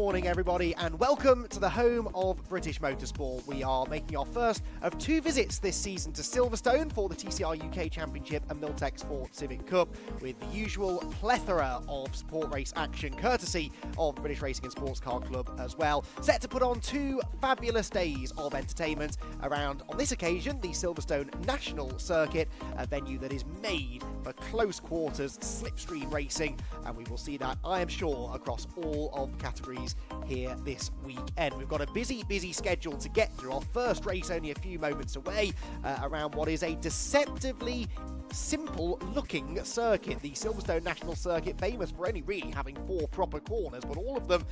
morning, everybody, and welcome to the home of British Motorsport. We are making our first of 2 visits this season to Silverstone for the TCR UK Championship and Milltek Sport Civic Cup, with the usual plethora of support race action, courtesy of the British Racing and Sports Car Club as well. Set to put on 2 fabulous days of entertainment around, on this occasion, the Silverstone National Circuit, a venue that is made for close quarters slipstream racing, and we will see that, I am sure, across all of the categories here this weekend. We've got a busy schedule to get through. Our first race only a few moments away, around what is a deceptively simple looking circuit, the Silverstone National Circuit, famous for only really having 4 proper corners, but all of them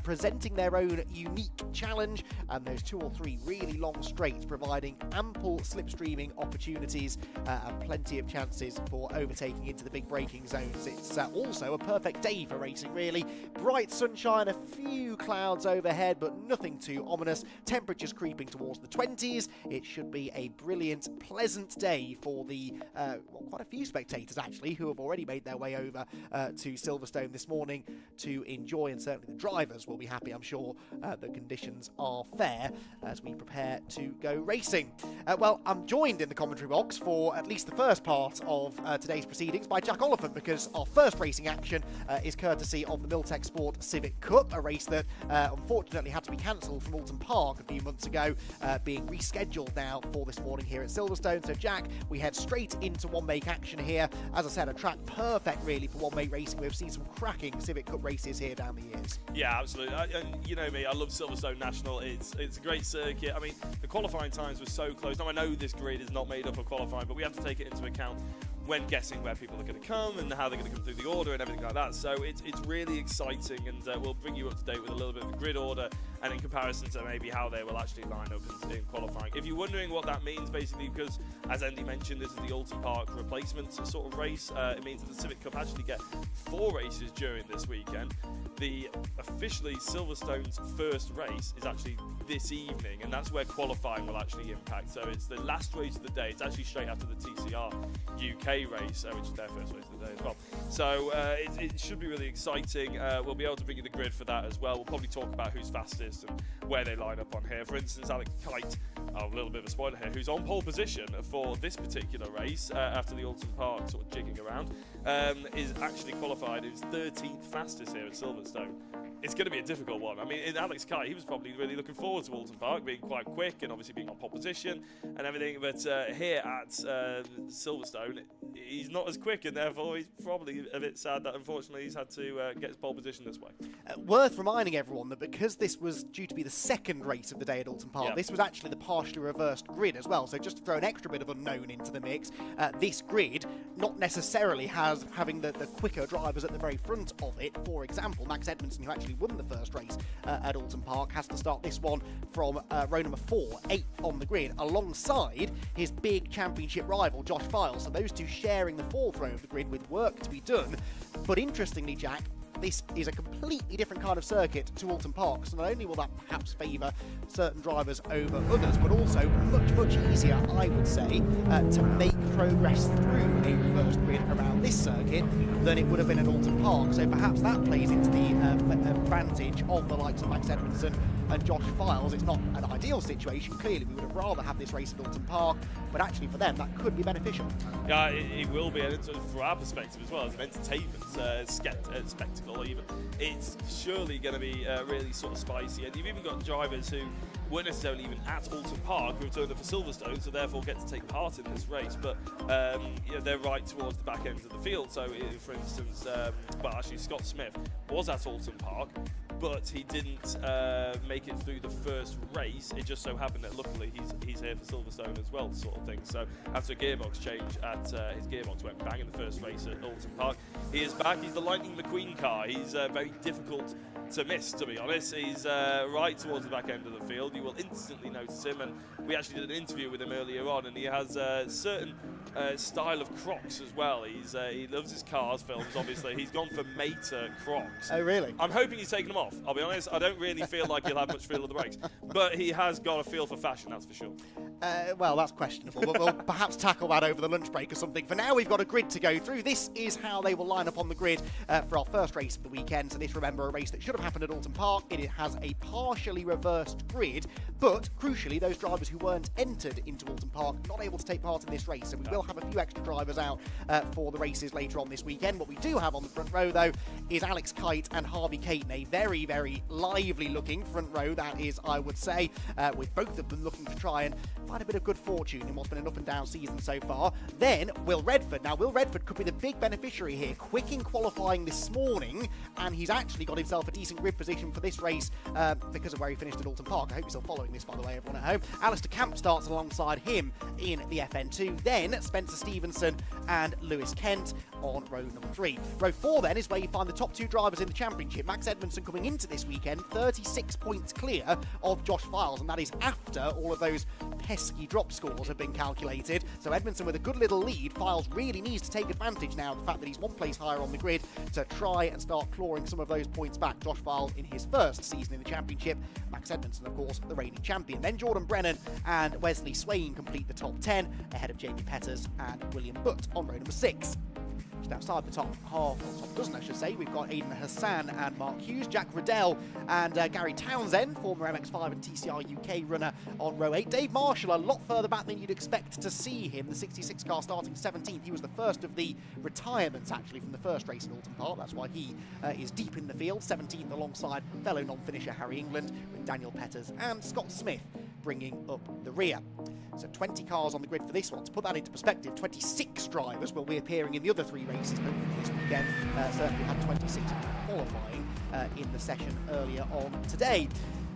presenting their own unique challenge, and those 2 or 3 really long straights providing ample slipstreaming opportunities and plenty of chances for overtaking into the big braking zones. It's also a perfect day for racing, really. Bright sunshine, a few clouds overhead, but nothing too ominous. Temperatures creeping towards the 20s. It should be a brilliant, pleasant day for the quite a few spectators actually who have already made their way over to Silverstone this morning to enjoy, and certainly the drivers will be happy, I'm sure, the conditions are fair as we prepare to go racing. Well, I'm joined in the commentary box for at least the first part of today's proceedings by Jack Oliphant, because our first racing action is courtesy of the Milltek Sport Civic Cup, a race that unfortunately had to be cancelled from Oulton Park a few months ago, being rescheduled now for this morning here at Silverstone. So Jack, we head straight into one-make action here. As I said, a track perfect really for one-make racing. We've seen some cracking Civic Cup races here down the years. Yeah, absolutely. And you know me, I love Silverstone National. It's a great circuit. I mean, the qualifying times were so close. Now I know this grid is not made up of qualifying, but we have to take it into account when guessing where people are going to come and how they're going to come through the order and everything like that. So it's really exciting, and we'll bring you up to date with a little bit of the grid order and in comparison to maybe how they will actually line up in qualifying. If you're wondering what that means, basically, because as Andy mentioned, this is the Oulton Park replacement sort of race, it means that the Civic Cup actually get 4 races during this weekend. The officially Silverstone's first race is actually this evening, and that's where qualifying will actually impact. So it's the last race of the day. It's actually straight after the TCR UK race, which is their first race of the day as well. So it should be really exciting. We'll be able to bring you the grid for that as well. We'll probably talk about who's fastest and where they line up on here. For instance, Alex Kite, a little bit of a spoiler here, who's on pole position for this particular race after the Oulton Park sort of jigging around, is actually qualified as 13th fastest here at Silverstone. It's going to be a difficult one. I mean, in Alex Kite, he was probably really looking forward to Oulton Park, being quite quick and obviously being on pole position and everything. But here at Silverstone, he's not as quick, and therefore he's probably a bit sad that unfortunately he's had to get his pole position this way. Worth reminding everyone that because this was due to be the second race of the day at Oulton Park, this was actually the partially reversed grid as well. So just to throw an extra bit of unknown into the mix, this grid not necessarily having the quicker drivers at the very front of it. For example, Max Edmondson, who actually won the first race at Oulton Park, has to start this one from row number 4, 8th on the grid, alongside his big championship rival Josh Files. So those two sharing the 4th row of the grid with work to be done. But interestingly, Jack, this is a completely different kind of circuit to Oulton Park, so not only will that perhaps favour certain drivers over others, but also much easier, I would say, to make progress through a reversed grid around this circuit than it would have been at Oulton Park. So perhaps that plays into the advantage of the likes of Max Edmondson and Josh Files. It's not an ideal situation. Clearly, we would have rather had this race at Oulton Park, but actually for them, that could be beneficial. Yeah, it will be, and from our perspective as well, as an entertainment spectacle even, it's surely going to be really sort of spicy. And you've even got drivers who weren't necessarily even at Oulton Park who have turned up for Silverstone, so therefore get to take part in this race, but you know, they're right towards the back end of the field. So for instance, well actually Scott Smith was at Oulton Park, but he didn't make it through the first race. It just so happened that luckily he's here for Silverstone as well, sort of thing. So after a gearbox change his gearbox went bang in the first race at Oulton Park, he is back. He's the Lightning McQueen car. He's very difficult to miss, to be honest. He's right towards the back end of the field. You will instantly notice him, and we actually did an interview with him earlier on, and he has a certain style of Crocs as well. He loves his cars films, obviously. He's gone for Mater Crocs. Oh, really? I'm hoping he's taken them off, I'll be honest. I don't really feel like he'll have much feel of the brakes, but he has got a feel for fashion, that's for sure. Well, that's questionable, but we'll perhaps tackle that over the lunch break or something. For now, we've got a grid to go through. This is how they will line up on the grid for our first race of the weekend. So this, remember, a race that should have happened at Oulton Park. It has a partially reversed grid, but crucially, those drivers who weren't entered into Oulton Park not able to take part in this race. So we will have a few extra drivers out for the races later on this weekend. What we do have on the front row, though, is Alex Kite and Harvey Caton. A very, very lively-looking front row, that is, I would say, with both of them looking to try and find a bit of good fortune in what's been an up-and-down season so far. Then, Will Redford. Now, Will Redford could be the big beneficiary here. Quick in qualifying this morning, and he's actually got himself a decent grid position for this race because of where he finished at Oulton Park. I hope you're still following this, by the way, everyone at home. Alistair Camp starts alongside him in the FN2. Then, Spencer Stevenson and Lewis Kent on row number 3. Row 4, then, is where you find the top 2 drivers in the championship. Max Edmondson coming into this weekend, 36 points clear of Josh Files, and that is after all of those pesky drop scores have been calculated. So Edmondson with a good little lead. Files really needs to take advantage now of the fact that he's one place higher on the grid to try and start clawing some of those points back. Josh Files in his first season in the championship. Max Edmondson, of course, the reigning champion. Then Jordan Brennan and Wesley Swain complete the top 10 ahead of Jamie Petters and William Butt on row number 6. Just outside the top half, or top dozen I should say, we've got Aidan Hassan and Mark Hughes, Jack Riddell and Gary Townsend, former MX5 and TCR UK runner on row 8. Dave Marshall, a lot further back than you'd expect to see him, the 66 car starting 17th. He was the first of the retirements actually from the first race in Oulton Park. That's why he is deep in the field, 17th alongside fellow non-finisher Harry England, with Daniel Petters and Scott Smith bringing up the rear. So 20 cars on the grid for this one. To put that into perspective, 26 drivers will be appearing in the other 3 races hopefully this weekend. Certainly had 26 qualifying in the session earlier on today.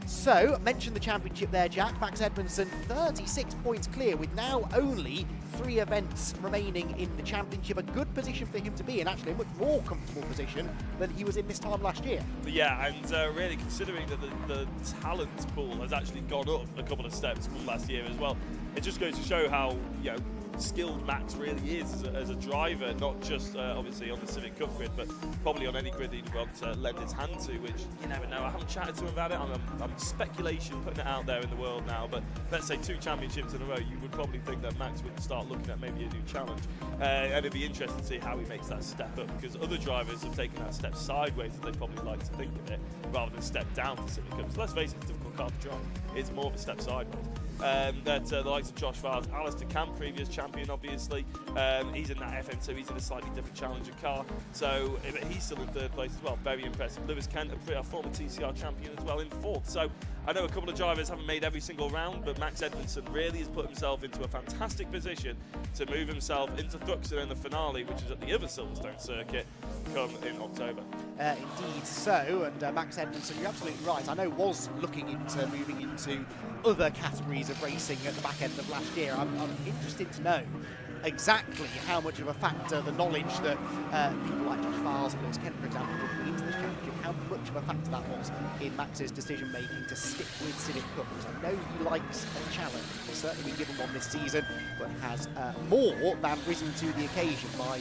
So, mentioned the championship there, Jack. Max Edmondson, 36 points clear with now only 3 events remaining in the championship. A good position for him to be in, actually a much more comfortable position than he was in this time last year. Yeah, and really considering that the talent pool has actually gone up a couple of steps from last year as well, it just goes to show how, you know, skilled Max really is as a driver, not just obviously on the Civic Cup grid, but probably on any grid he'd want to lend his hand to, which you never know. I haven't chatted to him about it. I'm speculation, putting it out there in the world now, but let's say 2 championships in a row, you would probably think that Max would start looking at maybe a new challenge. And it'd be interesting to see how he makes that step up, because other drivers have taken that step sideways, as they probably like to think of it, rather than step down to Civic Cup. So let's face it, it's a difficult car to drive. It's more of a step sideways. That the likes of Josh Files, Alistair Camp, previous champion obviously, he's in that FM2, he's in a slightly different Challenger car, so he's still in 3rd place as well, very impressive. Lewis Kent, a former TCR champion as well, in 4th. So I know a couple of drivers haven't made every single round, but Max Edmondson really has put himself into a fantastic position to move himself into Thruxton in the finale, which is at the other Silverstone circuit, come in October. Indeed so, and Max Edmondson, you're absolutely right. I know was looking into moving into other categories of racing at the back end of last year. I'm interested to know exactly how much of a factor the knowledge that people like Josh Files and Lewis Kent, for example, would be into this championship, how much of a factor that was in Max's decision making to stick with Civic Cup, because I know he likes a challenge. He's certainly been given one this season, but has more than risen to the occasion by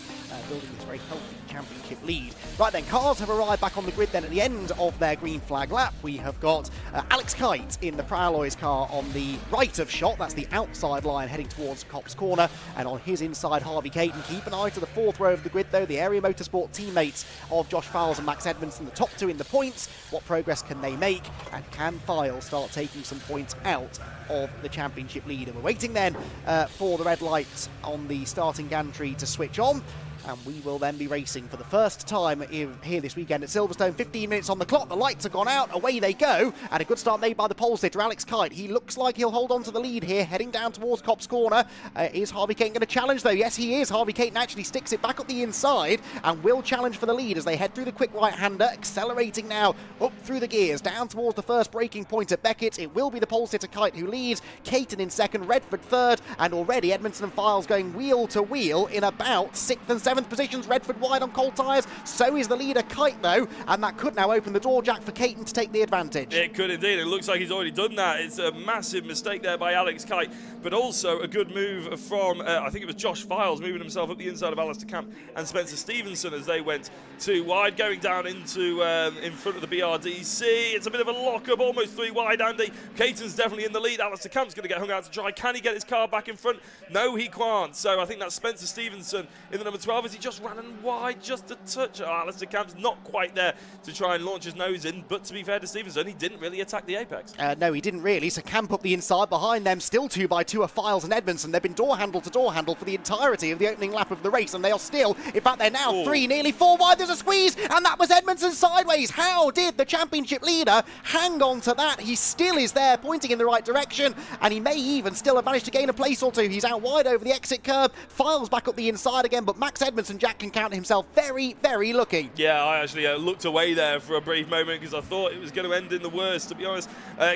building this very healthy championship lead. Right then, cars have arrived back on the grid then at the end of their green flag lap. We have got Alex Kite in the Pralloys car on the right of shot. That's the outside line heading towards Copse Corner, and on his inside Harvey Caton. Keep an eye to the 4th row of the grid though, the Area Motorsport teammates of Josh Files and Max Edmondson, the top 2 in the points. What progress can they make, and can Files start taking some points out of the championship leader? We're waiting then for the red light on the starting gantry to switch on, and we will then be racing for the first time here this weekend at Silverstone. 15 minutes on the clock, the lights have gone out, away they go, and a good start made by the pole sitter Alex Kite. He looks like he'll hold on to the lead here, heading down towards Copse Corner. Is Harvey Caton going to challenge though? Yes he is. Harvey Caton actually sticks it back up the inside and will challenge for the lead as they head through the quick right-hander, accelerating now up through the gears, down towards the first braking point at Beckett. It will be the pole sitter Kite who leads, Caton in 2nd, Redford 3rd, and already Edmondson and Files going wheel to wheel in about 6th and 7th 7th positions. Redford wide on cold tyres. So is the leader, Kite, though. And that could now open the door, Jack, for Caton to take the advantage. It could indeed. It looks like he's already done that. It's a massive mistake there by Alex Kite, but also a good move from, I think it was Josh Files, moving himself up the inside of Alistair Camp and Spencer Stevenson as they went too wide, going down into in front of the BRDC. It's a bit of a lock-up, almost 3 wide, Andy. Caton's definitely in the lead. Alistair Camp's going to get hung out to dry. Can he get his car back in front? No, he can't. So I think that's Spencer Stevenson in the number 12 as he just ran in wide, just a touch. Oh, Alistair Camp's not quite there to try and launch his nose in, but to be fair to Stevenson, he didn't really attack the apex. No, he didn't really. So Camp up the inside. Behind them, still 2x2 are Files and Edmondson. They've been door handle to door handle for the entirety of the opening lap of the race, and they are still, in fact, they're now 3, nearly 4 wide. There's a squeeze, and that was Edmondson sideways. How did the championship leader hang on to that? He still is there, pointing in the right direction, and he may even still have managed to gain a place or two. He's out wide over the exit curb. Files back up the inside again, but Max Edmondson, Jack, can count himself very, very lucky. Yeah, I actually looked away there for a brief moment because I thought it was going to end in the worst, to be honest.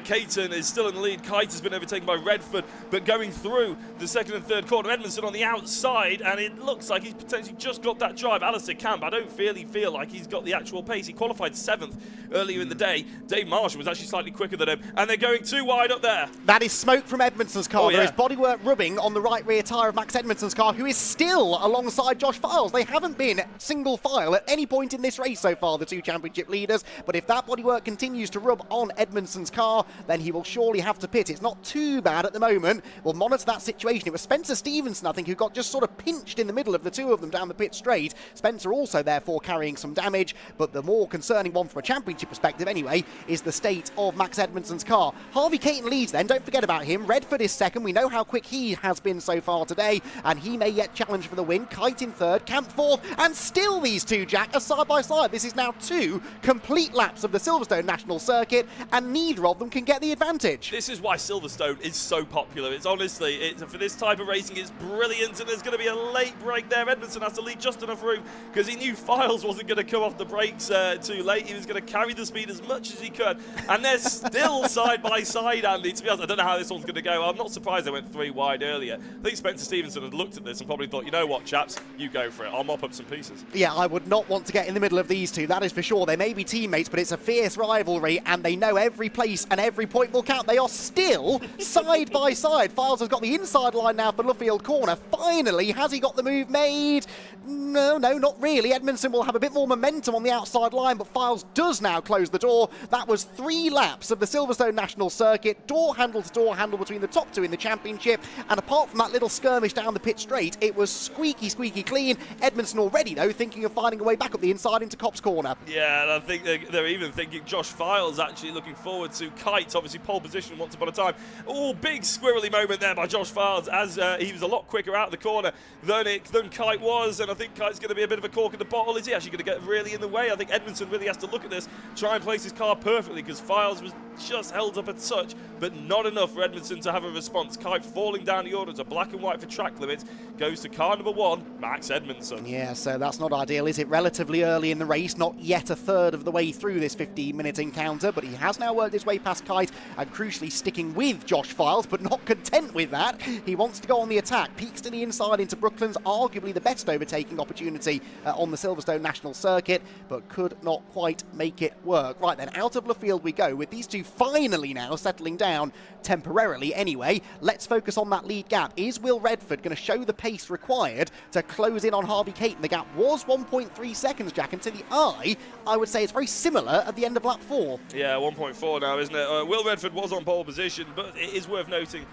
Caton is still in the lead. Kite has been overtaken by Redford, but going through the second and third corner, Edmondson on the outside, and it looks like he's potentially just got that drive. Alistair Camp, I don't really feel like he's got the actual pace. He qualified 7th earlier in the day. Dave Marshall was actually slightly quicker than him, and they're going too wide up there. That is smoke from Edmondson's car. Oh, yeah. There is bodywork rubbing on the right rear tyre of Max Edmondson's car, who is still alongside Josh Files. They haven't been single file at any point in this race so far, the 2 championship leaders, but if that bodywork continues to rub on Edmondson's car, then he will surely have to pit. It's not too bad at the moment. We'll monitor that situation. It was Spencer Stevenson, I think, who got just sort of pinched in the middle of the 2 of them down the pit straight. Spencer also therefore carrying some damage, but the more concerning one from a championship perspective anyway is the state of Max Edmondson's car. Harvey Caton leads then, don't forget about him. Redford is second. We know how quick he has been so far today, and he may yet challenge for the win. Kite in third, Camp fourth, and still these 2, Jack, are side by side. This is now 2 complete laps of the Silverstone National Circuit, and neither of them can get the advantage. This is why Silverstone is so popular. It's honestly, for this type of racing, it's brilliant, and there's going to be a late break there. Edmondson has to leave just enough room because he knew Files wasn't going to come off the brakes too late. He was going to carry the speed as much as he could, and they're still side by side, Andy. To be honest, I don't know how this one's going to go. I'm not surprised they went 3 wide earlier. I think Spencer Stevenson had looked at this and probably thought, you know what, chaps, you go for it. I'll mop up some pieces. Yeah, I would not want to get in the middle of these 2, that is for sure. They may be teammates, but it's a fierce rivalry, and they know every place and every point will count. They are still side by side. Files has got the inside line now for Luffield Corner. Finally, has he got the move made? No, not really. Edmondson will have a bit more momentum on the outside line, but Files does now close the door. That was 3 laps of the Silverstone National Circuit, door handle to door handle between the top 2 in the championship, and apart from that little skirmish down the pit straight, it was squeaky clean. Edmondson already, though, thinking of finding a way back up the inside into Copse Corner. Yeah, and I think they're even thinking Josh Files actually looking forward to Kite, obviously pole position once upon a time. Oh, big squirrely moment there by Josh Files as he was a lot quicker out of the corner than Kite was, and I think Kite's going to be a bit of a cork in the bottle. Is he actually going to get really in the way? I think Edmondson really has to look at this, try and place his car perfectly, because Files was just held up a touch, but not enough for Edmondson to have a response. Kite falling down the order to black and white for track limits, goes to car number 1, Max Edmondson. Yeah, so that's not ideal, is it? Relatively early in the race, not yet a third of the way through this 15-minute encounter, but he has now worked his way past Kite and crucially sticking with Josh Files, but not content with that. He wants to go on the attack, peeks to the inside into Brooklands, arguably the best overtaking opportunity on the Silverstone National Circuit, but could not quite make it work. Right then, out of Luffield we go, with these 2 finally now settling down temporarily anyway. Let's focus on that lead gap. Is Will Redford going to show the pace required to close in on Harvey Caton? The gap was 1.3 seconds, Jack, and to the eye, I would say it's very similar at the end of lap 4. Yeah, 1.4 now, isn't it? Will Redford was on pole position, but it is worth noting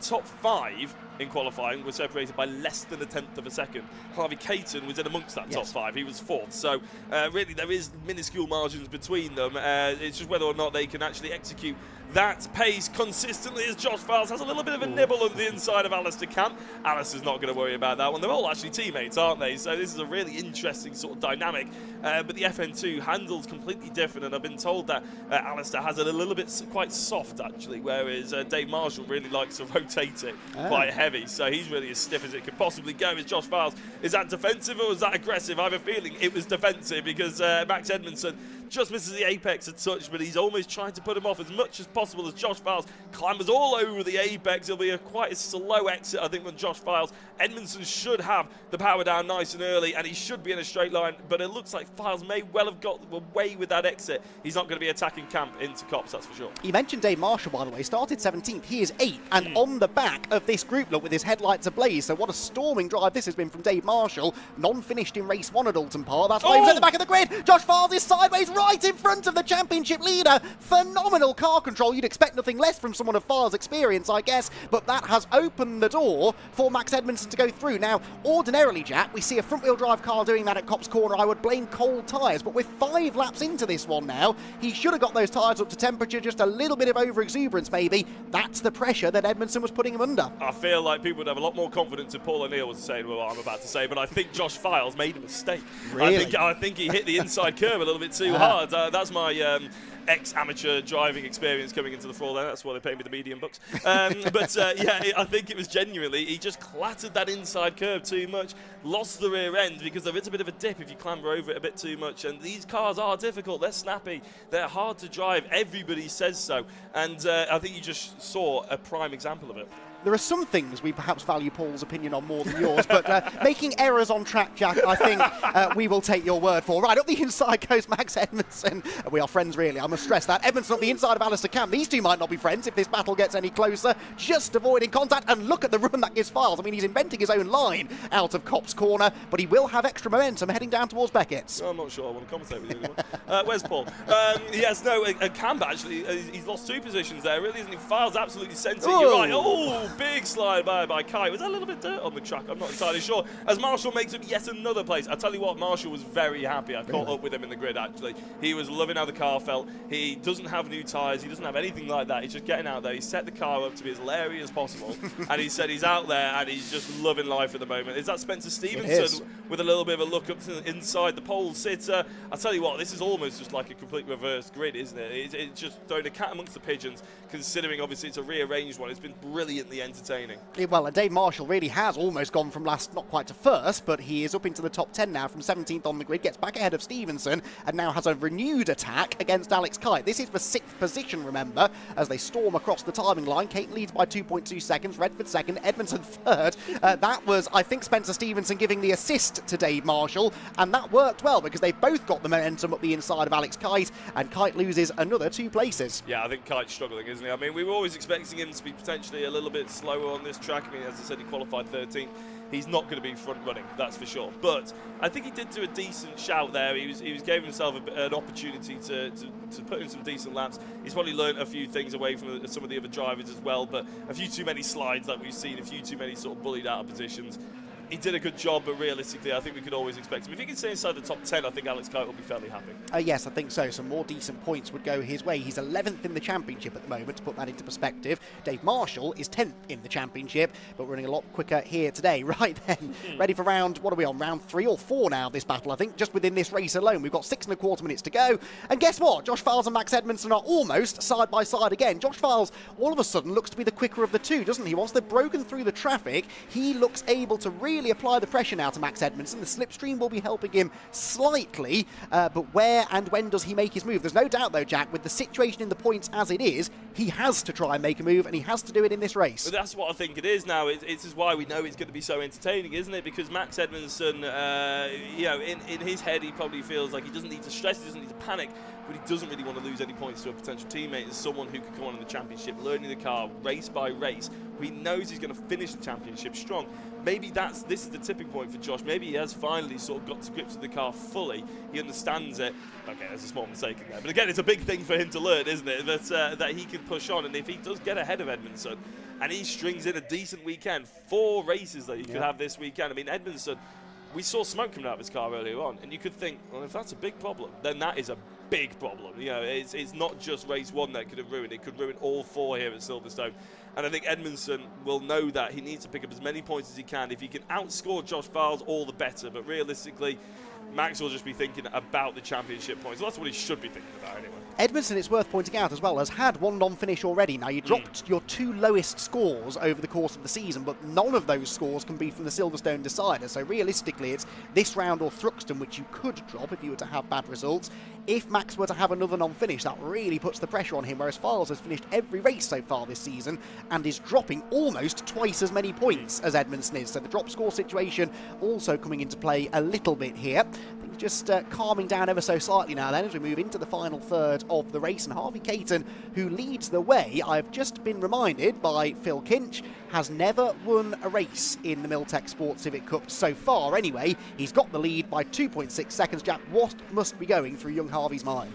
top 5 in qualifying were separated by less than 1/10 of a second. Harvey Caton was in amongst that top 5. He was 4th. So really there is minuscule margins between them. It's just whether or not they can actually execute that pace consistently, as Josh Files has a little bit of a nibble on the inside of Alistair Camp. Alistair's not going to worry about that one. They're all actually teammates, aren't they? So this is a really interesting sort of dynamic. But the FN2 handles completely different, and I've been told that Alistair has it a little bit quite soft, actually, whereas Dave Marshall really likes to rotate it quite heavy. So he's really as stiff as it could possibly go. Is Josh Files, is that defensive or is that aggressive? I have a feeling it was defensive, because Max Edmondson just misses the apex a touch, but he's almost trying to put him off as much as possible as Josh Files clambers all over the apex. It'll be quite a slow exit, I think, when Josh Files. Edmondson should have the power down nice and early, and he should be in a straight line, but it looks like Files may well have got away with that exit. He's not going to be attacking camp into Cops, that's for sure. You mentioned Dave Marshall, by the way, started 17th. He is 8th, and on the back of this group, look, with his headlights ablaze. So what a storming drive this has been from Dave Marshall. Non-finished in race 1 at Oulton Park. That's why he was at the back of the grid. Josh Files is sideways right in front of the championship leader. Phenomenal car control. You'd expect nothing less from someone of Files' experience, I guess, but that has opened the door for Max Edmondson to go through. Now, ordinarily, Jack, we see a front-wheel drive car doing that at Copse Corner. I would blame cold tyres, but we're 5 laps into this one now. He should have got those tyres up to temperature, just a little bit of over-exuberance maybe. That's the pressure that Edmondson was putting him under. I feel like people would have a lot more confidence if Paul O'Neill was saying what I'm about to say, but I think Josh Files made a mistake. Really? I think he hit the inside curve a little bit too hard. That's my ex-amateur driving experience coming into the floor there. That's why they pay me the medium bucks. Yeah, I think it was genuinely, he just clattered that inside curve too much, lost the rear end because there is a bit of a dip if you clamber over it a bit too much, and these cars are difficult, they're snappy, they're hard to drive, everybody says so, and I think you just saw a prime example of it. There are some things we perhaps value Paul's opinion on more than yours, but making errors on track, Jack, I think we will take your word for. Right, up the inside goes Max Edmondson. We are friends, really, I must stress that. Edmondson up the inside of Alistair Camp. These two might not be friends if this battle gets any closer. Just avoiding contact, and look at the run that gives Files. I mean, he's inventing his own line out of Copse Corner, but he will have extra momentum heading down towards Beckett's. I'm not sure I want to commentate with you anymore. Where's Paul? Yes, no, Camp actually, he's lost 2 positions there, really, isn't he? Files absolutely sent it. You're right. Oh, big slide by Kai. Was that a little bit dirt on the track? I'm not entirely sure. As Marshall makes up yet another place. I tell you what, Marshall was very happy. I caught up with him in the grid, actually. He was loving how the car felt. He doesn't have new tyres. He doesn't have anything like that. He's just getting out there. He set the car up to be as leery as possible. And he said he's out there and he's just loving life at the moment. Is that Spencer Stevenson with a little bit of a look up to inside the pole sitter? I tell you what, this is almost just like a complete reverse grid, isn't it? It's just throwing a cat amongst the pigeons, considering obviously it's a rearranged one. It's been brilliantly entertaining. Well, and Dave Marshall really has almost gone from last, not quite to first, but he is up into the top 10 now from 17th on the grid, gets back ahead of Stevenson, and now has a renewed attack against Alex Kite. This is for 6th position, remember, as they storm across the timing line. Kate leads by 2.2 seconds, Redford second, Edmondson third. That was, I think, Spencer Stevenson giving the assist to Dave Marshall, and that worked well because they both got the momentum up the inside of Alex Kite, and Kite loses another 2 places. Yeah, I think Kite's struggling, isn't he? I mean, we were always expecting him to be potentially a little bit slower on this track. I mean, as I said, he qualified 13th. He's not going to be front running, that's for sure. But I think he did do a decent shout there. He was giving himself an opportunity to put in some decent laps. He's probably learned a few things away from some of the other drivers as well, but a few too many slides that we've seen, a few too many sort of bullied out of positions. He did a good job, but realistically, I think we could always expect him. If he can stay inside the top 10, I think Alex Kite will be fairly happy. Yes, I think so. Some more decent points would go his way. He's 11th in the championship at the moment, to put that into perspective. Dave Marshall is 10th in the championship, but running a lot quicker here today. Right then, ready for round, what are we on, round 3 or 4 now, this battle, I think, just within this race alone. We've got 6.25 minutes to go. And guess what? Josh Files and Max Edmondson are almost side by side again. Josh Files, all of a sudden, looks to be the quicker of the two, doesn't he? Once they've broken through the traffic, he looks able to really apply the pressure now to Max Edmondson. The slipstream will be helping him slightly, but where and when does he make his move? There's no doubt, though, Jack, with the situation in the points as it is, he has to try and make a move, and he has to do it in this race. But that's what I think it is now. It's why we know it's going to be so entertaining, isn't it? Because Max Edmondson, you know, in his head, he probably feels like he doesn't need to stress, he doesn't need to panic, but he doesn't really want to lose any points to a potential teammate. As someone who could come on in the championship, learning the car race by race, he knows he's going to finish the championship strong. Maybe this is the tipping point for Josh. Maybe he has finally sort of got to grips with the car fully. He understands it. Okay, there's a small mistake in there. But again, it's a big thing for him to learn, isn't it? That he can push on. And if he does get ahead of Edmondson and he strings in a decent weekend, 4 races that he could have this weekend. I mean, Edmondson, we saw smoke coming out of his car earlier on. And you could think, well, if that's a big problem, then that is a big problem. You know, it's not just race 1 that could have ruined. It could ruin all 4 here at Silverstone. And I think Edmondson will know that he needs to pick up as many points as he can. If he can outscore Josh Files, all the better. But realistically, Max will just be thinking about the championship points. Well, that's what he should be thinking about anyway. Edmondson, it's worth pointing out as well, has had one non-finish already. Now, you dropped your 2 lowest scores over the course of the season, but none of those scores can be from the Silverstone decider. So realistically, it's this round or Thruxton, which you could drop if you were to have bad results. If Max were to have another non-finish, that really puts the pressure on him, whereas Files has finished every race so far this season and is dropping almost twice as many points as Edmondson is. So the drop score situation also coming into play a little bit here. Things just calming down ever so slightly now then as we move into the final third of the race, and Harvey Caton, who leads the way, I've just been reminded by Phil Kinch, has never won a race in the Milltek Sport Civic Cup so far anyway. He's got the lead by 2.6 seconds. Jack, what must be going through young Harvey's mind?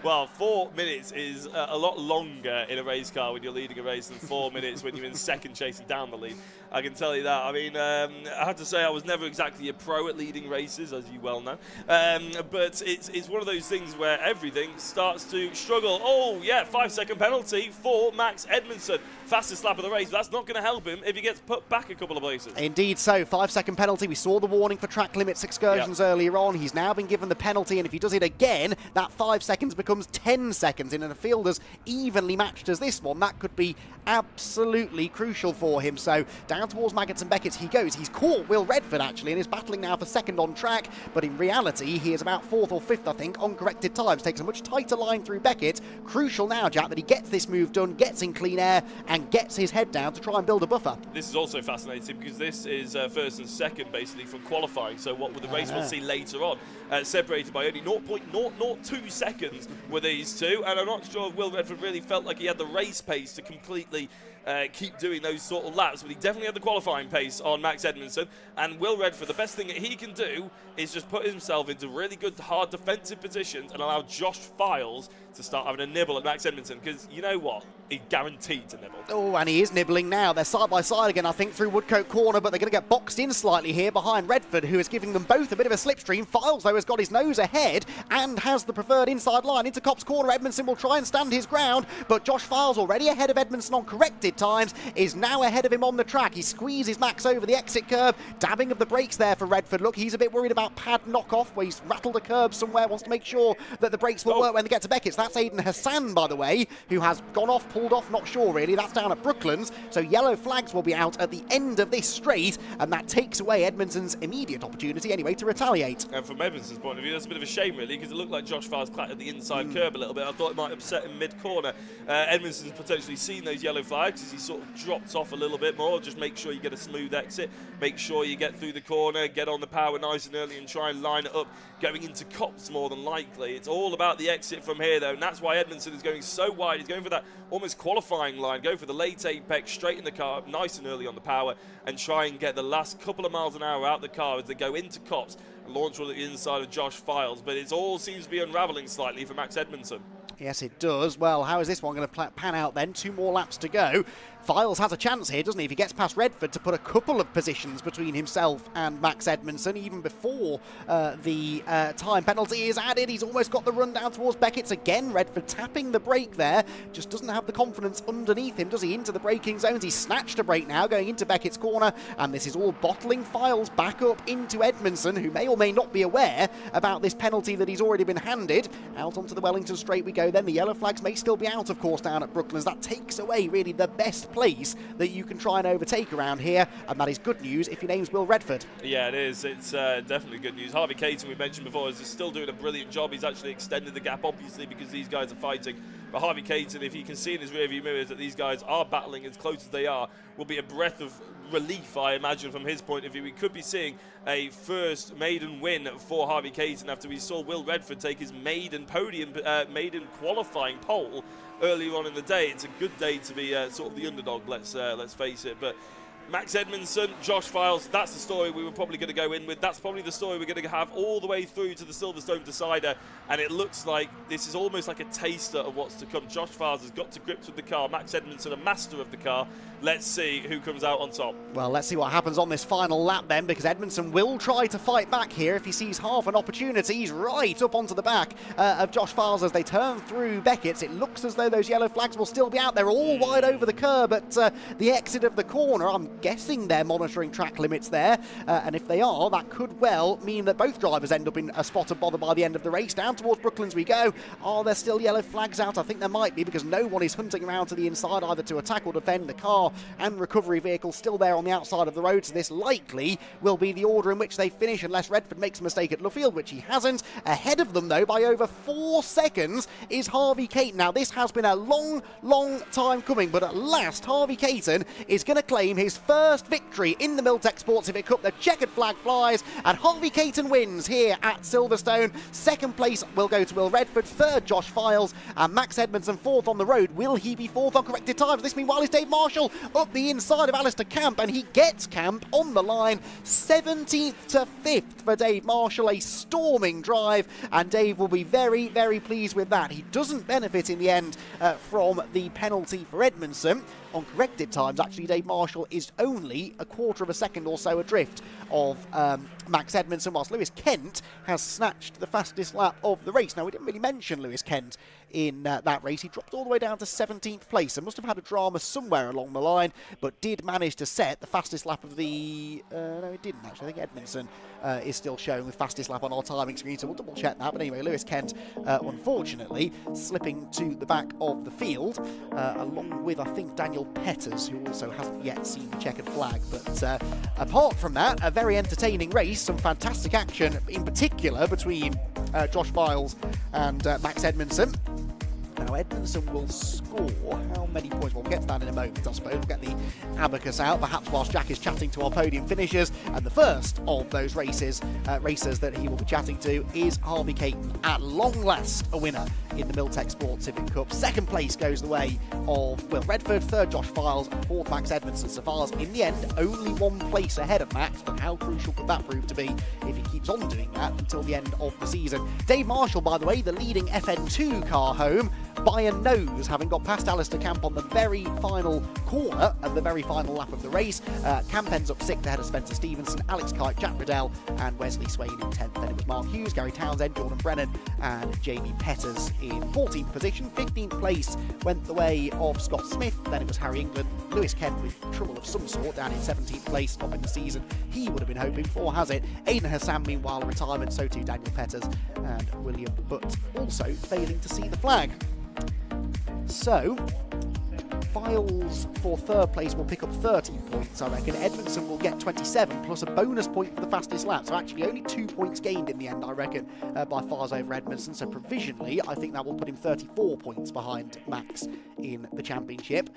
Well, 4 minutes is a lot longer in a race car when you're leading a race than 4 minutes when you're in second chasing down the lead. I can tell you that. I mean, I have to say I was never exactly a pro at leading races, as you well know. But it's one of those things where everything starts to struggle. Oh, yeah, 5-second penalty for Max Edmondson. Fastest lap of the race. That's not going to help him if he gets put back a couple of places. Indeed so. 5-second penalty. We saw the warning for track limits excursions earlier on. He's now been given the penalty, and if he does it again, that 5 seconds becomes 10 seconds. In a field as evenly matched as this one, that could be absolutely crucial for him. So down towards Maggots and Beckett's he goes. He's caught Will Redford actually and is battling now for second on track, but in reality he is about 4th or 5th, I think, on corrected times. Takes a much tighter line through Beckett. Crucial now, Jack, that he gets this move done, gets in clean air and gets his head down to try and build a buffer. This is also fascinating because this is first and second basically from qualifying, so what with the race we'll see later on, separated by only 0.002 seconds with these two, and I'm not sure if Will Redford really felt like he had the race pace to completely keep doing those sort of laps, but he definitely had the qualifying pace on Max Edmondson. And Will Redford, the best thing that he can do is just put himself into really good, hard defensive positions and allow Josh Files to start having a nibble at Max Edmondson, because you know what? He's guaranteed to nibble. Oh, and he is nibbling now. They're side by side again, I think, through Woodcote Corner, but they're going to get boxed in slightly here behind Redford, who is giving them both a bit of a slipstream. Files, though, has got his nose ahead and has the preferred inside line into Copse Corner. Edmondson will try and stand his ground, but Josh Files, already ahead of Edmondson on corrected times, is now ahead of him on the track. He squeezes Max over the exit curb. Dabbing of the brakes there for Redford. Look, he's a bit worried about pad knockoff, where he's rattled a curb somewhere, wants to make sure that the brakes will work when they get to Beckett's. That's Aidan Hassan, by the way, who has gone off, pulled off, not sure really. That's down at Brooklands, so yellow flags will be out at the end of this straight, and that takes away Edmondson's immediate opportunity anyway to retaliate. And from Edmondson's point of view, that's a bit of a shame really, because it looked like Josh Files clattered the inside curb a little bit. I thought it might upset him mid-corner. Edmondson's potentially seen those yellow flags as he sort of drops off a little bit more. Just make sure you get a smooth exit, make sure you get through the corner, get on the power nice and early and try and line it up going into Copse more than likely. It's all about the exit from here though, and that's why Edmondson is going so wide. He's going for that almost qualifying line, go for the late apex, straight in the car, nice and early on the power, and try and get the last couple of miles an hour out the car as they go into Copse and launch one at the inside of Josh Files. But it all seems to be unravelling slightly for Max Edmondson. Yes, it does. Well, how is this one going to pan out then? 2 more laps to go. Files has a chance here, doesn't he, if he gets past Redford, to put a couple of positions between himself and Max Edmondson, even before the time penalty is added. He's almost got the run down towards Beckett's again. Redford tapping the brake there, just doesn't have the confidence underneath him, does he, into the braking zones. He's snatched a brake now, going into Beckett's corner, and this is all bottling Files back up into Edmondson, who may or may not be aware about this penalty that he's already been handed. Out onto the Wellington straight we go then. The yellow flags may still be out, of course, down at Brooklands. That takes away really the best place that you can try and overtake around here, and that is good news if your name's Will Redford. Yeah, it is. It's definitely good news. Harvey Caton, we mentioned before, is still doing a brilliant job. He's actually extended the gap, obviously, because these guys are fighting. But Harvey Caton, if he can see in his rearview mirrors that these guys are battling as close as they are, will be a breath of relief, I imagine, from his point of view. We could be seeing a first maiden win for Harvey Caton after we saw Will Redford take his maiden podium, maiden qualifying pole earlier on in the day. It's a good day to be sort of the underdog, let's face it. But Max Edmondson, Josh Files, that's the story we were probably going to go in with. That's probably the story we're going to have all the way through to the Silverstone decider. And it looks like this is almost like a taster of what's to come. Josh Files has got to grips with the car. Max Edmondson, a master of the car. Let's see who comes out on top. Well, let's see what happens on this final lap then, because Edmondson will try to fight back here if he sees half an opportunity. He's right up onto the back of Josh Files as they turn through Beckett's. It looks as though those yellow flags will still be out. They're all wide over the curb at the exit of the corner. I'm guessing they're monitoring track limits there, and if they are, that could well mean that both drivers end up in a spot of bother by the end of the race. Down towards Brooklands we go. Are there still yellow flags out? I think there might be, because no one is hunting around to the inside either to attack or defend. The car and recovery vehicle still there on the outside of the road, so this likely will be the order in which they finish, unless Redford makes a mistake at Luffield, which he hasn't. Ahead of them, though, by over 4 seconds is Harvey Caton. Now, this has been a long time coming, but at last Harvey Caton is going to claim his first victory in the Milltek Sport Civic Cup. The checkered flag flies, and Harvey Caton wins here at Silverstone. Second place will go to Will Redford, third Josh Files, and Max Edmondson fourth on the road. Will he be fourth on corrected times? This meanwhile is Dave Marshall up the inside of Alistair Camp, and he gets Camp on the line. 17th to 5th for Dave Marshall, a storming drive, and Dave will be very pleased with that. He doesn't benefit in the end from the penalty for Edmondson. On corrected times, actually, Dave Marshall is only a quarter of a second or so adrift of Max Edmondson, whilst Lewis Kent has snatched the fastest lap of the race. Now, we didn't really mention Lewis Kent in that race. He dropped all the way down to 17th place and must have had a drama somewhere along the line, but did manage to set the fastest lap of the... no, he didn't, actually. I think Edmondson is still showing the fastest lap on our timing screen, so we'll double check that. But anyway, Lewis Kent, unfortunately, slipping to the back of the field, along with, I think, Daniel Petters, who also hasn't yet seen the checkered flag. But apart from that, a very entertaining race, some fantastic action, in particular between Josh Files and Max Edmondson. Now, Edmondson will score how many points? Well, we'll get to that in a moment, I suppose. We'll get the abacus out, perhaps whilst Jack is chatting to our podium finishers. And the first of those racers that he will be chatting to is Harvey Caton, at long last a winner in the Milltek Sport Civic Cup. Second place goes the way of Will Redford, third Josh Files, and fourth Max Edmondson. So Files, in the end, only 1 place ahead of Max, but how crucial could that prove to be if he keeps on doing that until the end of the season? Dave Marshall, by the way, the leading FN2 car home, by a nose, having got past Alistair Camp on the very final corner of the very final lap of the race. Camp ends up 6th ahead of Spencer Stevenson, Alex Kite, Jack Riddell, and Wesley Swain in 10th. Then it was Mark Hughes, Gary Townsend, Jordan Brennan, and Jamie Petters in 14th position. 15th place went the way of Scott Smith. Then it was Harry England. Lewis Kent, with trouble of some sort, down in 17th place, stopping the season he would have been hoping for, has it. Aidan Hassan, meanwhile, retirement, so too Daniel Petters and William Butt, also failing to see the flag. So, Files for third place will pick up 30 points, I reckon. Edmondson will get 27, plus a bonus point for the fastest lap. So actually only 2 points gained in the end, I reckon, by Files over Edmondson. So provisionally, I think that will put him 34 points behind Max in the championship.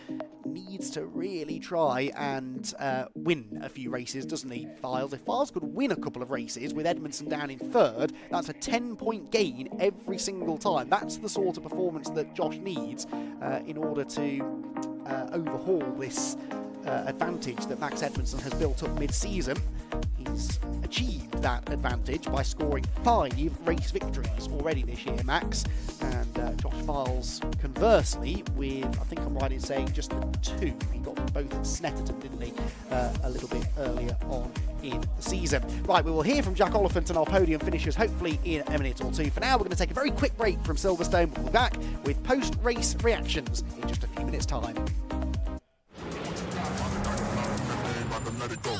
Needs to really try and win a few races, doesn't he, Files? If Files could win a couple of races with Edmondson down in third, that's a 10-point gain every single time. That's the sort of performance that Josh needs in order to overhaul this advantage that Max Edmondson has built up mid-season. He's achieved that advantage by scoring 5 race victories already this year, Max. And Josh Files, conversely, with, I think I'm right in saying, just the 2. He got them both at Snetterton, didn't he, a little bit earlier on in the season. Right, we will hear from Jack Oliphant and our podium finishers hopefully in a minute or two. For now, we're going to take a very quick break from Silverstone. We'll be back with post-race reactions in just a few minutes' time. Let it go.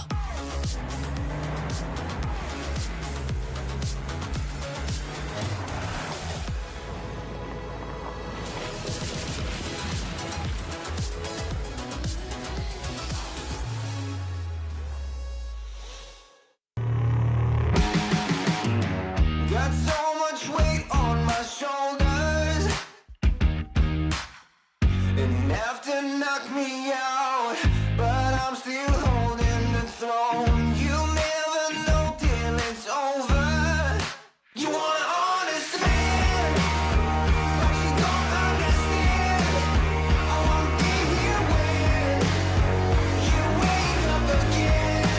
Got so much weight on my shoulders, enough to knock me out, but I'm still holding the throne. You never know till it's over. You want an honest man, but you don't understand. I won't be here when you wake up again.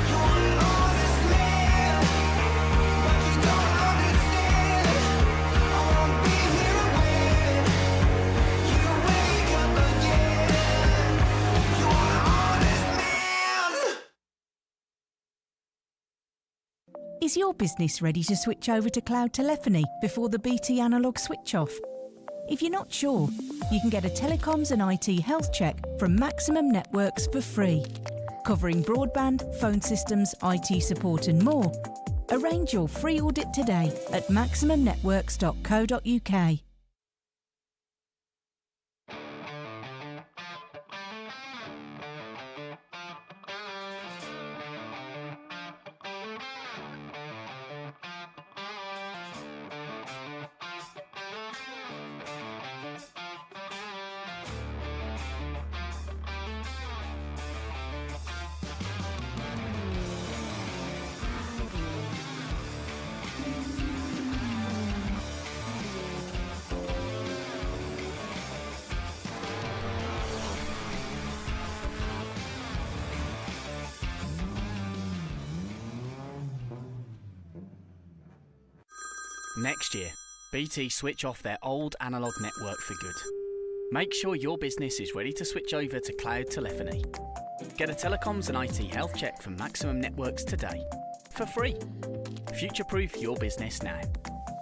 You want an honest man, but you don't understand. I won't be here when you wake up again. You want an honest man. Is your business ready to switch over to cloud telephony before the BT analogue switch off? If you're not sure, you can get a telecoms and IT health check from Maximum Networks for free. covering broadband, phone systems, IT support and more. Arrange your free audit today at maximumnetworks.co.uk. Next year, BT switch off their old analogue network for good. Make sure your business is ready to switch over to cloud telephony. Get a telecoms and IT health check from Maximum Networks today, for free. Future-proof your business now.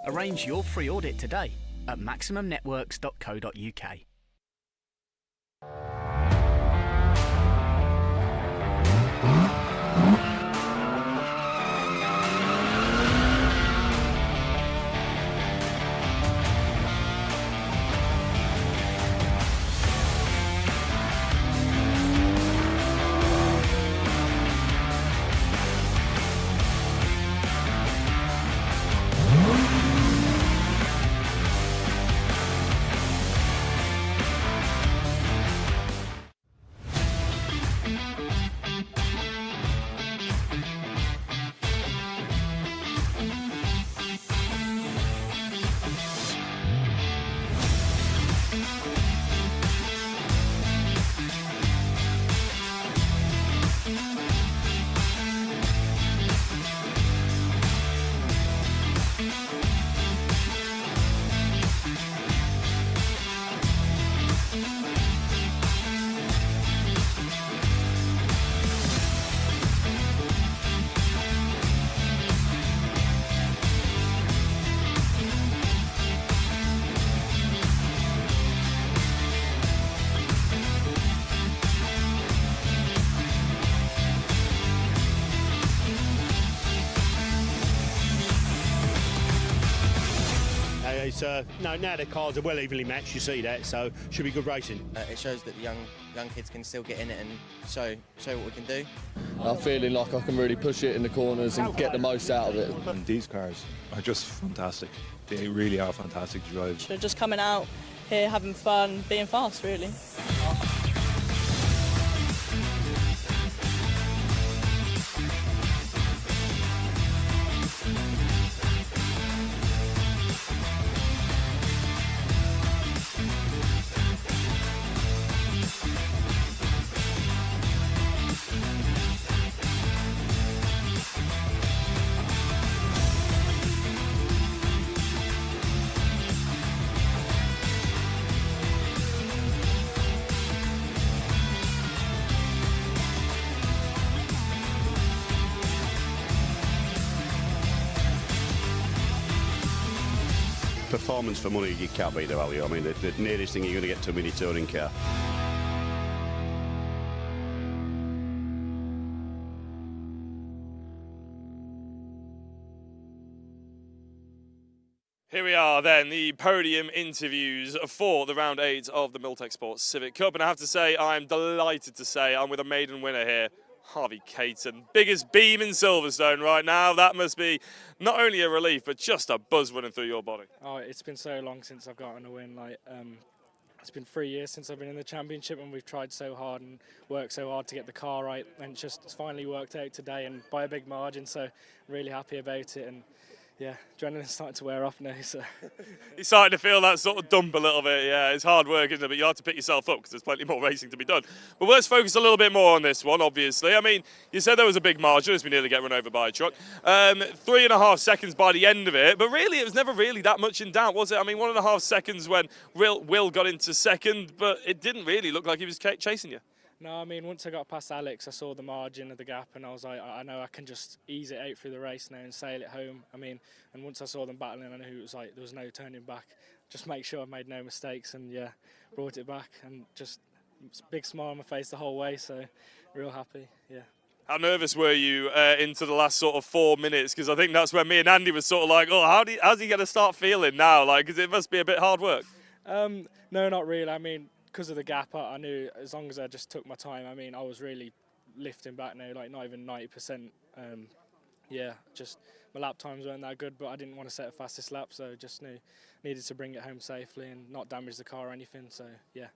Arrange your free audit today at maximumnetworks.co.uk. Now the cars are well evenly matched, you see that, so should be good racing. It shows that the young kids can still get in it and show what we can do. I'm feeling like I can really push it in the corners and get the most out of it. And these cars are just fantastic. They really are fantastic to drive. So just coming out here, having fun, being fast, really. Performance for money, you can't beat the value. I mean, the nearest thing you're going to get to a mini touring car. Here we are then, the podium interviews for the round 8 of the Milltek Sports Civic Cup. And I have to say, I'm delighted to say I'm with a maiden winner here, Harvey Caton. Biggest beam in Silverstone right now. That must be not only a relief, but just a buzz running through your body. Oh, it's been so long since I've gotten a win. It's been 3 years since I've been in the championship, and we've tried so hard and worked so hard to get the car right, and it's finally worked out today, and by a big margin. So really happy about it, and yeah, adrenaline's starting to wear off now. So you're starting to feel that sort of dump a little bit. Yeah, it's hard work, isn't it? But you have to pick yourself up because there's plenty more racing to be done. But let's focus a little bit more on this one, obviously. I mean, you said there was a big margin as we nearly get run over by a truck. 3.5 seconds by the end of it, but really it was never really that much in doubt, was it? I mean, 1.5 seconds when Will got into second, but it didn't really look like he was chasing you. No, I mean, once I got past Alex, I saw the margin of the gap, and I was like, I know I can just ease it out through the race now and sail it home. I mean, and once I saw them battling, I knew it was like there was no turning back. Just make sure I made no mistakes, and yeah, brought it back and just big smile on my face the whole way, so real happy, yeah. How nervous were you into the last sort of 4 minutes? Because I think that's when me and Andy was sort of like, oh, how's he going to start feeling now? Like, because it must be a bit hard work. No, not really. I mean, because of the gap, I knew as long as I just took my time, I mean, I was really lifting back now, like not even 90%. Yeah, just my lap times weren't that good, but I didn't want to set a fastest lap, so just needed to bring it home safely and not damage the car or anything, so yeah.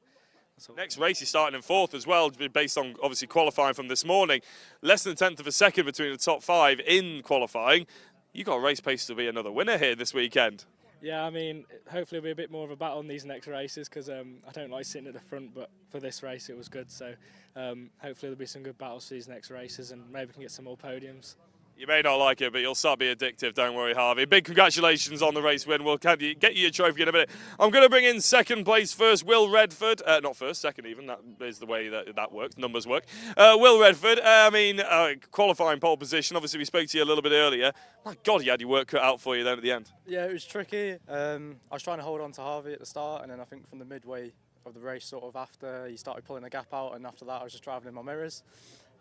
Next race, you're starting in 4th as well, based on obviously qualifying from this morning. Less than a tenth of a second between the top 5 in qualifying. You got a race pace to be another winner here this weekend. Yeah, I mean, hopefully it'll be a bit more of a battle in these next races because I don't like sitting at the front, but for this race it was good. So hopefully there'll be some good battles for these next races and maybe we can get some more podiums. You may not like it, but you'll start being addictive, don't worry, Harvey. Big congratulations on the race win. We'll get you your trophy in a minute. I'm going to bring in 2nd place first, Will Redford. Not first, 2nd even. That is the way that works, numbers work. Will Redford, qualifying pole position. Obviously, we spoke to you a little bit earlier. My God, you had your work cut out for you then at the end. Yeah, it was tricky. I was trying to hold on to Harvey at the start, and then I think from the midway of the race, sort of after, he started pulling the gap out, and after that I was just driving in my mirrors.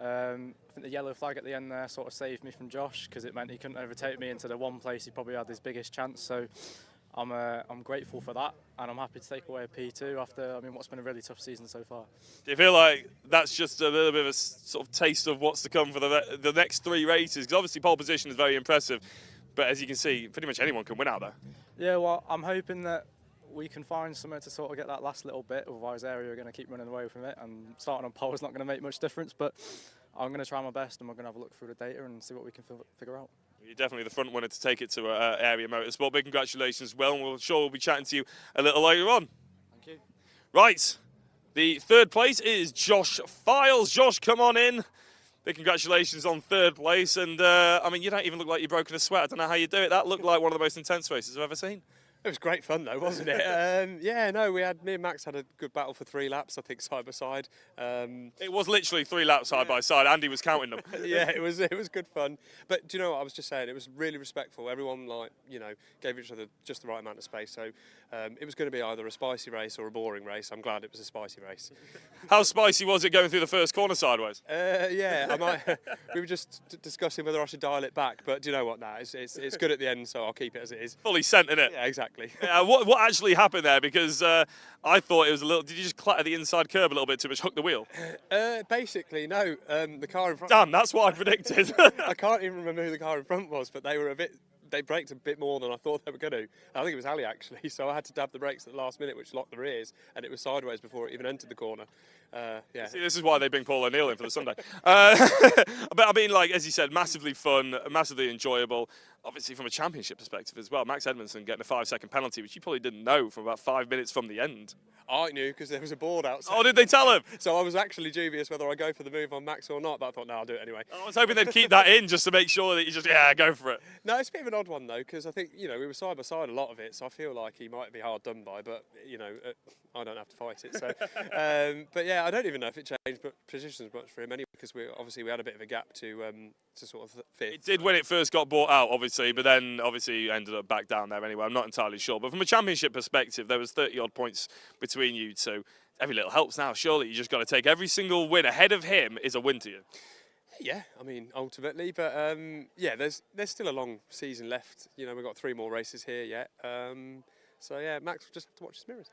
I think the yellow flag at the end there sort of saved me from Josh because it meant he couldn't overtake me into the one place he probably had his biggest chance. So I'm grateful for that, and I'm happy to take away a P2 after what's been a really tough season so far. Do you feel like that's just a little bit of a sort of taste of what's to come for the next 3 races? Because obviously pole position is very impressive, but as you can see, pretty much anyone can win out there. Yeah, well, I'm hoping that we can find somewhere to sort of get that last little bit, otherwise Area are going to keep running away from it, and starting on pole is not going to make much difference, but I'm going to try my best and we're going to have a look through the data and see what we can figure out. You're definitely the front runner to take it to Area Motorsport. Big congratulations, Will, and we'll be chatting to you a little later on. Thank you. Right, the 3rd place is Josh Files. Josh, come on in. Big congratulations on 3rd place, and you don't even look like you've broken a sweat. I don't know how you do it. That looked like one of the most intense races I've ever seen. It was great fun though, wasn't it? Me and Max had a good battle for 3 laps, I think, side by side. It was literally 3 laps side by side. Andy was counting them. Yeah, it was good fun. But do you know what I was just saying? It was really respectful. Everyone gave each other just the right amount of space. So it was going to be either a spicy race or a boring race. I'm glad it was a spicy race. How spicy was it going through the first corner sideways? We were just discussing whether I should dial it back. But do you know what? Nah, it's good at the end, so I'll keep it as it is. Fully sent, innit? Yeah, exactly. What actually happened there? Because I thought it was a little. Did you just clatter the inside curb a little bit too much? Hook the wheel? Basically, no. The car in front. Damn, that's what I predicted. I can't even remember who the car in front was, but they braked a bit more than I thought they were going to. I think it was Ali actually, so I had to dab the brakes at the last minute, which locked the rears, and it was sideways before it even entered the corner. See, this is why they bring Paul O'Neill in for the Sunday. But as you said, massively fun, massively enjoyable. Obviously, from a championship perspective as well, Max Edmondson getting a 5-second penalty, which you probably didn't know from about 5 minutes from the end. I knew because there was a board outside. Oh, did they tell him? So I was actually dubious whether I go for the move on Max or not, but I thought, no, I'll do it anyway. I was hoping they'd keep that in just to make sure that you just, go for it. No, it's a bit of an odd one, though, because I think, we were side by side a lot of it, so I feel like he might be hard done by, but, I don't have to fight it. So, but yeah, I don't even know if it changed positions much for him anyway, because we had a bit of a gap to sort of fit. It did when it first got bought out, obviously, but then obviously you ended up back down there anyway. I'm not entirely sure, but from a championship perspective, there was 30-odd points between you two. Every little helps now. Surely you just got to take every single win ahead of him is a win to you. Yeah, ultimately, but there's still a long season left. We've got 3 more races here yet. So yeah, Max will just have to watch his mirrors.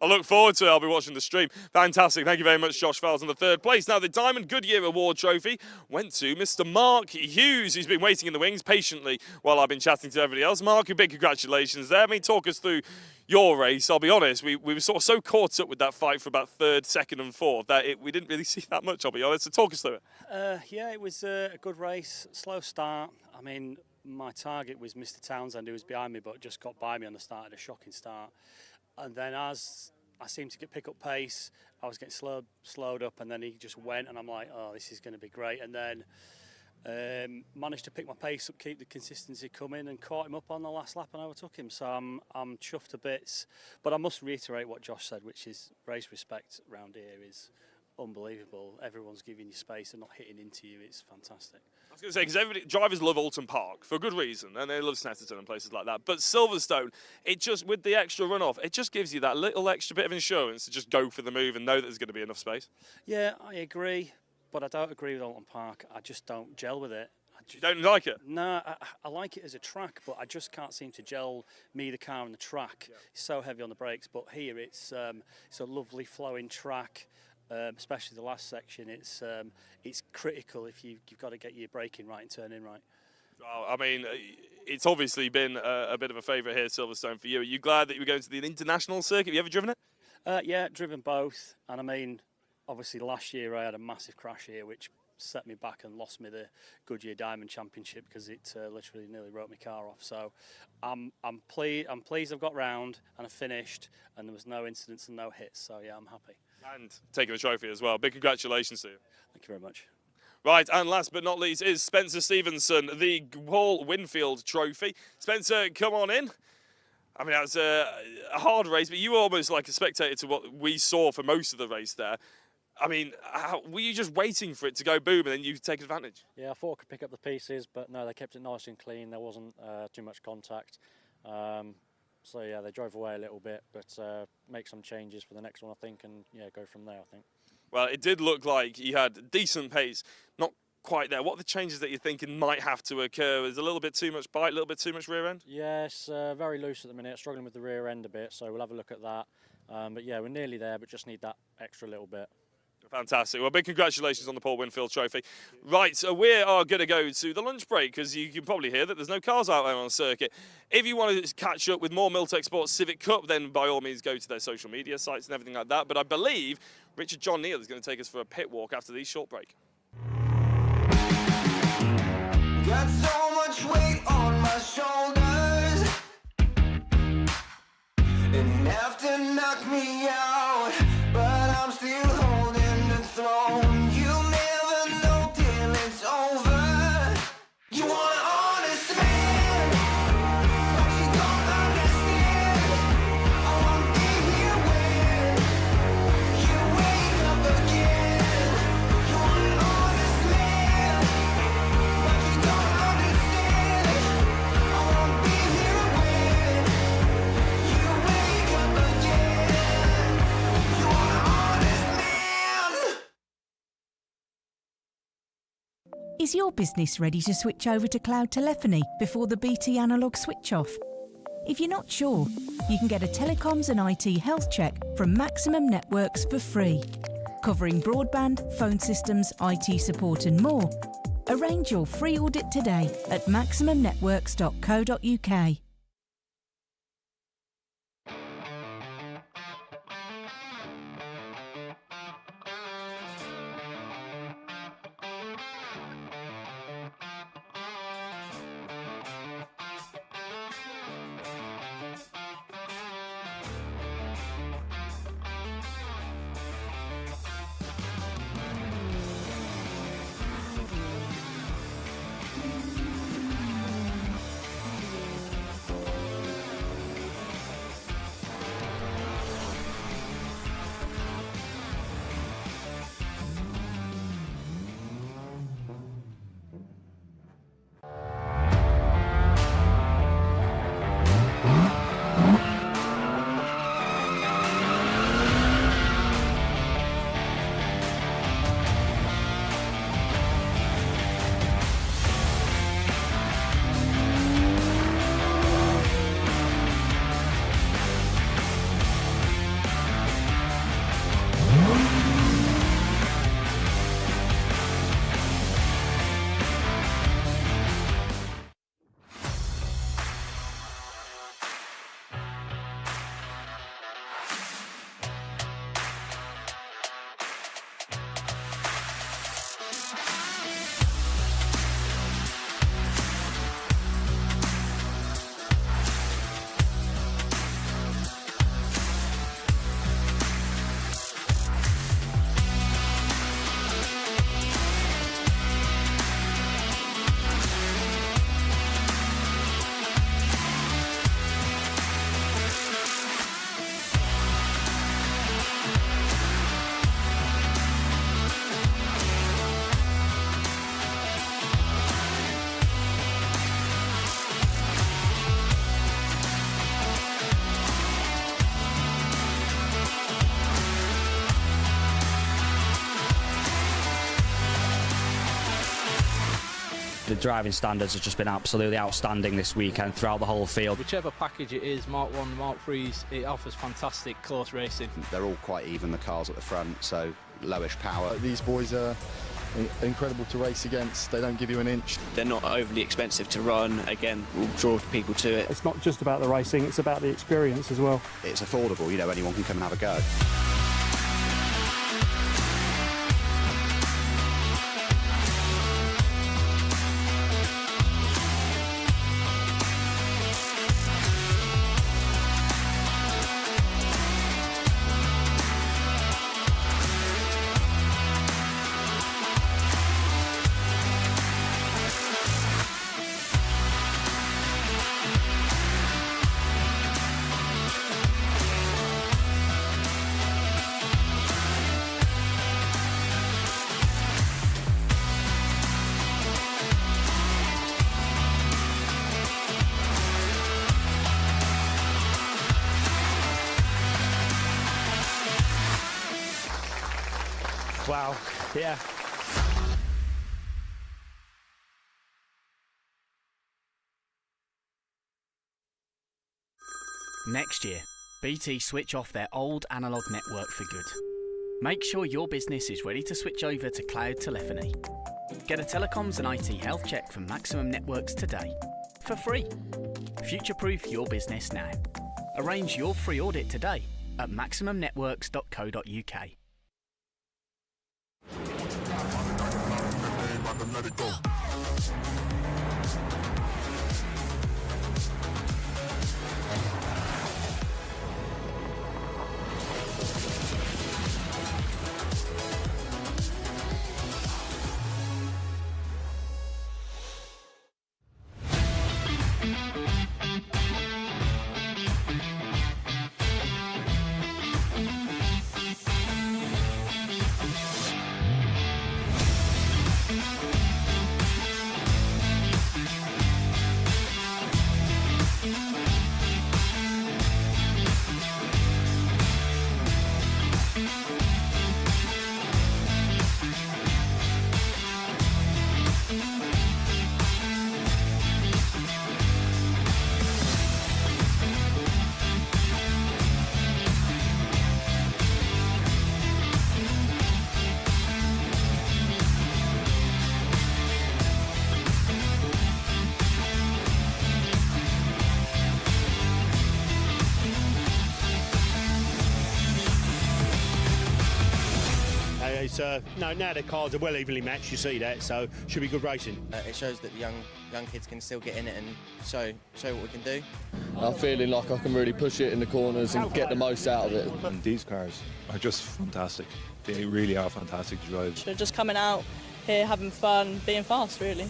I look forward to it. I'll be watching the stream. Fantastic. Thank you very much, Josh Fells, in the 3rd place. Now, the Diamond Goodyear Award Trophy went to Mr. Mark Hughes, who's been waiting in the wings patiently while I've been chatting to everybody else. Mark, a big congratulations there. Talk us through your race. I'll be honest, we were sort of so caught up with that fight for about 3rd, 2nd and 4th that we didn't really see that much, I'll be honest. So talk us through it. It was a good race, slow start. My target was Mr. Townsend, who was behind me, but just got by me on the start, had a shocking start. And then as I seemed to pick up pace, I was getting slowed up, and then he just went, and I'm like, oh, this is going to be great. And then managed to pick my pace up, keep the consistency coming, and caught him up on the last lap and overtook him. So I'm chuffed to bits. But I must reiterate what Josh said, which is race respect around here is unbelievable. Everyone's giving you space and not hitting into you. It's fantastic. I was going to say, because drivers love Oulton Park for good reason, and they love Snetterton and places like that. But Silverstone, it just, with the extra runoff, it just gives you that little extra bit of insurance to just go for the move and know that there's going to be enough space. Yeah, I agree, but I don't agree with Oulton Park. I just don't gel with it. You don't like it? No, I like it as a track, but I just can't seem to gel me, the car, and the track. Yeah. It's so heavy on the brakes, but here it's a lovely flowing track. Especially the last section, it's critical if you've got to get your braking right and turning right. Well, I mean, it's obviously been a bit of a favourite here, Silverstone, for you. Are you glad that you were going to the international circuit? Have you ever driven it? Yeah, driven both. And I mean, obviously last year I had a massive crash here, which set me back and lost me the Goodyear Diamond Championship because it literally nearly wrote my car off. So I'm pleased I've got round and I finished, and there was no incidents and no hits. So yeah, I'm happy. And taking the trophy as well. Big congratulations to you. Thank you very much. Right, and last but not least is Spencer Stevenson, the Paul Winfield Trophy. Spencer, come on in. I mean, that was a hard race, but you were almost like a spectator to what we saw for most of the race there. I mean, were you just waiting for it to go boom and then you take advantage? Yeah, I thought I could pick up the pieces, but no, they kept it nice and clean. There wasn't too much contact. So yeah, they drove away a little bit, but make some changes for the next one, I think, and yeah, go from there, I think. Well, it did look like you had decent pace, not quite there. What are the changes that you're thinking might have to occur? Is a little bit too much bite, a little bit too much rear end? Yes, very loose at the minute, struggling with the rear end a bit, so we'll have a look at that. But yeah, we're nearly there, but just need that extra little bit. Fantastic. Well, big congratulations on the Paul Winfield Trophy. Right, so we are going to go to the lunch break, because you can probably hear that there's no cars out there on the circuit. If you want to catch up with more Milltek Sports Civic Cup, then by all means go to their social media sites and everything like that. But I believe Richard John Neal is going to take us for a pit walk after this short break. Got so much weight on my shoulders, enough to knock me out, but I'm still holding the throne. You never know till it's over. You want an honest man, but you don't understand. I won't be here when you wake up again. You want an honest man, but you don't understand. I won't be here when you wake up again. You want an honest man. Is your business ready to switch over to cloud telephony before the BT analog switch off? If you're not sure, you can get a telecoms and IT health check from Maximum Networks for free, covering broadband, phone systems, IT support and more. Arrange your free audit today at maximumbnetworks.co.uk. The driving standards have just been absolutely outstanding this weekend throughout the whole field. Whichever package it is, Mark 1, Mark 3s, it offers fantastic close racing. They're all quite even, the cars at the front, so lowish power. These boys are incredible to race against. They don't give you an inch. They're not overly expensive to run. Again, will draw people to it. It's not just about the racing, it's about the experience as well. It's affordable, you know, anyone can come and have a go. Wow, yeah. Next year, BT switch off their old analogue network for good. Make sure your business is ready to switch over to cloud telephony. Get a telecoms and IT health check from Maximum Networks today, for free. Future-proof your business now. Arrange your free audit today at maximumnetworks.co.uk. Let it go. No, now the cars are well evenly matched, you see that, so should be good racing. It shows that the young kids can still get in it and show what we can do. I'm feeling like I can really push it in the corners and get the most out of it. And these cars are just fantastic. They really are fantastic to drive. They're just coming out here, having fun, being fast, really.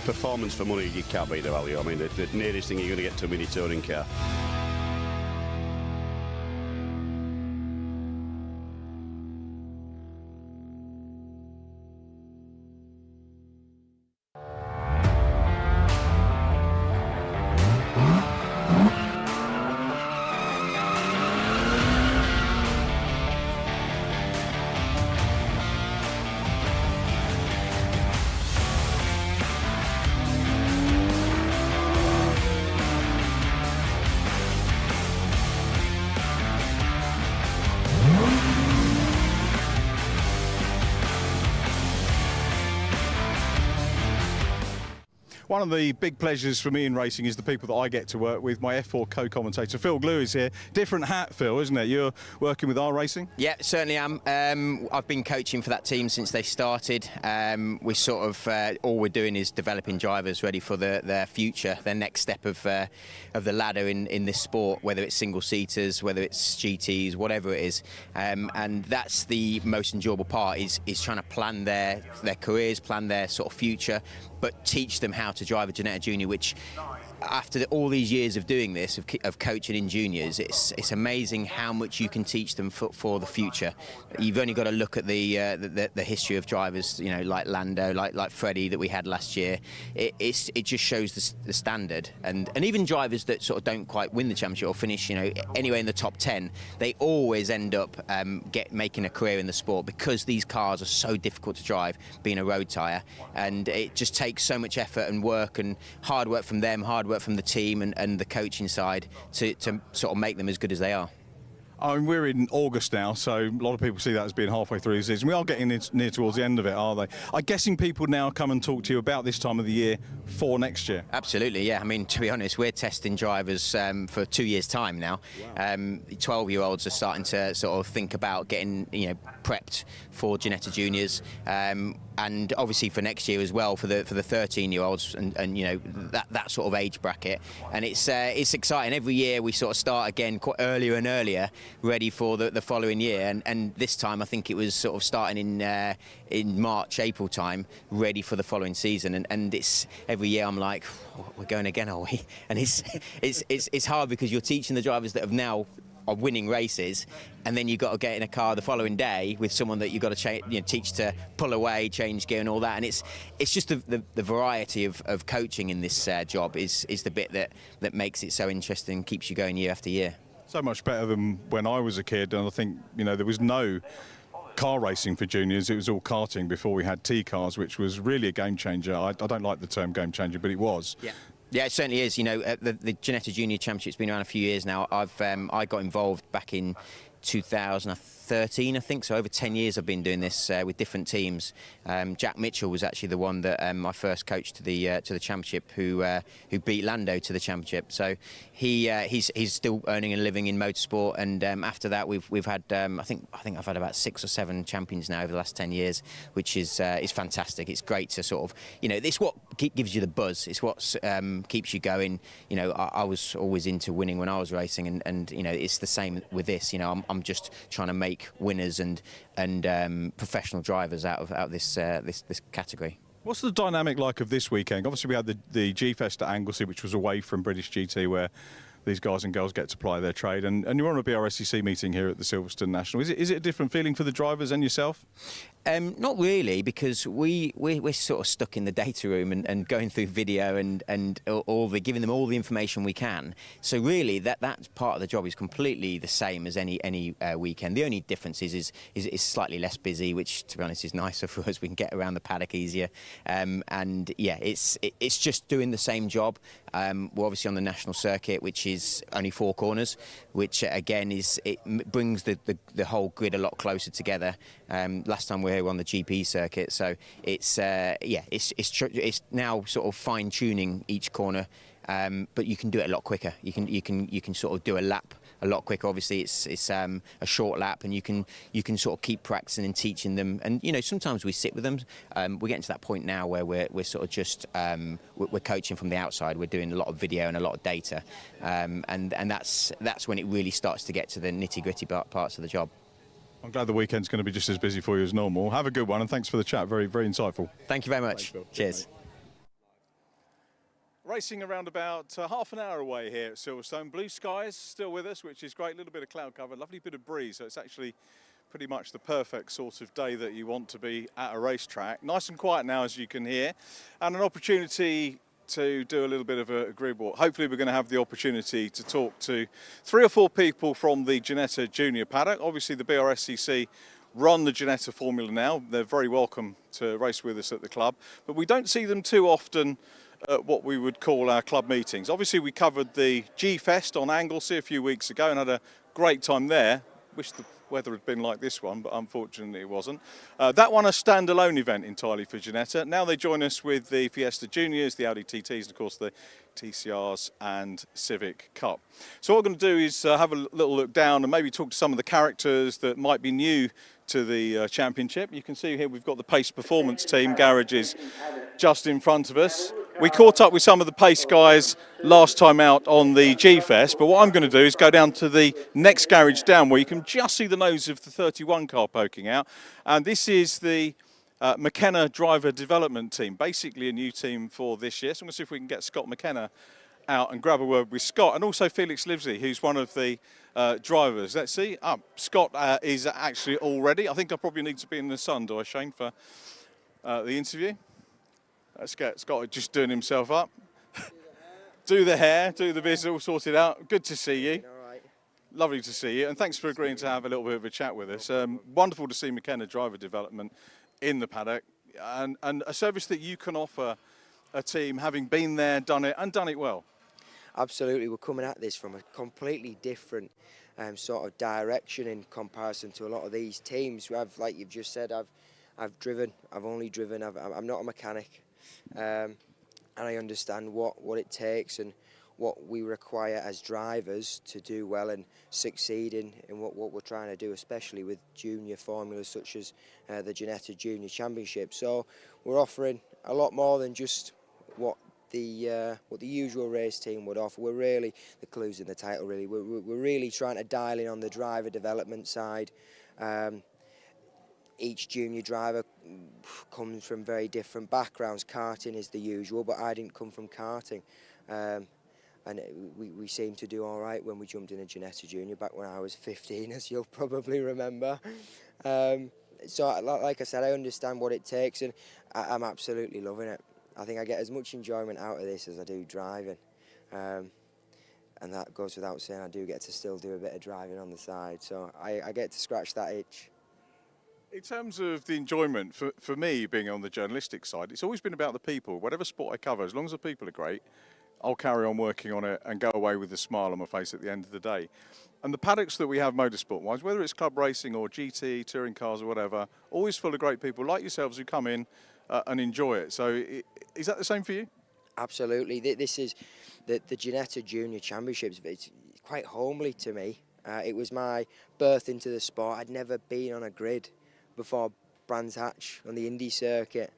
Performance for money, you can't beat the value. I mean, the nearest thing you're going to get to a mini touring car. One of the big pleasures for me in racing is the people that I get to work with. My F4 co-commentator Phil Glue is here. Different hat, Phil, isn't it? You're working with iRacing? Yeah, certainly am. I've been coaching for that team since they started. We sort of all we're doing is developing drivers ready for their future, their next step of the ladder in this sport, whether it's single-seaters, whether it's GTs, whatever it is. And that's the most enjoyable part, is trying to plan their careers, plan their sort of future, but teach them how to drive a Ginetta Junior, which after all these years of doing this, of coaching in juniors, it's amazing how much you can teach them for the future. You've only got to look at the history of drivers, you know, like Lando, like Freddie that we had last year. It just shows the standard, and even drivers that sort of don't quite win the championship or finish, you know, anywhere in the top 10, they always end up making a career in the sport, because these cars are so difficult to drive, being a road tyre, and it just takes so much effort and work and hard work from them, hard work from the team and the coaching side to sort of make them as good as they are. I mean, we're in August now, so a lot of people see that as being halfway through the season. We are getting near towards the end of it, are they? I'm guessing people now come and talk to you about this time of the year for next year. Absolutely, yeah. I mean, to be honest, we're testing drivers for 2 years' time now. 12-year-olds are starting to sort of think about getting, you know, prepped for Ginetta Juniors, and obviously for next year as well for the 13-year-olds and you know that sort of age bracket. And it's exciting. Every year we sort of start again quite earlier and earlier, ready for the following year. And this time I think it was sort of starting in March, April time, ready for the following season. And it's every year I'm like, oh, we're going again, are we? And it's hard, because you're teaching the drivers that have now are winning races, and then you've got to get in a car the following day with someone that you've got to teach to pull away, change gear and all that. And it's just the variety of coaching in this job is the bit that makes it so interesting, keeps you going year after year. So much better than when I was a kid, and I think, you know, there was no car racing for juniors. It was all karting before we had T-cars, which was really a game changer. I don't like the term game changer, but it was. Yeah. Yeah, it certainly is. You know, the Ginetta Junior Championship's been around a few years now. I got involved back in 2013, I think, so over 10 years I've been doing this with different teams. Jack Mitchell was actually the one that I first coached to the championship, who beat Lando to the championship. So he's still earning a living in motorsport, and after that we've had I think I've had about 6 or 7 champions now over the last 10 years, which is fantastic. It's great to sort of, you know, it's what gives you the buzz. It's what keeps you going. You know, I was always into winning when I was racing, and you know, it's the same with this. You know, I'm just trying to make winners and professional drivers out of this category. What's the dynamic like of this weekend? Obviously, we had the G-Fest at Anglesey, which was away from British GT, where these guys and girls get to ply their trade, and you're on a Brscc meeting here at the Silverstone National. Is it a different feeling for the drivers and yourself? Not really, because we're sort of stuck in the data room and going through video and giving them all the information we can. So really, that part of the job is completely the same as any weekend. The only difference is slightly less busy, which to be honest is nicer for us. We can get around the paddock easier, and yeah, it's just doing the same job. We're obviously on the national circuit, which is only 4 corners, which again brings the whole grid a lot closer together. Last time we were on the GP circuit, so it's now sort of fine tuning each corner, but you can do it a lot quicker. You can sort of do a lap a lot quicker. Obviously, it's a short lap, and you can sort of keep practicing and teaching them. And you know, sometimes we sit with them. We're getting to that point now where we're sort of just we're coaching from the outside. We're doing a lot of video and a lot of data, and that's when it really starts to get to the nitty-gritty parts of the job. I'm glad the weekend's going to be just as busy for you as normal. Have a good one, and thanks for the chat. Very, very insightful. Thank you very much. Cheers. Racing around about half an hour away here at Silverstone. Blue skies still with us, which is great. A little bit of cloud cover, lovely bit of breeze. So it's actually pretty much the perfect sort of day that you want to be at a racetrack. Nice and quiet now, as you can hear, and an opportunity to do a little bit of a grid walk. Hopefully we're going to have the opportunity to talk to 3 or 4 people from the Ginetta Junior paddock. Obviously the Brscc run the Ginetta Formula now. They're very welcome to race with us at the club, but we don't see them too often at what we would call our club meetings. Obviously we covered the G-Fest on Anglesey a few weeks ago and had a great time there. wish the weather had been like this one, but unfortunately it wasn't. That one a standalone event entirely for Ginetta. Now they join us with the Fiesta Juniors, the Audi TTs, and of course the TCRs and Civic Cup. So what we're going to do is have a little look down and maybe talk to some of the characters that might be new to the championship. You can see here we've got the Pace Performance team garages just in front of us. We caught up with some of the Pace guys last time out on the G-Fest, but what I'm going to do is go down to the next garage down where you can just see the nose of the 31 car poking out. And this is the McKenna driver development team, basically a new team for this year. So I'm going to see if we can get Scott McKenna out and grab a word with Scott, and also Felix Livesey, who's one of the drivers. Let's see. Scott is actually all ready. I think I probably need to be in the sun, do I, Shane, for the interview? Let's get Scott just doing himself up. Do the hair, do the biz, all sorted out. Good to see you. Lovely to see you, and thanks for agreeing to have a little bit of a chat with us. Wonderful to see McKenna driver development in the paddock, and a service that you can offer a team having been there, done it well. Absolutely, we're coming at this from a completely different sort of direction in comparison to a lot of these teams. Like you've just said, I've driven, I've only driven, I'm not a mechanic, and I understand what it takes and what we require as drivers to do well and succeed in what we're trying to do, especially with junior formulas such as the Ginetta Junior Championship. So we're offering a lot more than just what the usual race team would offer. We're really, the clue's in the title really, we're really trying to dial in on the driver development side. Each junior driver comes from very different backgrounds. Karting is the usual, but I didn't come from karting. And we seemed to do all right when we jumped in a Ginetta Junior back when I was 15, as you'll probably remember. So like I said, I understand what it takes, and I'm absolutely loving it. I think I get as much enjoyment out of this as I do driving. And that goes without saying, I do get to still do a bit of driving on the side, so I get to scratch that itch. In terms of the enjoyment, for me, being on the journalistic side, it's always been about the people. Whatever sport I cover, as long as the people are great, I'll carry on working on it and go away with a smile on my face at the end of the day. And the paddocks that we have motorsport-wise, whether it's club racing or GT, touring cars or whatever, always full of great people like yourselves who come in and enjoy it. So is that the same for you? Absolutely. This is the Ginetta Junior Championships. It's quite homely to me. It was my birth into the sport. I'd never been on a grid before Brands Hatch on the Indy circuit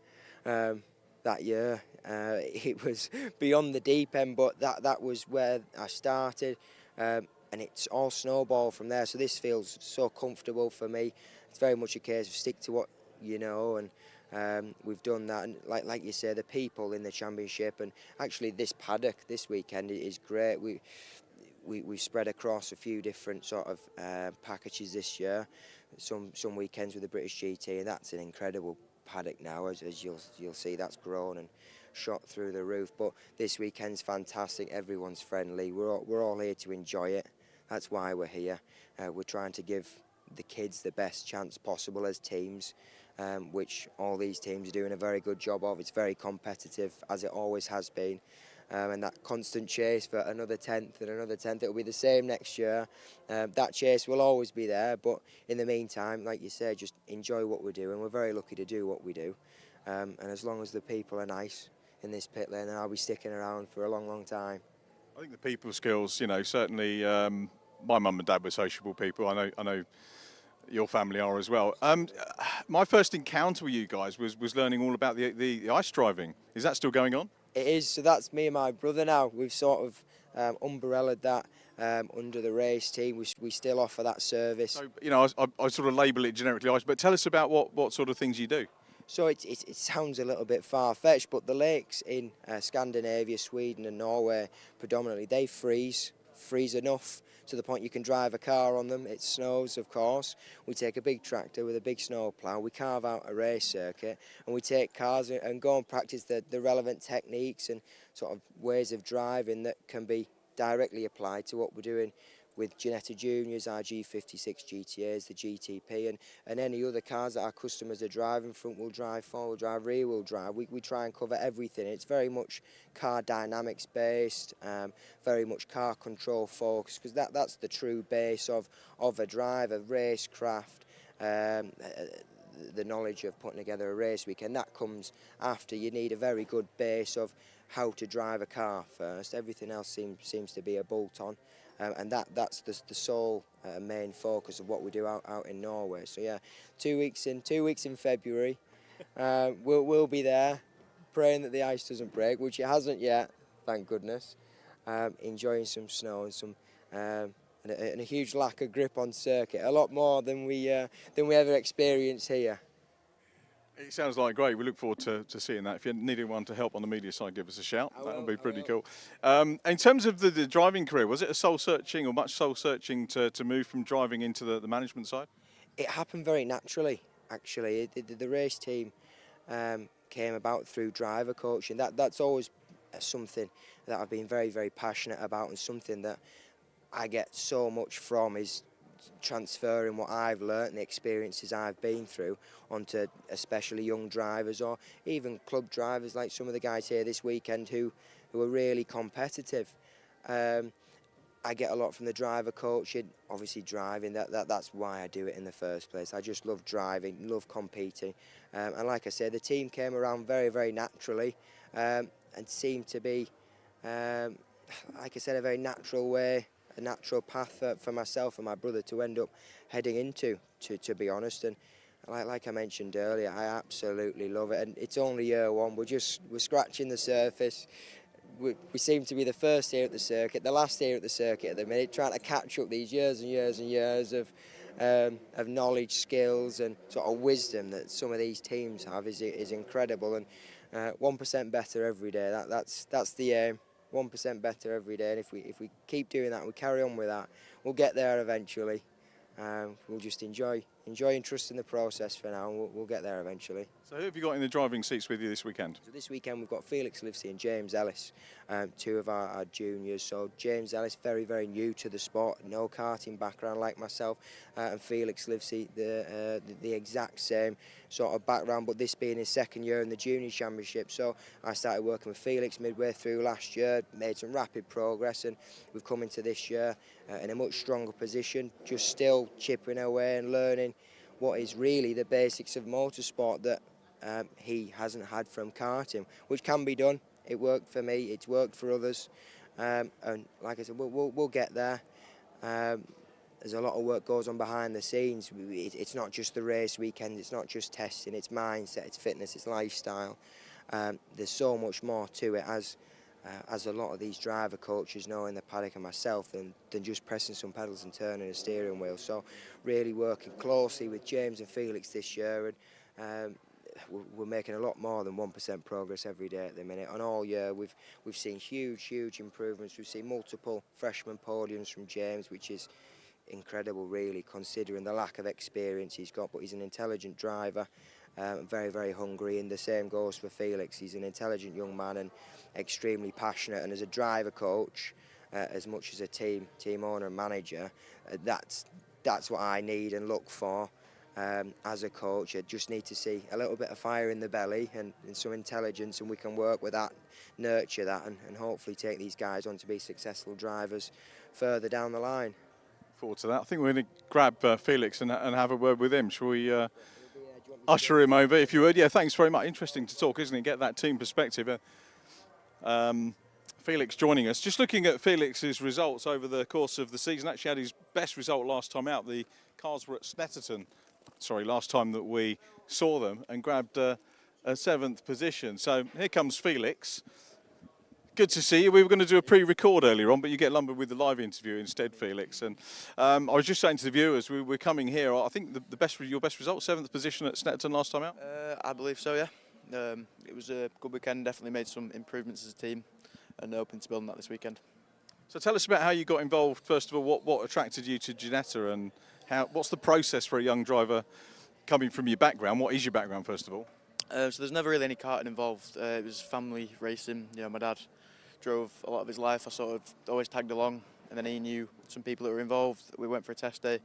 that year. It was beyond the deep end, but that was where I started, and it's all snowball from there. So this feels so comfortable for me. It's very much a case of stick to what you know, and we've done that. And like you say, the people in the championship, and actually this paddock this weekend is great. We spread across a few different sort of packages this year. Some weekends with the British GT, and that's an incredible paddock now, as you'll see. That's grown and shot through the roof. But this weekend's fantastic. Everyone's friendly. We're all here to enjoy it. That's why we're here. We're trying to give the kids the best chance possible as teams, which all these teams are doing a very good job of. It's very competitive, as it always has been. And that constant chase for another 10th and another 10th, it'll be the same next year. That chase will always be there, but in the meantime, like you say, just enjoy what we're doing. We're very lucky to do what we do, and as long as the people are nice in this pit lane, then I'll be sticking around for a long, long time. I think the people skills, you know, certainly my mum and dad were sociable people. I know your family are as well. My first encounter with you guys was learning all about the ice driving. Is that still going on? It is, so that's me and my brother now. We've sort of umbrellaed that under the race team. We still offer that service. So, you know, I sort of label it generically ice, but tell us about what sort of things you do. So it sounds a little bit far-fetched, but the lakes in Scandinavia, Sweden and Norway predominantly, they freeze enough to the point you can drive a car on them. It snows, of course. We take a big tractor with a big snow plough, we carve out a race circuit, and we take cars and go and practice the relevant techniques and sort of ways of driving that can be directly applied to what we're doing with Ginetta Juniors, our G56 GTAs, the GTP, and any other cars that our customers are driving, front-wheel drive, four-wheel drive, rear-wheel drive. We try and cover everything. It's very much car dynamics based, very much car control focused, because that's the true base of a driver, racecraft, the knowledge of putting together a race weekend. That comes after. You need a very good base of how to drive a car first. Everything else seems to be a bolt-on. And that's the sole main focus of what we do out in Norway. So yeah, 2 weeks in February, we'll be there, praying that the ice doesn't break, which it hasn't yet, thank goodness. Enjoying some snow and some and a huge lack of grip on circuit, a lot more than we ever experience here. It sounds like great. We look forward to seeing that. If you need anyone to help on the media side, give us a shout. That would be pretty cool. In terms of the driving career, was it a soul-searching or much soul-searching to move from driving into the management side? It happened very naturally, actually. The race team came about through driver coaching. That's always something that I've been very, very passionate about, and something that I get so much from is transferring what I've learnt and the experiences I've been through onto especially young drivers, or even club drivers like some of the guys here this weekend who are really competitive. I get a lot from the driver coaching, obviously driving, that's why I do it in the first place. I just love driving, love competing, and like I said, the team came around very, very naturally, and seemed to be, like I said, a very natural way, a natural path for myself and my brother to end up heading into, to be honest. And like I mentioned earlier, I absolutely love it. And it's only year one. We're scratching the surface. We seem to be the first here at the circuit, the last here at the circuit at the minute, trying to catch up these years and years and years of knowledge, skills, and sort of wisdom that some of these teams have is incredible. And 1% better every day. That's the aim. 1% better every day, and if we keep doing that, we carry on with that, we'll get there eventually. We'll just enjoy and trust in the process for now, and we'll get there eventually. So who have you got in the driving seats with you this weekend? So this weekend we've got Felix Livesey and James Ellis, two of our juniors. So James Ellis, very, very new to the sport, no karting background like myself, and Felix Livesey, the exact same sort of background, but this being his second year in the junior championship. So I started working with Felix midway through last year, made some rapid progress, and we've come into this year in a much stronger position, just still chipping away and learning what is really the basics of motorsport that he hasn't had from karting, which can be done. It worked for me, it's worked for others, and like I said, we'll get there. There's a lot of work goes on behind the scenes. It's not just the race weekend, it's not just testing, it's mindset, it's fitness, it's lifestyle. There's so much more to it, as a lot of these driver coaches know in the paddock and myself, than just pressing some pedals and turning a steering wheel. So really working closely with James and Felix this year, and we're making a lot more than 1% progress every day at the minute. And all year we've seen huge improvements. We've seen multiple freshman podiums from James, which is incredible really, considering the lack of experience he's got, but he's an intelligent driver, very, very hungry, and the same goes for Felix. He's an intelligent young man and extremely passionate, and as a driver coach, as much as a team owner and manager, that's what I need and look for. As a coach, I just need to see a little bit of fire in the belly and some intelligence, and we can work with that, nurture that, and hopefully take these guys on to be successful drivers further down the line. Forward to that. I think we're going to grab Felix and have a word with him. Shall we usher him over, if you would? Yeah, thanks very much. Interesting to talk, isn't it? Get that team perspective. Felix joining us. Just looking at Felix's results over the course of the season, actually had his best result last time out. The cars were at Snetterton, last time that we saw them, and grabbed a 7th position. So here comes Felix. Good to see you. We were going to do a pre-record earlier on, but you get lumbered with the live interview instead, Felix. And I was just saying to the viewers, we're coming here. I think your best result, 7th position at Snetterton last time out. I believe so, yeah. It was a good weekend. Definitely made some improvements as a team, and hoping to build on that this weekend. So tell us about how you got involved. First of all, what attracted you to Ginetta, and what's the process for a young driver coming from your background? What is your background, first of all? So there's never really any karting involved. It was family racing. You know, my dad drove a lot of his life. I sort of always tagged along. and then he knew some people that were involved. We went for a test day,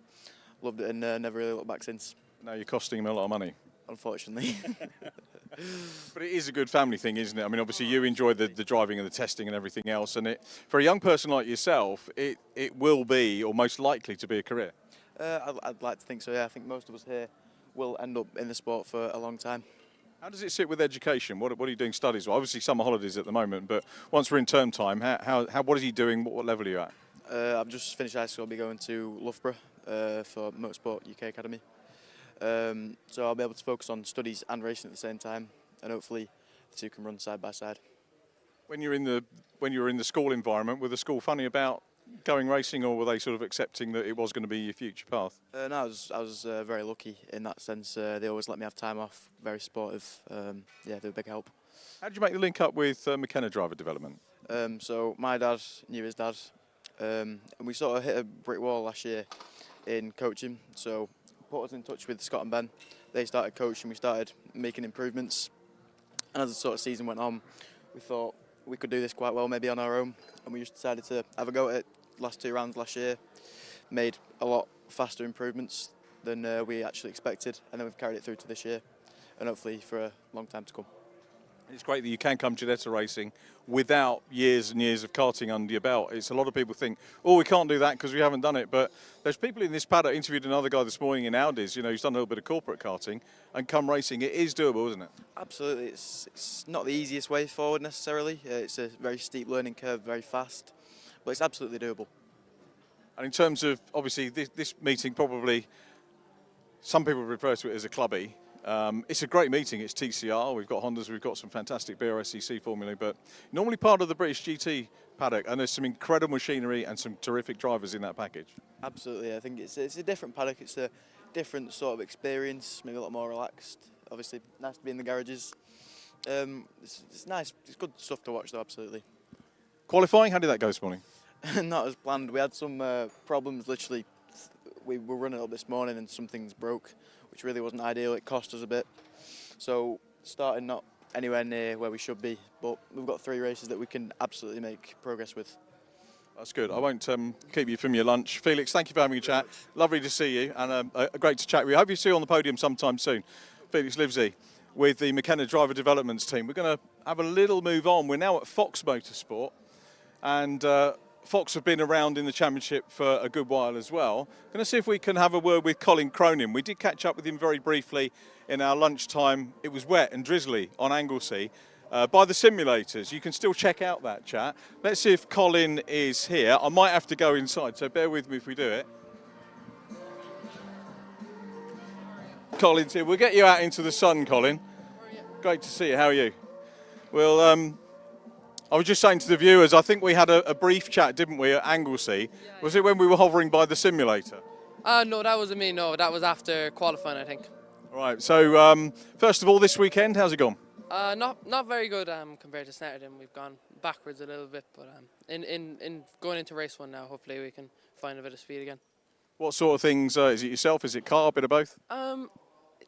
loved it, and never really looked back since. Now you're costing him a lot of money. Unfortunately. But it is a good family thing, isn't it? I mean, obviously you enjoy the driving and the testing and everything else, and for a young person like yourself, it will be, or most likely to be, a career. I'd like to think so, yeah. I think most of us here will end up in the sport for a long time. How does it sit with education? What are you doing studies? Well, obviously summer holidays at the moment, but once we're in term time, what is he doing? What level are you at? I've just finished high school. I'll be going to Loughborough for Motorsport UK Academy. So I'll be able to focus on studies and racing at the same time, and hopefully the two can run side by side. When you were in the school environment, were the school funny about going racing, or were they sort of accepting that it was going to be your future path? No, I was very lucky in that sense. They always let me have time off, very supportive. Yeah, they were a big help. How did you make the link up with McKenna driver development? So my dad knew his dad, and we sort of hit a brick wall last year in coaching. So put us in touch with Scott and Ben. They started coaching, we started making improvements. And as the sort of season went on, we thought we could do this quite well maybe on our own, and we just decided to have a go at it. Last 2 rounds last year, made a lot faster improvements than we actually expected, and then we've carried it through to this year, and hopefully for a long time to come. It's great that you can come Ginetta racing without years and years of karting under your belt. It's a lot of people think, oh, we can't do that because we haven't done it, but there's people in this paddock. Interviewed another guy this morning in Audis, you know, he's done a little bit of corporate karting, and come racing, it is doable, isn't it? Absolutely, it's not the easiest way forward necessarily. It's a very steep learning curve, very fast, but it's absolutely doable. And in terms of, obviously, this meeting probably, some people refer to it as a clubby. It's a great meeting. It's TCR. We've got Hondas. We've got some fantastic Brscc formulae, but normally part of the British GT paddock, and there's some incredible machinery and some terrific drivers in that package. Absolutely. I think it's a different paddock. It's a different sort of experience, maybe a lot more relaxed. Obviously, nice to be in the garages. It's nice. It's good stuff to watch, though, absolutely. Qualifying, how did that go this morning? Not as planned. We had some problems. Literally, we were running up this morning and some things broke, which really wasn't ideal. It cost us a bit. So starting not anywhere near where we should be, but we've got 3 races that we can absolutely make progress with. That's good. I won't keep you from your lunch. Felix, thank you for having a chat. Lovely to see you, and great to chat with you. I hope you see you on the podium sometime soon. Felix Livesey with the McKenna Driver Developments team. We're going to have a little move on. We're now at Fox Motorsport, and Fox have been around in the championship for a good while as well. Going to see if we can have a word with Colin Cronin. We did catch up with him very briefly in our lunchtime. It was wet and drizzly on Anglesey by the simulators. You can still check out that chat. Let's see if Colin is here. I might have to go inside, so bear with me if we do it. Colin's here. We'll get you out into the sun, Colin. Great to see you. How are you? Well, I was just saying to the viewers, I think we had a brief chat, didn't we, at Anglesey? Was it when we were hovering by the simulator? No, that wasn't me, no. That was after qualifying, I think. All right, so first of all, this weekend, how's it gone? Not very good compared to Saturday. We've gone backwards a little bit, but in going into race 1 now, hopefully we can find a bit of speed again. What sort of things, is it yourself, is it car, a bit of both?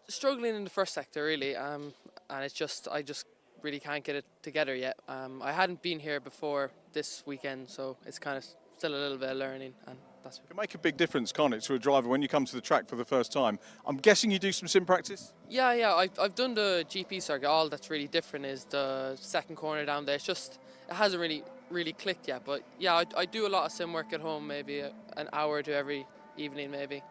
Struggling in the first sector, really, and it's just, I just really can't get it together yet. I hadn't been here before this weekend, so it's kind of still a little bit of learning, and that's It can make a big difference, can't it, to a driver when you come to the track for the first time. I'm guessing you do some sim practice? Yeah, I've done the GP circuit. All that's really different is the second corner down there. It's just, it hasn't really clicked yet, but yeah, I do a lot of sim work at home, maybe an hour or 2 every evening, maybe.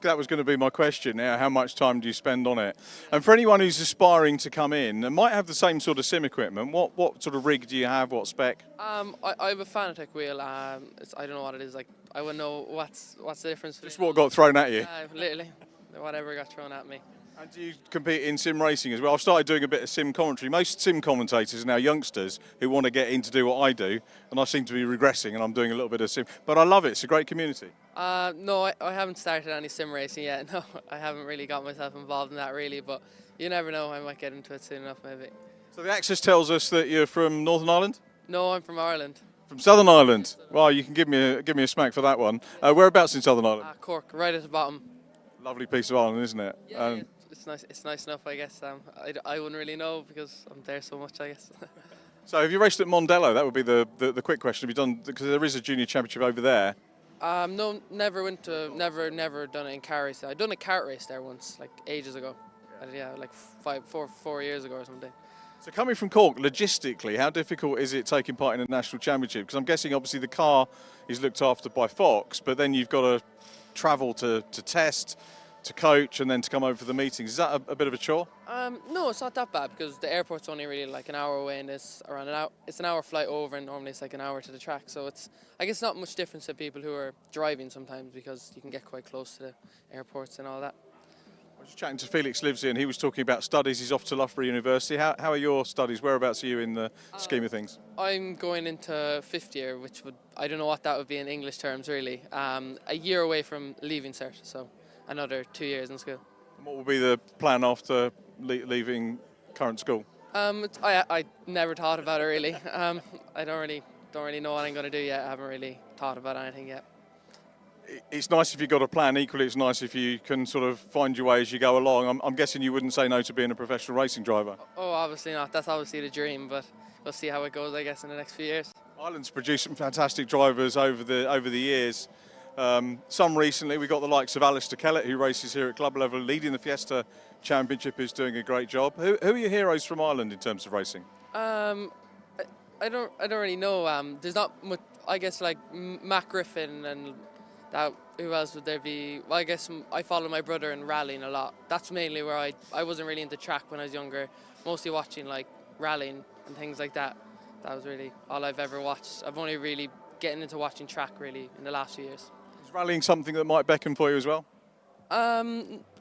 That was going to be my question now, how much time do you spend on it? And for anyone who's aspiring to come in and might have the same sort of sim equipment, what sort of rig do you have, what spec? I have a Fanatec wheel. I don't know what it is, like, I wouldn't know what's the difference. Just what got thrown at you? Literally, whatever got thrown at me. And do you compete in sim racing as well? I've started doing a bit of sim commentary. Most sim commentators are now youngsters who want to get in to do what I do, and I seem to be regressing, and I'm doing a little bit of sim. But I love it. It's a great community. No, I haven't started any sim racing yet. No, I haven't really got myself involved in that really, but you never know. I might get into it soon enough, maybe. So the access tells us that you're from Northern Ireland? No, I'm from Ireland. From Southern Ireland? Well, you can give me a smack for that one. Whereabouts in Southern Ireland? Cork, right at the bottom. Lovely piece of Ireland, isn't it? Yeah, it's nice. It's nice enough, I guess. I wouldn't really know because I'm there so much, I guess. So have you raced at Mondello? That would be the quick question. Have you done, because there is a junior championship over there? No, never done it in car race. I'd done a kart race there once, like ages ago. Yeah, like 4 years ago or something. So coming from Cork, logistically, how difficult is it taking part in a national championship? Because I'm guessing obviously the car is looked after by Fox, but then you've got to travel to test, to coach, and then to come over for the meetings. Is that a bit of a chore? No, it's not that bad because the airport's only really like an hour away, and it's around an hour. It's an hour flight over, and normally it's like an hour to the track. So it's, I guess, not much difference to people who are driving sometimes because you can get quite close to the airports and all that. I was just chatting to Felix Livesey, and he was talking about studies. He's off to Loughborough University. How are your studies? Whereabouts are you in the scheme of things? I'm going into fifth year, which would, I don't know what that would be in English terms really. A year away from leaving cert, so another 2 years in school. And what will be the plan after leaving current school? I never thought about it really. I don't really know what I'm going to do yet. I haven't really thought about anything yet. It's nice if you've got a plan. Equally, it's nice if you can sort of find your way as you go along. I'm guessing you wouldn't say no to being a professional racing driver. Oh, obviously not. That's obviously the dream, but we'll see how it goes, I guess, in the next few years. Ireland's produced some fantastic drivers over the years. Some recently, we got the likes of Alistair Kellett, who races here at club level, leading the Fiesta Championship, is doing a great job. Who are your heroes from Ireland in terms of racing? I don't really know. There's not much. I guess like Matt Griffin and that. Who else would there be? Well, I guess I follow my brother in rallying a lot. That's mainly where I wasn't really into track when I was younger. Mostly watching like rallying and things like that. That was really all I've ever watched. I've only really getting into watching track really in the last few years. Is rallying something that might beckon for you as well?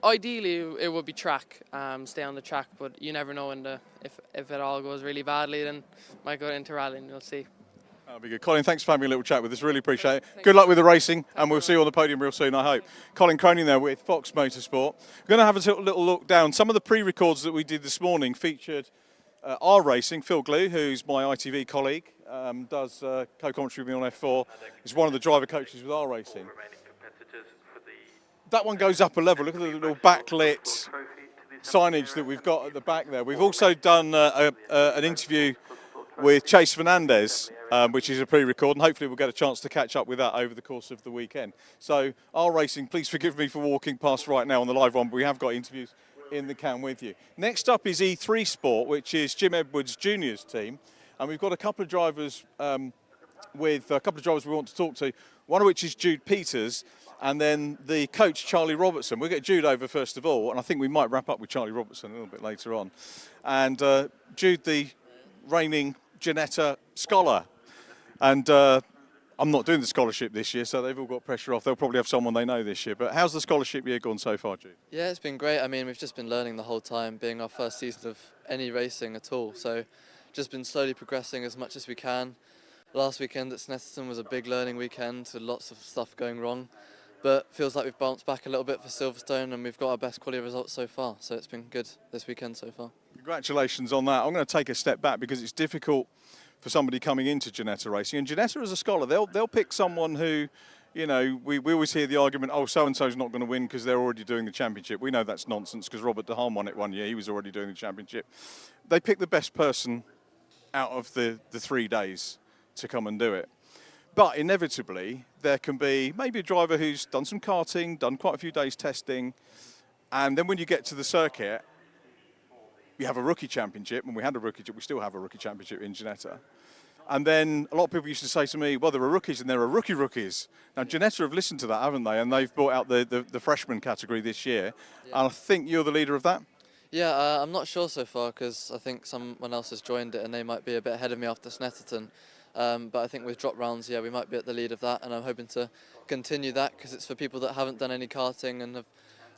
Ideally, it would be track, stay on the track, but you never know if it all goes really badly, then might go into rallying, you'll see. That'll be good. Colin, thanks for having a little chat with us, really appreciate it. Good luck with the racing, and we'll see you on the podium real soon, I hope. Colin Cronin there with Fox Motorsport. We're going to have a little look down. Some of the pre-records that we did this morning featured our racing. Phil Glue, who's my ITV colleague, does co-commentary with me on F4, is one of the driver coaches with our racing. That one goes up a level. Look at the little backlit signage that we've got at the back there. We've also done an interview with Chase Fernandez, which is a pre-record, and hopefully we'll get a chance to catch up with that over the course of the weekend. So, our racing, please forgive me for walking past right now on the live one, but we have got interviews in the can with you. Next up is E3 Sport, which is Jim Edwards Jr.'s team, and we've got a couple of drivers we want to talk to, one of which is Jude Peters, and then the coach, Charlie Robertson. We'll get Jude over first of all, and I think we might wrap up with Charlie Robertson a little bit later on. And Jude, the reigning Ginetta scholar. And I'm not doing the scholarship this year, so they've all got pressure off. They'll probably have someone they know this year. But how's the scholarship year gone so far, Jude? Yeah, it's been great. I mean, we've just been learning the whole time, being our first season of any racing at all. So just been slowly progressing as much as we can. Last weekend at Snetterton was a big learning weekend with lots of stuff going wrong. But feels like we've bounced back a little bit for Silverstone, and we've got our best quality results so far. So it's been good this weekend so far. Congratulations on that. I'm going to take a step back because it's difficult for somebody coming into Ginetta racing. And Ginetta as a scholar, they'll pick someone who, you know, we always hear the argument, oh, so-and-so's not going to win because they're already doing the championship. We know that's nonsense because Robert DeHaan won it one year. He was already doing the championship. They pick the best person out of the 3 days to come and do it. But inevitably, there can be maybe a driver who's done some karting, done quite a few days testing, and then when you get to the circuit, you have a rookie championship, and we still have a rookie championship in Ginetta. And then a lot of people used to say to me, well, there are rookies and there are rookies. Now, Ginetta have listened to that, haven't they? And they've brought out the freshman category this year. Yeah. And I think you're the leader of that? Yeah, I'm not sure so far because I think someone else has joined it and they might be a bit ahead of me after Snetterton. But I think with drop rounds, yeah, we might be at the lead of that. And I'm hoping to continue that because it's for people that haven't done any karting and have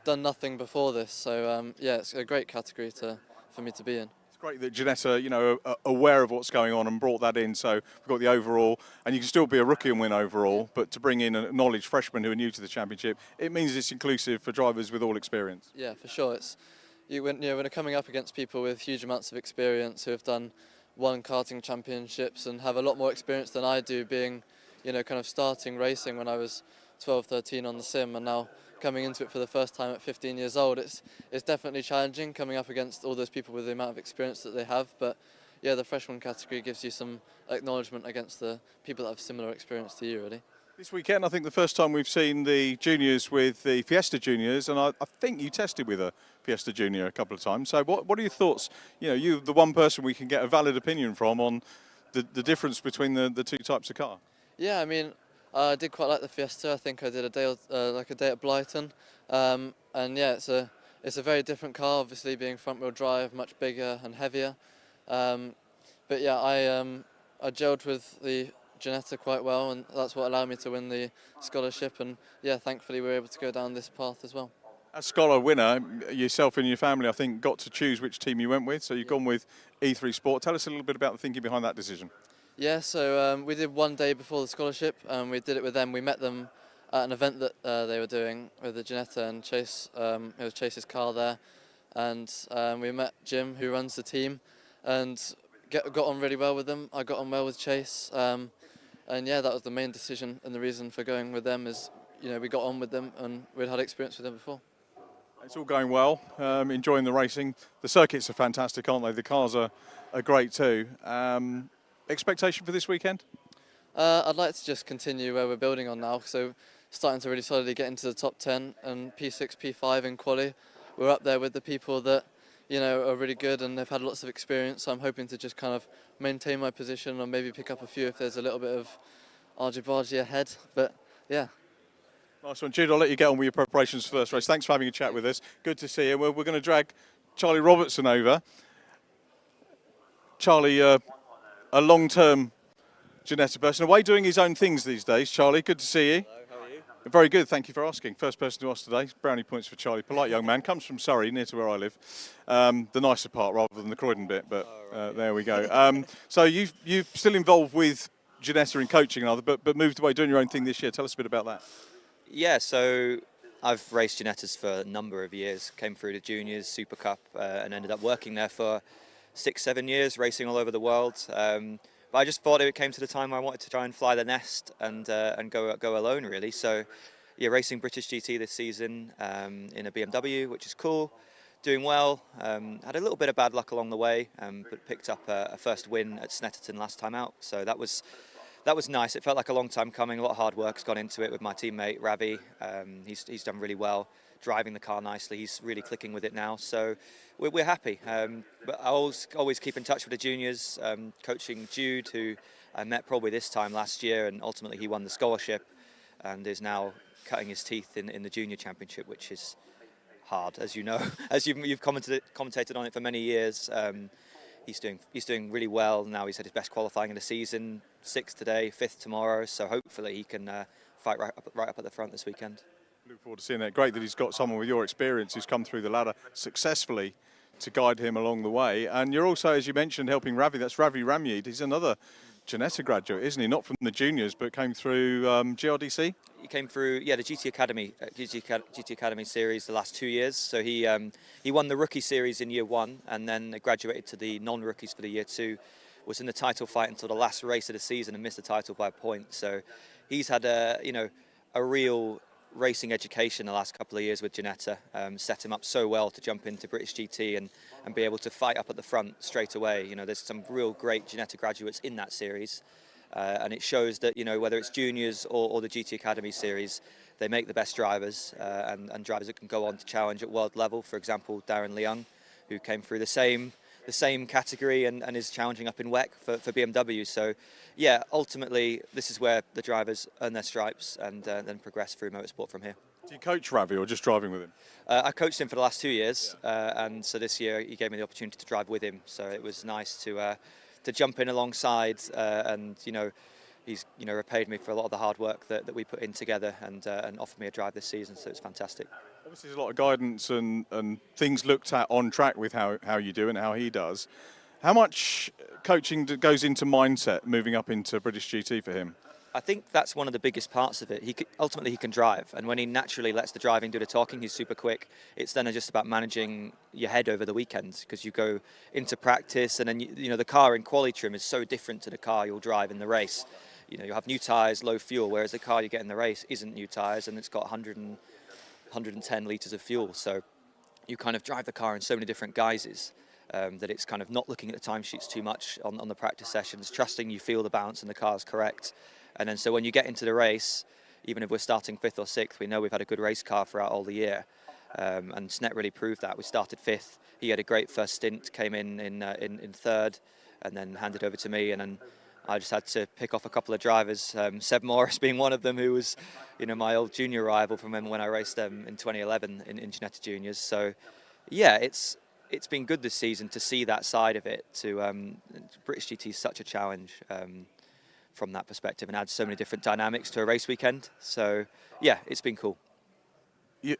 done nothing before this. So, yeah, it's a great category for me to be in. It's great that Ginetta, you know, are aware of what's going on and brought that in. So we've got the overall, and you can still be a rookie and win overall, but to bring in acknowledged freshmen who are new to the championship, it means it's inclusive for drivers with all experience. Yeah, for sure. When you're coming up against people with huge amounts of experience who have done won karting championships and have a lot more experience than I do, being, you know, kind of starting racing when I was 12, 13 on the sim, and now coming into it for the first time at 15 years old. It's definitely challenging coming up against all those people with the amount of experience that they have, but yeah, the freshman category gives you some acknowledgement against the people that have similar experience to you, really. This weekend, I think the first time we've seen the juniors with the Fiesta juniors, and I think you tested with a Fiesta junior a couple of times. So what are your thoughts? You know, you're the one person we can get a valid opinion from on the difference between the two types of car. Yeah, I mean, I did quite like the Fiesta. I think I did a day at Blyton, and yeah, it's a very different car. Obviously, being front-wheel drive, much bigger and heavier. But yeah, I gelled with the Ginetta quite well, and that's what allowed me to win the scholarship. And yeah, thankfully we were able to go down this path as well. As scholar winner, yourself and your family, I think, got to choose which team you went with. So you've gone with E3 Sport. Tell us a little bit about the thinking behind that decision. Yeah, so we did one day before the scholarship, and we did it with them. We met them at an event that they were doing with the Ginetta, and Chase, it was Chase's car there, and we met Jim, who runs the team, and got on really well with them. I got on well with Chase, and yeah, that was the main decision, and the reason for going with them is, you know, we got on with them and we'd had experience with them before. It's all going well, enjoying the racing. The circuits are fantastic, aren't they? The cars are great too. Expectation for this weekend? I'd like to just continue where we're building on now, so starting to really solidly get into the top 10 and P6, P5 in quali. We're up there with the people that, you know, are really good and they've had lots of experience, so I'm hoping to just kind of maintain my position or maybe pick up a few if there's a little bit of argy-bargy ahead, but yeah. Nice one. Jude, I'll let you get on with your preparations for the first race. Thanks for having a chat with us. Good to see you. We're going to drag Charlie Robertson over. Charlie, a long-term Ginetta person, away doing his own things these days. Charlie, good to see you. Hello, how are you? Very good, thank you for asking. First person to ask today. Brownie points for Charlie. Polite young man, comes from Surrey, near to where I live. The nicer part rather than the Croydon bit, but there we go. So you're still involved with Ginetta in coaching and other, but moved away doing your own thing this year. Tell us a bit about that. Yeah, so I've raced Ginettas for a number of years. Came through the juniors, Super Cup, and ended up working there for 6-7 years, racing all over the world. But I just thought it came to the time where I wanted to try and fly the nest and go alone, really. So, yeah, racing British GT this season in a BMW, which is cool. Doing well. Had a little bit of bad luck along the way, but picked up a first win at Snetterton last time out. So that was nice. It felt like a long time coming. A lot of hard work has gone into it with my teammate Ravi. He's done really well, driving the car nicely. He's really clicking with it now. So we're happy. But I always keep in touch with the juniors, coaching Jude, who I met probably this time last year, and ultimately he won the scholarship and is now cutting his teeth in the junior championship, which is hard, as you know, as you've commentated on it for many years. He's doing really well now. He's had his best qualifying of the season, 6th today, 5th tomorrow. So hopefully he can fight right up at the front this weekend. Look forward to seeing that. Great that he's got someone with your experience who's come through the ladder successfully to guide him along the way. And you're also, as you mentioned, helping Ravi. That's Ravi Ramyid. He's another Ginetta graduate, isn't he? Not from the juniors, but came through GRDC. He came through, yeah, the GT Academy series the last 2 years. So he won the rookie series in year 1 and then graduated to the non-rookies for the year 2. Was in the title fight until the last race of the season and missed the title by a point. So he's had a real racing education the last couple of years with Ginetta. Set him up so well to jump into British GT and be able to fight up at the front straight away. You know, there's some real great Ginetta graduates in that series. And it shows that, you know, whether it's juniors or the GT Academy series, they make the best drivers and drivers that can go on to challenge at world level. For example, Darren Leung, who came through the same category and is challenging up in WEC for BMW. So, yeah, ultimately, this is where the drivers earn their stripes and then progress through motorsport from here. Do you coach Ravi or just driving with him? I coached him for the last 2 years, and so this year he gave me the opportunity to drive with him. So it was nice to jump in alongside, and he's repaid me for a lot of the hard work that we put in together, and offered me a drive this season. So it's fantastic. Obviously, there's a lot of guidance and things looked at on track with how you do and how he does. How much coaching goes into mindset moving up into British GT for him? I think that's one of the biggest parts of it. Ultimately he can drive, and when he naturally lets the driving do the talking, he's super quick. It's then just about managing your head over the weekends, because you go into practice and then the car in quali trim is so different to the car you'll drive in the race. You have new tyres, low fuel, whereas the car you get in the race isn't new tyres and it's got 110 litres of fuel. So you kind of drive the car in so many different guises. that it's kind of not looking at the timesheets too much on the practice sessions, trusting you feel the bounce and the car's correct. And then so when you get into the race, even if we're starting 5th or 6th, we know we've had a good race car throughout all the year. And Snet really proved that. We started 5th. He had a great first stint, came in 3rd, and then handed over to me. And then I just had to pick off a couple of drivers, Seb Morris being one of them, who was, my old junior rival from when I raced them in 2011 in Ginetta Juniors. So, yeah, it's been good this season to see that side of it. British GT is such a challenge from that perspective, and adds so many different dynamics to a race weekend. So, yeah, it's been cool.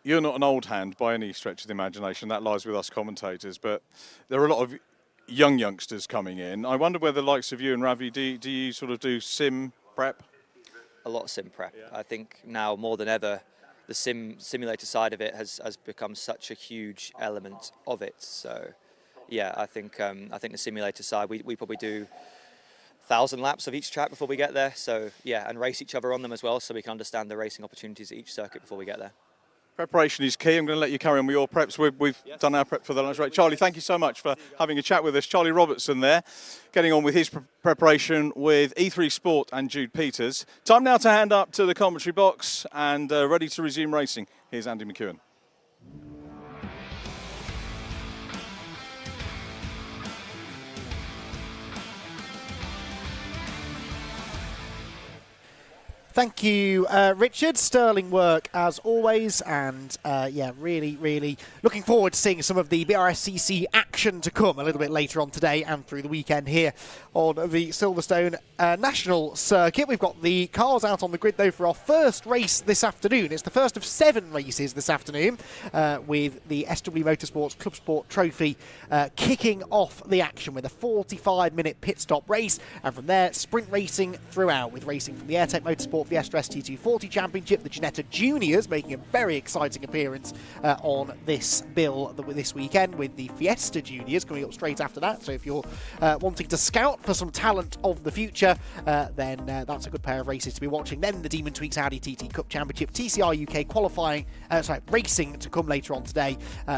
You're not an old hand by any stretch of the imagination. That lies with us commentators, but there are a lot of youngsters coming in. I wonder whether the likes of you and Ravi, do you sort of do sim prep? A lot of sim prep. Yeah. I think now more than ever, the simulator side of it has become such a huge element of it. So, yeah, I think the simulator side, we probably do 1,000 laps of each track before we get there. So, yeah, and race each other on them as well, so we can understand the racing opportunities at each circuit before we get there. Preparation is key. I'm going to let you carry on with your preps. We've done our prep for the lunch break. Charlie, thank you so much for having a chat with us. Charlie Robertson there, getting on with his preparation with E3 Sport and Jude Peters. Time now to hand up to the commentary box and ready to resume racing. Here's Andy McEwen. Thank you, Richard. Sterling work as always, and yeah, really looking forward to seeing some of the Brscc action to come a little bit later on today and through the weekend here on the Silverstone National Circuit. We've got the cars out on the grid though for our first race this afternoon. It's the first of 7 races this afternoon, with the SW Motorsports ClubSport Trophy kicking off the action with a 45-minute pit stop race, and from there sprint racing throughout, with racing from the AIRTEC Motorsport Fiesta ST240 Championship, the Ginetta Juniors making a very exciting appearance on this bill this weekend, with the Fiesta Juniors coming up straight after that. So if you're wanting to scout for some talent of the future, then that's a good pair of races to be watching. Then the Demon Tweaks Audi TT Cup Championship, TCR UK racing to come later on today,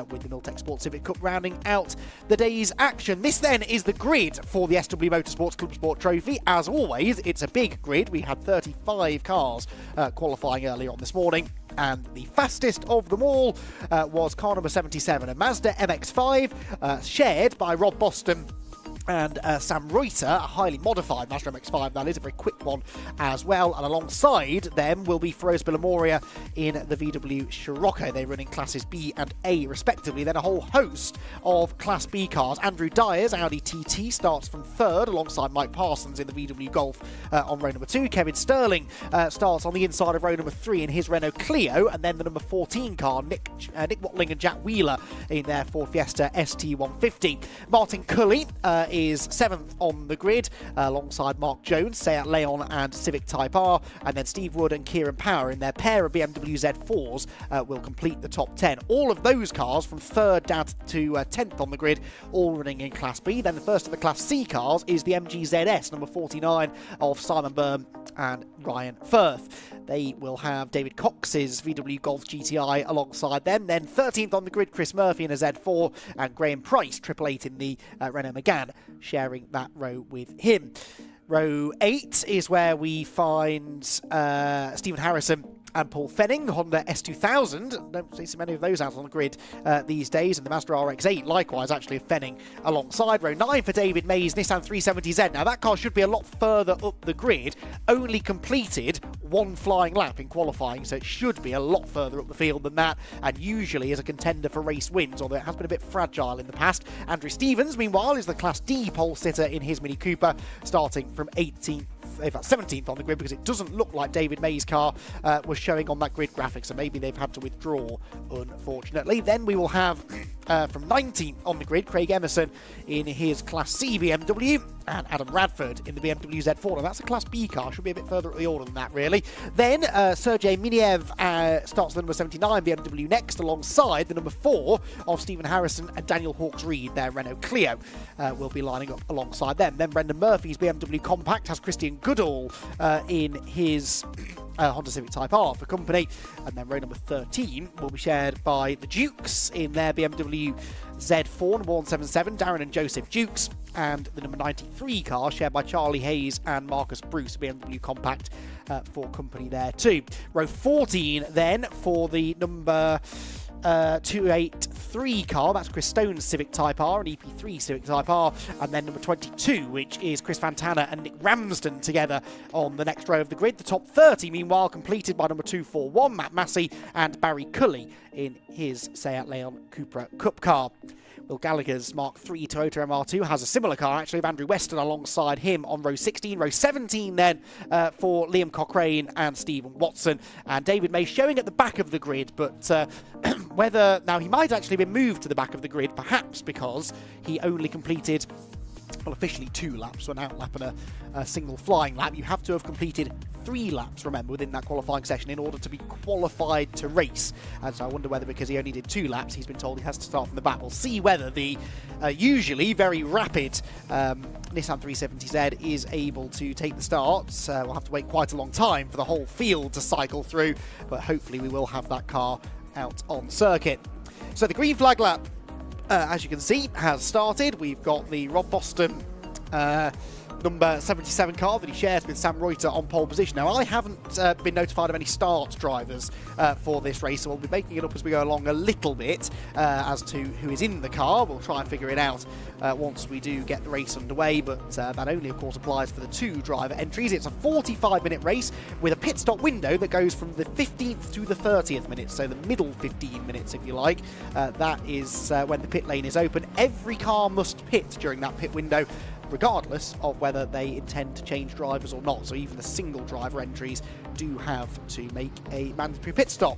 with the Milltek Sport Civic Cup rounding out the day's action. This then is the grid for the SW Motorsports ClubSport Trophy. As always, it's a big grid. We had 35 cars qualifying earlier on this morning, and the fastest of them all was car number 77, a Mazda MX-5, shared by Rob Boston and Sam Reuter, a highly modified Mazda MX-5, that is, a very quick one as well. And alongside them will be Feroz Bilamoria in the VW Scirocco. They run in classes B and A respectively. Then a whole host of Class B cars. Andrew Dyer's Audi TT starts from 3rd alongside Mike Parsons in the VW Golf on row number 2. Kevin Sterling starts on the inside of row number 3 in his Renault Clio. And then the number 14 car, Nick Watling and Jack Wheeler in their Ford Fiesta ST150. Martin Cully is 7th on the grid, alongside Mark Jones, Seat Leon and Civic Type R, and then Steve Wood and Kieran Power in their pair of BMW Z4s will complete the top 10. All of those cars from 3rd down to 10th on the grid, all running in Class B. Then the first of the Class C cars is the MG ZS, number 49 of Simon Byrne and Ryan Firth. They will have David Cox's VW Golf GTI alongside them. Then 13th on the grid, Chris Murphy in a Z4, and Graham Price, 888 in the Renault Megane, sharing that row with him. Row 8 is where we find Stephen Harrison and Paul Fenning, Honda S2000. Don't see so many of those out on the grid these days. And the Mazda RX-8, likewise, actually of Fenning alongside. Row 9 for David May's Nissan 370Z. Now, that car should be a lot further up the grid. Only completed 1 flying lap in qualifying, so it should be a lot further up the field than that, and usually is a contender for race wins, although it has been a bit fragile in the past. Andrew Stevens, meanwhile, is the Class D pole sitter in his Mini Cooper, starting from 17th on the grid, because it doesn't look like David May's car was showing on that grid graphic, so maybe they've had to withdraw, unfortunately. Then we will have from 19th on the grid, Craig Emerson in his Class C BMW, and Adam Radford in the BMW Z4. Now, that's a Class B car, should be a bit further up the order than that, really. Then Sergei Miniev starts the number 79 BMW next, alongside the number 4 of Stephen Harrison and Daniel Hawkes-Reed. Their Renault Clio will be lining up alongside them. Then Brendan Murphy's BMW Compact has Christian Goodall in his Honda Civic Type R for company. And then row number 13 will be shared by the Dukes in their BMW Z4, number 177, Darren and Joseph Dukes. And the number 93 car shared by Charlie Hayes and Marcus Bruce, BMW Compact for company there too. Row 14 then for the number 283 car, that's Chris Stone's Civic Type R and EP3 Civic Type R, and then number 22, which is Chris Fantana and Nick Ramsden together on the next row of the grid. The top 30, meanwhile, completed by number 241, Matt Massey, and Barry Cully in his Seat Leon Cupra Cup car. Will Gallagher's Mark III Toyota MR2 has a similar car, actually, of Andrew Weston alongside him on row 16. Row 17 then for Liam Cochrane and Stephen Watson. And David May showing at the back of the grid, but whether... Now, he might actually have been moved to the back of the grid, perhaps because he only completed... Well, officially 2 laps, so an out lap and a single flying lap. You have to have completed 3 laps, remember, within that qualifying session in order to be qualified to race. And so I wonder whether, because he only did 2 laps, he's been told he has to start from the back. We'll see whether the usually very rapid Nissan 370Z is able to take the start. We'll have to wait quite a long time for the whole field to cycle through, but hopefully we will have that car out on circuit. So the green flag lap, as you can see, has started. We've got the Rob Boston number 77 car that he shares with Sam Reuter on pole position. Now, I haven't been notified of any start drivers for this race, so we'll be making it up as we go along a little bit as to who is in the car. We'll try and figure it out once we do get the race underway, but that only, of course, applies for the 2 driver entries. It's a 45-minute race with a pit stop window that goes from the 15th to the 30th minute, so the middle 15 minutes, if you like. That is when the pit lane is open. Every car must pit during that pit window, regardless of whether they intend to change drivers or not. So even the single driver entries do have to make a mandatory pit stop.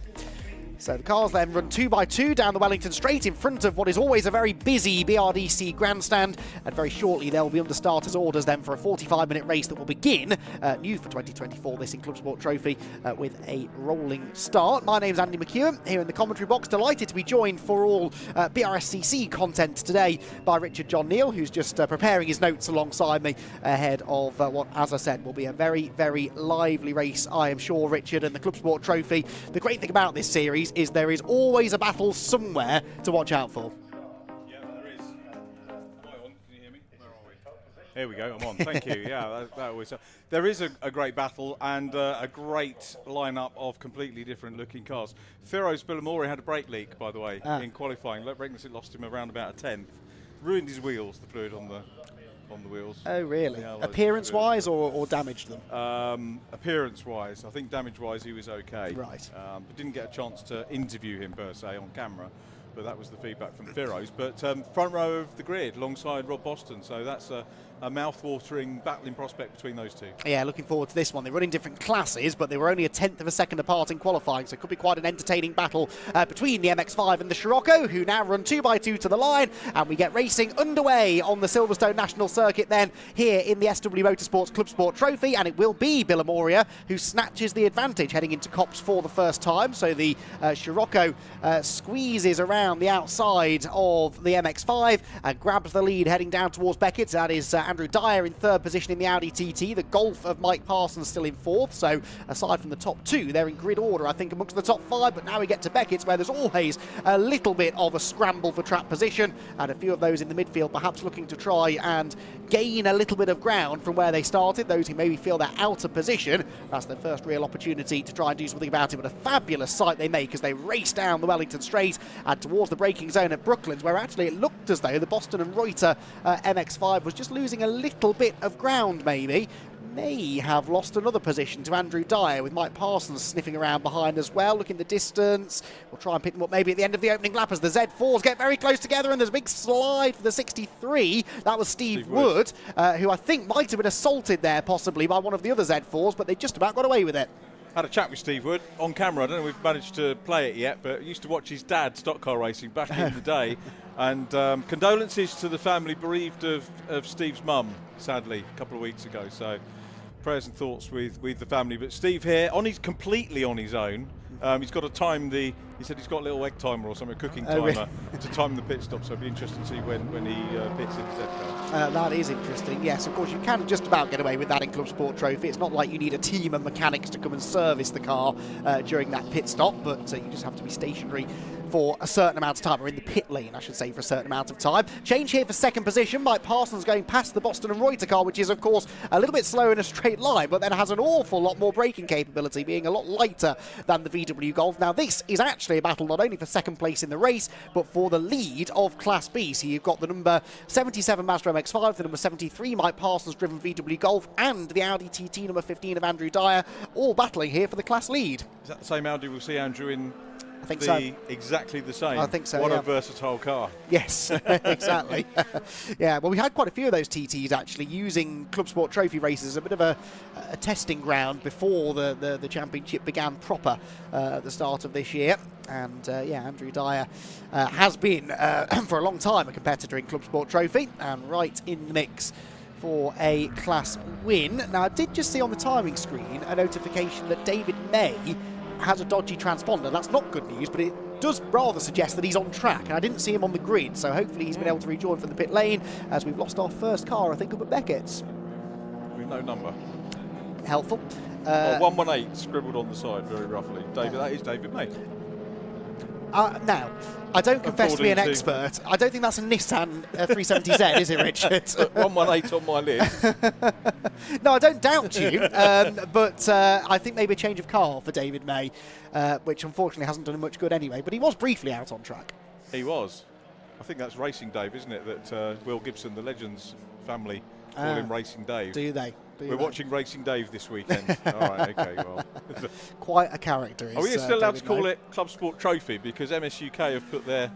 So the cars then run 2 by 2 down the Wellington Straight in front of what is always a very busy BRDC grandstand, and very shortly they'll be under starters' orders then for a 45-minute race that will begin, new for 2024, this in ClubSport Trophy, with a rolling start. My name's Andy McEwen, here in the commentary box, delighted to be joined for all Brscc content today by Richard John Neal, who's just preparing his notes alongside me ahead of what, as I said, will be a very, very lively race, I am sure, Richard, and the ClubSport Trophy. The great thing about this series is there is always a battle somewhere to watch out for. Yeah, there is. Am I on? Can you hear me? Where are we? Here we go, I'm on. Thank you. Yeah, that always. There is a great battle and a great lineup of completely different looking cars. Firo's Billamori had a brake leak, by the way, in qualifying. Breakneck lost him around about a 10th. Ruined his wheels, the fluid on the wheels. Oh, really? Yeah, appearance-wise or damaged them? Appearance-wise. I think damage-wise he was okay. Right. But didn't get a chance to interview him, per se, on camera. But that was the feedback from Firo's. But front row of the grid, alongside Rob Boston. So that's a mouth-watering battling prospect between those 2. Yeah, looking forward to this one. They run in different classes, but they were only a 10th of a second apart in qualifying, so it could be quite an entertaining battle between the MX-5 and the Scirocco, who now run 2 by 2 to the line, and we get racing underway on the Silverstone National Circuit then, here in the SW Motorsports ClubSport Trophy, and it will be Billamoria who snatches the advantage heading into Copse for the first time. So the Scirocco squeezes around the outside of the MX-5 and grabs the lead heading down towards Beckett. That is Andrew Dyer in 3rd position in the Audi TT. The Golf of Mike Parsons still in 4th. So aside from the top 2, they're in grid order, I think, amongst the top 5. But now we get to Beckett's, where there's always a little bit of a scramble for track position, and a few of those in the midfield perhaps looking to try and gain a little bit of ground from where they started. Those who maybe feel they're out of position, that's their first real opportunity to try and do something about it. But a fabulous sight they make as they race down the Wellington Straight and towards the braking zone at Brooklands, where actually it looked as though the Boston and Reuter MX-5 was just losing a little bit of ground, maybe. May have lost another position to Andrew Dyer, with Mike Parsons sniffing around behind as well. Look in the distance. We'll try and pick them up maybe at the end of the opening lap as the Z4s get very close together, and there's a big slide for the 63. That was Steve Wood, who I think might have been assaulted there possibly by one of the other Z4s, but they just about got away with it. Had a chat with Steve Wood on camera. I don't know if we've managed to play it yet, but I used to watch his dad stock car racing back in the day. And condolences to the family bereaved of Steve's mum, sadly, a couple of weeks ago. So prayers and thoughts with the family. But Steve here, completely on his own, He's got to time he said he's got a little egg timer or something, a cooking timer, really? to time the pit stop, so it'll be interesting to see when he pits in his Z car. That is interesting, yes. Of course, you can just about get away with that in ClubSport Trophy. It's not like you need a team of mechanics to come and service the car during that pit stop, but you just have to be stationary for a certain amount of time, or in the pit lane, I should say, for a certain amount of time. Change here for second position. Mike Parsons going past the Boston and Reuter car, which is, of course, a little bit slower in a straight line, but then has an awful lot more braking capability, being a lot lighter than the VW Golf. Now, this is actually a battle not only for second place in the race, but for the lead of Class B. So you've got the number 77 Mazda MX-5, the number 73 Mike Parsons driven VW Golf, and the Audi TT number 15 of Andrew Dyer, all battling here for the class lead. Is that the same Audi we'll see Andrew in? I think so. Exactly the same. I think so. What yeah. a versatile car. Yes, exactly. Yeah, well, we had quite a few of those TTs actually using ClubSport Trophy races as a bit of a testing ground before the championship began proper at the start of this year. And yeah, Andrew Dyer has been for a long time a competitor in ClubSport Trophy and right in the mix for a class win. Now, I did just see on the timing screen a notification that David May has a dodgy transponder. That's not good news, but it does rather suggest that he's on track, and I didn't see him on the grid, so hopefully he's been able to rejoin from the pit lane, as we've lost our first car, I think, up at Beckett's. With no number. Helpful. 118 scribbled on the side very roughly. David, that is David May. Now, I don't confess to be an expert. I don't think that's a Nissan 370Z, is it, Richard? 118 on my list. No, I don't doubt you, but I think maybe a change of car for David May, which unfortunately hasn't done him much good anyway, but he was briefly out on track. He was. I think that's Racing Dave, isn't it, that Will Gibson, the Legends family, call him Racing Dave. Do they? We're watching Racing Dave this weekend. All right, okay, well. Quite a character. Are we still allowed to call it ClubSport Trophy? Because MS UK have put their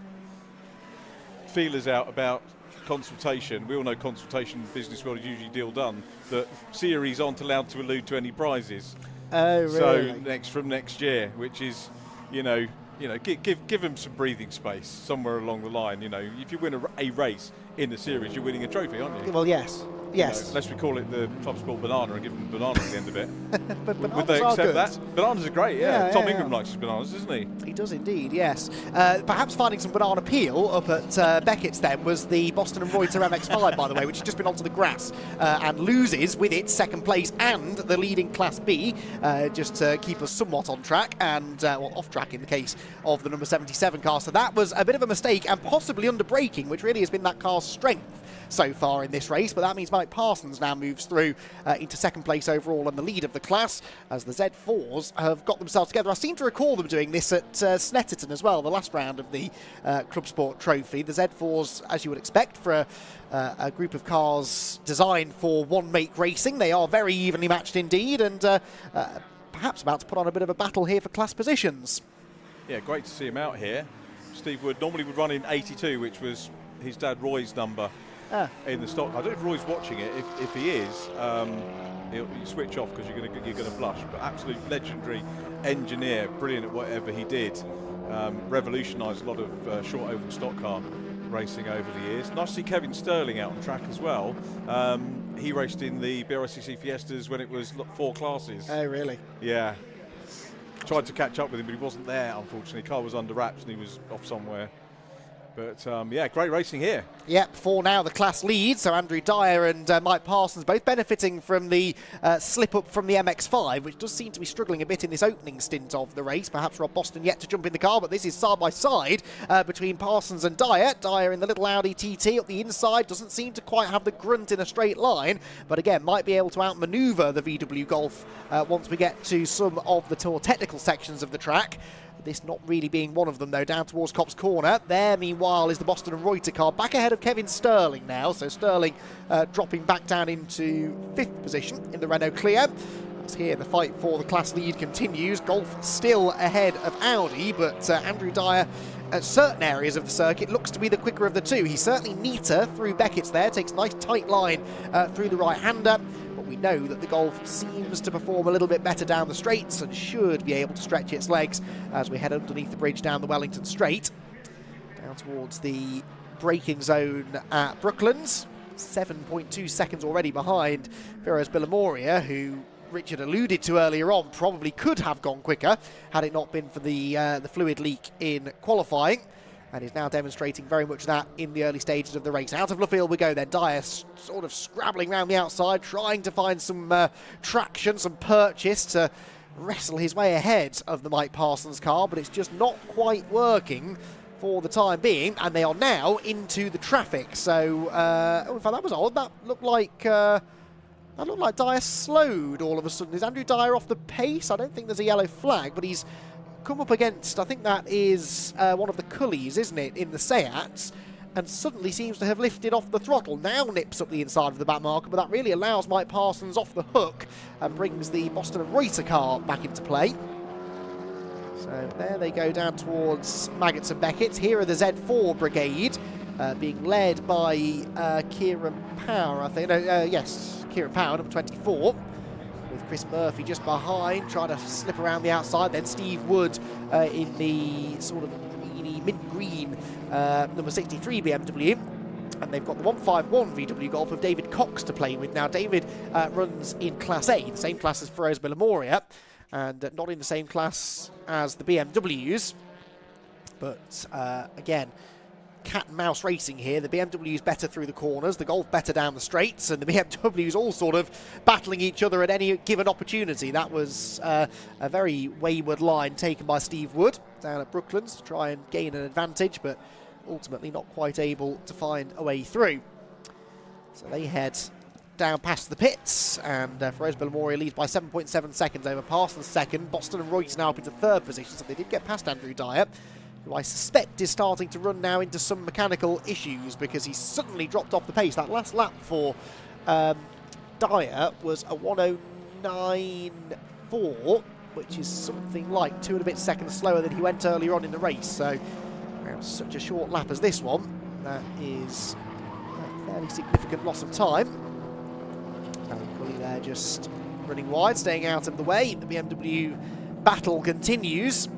feelers out about consultation. We all know consultation in the business world is usually deal done, that series aren't allowed to allude to any prizes. Oh, really? So from next year, which is, give them some breathing space somewhere along the line. If you win a race in the series, you're winning a trophy, aren't you? Well, yes. Yes. Unless we call it the ClubSport Banana and give them banana at the end of it. But would they accept that? Bananas are great, yeah. Tom Ingram yeah. likes his bananas, doesn't he? He does indeed, yes. Perhaps finding some banana peel up at Beckett's then was the Boston and Reuter MX-5, by the way, which has just been onto the grass and loses with it second place and the leading Class B, just to keep us somewhat on track and, well, off track in the case of the number 77 car. So that was a bit of a mistake and possibly under braking, which really has been that car's strength so far in this race, but that means Mike Parsons now moves through into second place overall and the lead of the class as the Z4s have got themselves together. I seem to recall them doing this at Snetterton as well, the last round of the ClubSport Trophy. The Z4s, as you would expect for a group of cars designed for one-make racing, they are very evenly matched indeed, and perhaps about to put on a bit of a battle here for class positions. Yeah, great to see him out here. Steve Wood normally would run in 82, which was his dad Roy's number in the stock. I don't know if Roy's watching it. If he is, he'll switch off because you're going to blush. But absolute legendary engineer, brilliant at whatever he did. Revolutionised a lot of short oval stock car racing over the years. Nice to see Kevin Sterling out on track as well. He raced in the Brscc Fiestas when it was 4 classes. Oh, really? Yeah. Tried to catch up with him, but he wasn't there, unfortunately. Car was under wraps and he was off somewhere. But, yeah, great racing here. Yep, for now the class lead, so Andrew Dyer and Mike Parsons both benefiting from the slip-up from the MX-5, which does seem to be struggling a bit in this opening stint of the race. Perhaps Rob Boston yet to jump in the car, but this is side-by-side between Parsons and Dyer. Dyer in the little Audi TT up the inside, doesn't seem to quite have the grunt in a straight line, but again, might be able to outmaneuver the VW Golf once we get to some of the more technical sections of the track. This not really being one of them, though, down towards Copse Corner. There, meanwhile, is the Boston and Reuter car, back ahead of Kevin Sterling now. So Sterling dropping back down into 5th position in the Renault Clio. As here, the fight for the class lead continues. Golf still ahead of Audi, but Andrew Dyer, at certain areas of the circuit, looks to be the quicker of the two. He's certainly neater through Beckett's there, takes a nice tight line through the right-hander. We know that the Golf seems to perform a little bit better down the straights and should be able to stretch its legs as we head underneath the bridge down the Wellington Straight. Down towards the braking zone at Brooklands. 7.2 seconds already behind Viros Billamoria, who Richard alluded to earlier on, probably could have gone quicker had it not been for the fluid leak in qualifying, and is now demonstrating very much that in the early stages of the race. Out of Luffield we go then. Dyer sort of scrabbling around the outside, trying to find some traction, some purchase to wrestle his way ahead of the Mike Parsons car, but it's just not quite working for the time being, and they are now into the traffic. So, in fact, that was odd. That looked like Dyer slowed all of a sudden. Is Andrew Dyer off the pace? I don't think there's a yellow flag, but he's come up against, I think that is one of the Cullies, isn't it, in the Seats, and suddenly seems to have lifted off the throttle. Now nips up the inside of the back marker, but that really allows Mike Parsons off the hook and brings the Boston and Reuter car back into play. So there they go down towards Maggots and Beckett. Here are the Z4 Brigade, being led by Kieran Power, I think. Yes, Kieran Power, number 24. With Chris Murphy just behind, trying to slip around the outside. Then Steve Wood in the sort of greeny, mint-green number 63 BMW. And they've got the 151 VW Golf of David Cox to play with. Now, David runs in Class A, the same class as Feroz Villamoria, and not in the same class as the BMWs. But, again, cat and mouse racing here. The BMW's better through the corners, the Golf better down the straights, and the BMW's all sort of battling each other at any given opportunity. That was a very wayward line taken by Steve Wood down at Brooklands to try and gain an advantage, but ultimately not quite able to find a way through. So they head down past the pits, and Feroz Villamoria leads by 7.7 seconds over Parsons second. Boston and Reuter now up into third position, so they did get past Andrew Dyer, who I suspect is starting to run now into some mechanical issues because he's suddenly dropped off the pace. That last lap for Dyer was a 109.4, which is something like 2 and a bit seconds slower than he went earlier on in the race. So such a short lap as this one, that is a fairly significant loss of time. Cully there just running wide, staying out of the way. The BMW battle continues.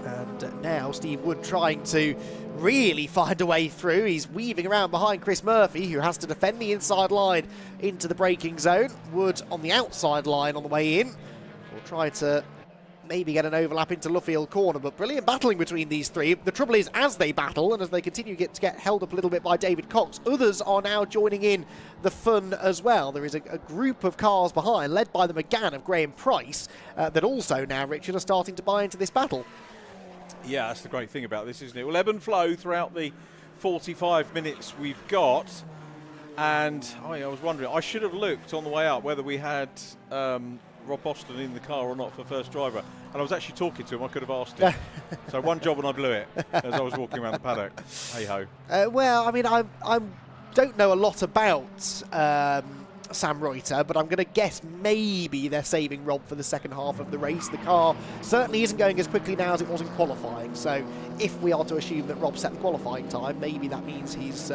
And now Steve Wood trying to really find a way through. He's weaving around behind Chris Murphy, who has to defend the inside line into the braking zone. Wood on the outside line on the way in. We'll try to maybe get an overlap into Luffield corner, but brilliant battling between these three. The trouble is, as they battle and as they continue to get held up a little bit by David Cox, others are now joining in the fun as well. There is a group of cars behind, led by the McGann of Graham Price, that also now, Richard, are starting to buy into this battle. Yeah, that's the great thing about this, isn't it? We'll ebb and flow throughout the 45 minutes we've got. And I was wondering, I should have looked on the way up whether we had Rob Boston in the car or not for first driver. And I was actually talking to him, I could have asked him. So one job and I blew it as I was walking around the paddock. Hey-ho. Well, I mean, I don't know a lot about Sam Reuter, but I'm going to guess maybe they're saving Rob for the second half of the race. The car certainly isn't going as quickly now as it was in qualifying, so if we are to assume that Rob set the qualifying time, maybe that means he's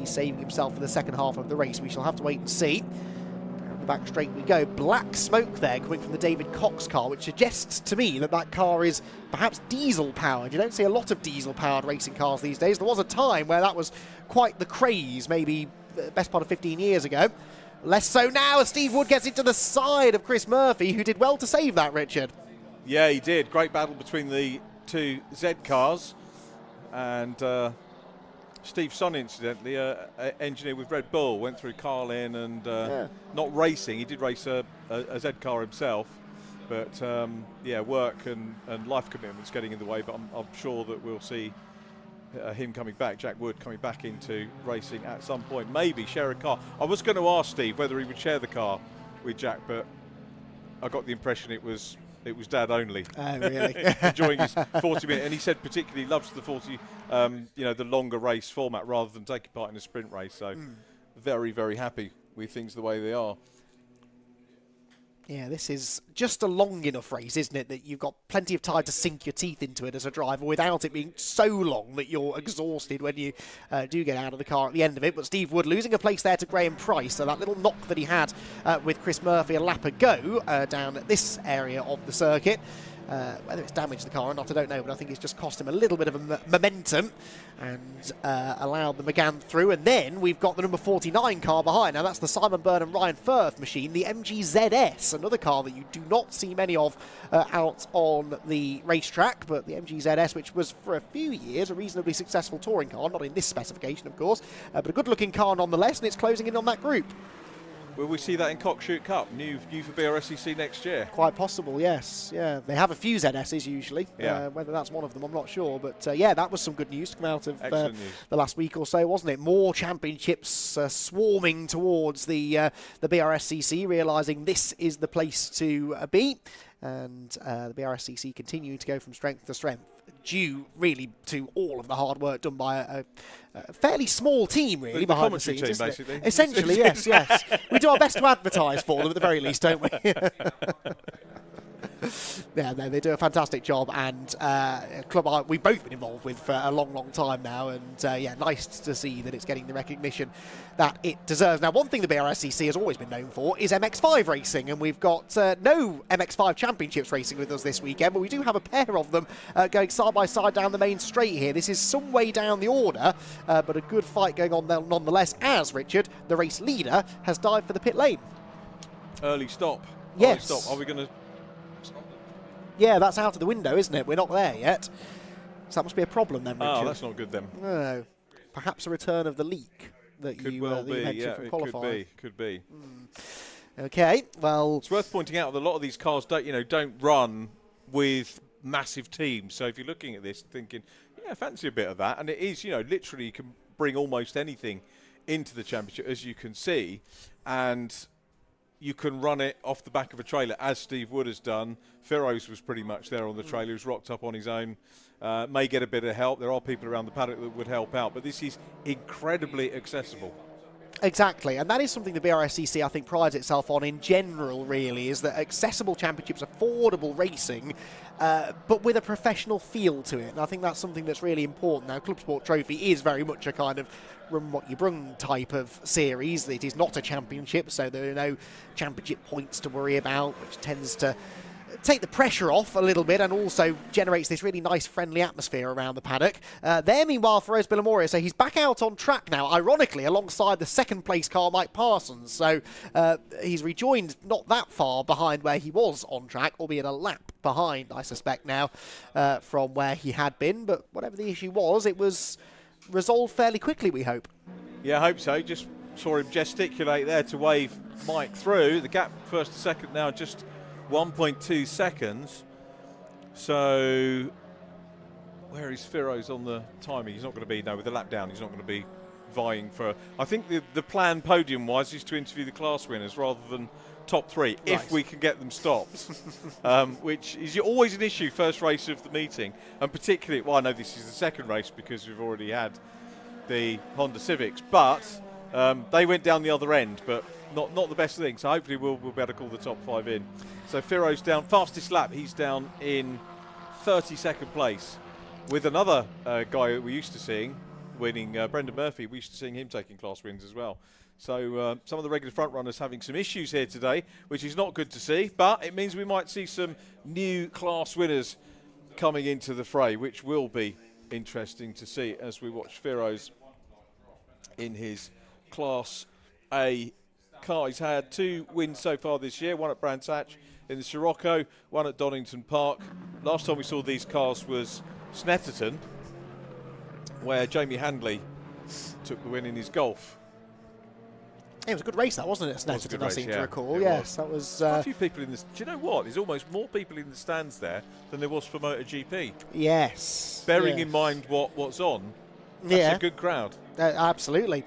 saving himself for the second half of the race. We shall have to wait and see. Down the back straight we go. Black smoke there coming from the David Cox car, which suggests to me that that car is perhaps diesel powered. You don't see a lot of diesel powered racing cars these days. There was a time where that was quite the craze, maybe the best part of 15 years ago. Less so now as Steve Wood gets into the side of Chris Murphy, who did well to save that, Richard. Yeah, he did. Great battle between the two Z cars. And Steve Son, incidentally, engineer with Red Bull, went through Carlin and not racing. He did race a Z car himself. But, yeah, work and life commitments getting in the way. But I'm sure that we'll see him coming back, Jack Wood coming back into racing at some point, maybe share a car. I was going to ask Steve whether he would share the car with Jack, but I got the impression it was Dad only. Oh, really? Enjoying his 40-minute, and he said particularly loves the 40, the longer race format rather than taking part in a sprint race. So very, very happy with things the way they are. Yeah, this is just a long enough race, isn't it, that you've got plenty of time to sink your teeth into it as a driver without it being so long that you're exhausted when you do get out of the car at the end of it. But Steve Wood losing a place there to Graham Price, so that little knock that he had with Chris Murphy a lap ago down at this area of the circuit Whether it's damaged the car or not, I don't know, but I think it's just cost him a little bit of a momentum and allowed the McGann through. And then we've got the number 49 car behind. Now that's the Simon Byrne and Ryan Firth machine, the MG ZS, another car that you do not see many of out on the racetrack, but the MG ZS, which was for a few years a reasonably successful touring car, not in this specification of course, but a good looking car nonetheless, and it's closing in on that group. Will we see that in Cockshoot Cup, new for Brscc next year? Quite possible, yes. Yeah, they have a few ZSs usually. Yeah. Whether that's one of them, I'm not sure. But yeah, that was some good news to come out of the last week or so, wasn't it? More championships swarming towards the Brscc, realising this is the place to be. And the Brscc continuing to go from strength to strength, due really to all of the hard work done by a fairly small team, really, behind the scenes. Team, basically. Essentially, yes, yes. We do our best to advertise for them at the very least, don't we? Yeah, no, they do a fantastic job, and club we've both been involved with for a long, long time now, and yeah, nice to see that it's getting the recognition that it deserves. Now, one thing the Brscc has always been known for is MX-5 racing, and we've got no MX-5 championships racing with us this weekend, but we do have a pair of them going side by side down the main straight here. This is some way down the order, but a good fight going on there nonetheless, as Richard, the race leader, has dived for the pit lane. Early stop. Yes. Early stop. Are we going to... Yeah, that's out of the window, isn't it? We're not there yet. So that must be a problem then, Richard. Oh, that's not good then. No. Perhaps a return of the leak that could you mentioned for qualifying. Could be. Okay, well... It's worth pointing out that a lot of these cars don't run with massive teams. So if you're looking at this thinking, yeah, fancy a bit of that. And it is, literally you can bring almost anything into the championship, as you can see. And... you can run it off the back of a trailer, as Steve Wood has done. Feroz was pretty much there on the trailer. He's rocked up on his own. May get a bit of help. There are people around the paddock that would help out, but this is incredibly accessible. Exactly, and that is something the Brscc, I think, prides itself on in general, really, is that accessible championships, affordable racing, but with a professional feel to it. And I think that's something that's really important. Now, ClubSport Trophy is very much a kind of run what you brung type of series. It is not a championship, so there are no championship points to worry about, which tends to take the pressure off a little bit and also generates this really nice friendly atmosphere around the paddock. There, meanwhile, Feroz Bilamoria, so he's back out on track now, ironically, alongside the second place car, Mike Parsons. So he's rejoined not that far behind where he was on track, albeit a lap behind, I suspect, now from where he had been. But whatever the issue was, it was resolved fairly quickly, we hope. Yeah, I hope so. Just saw him gesticulate there to wave Mike through. The gap first to second now just 1.2 seconds. So where is Feroz on the timing? He's not going to be, with the lap down, he's not going to be vying for... I think the plan podium-wise is to interview the class winners rather than top three, right, if we can get them stopped, which is always an issue first race of the meeting, and particularly, well, I know this is the second race because we've already had the Honda Civics, but they went down the other end, but not the best thing, so hopefully we'll be able to call the top five in. So Feroz down, fastest lap, he's down in 32nd place with another guy that we're used to seeing winning, Brendan Murphy. We're used to seeing him taking class wins as well. So some of the regular front runners having some issues here today, which is not good to see, but it means we might see some new class winners coming into the fray, which will be interesting to see as we watch Feroz in his Class A car. He's had 2 wins so far this year, one at Brands Hatch in the Scirocco, one at Donington Park. Last time we saw these cars was Snetterton, where Jamie Handley took the win in his Golf. It was a good race, that, wasn't it, Snetterton, I seem to recall. Yes, that was... a few people in this. Do you know what? There's almost more people in the stands there than there was for MotoGP. Yes. Bearing in mind what's on, that's a good crowd. Absolutely.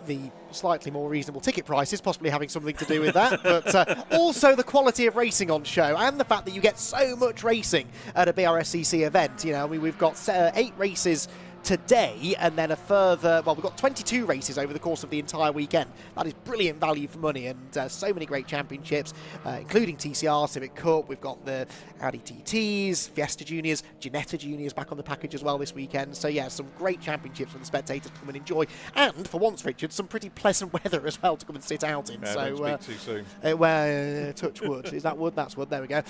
The slightly more reasonable ticket prices possibly having something to do with that, but also the quality of racing on show and the fact that you get so much racing at a Brscc event. I mean, we've got 8 races today, and then a further, well, we've got 22 races over the course of the entire weekend. That is brilliant value for money, and so many great championships, including TCR, Civic Cup. We've got the Audi TTs, Fiesta Juniors, Ginetta Juniors back on the package as well this weekend. So yeah, some great championships for the spectators to come and enjoy, and for once, Richard, some pretty pleasant weather as well to come and sit out in. Yeah, so don't speak too soon. Well, touch wood. Is that wood? That's wood. There we go.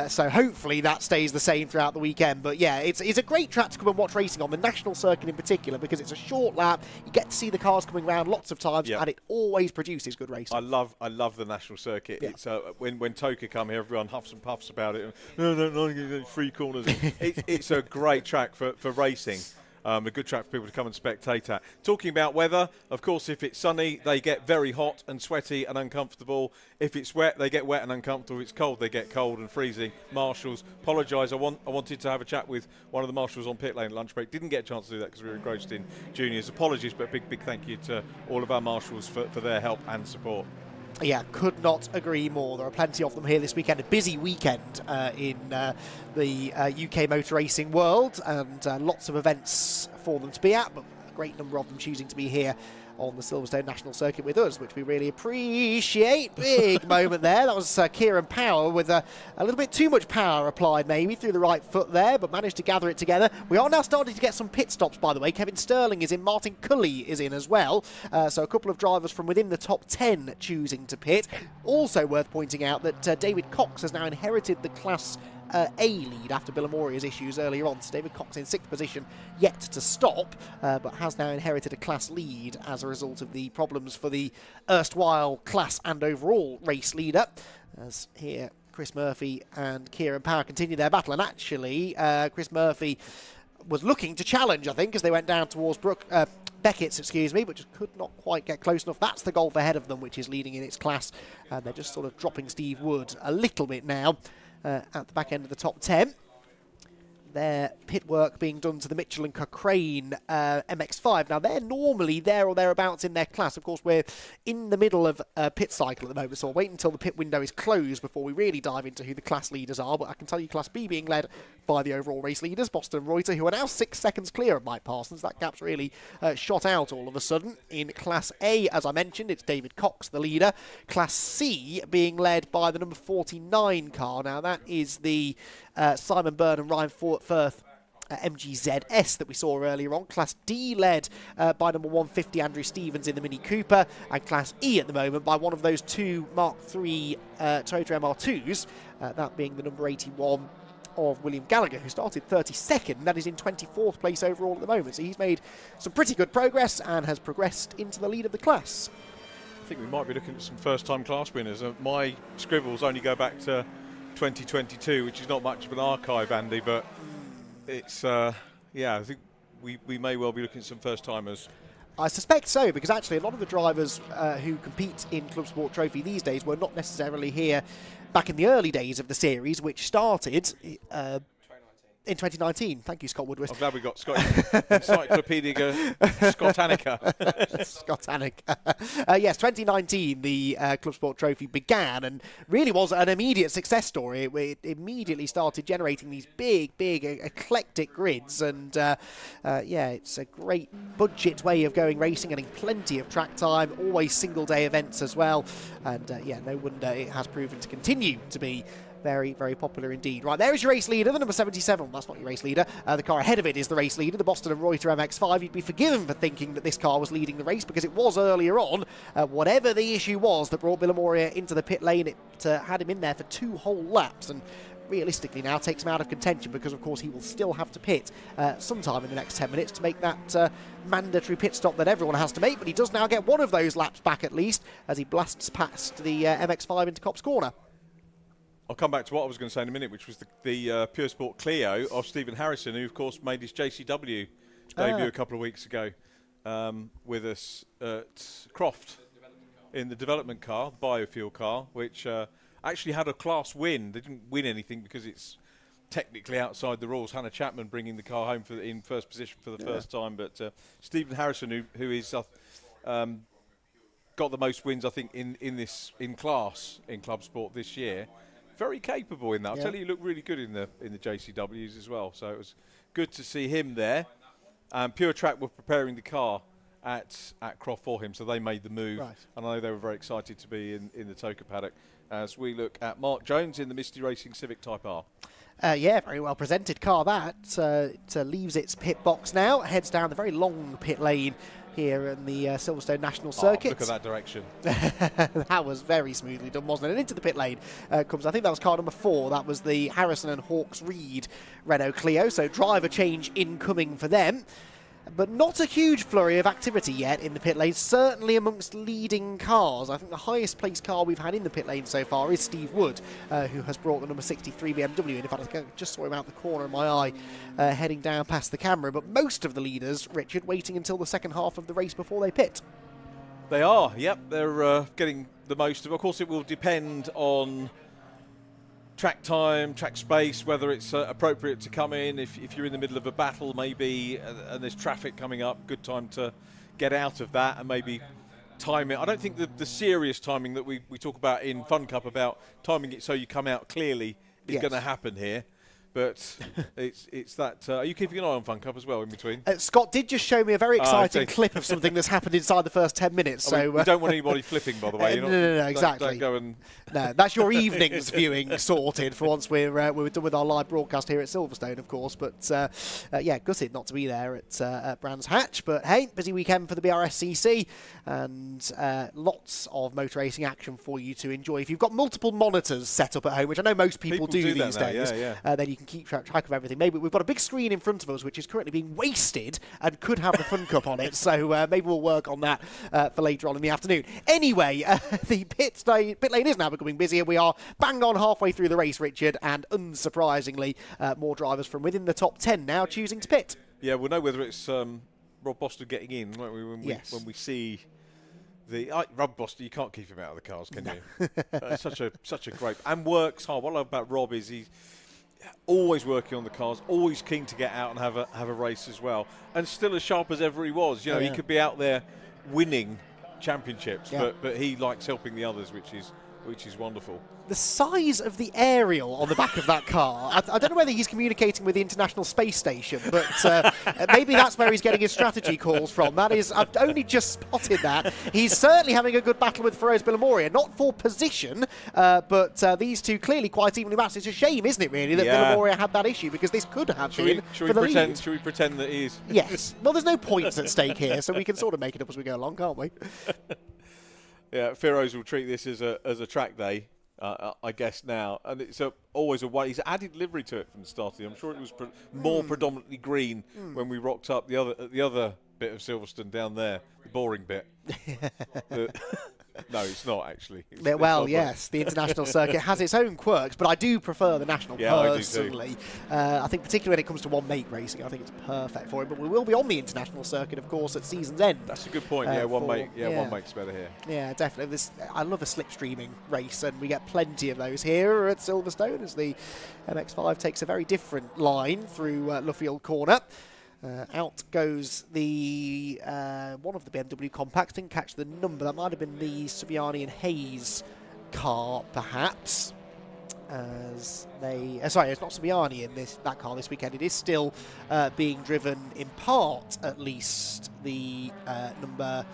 So hopefully that stays the same throughout the weekend. But yeah, it's a great track to come and watch racing on, the national circuit in particular, because it's a short lap. You get to see the cars coming around lots of times, and it always produces good racing. I love the national circuit. Yeah. It's when Toka come here, everyone huffs and puffs about it. No, free corners. It's a great track for racing. A good track for people to come and spectate at. Talking about weather, of course, if it's sunny, they get very hot and sweaty and uncomfortable. If it's wet, they get wet and uncomfortable. If it's cold, they get cold and freezing. Marshals, apologise. I wanted to have a chat with one of the marshals on pit lane at lunch break. Didn't get a chance to do that because we were engrossed in juniors. Apologies, but big thank you to all of our marshals for their help and support. Yeah, could not agree more. There are plenty of them here this weekend. A busy weekend in the UK motor racing world, and lots of events for them to be at, but a great number of them choosing to be here on the Silverstone National Circuit with us, which we really appreciate. Big moment there. That was Kieran Power with a little bit too much power applied maybe through the right foot there, but managed to gather it together. We are now starting to get some pit stops, by the way. Kevin Sterling is in, Martin Cully is in as well. So a couple of drivers from within the top 10 choosing to pit. Also worth pointing out that David Cox has now inherited the Class A lead after Billamoria's issues earlier on. So David Cox in 6th position, yet to stop, but has now inherited a class lead as a result of the problems for the erstwhile class and overall race leader. As here, Chris Murphy and Kieran Power continue their battle, and actually Chris Murphy was looking to challenge, I think, as they went down towards Beckett's, but just could not quite get close enough. That's the Golf ahead of them, which is leading in its class, and they're just sort of dropping Steve Wood a little bit now. At the back end of the top 10. Their pit work being done to the Mitchell and Cochrane MX-5. Now, they're normally there or thereabouts in their class. Of course, we're in the middle of a pit cycle at the moment, so I'll wait until the pit window is closed before we really dive into who the class leaders are. But I can tell you Class B being led by the overall race leaders, Boston and Reuter, who are now 6 seconds clear of Mike Parsons. That gap's really shot out all of a sudden. In Class A, as I mentioned, it's David Cox, the leader. Class C being led by the number 49 car. Now, that is the Simon Byrne and Ryan Firth MGZS that we saw earlier on. Class D led by number 150 Andrew Stevens in the Mini Cooper, and Class E at the moment by one of those two Mark III Toyota MR2s, that being the number 81 of William Gallagher, who started 32nd. That is in 24th place overall at the moment. So he's made some pretty good progress and has progressed into the lead of the class. I think we might be looking at some first-time class winners. My scribbles only go back to 2022, which is not much of an archive, Andy, but it's, I think we may well be looking at some first-timers. I suspect so, because actually a lot of the drivers who compete in ClubSport Trophy these days were not necessarily here back in the early days of the series, which started in 2019. Thank you, Scott Woodward. I'm glad we got Scott. Encyclopedia Scottanica. Scottanica. Yes, 2019, the ClubSport Trophy began and really was an immediate success story. It immediately started generating these big, eclectic grids, and it's a great budget way of going racing, getting plenty of track time, always single-day events as well, and no wonder it has proven to continue to be very, very popular indeed. Right, there is your race leader, the number 77. That's not your race leader. The car ahead of it is the race leader, the Boston and Reuter MX-5. You'd be forgiven for thinking that this car was leading the race, because it was earlier on. Whatever the issue was that brought Billamoria into the pit lane, it had him in there for 2 whole laps, and realistically now takes him out of contention, because of course he will still have to pit sometime in the next 10 minutes to make that mandatory pit stop that everyone has to make. But he does now get one of those laps back at least, as he blasts past the MX-5 into Copse Corner. I'll come back to what I was going to say in a minute, which was the Pure Sport Clio of Stephen Harrison, who, of course, made his JCW debut a couple of weeks ago with us at Croft in the development car, the biofuel car, which actually had a class win. They didn't win anything because it's technically outside the rules. Hannah Chapman bringing the car home in first position for the first time. But Stephen Harrison, who is got the most wins, I think, in class in Club Sport this year. Very capable in that. I'll tell you, he looked really good in the JCWs as well. So it was good to see him there. And Pure Track were preparing the car at Croft for him, so they made the move. Right. And I know they were very excited to be in the Toka paddock as we look at Mark Jones in the Misty Racing Civic Type R. Yeah, very well presented car that. It leaves its pit box now, heads down the very long pit lane here in the Silverstone National Circuit. Look at that direction. That was very smoothly done, wasn't it? And into the pit lane comes, I think that was car number 4. That was the Harrison and Hawks Reed Renault Clio. So driver change incoming for them. But not a huge flurry of activity yet in the pit lane, certainly amongst leading cars. I think the highest placed car we've had in the pit lane so far is Steve Wood, who has brought the number 63 BMW. And in fact, I just saw him out the corner of my eye heading down past the camera. But most of the leaders, Richard, waiting until the second half of the race before they pit. They are, yep. They're getting the most of it. Of course, it will depend on track time, track space, whether it's appropriate to come in. If you're in the middle of a battle, maybe, and there's traffic coming up, good time to get out of that and maybe time it. I don't think the serious timing that we talk about in Fun Cup about timing it so you come out clearly is going to happen here. But it's that. Are you keeping an eye on Fun Cup as well in between? Scott did just show me a very exciting clip of something that's happened inside the first 10 minutes. So we don't want anybody flipping, by the way. No, exactly. Don't go and no, that's your evening's viewing sorted for once we're done with our live broadcast here at Silverstone, of course. But yeah, gutted not to be there at Brands Hatch. But hey, busy weekend for the Brscc and lots of motor racing action for you to enjoy. If you've got multiple monitors set up at home, which I know most people do these days, then you can keep track of everything. Maybe we've got a big screen in front of us which is currently being wasted and could have the Fun Cup on it, so maybe we'll work on that for later on in the afternoon. Anyway, the pit lane is now becoming busier. We are bang on halfway through the race, Richard, and unsurprisingly more drivers from within the top 10 now choosing to pit. Yeah, we'll know whether it's Rob Boster getting in, won't we, when we see Rob Boster. You can't keep him out of the cars, can you? Such a great, and works hard. What I love about Rob is he's always working on the cars, always keen to get out and have a race as well, and still as sharp as ever he was. You know, he could be out there winning championships, but he likes helping the others, which is wonderful. The size of the aerial on the back of that car, I don't know whether he's communicating with the International Space Station, but maybe that's where he's getting his strategy calls from. That is, I've only just spotted that. He's certainly having a good battle with Feroz Bilamoria, not for position, but these two clearly quite evenly matched. It's a shame, isn't it, really, that Bilamoria had that issue, because this could have been for the lead. Should we pretend that he is? Yes. Well, there's no points at stake here, so we can sort of make it up as we go along, can't we? Yeah, Feroz will treat this as a track day. I guess now, and it's always a way. He's added livery to it from the start. I'm sure it was more predominantly green when we rocked up the other bit of Silverstone down there, the boring bit. No, it's not actually. Well, yes, the international circuit has its own quirks, but I do prefer the national personally. I think particularly when it comes to one-make racing, I think it's perfect for it. But we will be on the international circuit, of course, at season's end. That's a good point. One make's better here. Yeah, definitely. I love a slipstreaming race, and we get plenty of those here at Silverstone as the MX-5 takes a very different line through Luffield Corner. Out goes the one of the BMW compacts. Didn't catch the number. That might have been the Subiani and Hayes car, perhaps. As they, sorry, it's not Subiani in that car this weekend. It is still being driven in part, at least, the number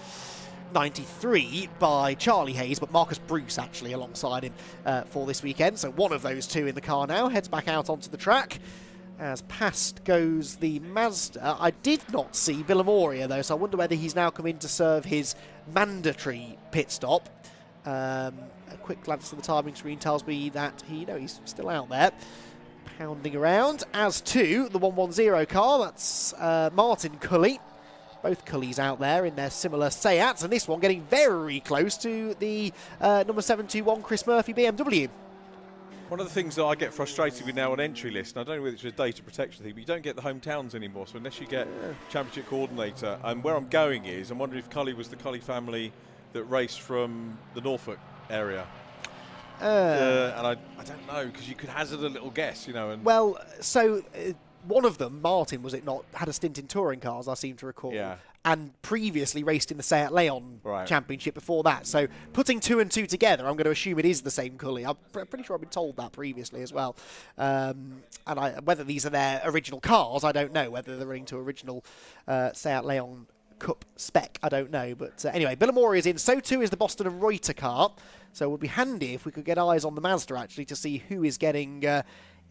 93 by Charlie Hayes, but Marcus Bruce actually alongside him for this weekend. So one of those two in the car now heads back out onto the track. As past goes the Mazda. I did not see Bilamoria though, so I wonder whether he's now come in to serve his mandatory pit stop. A quick glance to the timing screen tells me that he's still out there, pounding around. As to the 110 car, that's Martin Cully. Both Cullys out there in their similar Seats, and this one getting very close to the number 721 Chris Murphy BMW. One of the things that I get frustrated with now on entry list, and I don't know whether it's a data protection thing, but you don't get the hometowns anymore. So unless you get championship coordinator, and where I'm going is, I'm wondering if Cully was the Cully family that raced from the Norfolk area. And I don't know, because you could hazard a little guess, And well, so one of them, Martin, was it not, had a stint in touring cars, I seem to recall. Yeah. and previously raced in the Seat Leon Championship before that. So putting 2 and 2 together, I'm going to assume it is the same Cully. I'm pretty sure I've been told that previously as well. And whether these are their original cars, I don't know. Whether they're running to original Seat Leon Cup spec, I don't know. But anyway, Billamori is in. So too is the Boston and Reuter car. So it would be handy if we could get eyes on the Mazda, actually, to see who is getting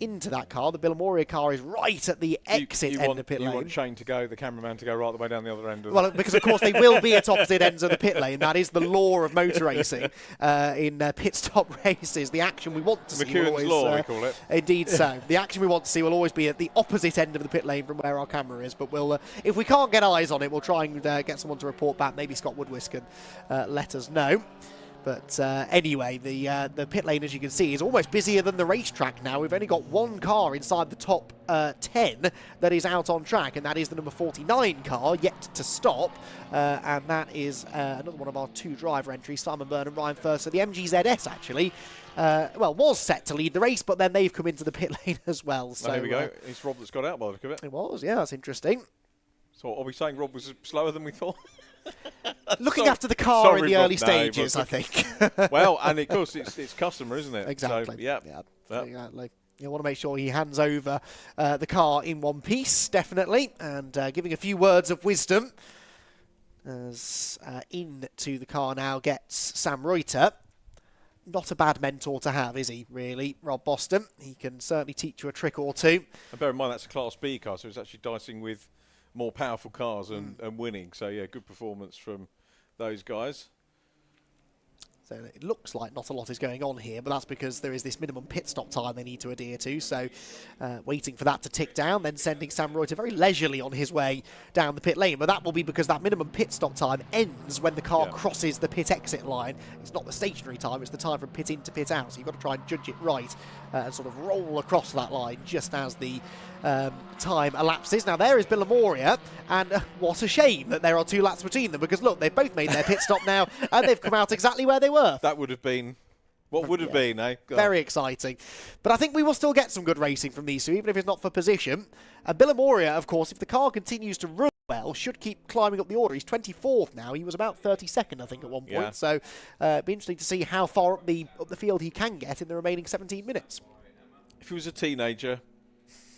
into that car. The Billamori car is right at the exit end of pit lane. You want Shane to go, the cameraman to go right the way down the other end of Well, because of course they will be at opposite ends of the pit lane. That is the law of motor racing in pit stop races. The action we want to see will always, law, we call it. Indeed so. The action we want to see will always be at the opposite end of the pit lane from where our camera is. But we'll, if we can't get eyes on it, we'll try and get someone to report back. Maybe Scott Woodwiss can let us know. But anyway, the pit lane, as you can see, is almost busier than the racetrack now. We've only got one car inside the top 10 that is out on track, and that is the number 49 car, yet to stop. And that is another one of our 2 driver entries, Simon Byrne and Ryan First. So the MGZS, actually, was set to lead the race, but then they've come into the pit lane as well. So there we go. It's Rob that's got out by the look of it. It was, yeah, that's interesting. So are we saying Rob was slower than we thought? Looking after the car in the early stages, I think. Well, and of course it's customer, isn't it? Exactly. So, yeah. Exactly. You want to make sure he hands over the car in one piece, definitely, and giving a few words of wisdom as into the car now gets Sam Reuter. Not a bad mentor to have, is he, really, Rob Boston? He can certainly teach you a trick or two. And bear in mind, that's a Class B car, so it's actually dicing with more powerful cars and winning. So, yeah, good performance from those guys. So it looks like not a lot is going on here, but that's because there is this minimum pit stop time they need to adhere to. So waiting for that to tick down, then sending Sam Reuter very leisurely on his way down the pit lane. But that will be because that minimum pit stop time ends when the car crosses the pit exit line. It's not the stationary time, it's the time from pit in to pit out. So you've got to try and judge it right and sort of roll across that line just as the time elapses. Now there is Billamori, and what a shame that there are 2 laps between them, because look, they've both made their pit stop now and they've come out exactly where they were. That would have been what would have been, eh? God. Very exciting. But I think we will still get some good racing from these 2, even if it's not for position. Billamori, of course, if the car continues to run well, should keep climbing up the order. He's 24th now. He was about 32nd, I think, at one point. Yeah. So it'd be interesting to see how far up the field he can get in the remaining 17 minutes. If he was a teenager,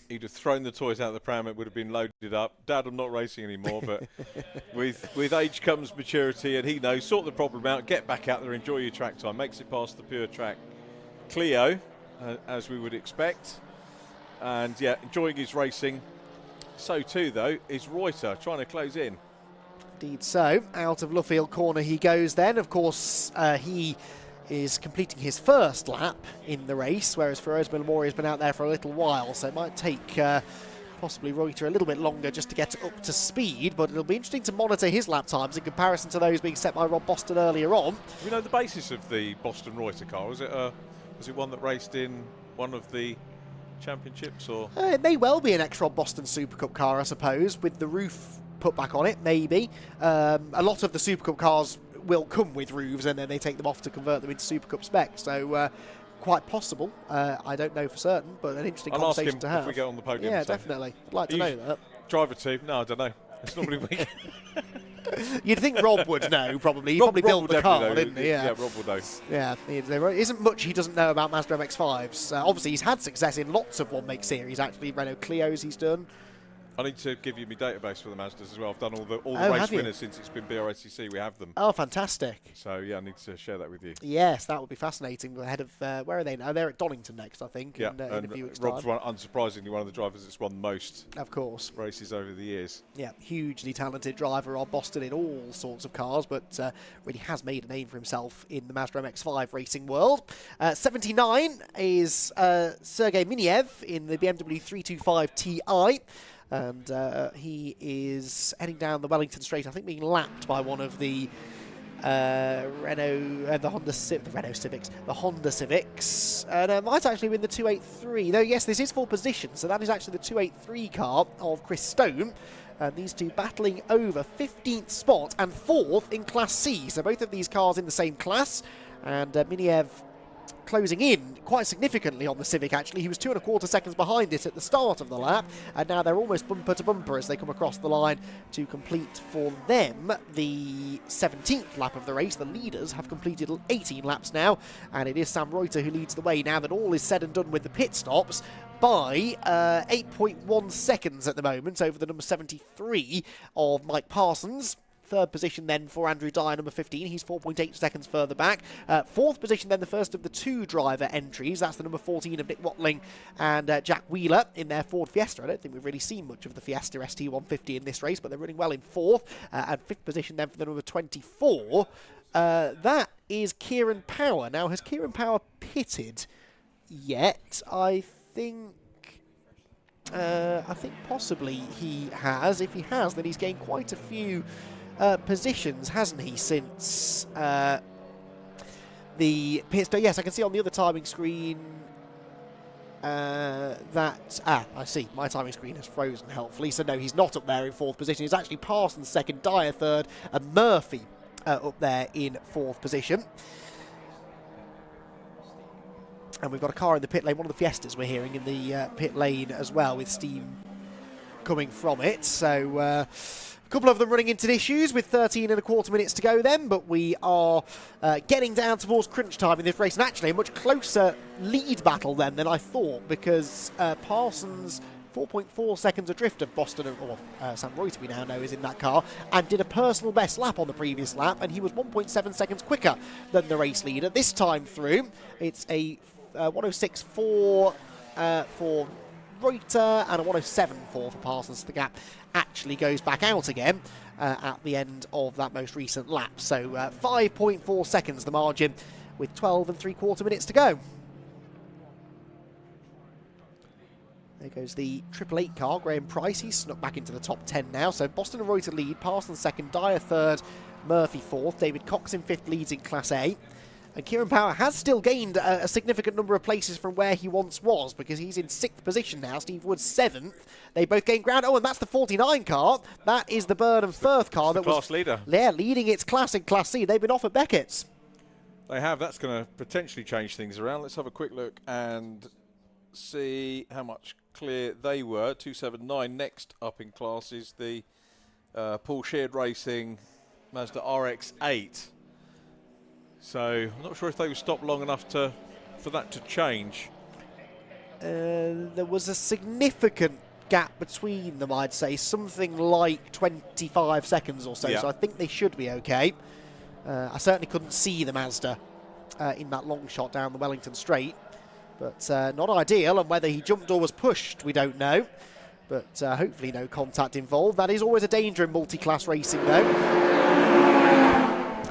he'd have thrown the toys out of the pram. It would have been loaded up. Dad, I'm not racing anymore. But with age comes maturity, and he knows, sort the problem out, get back out there, enjoy your track time. Makes it past the pure track Clio, as we would expect. And, yeah, enjoying his racing. So, too, though, is Reuter trying to close in. Indeed so. Out of Luffield corner he goes then. Of course, he is completing his first lap in the race, whereas Feroz Billamori has been out there for a little while, so it might take possibly Reuter a little bit longer just to get up to speed, but it'll be interesting to monitor his lap times in comparison to those being set by Rob Boston earlier on. Do we know the basis of the Boston Reuter car? Was it one that raced in one of the championships, or it may well be an ex-Rob Boston Super Cup car, I suppose, with the roof put back on it, maybe. A lot of the Super Cup cars will come with roofs and then they take them off to convert them into Super Cup specs, so quite possible. I don't know for certain, but an interesting conversation to have. If we get on the podium. Yeah, definitely. I'd like to know that. Driver 2? No, I don't know. It's normally we. You'd think Rob would know, probably. He probably built the car, didn't he? Yeah, Rob will know. Yeah, there isn't much he doesn't know about Mazda MX-5s. Obviously, he's had success in lots of one-make series, actually. Renault Clios he's done. I need to give you my database for the Mazdas as well. I've done all the race winners since it's been Brscc. We have them. Oh, fantastic. So, yeah, I need to share that with you. Yes, that would be fascinating. Ahead of, where are they now? They're at Donington next, I think, yeah, in a few weeks' Rob's time. unsurprisingly one of the drivers that's won most races over the years. Yeah, hugely talented driver of Boston in all sorts of cars, but really has made a name for himself in the Mazda MX-5 racing world. 79 is Sergei Miniev in the BMW 325 Ti. And he is heading down the Wellington Straight, I think being lapped by one of the Honda Civics. And it might actually win the 283. No, yes, this is for position, so that is actually the 283 car of Chris Stone. And these two battling over 15th spot and 4th in Class C. So both of these cars in the same class. And Miniev closing in quite significantly on the Civic, actually. He was 2.25 seconds behind it at the start of the lap, and now they're almost bumper to bumper as they come across the line to complete for them the 17th lap of the race. The leaders have completed 18 laps now, and it is Sam Reuter who leads the way now that all is said and done with the pit stops by 8.1 seconds at the moment over the number 73 of Mike Parsons. Third position then for Andrew Dyer, number 15. He's 4.8 seconds further back. Fourth position then, the first of the two driver entries. That's the number 14 of Nick Watling and Jack Wheeler in their Ford Fiesta. I don't think we've really seen much of the Fiesta ST150 in this race, but they're running well in fourth. And fifth position then for the number 24. That is Kieran Power. Now, has Kieran Power pitted yet? I think possibly he has. If he has, then he's gained quite a few positions, hasn't he, since the pit stop? Yes, I can see on the other timing screen that... I see. My timing screen has frozen helpfully, so no, he's not up there in fourth position. He's actually Parsons second, Dyer third, and Murphy up there in fourth position. And we've got a car in the pit lane, one of the Fiestas we're hearing in the pit lane as well, with steam coming from it. So a couple of them running into issues with 13.25 minutes to go then, but we are getting down towards crunch time in this race, and actually a much closer lead battle then than I thought, because Parsons 4.4 seconds adrift of Boston, or Sam Reuter we now know is in that car, and did a personal best lap on the previous lap, and he was 1.7 seconds quicker than the race leader. This time through, it's a 106.4 for Reuter and a 107.4 for Parsons. The gap actually goes back out again at the end of that most recent lap. So 5.4 seconds the margin with 12.75 minutes to go. There goes the 888 car, Graham Price. He's snuck back into the top 10 now. So Boston and Reuter lead, Parsons second, Dyer third, Murphy fourth, David Cox in fifth, leads in Class A. And Kieran Power has still gained a significant number of places from where he once was, because he's in 6th position now. Steve Wood's 7th. They both gained ground. Oh, and that's the 49 car. That is the Burnham Firth car that was class leader. Yeah, leading its class in Class C. They've been off at Beckett's. They have. That's going to potentially change things around. Let's have a quick look and see how much clear they were. 279. Next up in class is the Paul Sheard Racing Mazda RX-8. So I'm not sure if they were stopped long enough for that to change. There was a significant gap between them, I'd say, something like 25 seconds or so. Yeah. So I think they should be okay. I certainly couldn't see the Mazda in that long shot down the Wellington Straight, but not ideal. And whether he jumped or was pushed, we don't know. But hopefully no contact involved. That is always a danger in multi-class racing, though,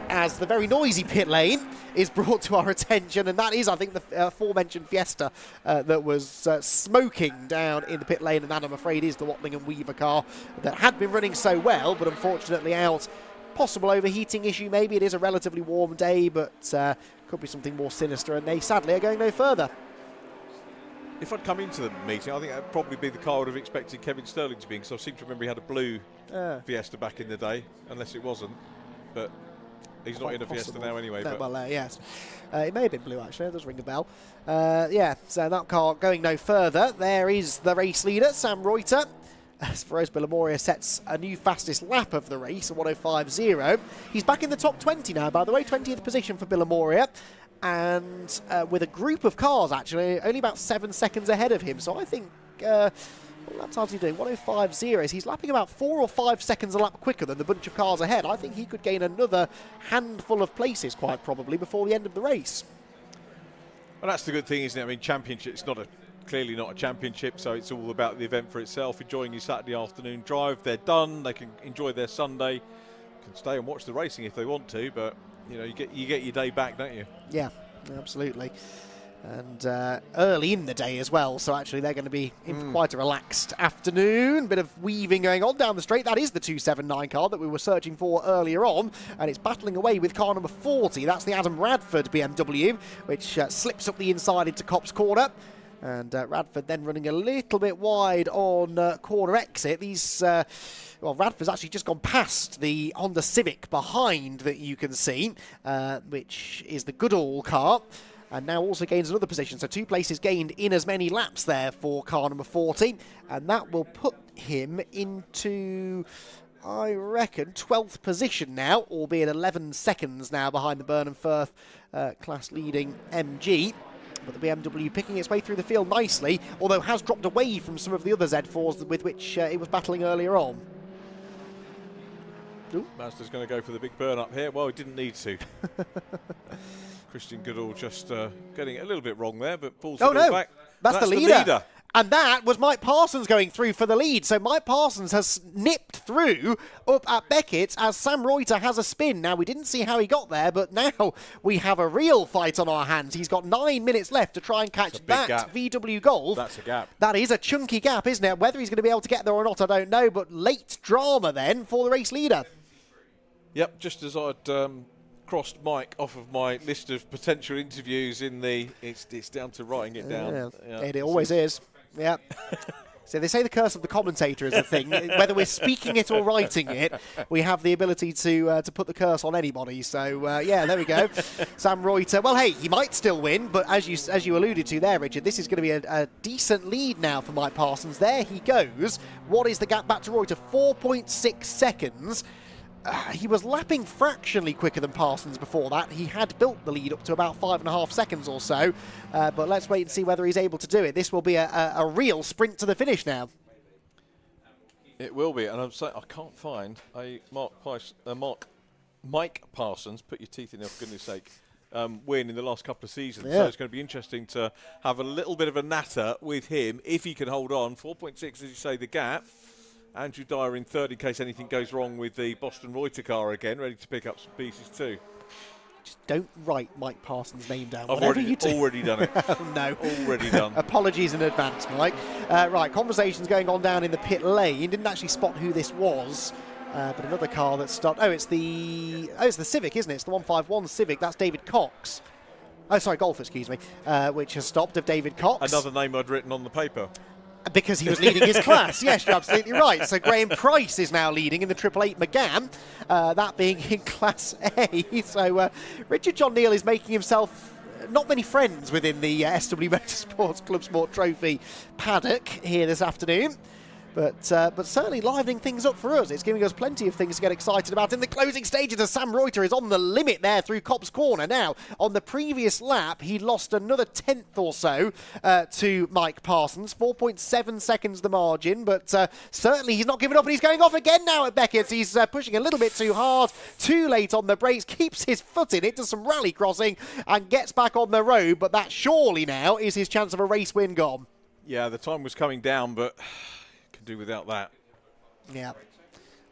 as the very noisy pit lane is brought to our attention, and that is, I think, the aforementioned Fiesta that was smoking down in the pit lane, and that, I'm afraid, is the Watling and Weaver car that had been running so well, but unfortunately out. Possible overheating issue, maybe. It is a relatively warm day, but could be something more sinister, and they sadly are going no further. If I'd come into the meeting, I think that'd probably be the car I would have expected Kevin Sterling to be, because I seem to remember he had a blue Fiesta back in the day, unless it wasn't. But he's not in a Fiesta now anyway. No, well, yes. It may have been blue, actually. It does ring a bell. Yeah, so that car going no further. There is the race leader, Sam Reuter. As Feroz Billamoria sets a new fastest lap of the race, a 105.0. He's back in the top 20 now, by the way, 20th position for Billamoria. And with a group of cars, actually, only about 7 seconds ahead of him. So I think... what lap time's he doing? 105.0. He's lapping about 4 or 5 seconds a lap quicker than the bunch of cars ahead. I think he could gain another handful of places, quite probably, before the end of the race. Well, that's the good thing, isn't it? I mean, championship, it's clearly not a championship, so it's all about the event for itself, enjoying your Saturday afternoon drive. They're done. They can enjoy their Sunday. Can stay and watch the racing if they want to, but, you know, you get your day back, don't you? Yeah, absolutely. And early in the day as well, so actually they're going to be in for quite a relaxed afternoon. Bit of weaving going on down the straight. That is the 279 car that we were searching for earlier on, and it's battling away with car number 40. That's the Adam Radford BMW, which slips up the inside into Copse Corner. And Radford then running a little bit wide on corner exit. These, well, Radford's actually just gone past the Honda Civic behind that you can see, which is the Goodall car. and now also gains another position. So 2 places gained in as many laps there for car number 40, and that will put him into, I reckon, 12th position now, albeit 11 seconds now behind the Burnham Firth class-leading MG. But the BMW picking its way through the field nicely, although has dropped away from some of the other Z4s with which it was battling earlier on. Mazda's going to go for the big burn up here. Well, he didn't need to. Christian Goodall just getting it a little bit wrong there, but pulls it all back. That's the leader. And that was Mike Parsons going through for the lead. So Mike Parsons has nipped through up at Beckett's as Sam Reuter has a spin. Now, we didn't see how he got there, but now we have a real fight on our hands. He's got 9 minutes left to try and catch that gap. VW Golf. That's a gap. That is a chunky gap, isn't it? Whether he's going to be able to get there or not, I don't know. But late drama then for the race leader. Yep, just as I'd crossed Mike off of my list of potential interviews in the... It's down to writing it down. Yeah. It always is. Yeah. So they say the curse of the commentator is a thing. Whether we're speaking it or writing it, we have the ability to put the curse on anybody. So, yeah, there we go. Sam Reuter. Well, hey, he might still win, but as you alluded to there, Richard, this is going to be a decent lead now for Mike Parsons. There he goes. What is the gap back to Reuter? 4.6 seconds. He was lapping fractionally quicker than Parsons before that. He had built the lead up to about 5.5 seconds or so. But let's wait and see whether he's able to do it. This will be a real sprint to the finish now. It will be, and I'm saying I can't find a Mike Parsons, put your teeth in there for goodness sake, win in the last couple of seasons. Yeah. So it's going to be interesting to have a little bit of a natter with him if he can hold on. 4.6, as you say, the gap. Andrew Dyer in third in case anything goes wrong with the Boston Reuter car again, ready to pick up some pieces too. Just don't write Mike Parsons' name down. I've already done it. Oh, no. Already done. Apologies in advance, Mike. Right, conversations going on down in the pit lane. Didn't actually spot who this was. But another car that stopped. It's the Civic, isn't it? It's the 151 Civic. That's David Cox. Oh, sorry, Golf, excuse me. Which has stopped of David Cox. Another name I'd written on the paper. Because he was leading his class. Yes, you're absolutely right. So Graham Price is now leading in the 888 McGann, that being in Class A. So Richard John Neal is making himself not many friends within the SW Motorsports ClubSport Trophy paddock here this afternoon. But certainly livening things up for us. It's giving us plenty of things to get excited about in the closing stages as Sam Reuter is on the limit there through Copse Corner. Now, on the previous lap, he lost another 10th or so to Mike Parsons. 4.7 seconds the margin, but certainly he's not giving up and he's going off again now at Beckett's. He's pushing a little bit too hard, too late on the brakes, keeps his foot in it, does some rally crossing and gets back on the road, but that surely now is his chance of a race win gone. Yeah, the time was coming down, but... do without that. Yeah,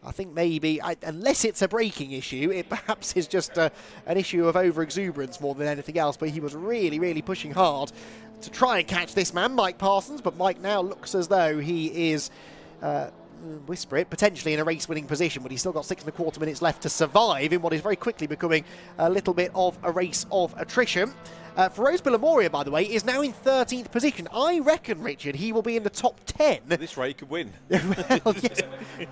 I think maybe, unless it's a braking issue, it perhaps is just an issue of over-exuberance more than anything else, but he was really, really pushing hard to try and catch this man, Mike Parsons, but Mike now looks as though he is, whisper it, potentially in a race-winning position, but he's still got 6.25 minutes left to survive in what is very quickly becoming a little bit of a race of attrition. Feroz Bilamoria, by the way, is now in 13th position. I reckon, Richard, he will be in the top 10. This rate could win. Well, yes,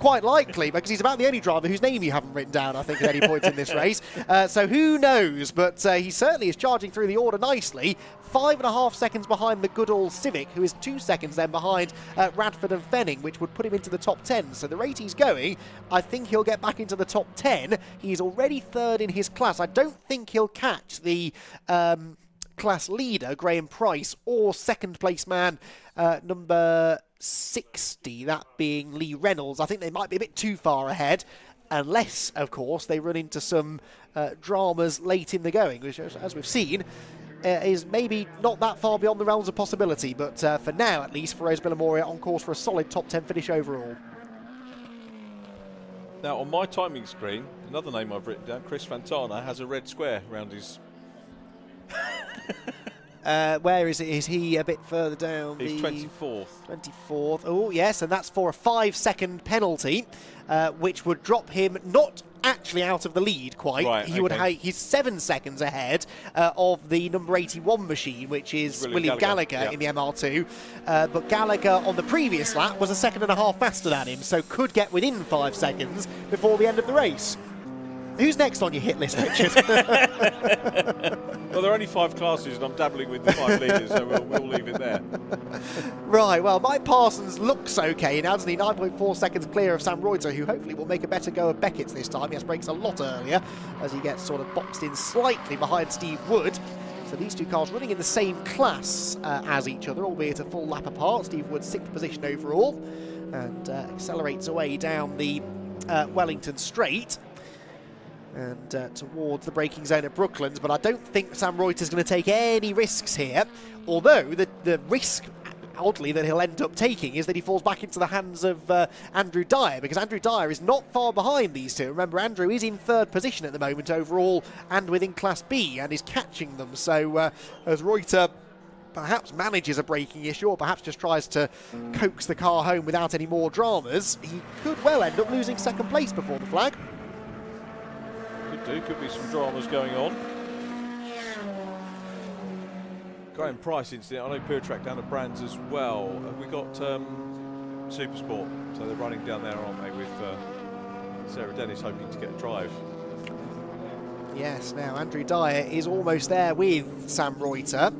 quite likely, because he's about the only driver whose name you haven't written down, I think, at any point in this race. So who knows, but he certainly is charging through the order nicely. 5.5 seconds behind the good old Civic, who is 2 seconds then behind Radford and Fenning, which would put him into the top 10. So the rate he's going, I think he'll get back into the top 10. He's already third in his class. I don't think he'll catch the... class leader, Graham Price, or second place man, number 60, that being Lee Reynolds. I think they might be a bit too far ahead, unless, of course, they run into some dramas late in the going, which, as we've seen, is maybe not that far beyond the realms of possibility. But for now, at least, Feroz Bilamoria on course for a solid top 10 finish overall. Now, on my timing screen, another name I've written down, Chris Fantana, has a red square around his... Where is it? Is he a bit further down? He's 24th. 24th. Oh, yes, and that's for a 5-second penalty, which would drop him not actually out of the lead quite. Right, he would he's 7 seconds ahead of the number 81 machine, which is William Gallagher in the MR2. But Gallagher on the previous lap was 1.5 seconds faster than him, so could get within 5 seconds before the end of the race. Who's next on your hit list, Richard? Well, there are only 5 classes, and I'm dabbling with the 5 leaders, so we'll leave it there. Right, well, Mike Parsons looks okay now, doesn't he? 9.4 seconds clear of Sam Reuter, who hopefully will make a better go of Beckett's this time. He has brakes a lot earlier as he gets sort of boxed in slightly behind Steve Wood. So these two cars running in the same class as each other, albeit a full lap apart. Steve Wood 6th position overall, and accelerates away down the Wellington Straight and towards the braking zone at Brooklands. But I don't think Sam Reuter's going to take any risks here, although the risk, oddly, that he'll end up taking is that he falls back into the hands of Andrew Dyer, because Andrew Dyer is not far behind these two. Remember, Andrew is in 3rd position at the moment overall and within Class B and is catching them. So as Reuter perhaps manages a braking issue, or perhaps just tries to coax the car home without any more dramas, he could well end up losing 2nd place before the flag. Could be some dramas going on. Graham Price incident. I know Pure Track down at Brands as well. Have we got Supersport? So they're running down there, aren't they, with Sarah Dennis hoping to get a drive. Yes, now Andrew Dyer is almost there with Sam Reuter.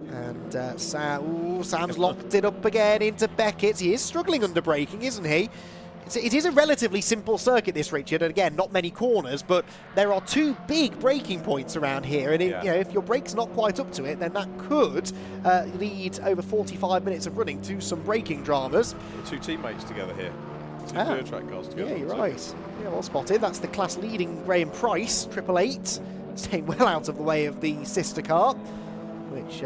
And Sam's locked it up again into Beckett. He is struggling under braking, isn't he? It is a relatively simple circuit, this, Richard, and again, not many corners, but there are 2 big braking points around here, and if your brake's not quite up to it, then that could lead over 45 minutes of running to some braking dramas. The 2 teammates together here. 2 Pure Track cars together. Yeah, you're right. Yeah, well spotted. That's the class-leading Graham Price, 888, staying well out of the way of the sister car, which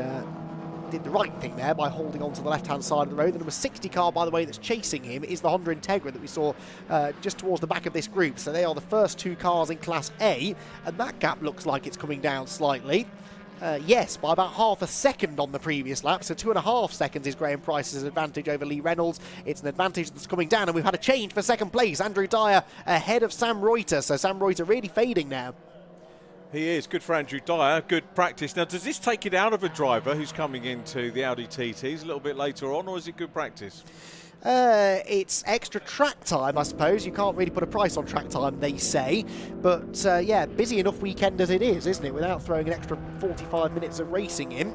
did the right thing there by holding on to the left-hand side of the road. The number 60 car, by the way, that's chasing him is the Honda Integra that we saw just towards the back of this group. So they are the first 2 cars in Class A, and that gap looks like it's coming down slightly. Yes, by about half a second on the previous lap, so 2.5 seconds is Graham Price's advantage over Lee Reynolds. It's an advantage that's coming down, and we've had a change for 2nd place. Andrew Dyer ahead of Sam Reuter, so Sam Reuter really fading now. He is. Good for Andrew Dyer. Good practice. Now, does this take it out of a driver who's coming into the Audi TTs a little bit later on, or is it good practice? It's extra track time, I suppose. You can't really put a price on track time, they say. But, yeah, busy enough weekend as it is, isn't it, without throwing an extra 45 minutes of racing in.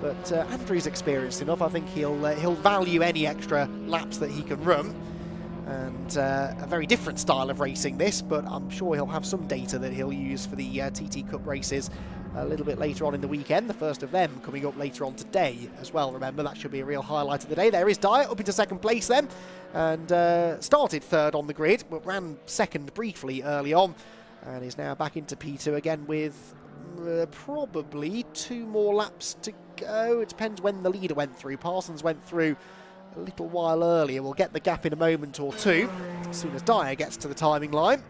But Andrew's experienced enough. I think he'll value any extra laps that he can run. And a very different style of racing this, but I'm sure he'll have some data that he'll use for the TT Cup races a little bit later on in the weekend. The first of them coming up later on today as well. Remember, that should be a real highlight of the day. There is Dyer up into 2nd place then, and started 3rd on the grid, but ran 2nd briefly early on, and is now back into P2 again with probably 2 more laps to go. It depends when the leader went through. Parsons went through a little while earlier. We'll get the gap in a moment or 2 as soon as Dyer gets to the timing line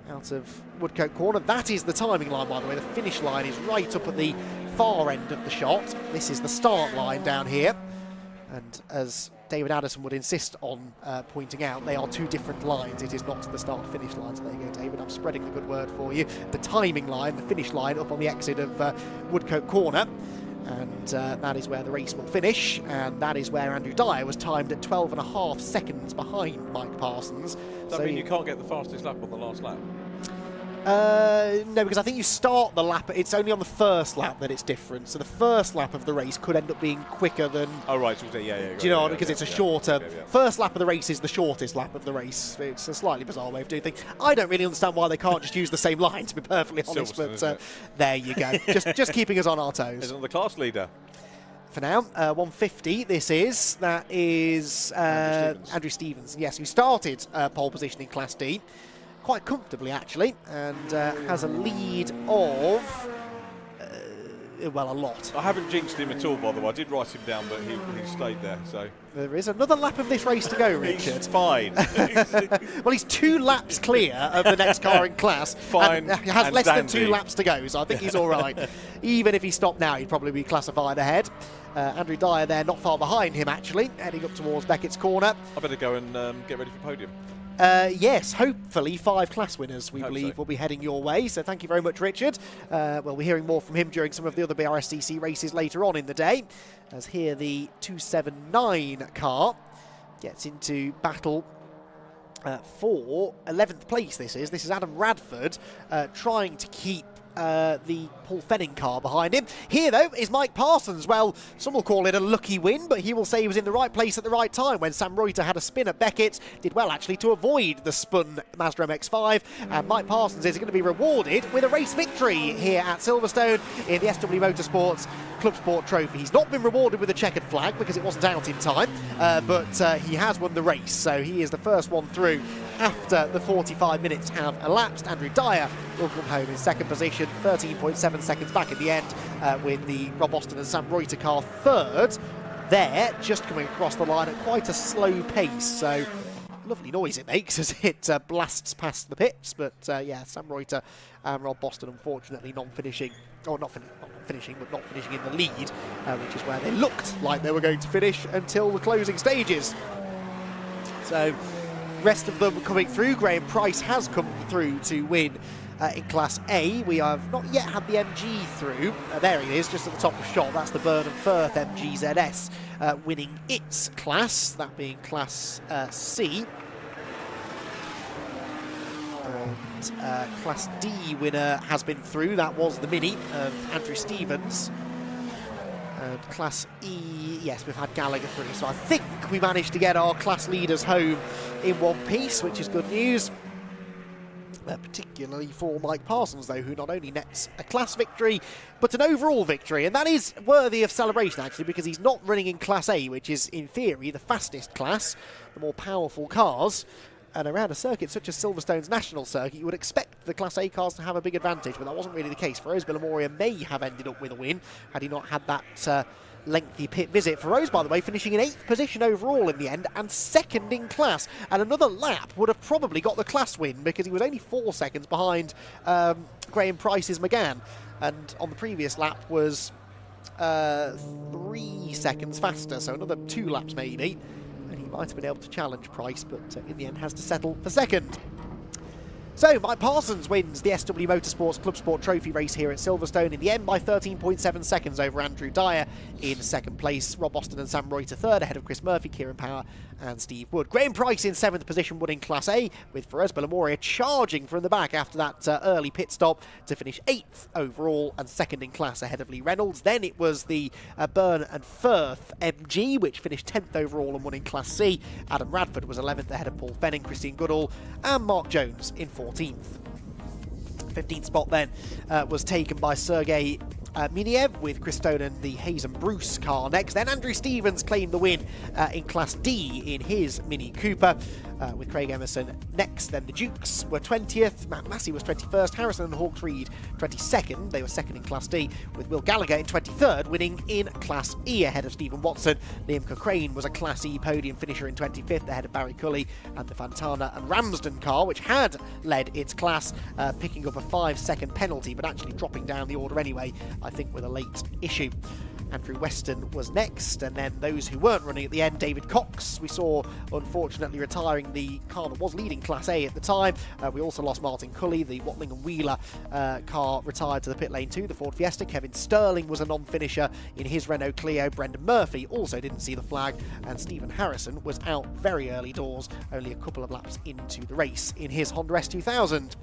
out of Woodcote Corner. That is the timing line, by the way. The finish line is right up at the far end of the shot. This is the start line down here, and as David Addison would insist on pointing out, they are 2 different lines. It is not the start-finish line. So there you go, David. I'm spreading the good word for you. The timing line, the finish line, up on the exit of Woodcote Corner. And that is where the race will finish, and that is where Andrew Dyer was timed at 12.5 seconds behind Mike Parsons. Does that mean you can't get the fastest lap on the last lap? No, because I think you start the lap, it's only on the first lap that it's different. So the first lap of the race could end up being quicker than... Oh, right, so yeah. Do you know, because it's a shorter... First lap of the race is the shortest lap of the race. It's a slightly bizarre way of doing things. I don't really understand why they can't just use the same line, to be perfectly honest, but there you go. just keeping us on our toes. Isn't the class leader? For now, 150 this is. That is Andrew Stevens, yes, who started pole position in Class D. Quite comfortably, actually, and has a lead of, well, a lot. I haven't jinxed him at all, by the way. I did write him down, but he stayed there, so... There is another lap of this race to go, Richard. He's fine. Well, he's 2 laps clear of the next car in class. Fine. He has less than 2 laps to go, so I think he's all right. Even if he stopped now, he'd probably be classified ahead. Andrew Dyer there, not far behind him, actually, heading up towards Beckett's corner. I better go and get ready for Podium. Yes, hopefully 5 class winners, we believe, will be heading your way. So thank you very much, Richard. We'll be hearing more from him during some of the other Brscc races later on in the day, as here the 279 car gets into battle for 11th place. This is Adam Radford trying to keep the Paul Fenning car behind him. Here, though, is Mike Parsons. Well, some will call it a lucky win, but he will say he was in the right place at the right time when Sam Reuter had a spin at Beckett. Did well, actually, to avoid the spun Mazda MX-5. And Mike Parsons is going to be rewarded with a race victory here at Silverstone in the SW Motorsports ClubSport Trophy. He's not been rewarded with a checkered flag because it wasn't out in time, but he has won the race, so he is the first one through after the 45 minutes have elapsed. Andrew Dyer will come home in second position, 13.7 seconds back at the end, with the Rob Austin and Sam Reuter car third. There, just coming across the line at quite a slow pace, so lovely noise it makes as it blasts past the pits. But yeah, Sam Reuter and Rob Boston unfortunately non-finishing, or not finishing, but not finishing in the lead, which is where they looked like they were going to finish until the closing stages. So rest of them coming through. Graham Price has come through to win in Class A. We have not yet had the MG through. There he is, just at the top of shot. That's the Burnham Firth MG ZS winning its class, that being Class C. And Class D winner has been through. That was the Mini of Andrew Stevens. And Class E, yes, we've had Gallagher through. So I think we managed to get our class leaders home in one piece, which is good news. Particularly for Mike Parsons, though, who not only nets a class victory, but an overall victory. And that is worthy of celebration, actually, because he's not running in Class A, which is, in theory, the fastest class, the more powerful cars. And around a circuit such as Silverstone's national circuit, you would expect the Class A cars to have a big advantage, but that wasn't really the case. Rose Villamoria may have ended up with a win had he not had that lengthy pit visit. For Rose, by the way, finishing in 8th position overall in the end and second in class. And another lap would have probably got the class win because he was only 4 seconds behind Graham Price's McGann. And on the previous lap was 3 seconds faster, so another 2 laps maybe. And he might have been able to challenge Price, but in the end has to settle for second. So, Mike Parsons wins the SW Motorsports ClubSport Trophy race here at Silverstone in the end by 13.7 seconds over Andrew Dyer in second place. Rob Austin and Sam Reuter third, ahead of Chris Murphy, Kieran Power and Steve Wood. Graham Price in 7th position, winning Class A, with Ferez Villamoria charging from the back after that early pit stop to finish 8th overall and second in class ahead of Lee Reynolds. Then it was the Byrne and Firth MG, which finished 10th overall and won in Class C. Adam Radford was 11th ahead of Paul Fenning, Christian Goodall and Mark Jones in 14th. 15th spot then was taken by Sergei Miniev, with Chris Stone and the Hayes and Bruce car next. Then Andrew Stevens claimed the win in Class D in his Mini Cooper, with Craig Emerson next. Then the Dukes were 20th, Matt Massey was 21st, Harrison and Hawks Reed 22nd. They were second in Class D, with Will Gallagher in 23rd, winning in Class E ahead of Stephen Watson. Liam Cochrane was a Class E podium finisher in 25th, ahead of Barry Cully and the Fantana and Ramsden car, which had led its class, picking up a 5-second penalty, but actually dropping down the order anyway, I think with a late issue. Andrew Weston was next, and then those who weren't running at the end, David Cox, we saw unfortunately retiring the car that was leading Class A at the time. We also lost Martin Cully, the Watling and Wheeler car retired to the pit lane too, the Ford Fiesta. Kevin Sterling was a non-finisher in his Renault Clio. Brendan Murphy also didn't see the flag, and Stephen Harrison was out very early doors, only a couple of laps into the race in his Honda S2000.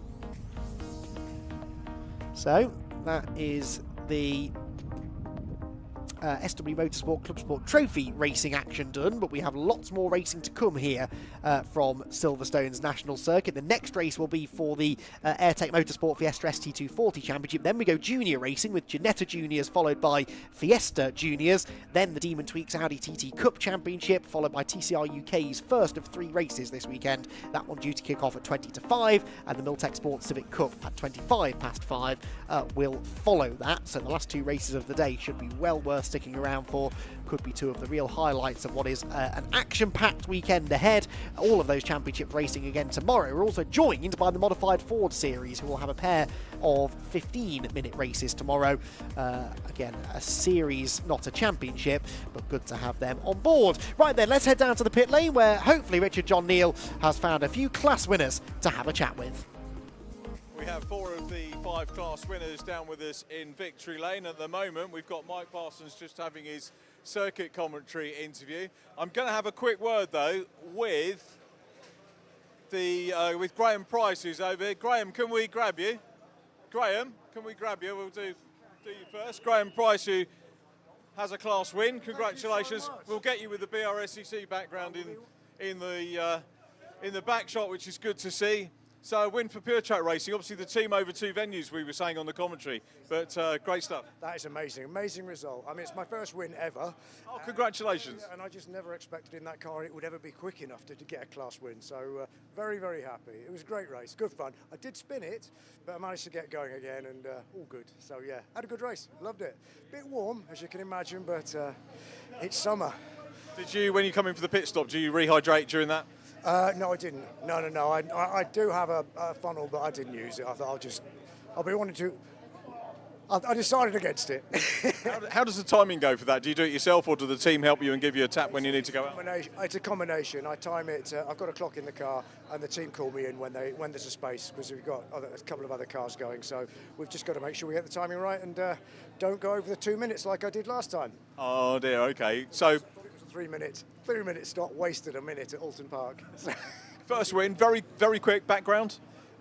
So that is the SW Motorsport ClubSport Trophy racing action done, but we have lots more racing to come here from Silverstone's national circuit. The next race will be for the AIRTEC Motorsport Fiesta ST240 Championship. Then we go junior racing with Ginetta Juniors, followed by Fiesta Juniors. Then the Demon Tweaks Audi TT Cup Championship, followed by TCR UK's first of 3 races this weekend. That one due to kick off at 20 to 5, and the Milltek Sports Civic Cup at 25 past 5 will follow that. So the last 2 races of the day should be well worth sticking around for. Could be 2 of the real highlights of what is an action-packed weekend ahead. All of those championship racing again tomorrow. We're also joined by the Modified Ford Series, who will have a pair of 15-minute races tomorrow. Again, a series, not a championship, but good to have them on board. Right then, let's head down to the pit lane, where hopefully Richard John Neal has found a few class winners to have a chat with. We have 4 of the 5 class winners down with us in victory lane at the moment. We've got Mike Parsons just having his circuit commentary interview. I'm going to have a quick word though with with Graham Price, who's over here. Graham, can we grab you? Graham, can we grab you? We'll do you first. Graham Price, who has a class win. Congratulations. We'll get you with the Brscc background in the back shot, which is good to see. So a win for Pure Track Racing. Obviously the team over 2 venues, we were saying on the commentary, but great stuff. That is amazing, amazing result. I mean, it's my first win ever. Oh, congratulations. And I just never expected in that car it would ever be quick enough to get a class win. So very, very happy. It was a great race, good fun. I did spin it, but I managed to get going again and all good. So yeah, had a good race, loved it. Bit warm, as you can imagine, but it's summer. Did you, when you come in for the pit stop, do you rehydrate during that? No, I didn't. No. I do have a funnel, but I didn't use it. I thought I'll be wanting to. I decided against it. How does the timing go for that? Do you do it yourself, or do the team help you and give you a tap when you need to go out? It's a combination. I time it. I've got a clock in the car, and the team call me in when there's a space, because we've got a couple of other cars going. So we've just got to make sure we get the timing right and don't go over the 2 minutes like I did last time. Oh dear. Okay. So 3 minutes. 3 minute stop, wasted a minute at Oulton Park. First win, very, very quick background.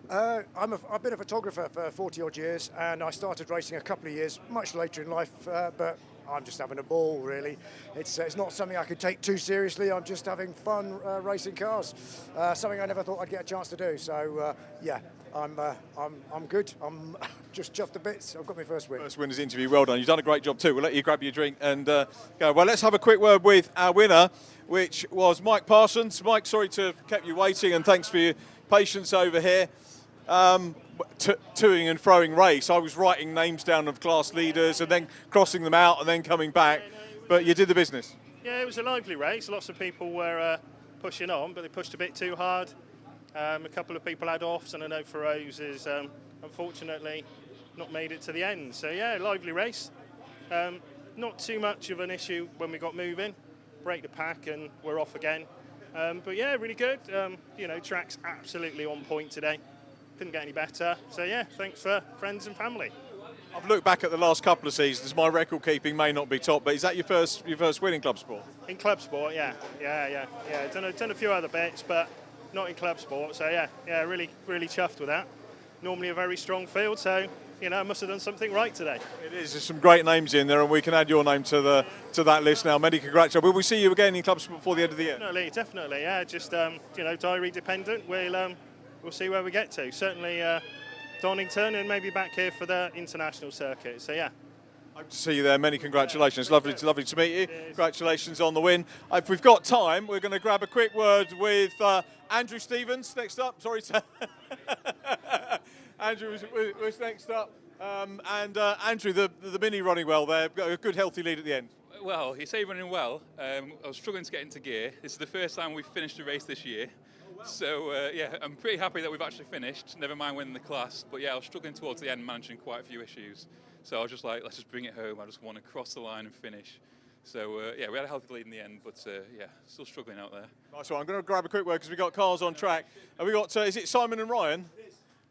I've been a photographer for 40 odd years, and I started racing a couple of years much later in life, but I'm just having a ball, really. It's not something I could take too seriously. I'm just having fun racing cars, something I never thought I'd get a chance to do. So yeah, I'm good. I'm just chuffed to bits. I've got my first win. First winner's interview, well done. You've done a great job too. We'll let you grab your drink and go. Well, let's have a quick word with our winner, which was Mike Parsons. Mike, sorry to have kept you waiting, and thanks for your patience over here. Toing and throwing race. I was writing names down of class leaders and then crossing them out and then coming back, but you did the business. Yeah, it was a lively race. Lots of people were pushing on, but they pushed a bit too hard. A couple of people had offs, and I know Feroz is unfortunately not made it to the end. So yeah, lively race. Not too much of an issue when we got moving. Break the pack and we're off again. But yeah, really good. You know, track's absolutely on point today. Couldn't get any better. So yeah, thanks for friends and family. I've looked back at the last couple of seasons. My record keeping may not be top, but is that your first win in ClubSport? In ClubSport, yeah. Done a few other bits, but not in ClubSport. So yeah, really chuffed with that. Normally a very strong field, so you know, I must have done something right today. It is. There's some great names in there, and we can add your name to that list now. Many congratulations. Will we see you again in ClubSport before the end of the year? Definitely. Yeah, just you know, diary dependent. We'll see where we get to. Certainly Donington, and maybe back here for the international circuit. So yeah. Hope to see you there. Many congratulations. Lovely to meet you. Congratulations on the win. If we've got time, we're going to grab a quick word with Andrew Stevens next up. Sorry, sir. Andrew was next up. Andrew, the Mini running well there. Got a good healthy lead at the end. Well, you say running well. I was struggling to get into gear. This is the first time we've finished a race this year. So yeah, I'm pretty happy that we've actually finished, never mind winning the class. But yeah, I was struggling towards the end, managing quite a few issues. So I was just like, let's just bring it home. I just want to cross the line and finish. So yeah, we had a healthy lead in the end, but yeah, still struggling out there. Nice one. I'm going to grab a quick word because we've got cars on track. Have we got, is it Simon and Ryan?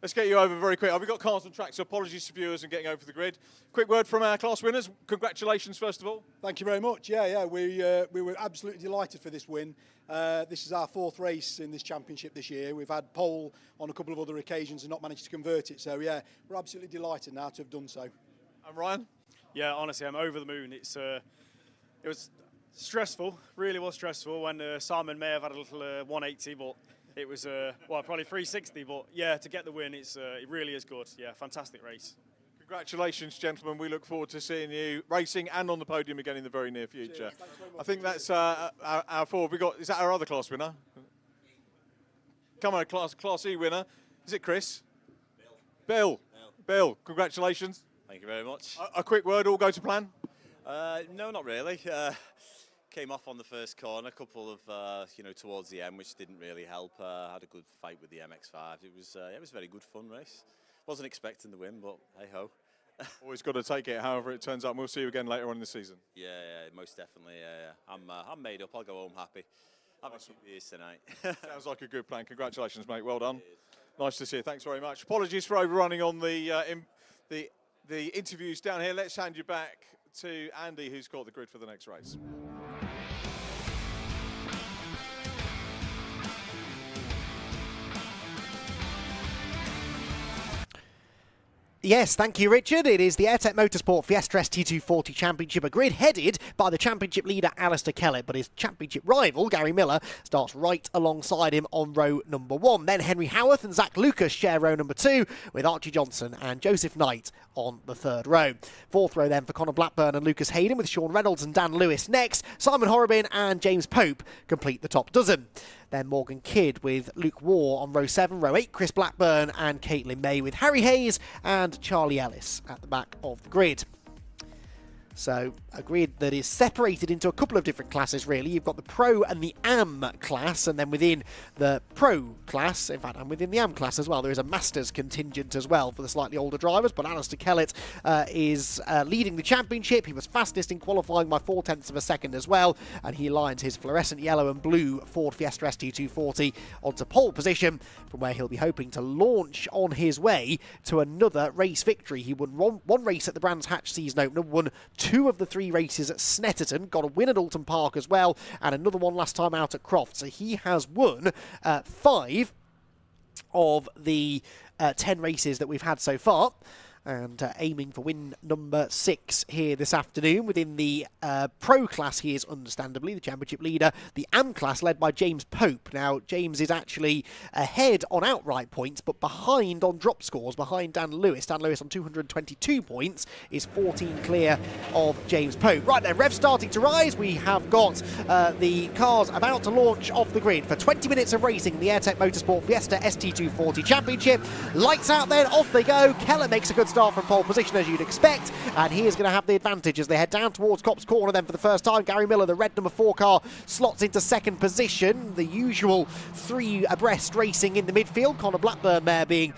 Let's get you over very quick. We've got cars on track, so apologies to viewers and getting over the grid. Quick word from our class winners. Congratulations, first of all. Thank you very much. Yeah, we were absolutely delighted for this win. This is our 4th race in this championship this year. We've had pole on a couple of other occasions and not managed to convert it. So yeah, we're absolutely delighted now to have done so. And Ryan? Yeah, honestly, I'm over the moon. It was stressful, really was stressful, when Simon may have had a little 180, but it was, well, probably 360, but yeah, to get the win, it really is good. Yeah, fantastic race. Congratulations, gentlemen. We look forward to seeing you racing and on the podium again in the very near future. I think that's our 4. Is that our other class winner? Come on, class E winner. Is it Chris? Bill. Bill, congratulations. Thank you very much. A quick word, all go to plan? No, not really. Came off on the first corner, a couple of, you know, towards the end, which didn't really help. Had a good fight with the MX-5. It was a very good fun race. Wasn't expecting the win, but hey-ho. Always got to take it however it turns out. We'll see you again later on in the season. Yeah, most definitely. I'm made up. I'll go home happy. Have a few beers tonight. Sounds like a good plan. Congratulations, mate. Well done. Nice to see you. Thanks very much. Apologies for overrunning on the interviews down here. Let's hand you back to Andy, who's got the grid for the next race. Yes, thank you, Richard. It is the AIRTEC Motorsport Fiesta ST240 Championship, a grid headed by the championship leader Alistair Kellett, but his championship rival Gary Miller starts right alongside him on row number 1. Then Henry Howarth and Zach Lucas share row number 2, with Archie Johnson and Joseph Knight on the 3rd row. 4th row then for Connor Blackburn and Lucas Hayden, with Sean Reynolds and Dan Lewis next. Simon Horrobin and James Pope complete the top dozen. Then Morgan Kidd with Luke Waugh on row 7. Row 8, Chris Blackburn and Caitlin May with Harry Hayes and Charlie Ellis at the back of the grid. So a grid that is separated into a couple of different classes, really. You've got the Pro and the AM class, and then within the Pro class, in fact, and within the AM class as well, there is a Masters contingent as well for the slightly older drivers. But Alistair Kellett is leading the championship. He was fastest in qualifying by 0.4 of a second as well, and he aligns his fluorescent yellow and blue Ford Fiesta ST240 onto pole position, from where he'll be hoping to launch on his way to another race victory. He won one race at the Brands Hatch season opener, won 2 of the 3 races at Snetterton, got a win at Oulton Park as well, and another one last time out at Croft. So he has won 5 of the 10 races that we've had so far, and aiming for win number 6 here this afternoon. Within the Pro class, he is understandably the championship leader. The AM class led by James Pope. Now, James is actually ahead on outright points, but behind on drop scores, behind Dan Lewis. Dan Lewis on 222 points is 14 clear of James Pope. Right then, rev starting to rise. We have got the cars about to launch off the grid for 20 minutes of racing in the AIRTEC Motorsport Fiesta ST240 Championship. Lights out then, off they go. Kellett makes a good start from pole position, as you'd expect, and he is going to have the advantage as they head down towards Copse Corner then for the first time. Gary Miller, the red number 4 car, slots into 2nd position. The usual 3 abreast racing in the midfield. Connor Blackburn there being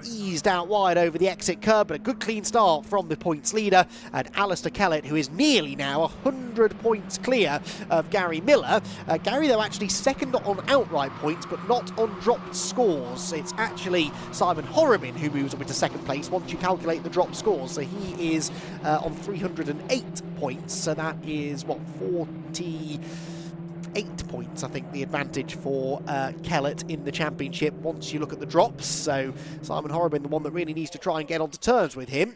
eased out wide over the exit curb, but a good clean start from the points leader. And Alistair Kellett, who is nearly now 100 points clear of Gary Miller. Gary, though, actually second on outright points, but not on dropped scores. It's actually Simon Horrobin who moves up into 2nd place once you calculate the drop scores. So he is on 308 points, so that is what, 48 points, I think, the advantage for Kellett in the championship once you look at the drops. So Simon Horrobin, the one that really needs to try and get onto terms with him.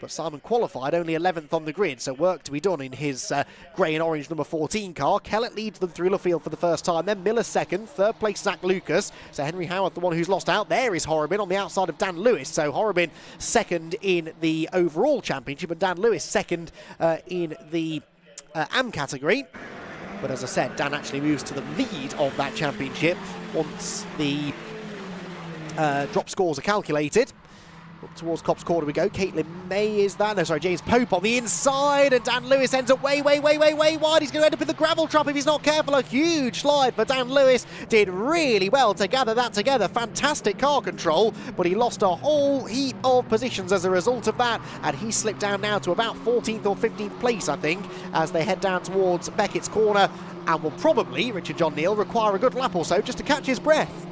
But Simon qualified only 11th on the grid, so work to be done in his grey and orange number 14 car. Kellett leads them through Luffield for the first time, then Miller 2nd, 3rd place Zach Lucas. So Henry Howarth, the one who's lost out. There is Horrobin on the outside of Dan Lewis. So Horrobin 2nd in the overall championship, and Dan Lewis 2nd in the AM category. But as I said, Dan actually moves to the lead of that championship once the drop scores are calculated. Up towards Copse Corner we go. Caitlin May is that. No, sorry, James Pope on the inside, and Dan Lewis ends up way wide. He's going to end up in the gravel trap if he's not careful. A huge slide for Dan Lewis. Did really well to gather that together. Fantastic car control, but he lost a whole heap of positions as a result of that, and he slipped down now to about 14th or 15th place, I think, as they head down towards Beckett's Corner, and will probably, Richard John Neal, require a good lap or so just to catch his breath.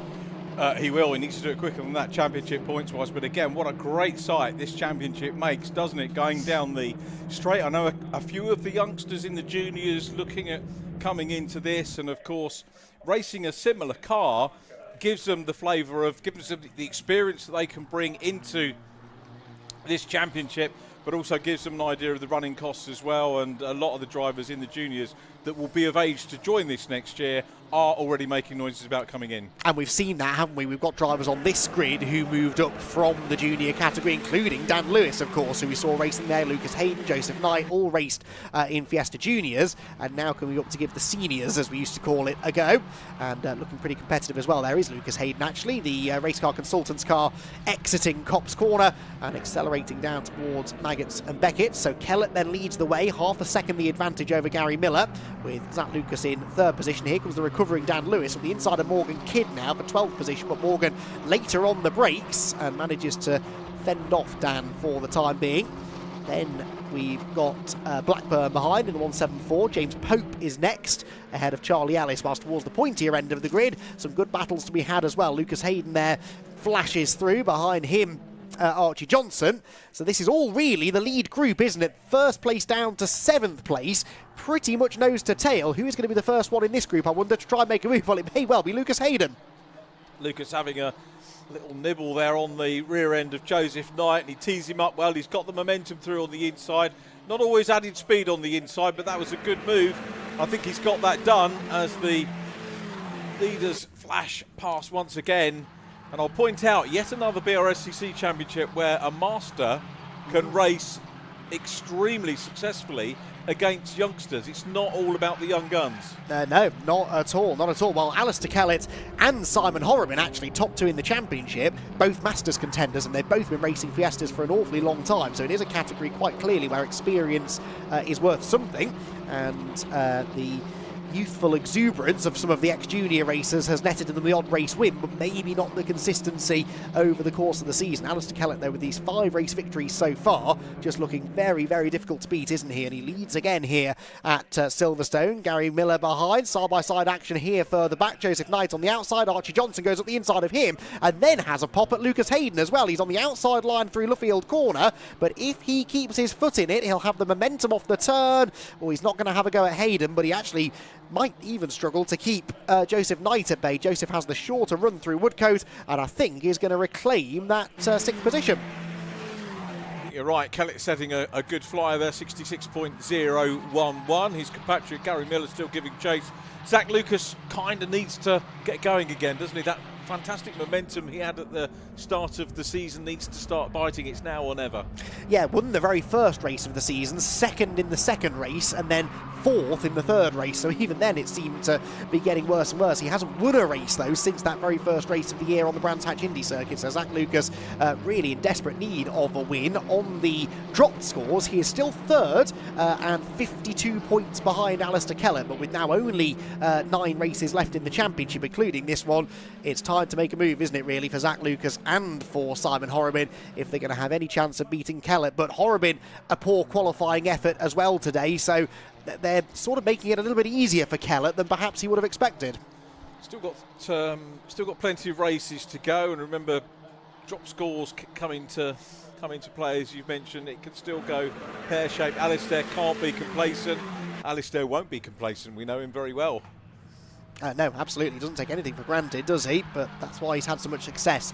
He will. He needs to do it quicker than that championship points-wise. But again, what a great sight this championship makes, doesn't it? Going down the straight. I know a few of the youngsters in the juniors looking at coming into this, and of course, racing a similar car gives them the flavour of, gives them the experience that they can bring into this championship, but also gives them an idea of the running costs as well. And a lot of the drivers in the juniors that will be of age to join this next year are already making noises about coming in. And we've seen that, haven't we? We've got drivers on this grid who moved up from the junior category, including Dan Lewis, of course, who we saw racing there, Lucas Hayden, Joseph Knight, all raced in Fiesta Juniors, and now coming up to give the seniors, as we used to call it, a go, and looking pretty competitive as well. There is Lucas Hayden, actually, the race car consultant's car, exiting Copse Corner and accelerating down towards Maggots and Beckett. So Kellett then leads the way, half a second the advantage over Gary Miller, with Zach Lucas in 3rd position. Here comes the recovering Dan Lewis on the inside of Morgan Kidd now for 12th position, but Morgan later on the brakes and manages to fend off Dan for the time being. Then we've got Blackburn behind in the 174. James Pope is next, ahead of Charlie Ellis, whilst towards the pointier end of the grid, some good battles to be had as well. Lucas Hayden there flashes through, behind him Archie Johnson. So this is all really the lead group, isn't it? 1st place down to 7th place, pretty much nose to tail. Who is going to be the first one in this group, I wonder, to try and make a move? Well, it may well be Lucas Hayden. Lucas having a little nibble there on the rear end of Joseph Knight, and he tees him up well. He's got the momentum through on the inside. Not always added speed on the inside, but that was a good move. I think he's got that done as the leaders flash past once again. And I'll point out yet another Brscc championship where a master can race extremely successfully against youngsters. It's not all about the young guns. No, not at all, not at all. Well, Alistair Kellett and Simon Horrobin actually top two in the championship, both Masters contenders, and they've both been racing Fiestas for an awfully long time, so it is a category quite clearly where experience is worth something, and the youthful exuberance of some of the ex-junior racers has netted them the odd race win, but maybe not the consistency over the course of the season. Alistair Kellett, though, with these 5 race victories so far, just looking very, very difficult to beat, isn't he? And he leads again here at Silverstone. Gary Miller behind, side-by-side action here further back. Joseph Knight on the outside. Archie Johnson goes up the inside of him and then has a pop at Lucas Hayden as well. He's on the outside line through Luffield Corner, but if he keeps his foot in it, he'll have the momentum off the turn. Well, he's not going to have a go at Hayden, but he actually might even struggle to keep Joseph Knight at bay. Joseph has the shorter run through Woodcote, and I think is going to reclaim that 6th position. You're right, Kellett setting a good flyer there, 66.011. His compatriot Gary Miller still giving chase. Zach Lucas kind of needs to get going again, doesn't he? That fantastic momentum he had at the start of the season needs to start biting. It's now or never. Yeah, won the very first race of the season, second in the second race, and then 4th in the third race. So even then it seemed to be getting worse and worse. He hasn't won a race, though, since that very first race of the year on the Brands Hatch Indy circuit. So Zach Lucas really in desperate need of a win. On the dropped scores, he is still 3rd and 52 points behind Alistair Kellett, but with now only 9 races left in the championship, including this one, it's time to make a move, isn't it, really, for Zach Lucas and for Simon Horrobin if they're going to have any chance of beating Kellett. But Horrobin, a poor qualifying effort as well today, so they're sort of making it a little bit easier for Kellett than perhaps he would have expected. Still got plenty of races to go, and remember, drop scores come into play, as you've mentioned. It can still go pear-shaped. Alistair can't be complacent. Alistair won't be complacent. We know him very well. No, absolutely. He doesn't take anything for granted, does he? But that's why he's had so much success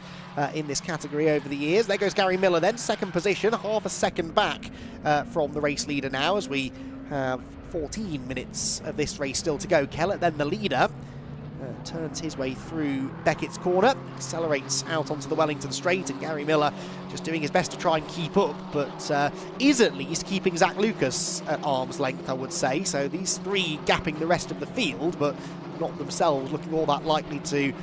in this category over the years. There goes Gary Miller then, 2nd position, half a second back from the race leader now, as we have 14 minutes of this race still to go. Kellett, then the leader, turns his way through Beckett's corner, accelerates out onto the Wellington straight, and Gary Miller just doing his best to try and keep up, but is at least keeping Zach Lucas at arm's length, I would say. So these 3 gapping the rest of the field, but not themselves looking all that likely to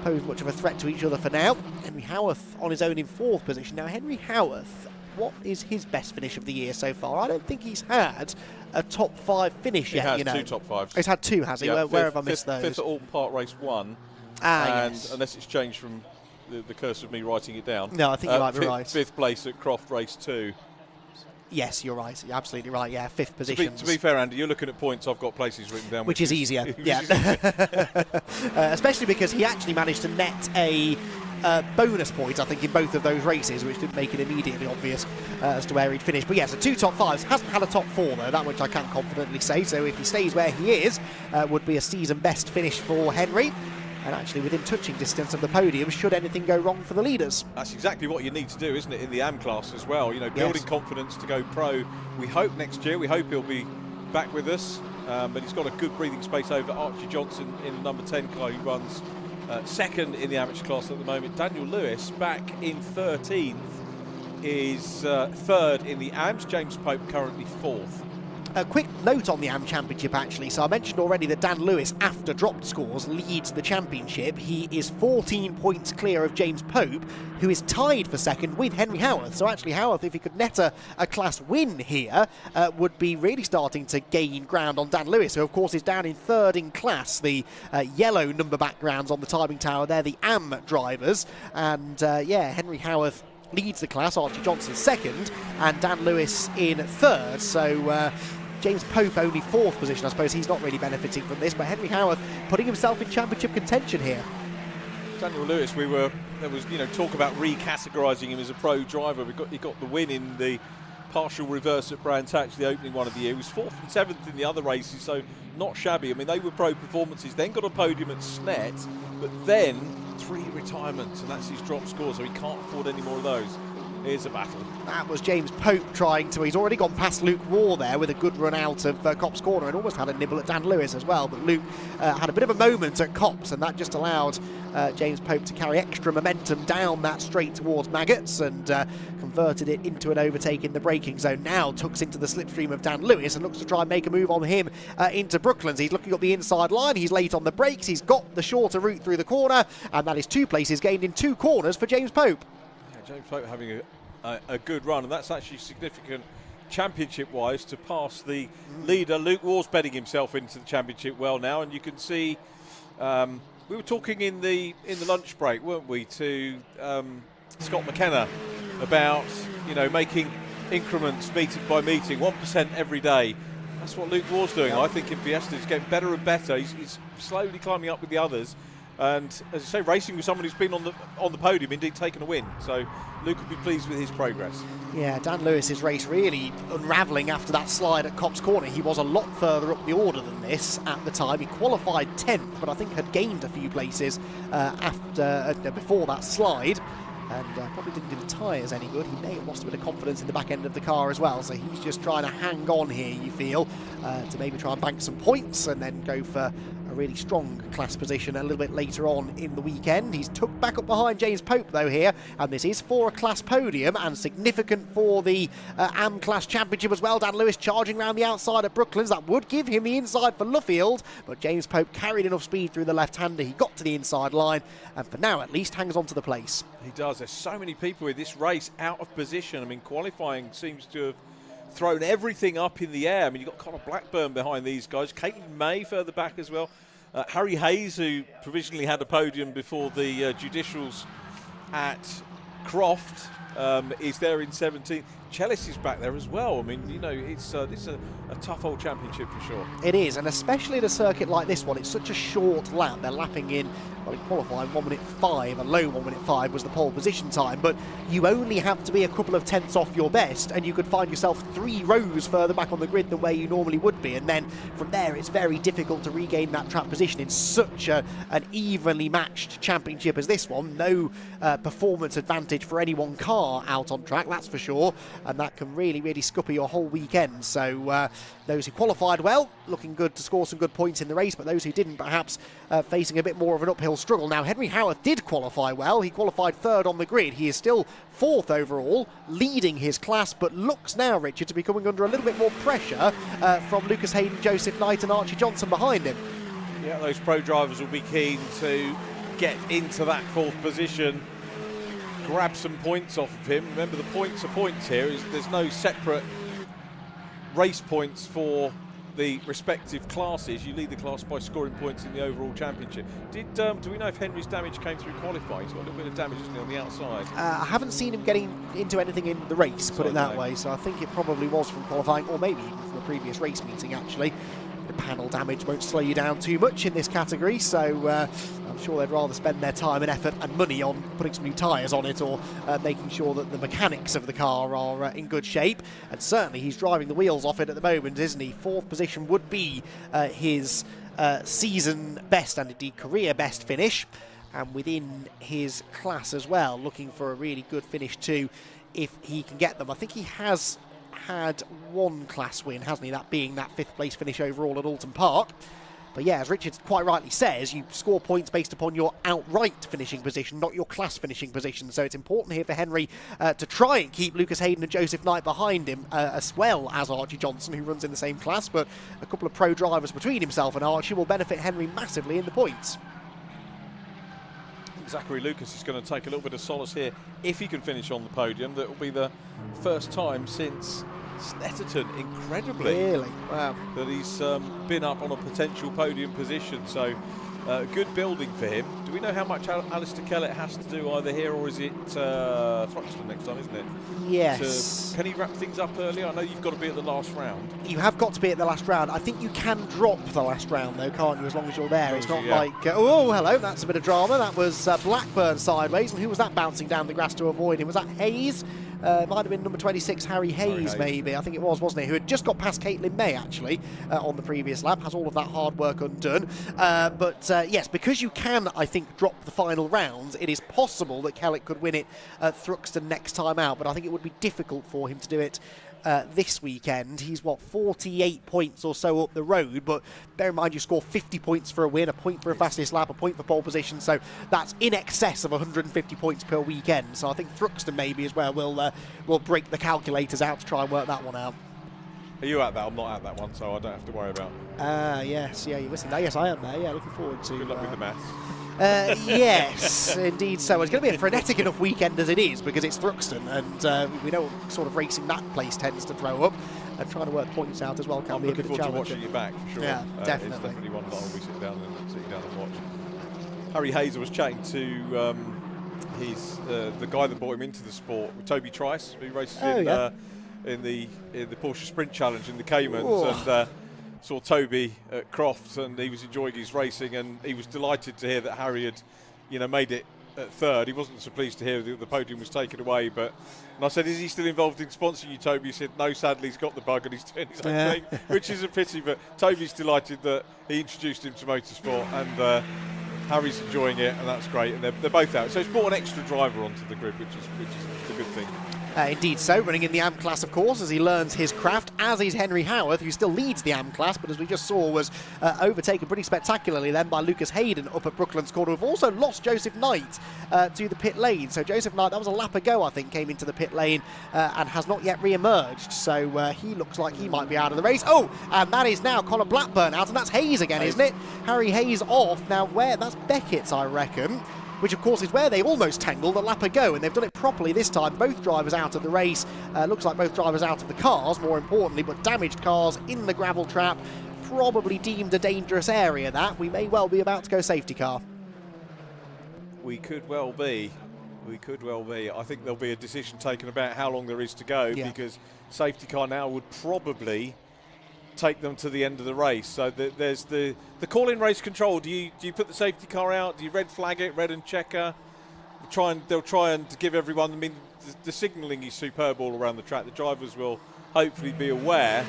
pose much of a threat to each other for now. Henry Howarth on his own in 4th position. Now, Henry Howarth, what is his best finish of the year so far? I don't think he's had a top 5 finish yet, you know. He has 2 top 5s. He's had 2, has he? Yeah, where have I missed those? 5th at Oulton Park race 1. And yes. Unless it's changed from the curse of me writing it down. No, I think you might be right. 5th place at Croft race 2. Yes, you're right. You're absolutely right. Yeah, 5th position. To be fair, Andy, you're looking at points. I've got places written down. Which is easier. Yeah. Especially because he actually managed to net a bonus point, I think, in both of those races, which didn't make it immediately obvious as to where he'd finished. But yeah, so 2 top 5s. Hasn't had a top 4, though, that much I can confidently say. So if he stays where he is, would be a season best finish for Henry. And actually within touching distance of the podium, should anything go wrong for the leaders. That's exactly what you need to do, isn't it, in the AM class as well? You know, building confidence to go pro. We hope next year, we hope he'll be back with us. But he's got a good breathing space over Archie Johnson in the number 10 car, who runs 2nd in the amateur class at the moment. Daniel Lewis, back in 13th, is 3rd in the AMs. James Pope currently 4th. A quick note on the AM Championship, actually. So I mentioned already that Dan Lewis, after dropped scores, leads the championship. He is 14 points clear of James Pope, who is tied for 2nd with Henry Howarth. So actually Howarth, if he could net a class win here, would be really starting to gain ground on Dan Lewis, who of course is down in 3rd in class. The yellow number backgrounds on the timing tower, they're the AM drivers. And yeah, Henry Howarth leads the class, Archie Johnson 2nd, and Dan Lewis in 3rd. So James Pope only 4th position. I suppose he's not really benefiting from this, but Henry Howarth putting himself in championship contention here. Daniel Lewis, there was talk about recategorising him as a pro driver. He got the win in the partial reverse at Brands Hatch, the opening one of the year. He was 4th and 7th in the other races, so not shabby. I mean, they were pro performances. Then got a podium at Snet, but then 3 retirements, and that's his drop score, so he can't afford any more of those. Here's a battle. That was James Pope trying to. He's already gone past Luke Waugh there with a good run out of Copse Corner and almost had a nibble at Dan Lewis as well. But Luke had a bit of a moment at Copse, and that just allowed James Pope to carry extra momentum down that straight towards Maggots and converted it into an overtake in the braking zone. Now tucks into the slipstream of Dan Lewis and looks to try and make a move on him into Brooklands. He's looking up the inside line. He's late on the brakes. He's got the shorter route through the corner, and that is 2 places gained in 2 corners for James Pope. James Pope having a good run, and that's actually significant championship-wise to pass the leader. Luke Waugh's bedding himself into the championship well now, and you can see we were talking in the lunch break, weren't we, to Scott McKenna about making increments meeting by meeting, 1% every day. That's what Luke Waugh's doing. I think in Fiesta he's getting better and better. He's slowly climbing up with the others. And as I say, racing with someone who's been on the podium, indeed taken a win. So Luke will be pleased with his progress. Yeah, Dan Lewis's race really unravelling after that slide at Copse Corner. He was a lot further up the order than this at the time. He qualified 10th, but I think had gained a few places before that slide. And probably didn't do the tyres any good. He may have lost a bit of confidence in the back end of the car as well. So he's just trying to hang on here, you feel, to maybe try and bank some points and then go for a really strong class position a little bit later on in the weekend. He's tucked back up behind James Pope though here, and this is for a class podium and significant for the AM Class Championship as well. Dan Lewis charging around the outside at Brooklands. That would give him the inside for Luffield, but James Pope carried enough speed through the left-hander. He got to the inside line and for now at least hangs on to the place. He does. There's so many people with this race out of position. I mean, qualifying seems to have thrown everything up in the air. I mean, you've got Conor Blackburn behind these guys, Caitlin May further back as well. Harry Hayes, who provisionally had a podium before the judicials at Croft, is there in 17th. Chellis is back there as well. I mean, it's a tough old championship for sure. It is, and especially at a circuit like this one, it's such a short lap. They're lapping in, well, in qualifying 1:05, a low 1:05 was the pole position time, but you only have to be a couple of tenths off your best, and you could find yourself 3 rows further back on the grid than where you normally would be, and then from there it's very difficult to regain that track position in such an evenly matched championship as this one. No performance advantage for any one car out on track, that's for sure. And that can really, really scupper your whole weekend. So those who qualified well, looking good to score some good points in the race, but those who didn't, perhaps facing a bit more of an uphill struggle. Now, Henry Howarth did qualify well. He qualified 3rd on the grid. He is still 4th overall, leading his class, but looks now, Richard, to be coming under a little bit more pressure from Lucas Hayden, Joseph Knight and Archie Johnson behind him. Yeah, those pro drivers will be keen to get into that 4th position, grab some points off of him. Remember, the points are points here. There's no separate race points for the respective classes. You lead the class by scoring points in the overall championship. Do we know if Henry's damage came through qualifying? He's got a little bit of damage, isn't he, on the outside? I haven't seen him getting into anything in the race, put it that way, so I think it probably was from qualifying, or maybe even from a previous race meeting, actually. The panel damage won't slow you down too much in this category, so I'm sure they'd rather spend their time and effort and money on putting some new tyres on it, or making sure that the mechanics of the car are in good shape. And certainly he's driving the wheels off it at the moment, isn't he? 4th position would be his season best and indeed career best finish, and within his class as well, looking for a really good finish too if he can get them. I think he has had 1 class win, hasn't he? That being that 5th place finish overall at Oulton Park. But yeah, as Richard quite rightly says, you score points based upon your outright finishing position, not your class finishing position. So it's important here for Henry to try and keep Lucas Hayden and Joseph Knight behind him, as well as Archie Johnson, who runs in the same class. But a couple of pro drivers between himself and Archie will benefit Henry massively in the points. Zachary Lucas is going to take a little bit of solace here if he can finish on the podium. That will be the first time since Snetterton, incredibly, really? Wow, that he's been up on a potential podium position. So good building for him. Do we know how much Alistair Kellett has to do either here, or is it Thruxton next time, isn't it? Yes. Can he wrap things up earlier? I know you've got to be at the last round. You have got to be at the last round. I think you can drop the last round though, can't you, as long as you're there. It's not like, oh, hello, that's a bit of drama. That was Blackburn sideways, and who was that bouncing down the grass to avoid him? Was that Hayes? Might have been number 26, Harry Hayes, maybe. I think it was, wasn't he? Who had just got past Caitlin May, actually, on the previous lap. Has all of that hard work undone. But yes, because you can, I think, drop the final rounds, it is possible that Kellett could win it at Thruxton next time out. But I think it would be difficult for him to do it this weekend. He's, 48 points or so up the road, but bear in mind you score 50 points for a win, a point for a fastest lap, a point for pole position, so that's in excess of 150 points per weekend. So I think Thruxton maybe is where we'll break the calculators out to try and work that one out. Are you at that? I'm not at that one, so I don't have to worry about. Yes, yeah, you're missing that. Yes, I am there. Yeah, looking forward to. Good luck with the maths. Yes, indeed so. It's going to be a frenetic enough weekend as it is because it's Thruxton, and we know what sort of racing that place tends to throw up. And trying to work points out as well can be a bit of a challenge. I'm looking forward to watching you back, for sure. Yeah, definitely. It's definitely one that I'll be sitting down and watch. Harry Hayes, I was chatting to the guy that brought him into the sport, Toby Trice, who races in the Porsche Sprint Challenge in the Caymans, and saw Toby at Crofts, and he was enjoying his racing, and he was delighted to hear that Harry had, made it at third. He wasn't so pleased to hear that the podium was taken away, and I said, is he still involved in sponsoring you, Toby? He said, no, sadly he's got the bug and he's doing his own thing, which is a pity, but Toby's delighted that he introduced him to motorsport, and Harry's enjoying it, and that's great, and they're both out. So it's brought an extra driver onto the grid, which is a good thing. Indeed so, running in the AM class, of course, as he learns his craft, as is Henry Howarth, who still leads the AM class, but as we just saw was overtaken pretty spectacularly then by Lucas Hayden up at Brooklands Corner. We've also lost Joseph Knight to the pit lane. So Joseph Knight, that was a lap ago, I think, came into the pit lane and has not yet re-emerged. So he looks like he might be out of the race. Oh, and that is now Conor Blackburn out, and that's Hayes again, isn't it? Harry Hayes off. Now, that's Beckett's, I reckon, which of course is where they almost tangled a lap ago, and they've done it properly this time. Both drivers out of the race, looks like both drivers out of the cars, more importantly, but damaged cars in the gravel trap, probably deemed a dangerous area that. We may well be about to go safety car. We could well be. I think there'll be a decision taken about how long there is to go, because safety car now would probably take them to the end of the race. So there's the call-in race control. Do you put the safety car out? Do you red flag it, red and checker? They'll try and give everyone. I mean, the signalling is superb all around the track. The drivers will hopefully be aware.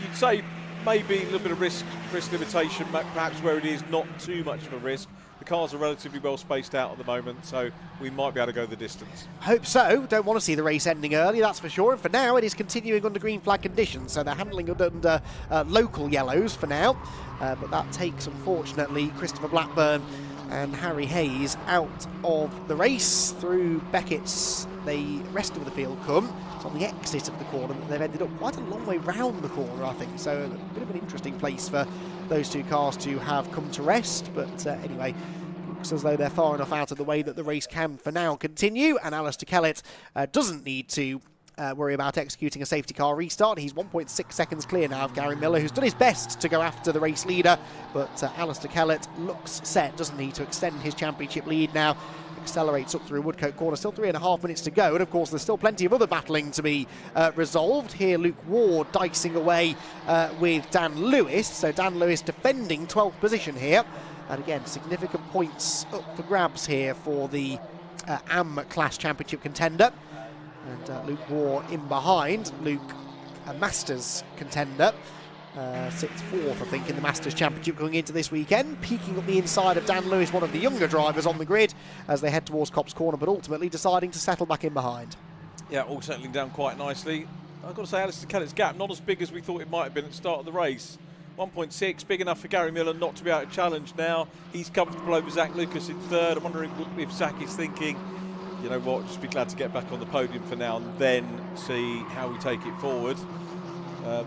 You'd say maybe a little bit of risk limitation, perhaps where it is not too much of a risk. The cars are relatively well spaced out at the moment, so we might be able to go the distance. Hope so. Don't want to see the race ending early, that's for sure. And for now, it is continuing under green flag conditions, so they're handling it under local yellows for now. But that takes, unfortunately, Christopher Blackburn and Harry Hayes out of the race. Through Beckett's, the rest of the field come. It's on the exit of the corner that they've ended up quite a long way round the corner, I think. So a bit of an interesting place for those two cars to have come to rest. But anyway, looks as though they're far enough out of the way that the race can for now continue. And Alistair Kellett doesn't need to worry about executing a safety car restart. He's 1.6 seconds clear now of Gary Miller, who's done his best to go after the race leader. But Alistair Kellett looks set, doesn't he, to extend his championship lead now. Accelerates up through Woodcote Corner, still 3.5 minutes to go, and of course there's still plenty of other battling to be resolved. Here Luke Ward dicing away with Dan Lewis, so Dan Lewis defending 12th position here, and again significant points up for grabs here for the AM class championship contender. And Luke Ward in behind. Luke, a Masters contender, sits fourth, I think, in the Masters Championship going into this weekend, peeking up the inside of Dan Lewis, one of the younger drivers on the grid, as they head towards Copse Corner, but ultimately deciding to settle back in behind. Yeah, all settling down quite nicely. I've got to say, Alistair Kellett's gap, not as big as we thought it might have been at the start of the race. 1.6, big enough for Gary Miller not to be able to challenge now. He's comfortable over Zach Lucas in third. I'm wondering if Zach is thinking, you know what, just be glad to get back on the podium for now and then see how we take it forward.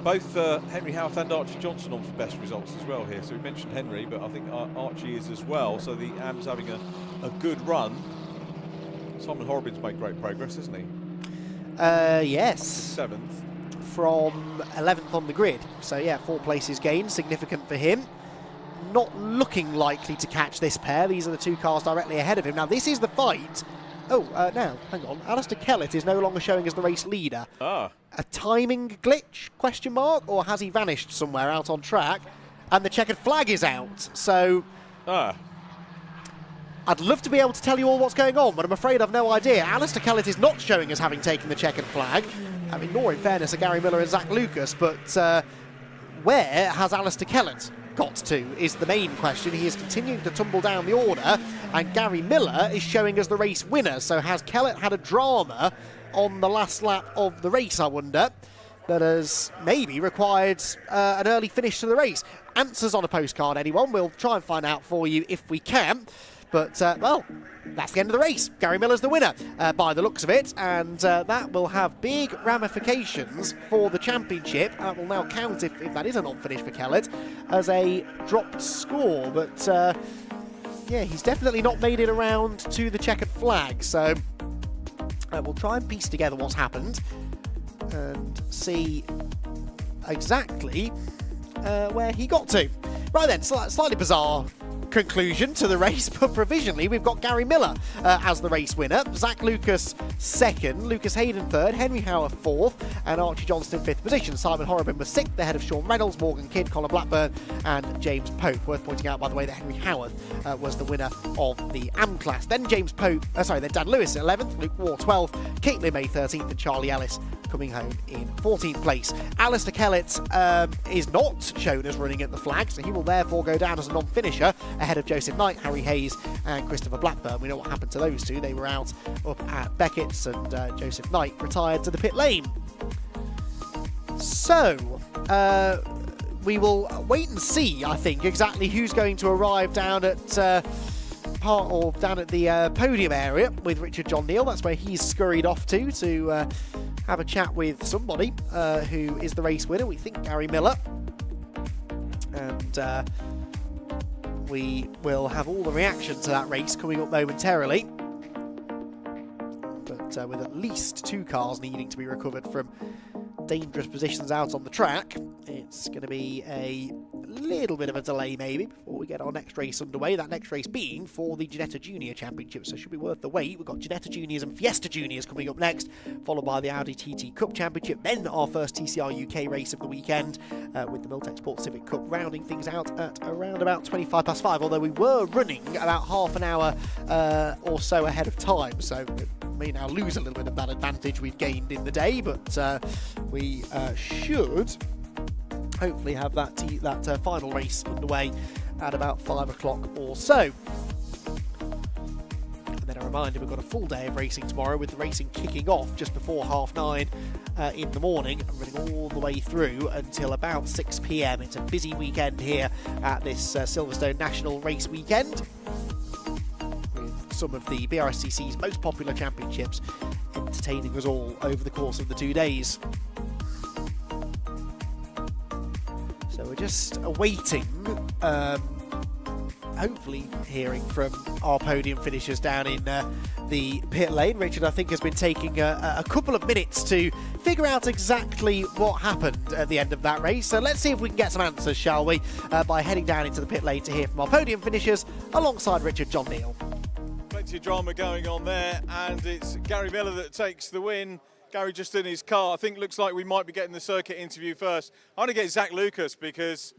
Both Henry Howarth and Archie Johnson on for best results as well here. So we mentioned Henry, but I think Archie is as well. So the AM's having a good run. Simon Horrobin's made great progress, hasn't he? Yes. 7th. From 11th on the grid. So yeah, 4 places gained, significant for him. Not looking likely to catch this pair. These are the 2 cars directly ahead of him. Now this is the fight. Oh, now, hang on. Alistair Kellett is no longer showing as the race leader. Ah. A timing glitch, question mark? Or has he vanished somewhere out on track? And the checkered flag is out, so... I'd love to be able to tell you all what's going on, but I'm afraid I've no idea. Alistair Kellett is not showing as having taken the checkered flag. I mean, nor in fairness are Gary Miller and Zach Lucas, but where has Alistair Kellett got to is the main question. He is continuing to tumble down the order, and Gary Miller is showing as the race winner. So has Kellett had a drama on the last lap of the race, I wonder, that has maybe required an early finish to the race? Answers on a postcard, anyone. We'll try and find out for you if we can. But, well, that's the end of the race. Gary Miller's the winner by the looks of it, and that will have big ramifications for the championship. That will now count, if that is a non-finish for Kellett, as a dropped score. But, yeah, he's definitely not made it around to the checkered flag. So we'll try and piece together what's happened and see exactly where he got to. Right then, slightly bizarre conclusion to the race, but provisionally we've got Gary Miller as the race winner, Zach Lucas second, Lucas Hayden third, Henry Howard fourth, and Archie Johnston fifth position. Simon Horrobin was sixth, ahead of Sean Reynolds, Morgan Kidd, Colin Blackburn, and James Pope. Worth pointing out, by the way, that Henry Howard was the winner of the AM class. Then then Dan Lewis at 11th, Luke Waugh 12th, Caitlin May 13th, and Charlie Ellis coming home in 14th place. Alistair Kellett is not shown as running at the flag, so he will therefore go down as a non-finisher, ahead of Joseph Knight, Harry Hayes and Christopher Blackburn. We know what happened to those two. They were out up at Beckett's, and Joseph Knight retired to the pit lane. So, we will wait and see, I think, exactly who's going to arrive down at the podium area with Richard John Neal. That's where he's scurried off to have a chat with somebody who is the race winner. We think Gary Miller. And we will have all the reaction to that race coming up momentarily. But with at least two cars needing to be recovered from dangerous positions out on the track, it's going to be a little bit of a delay maybe before we get our next race underway. That next race being for the Ginetta Junior Championship, so it should be worth the wait. We've got Ginetta Juniors and Fiesta Juniors coming up next, followed by the Audi TT Cup Championship, then our first TCR UK race of the weekend, with the Milltek Sport Civic Cup rounding things out at around about 5:25, although we were running about half an hour or so ahead of time, so may now lose a little bit of that advantage we've gained in the day, but we should hopefully have that final race underway at about 5 o'clock or so. And then a reminder, we've got a full day of racing tomorrow, with the racing kicking off just before 9:30 in the morning and running all the way through until about 6 p.m. It's a busy weekend here at this Silverstone National Race Weekend, with some of the Brscc's most popular championships entertaining us all over the course of the 2 days. So we're just awaiting, hopefully hearing from our podium finishers down in the pit lane. Richard, I think, has been taking a couple of minutes to figure out exactly what happened at the end of that race. So let's see if we can get some answers, shall we, by heading down into the pit lane to hear from our podium finishers alongside Richard John Neal. Plenty of drama going on there, and it's Gary Miller that takes the win. Gary just in his car. I think looks like we might be getting the circuit interview first. I want to get Zach Lucas because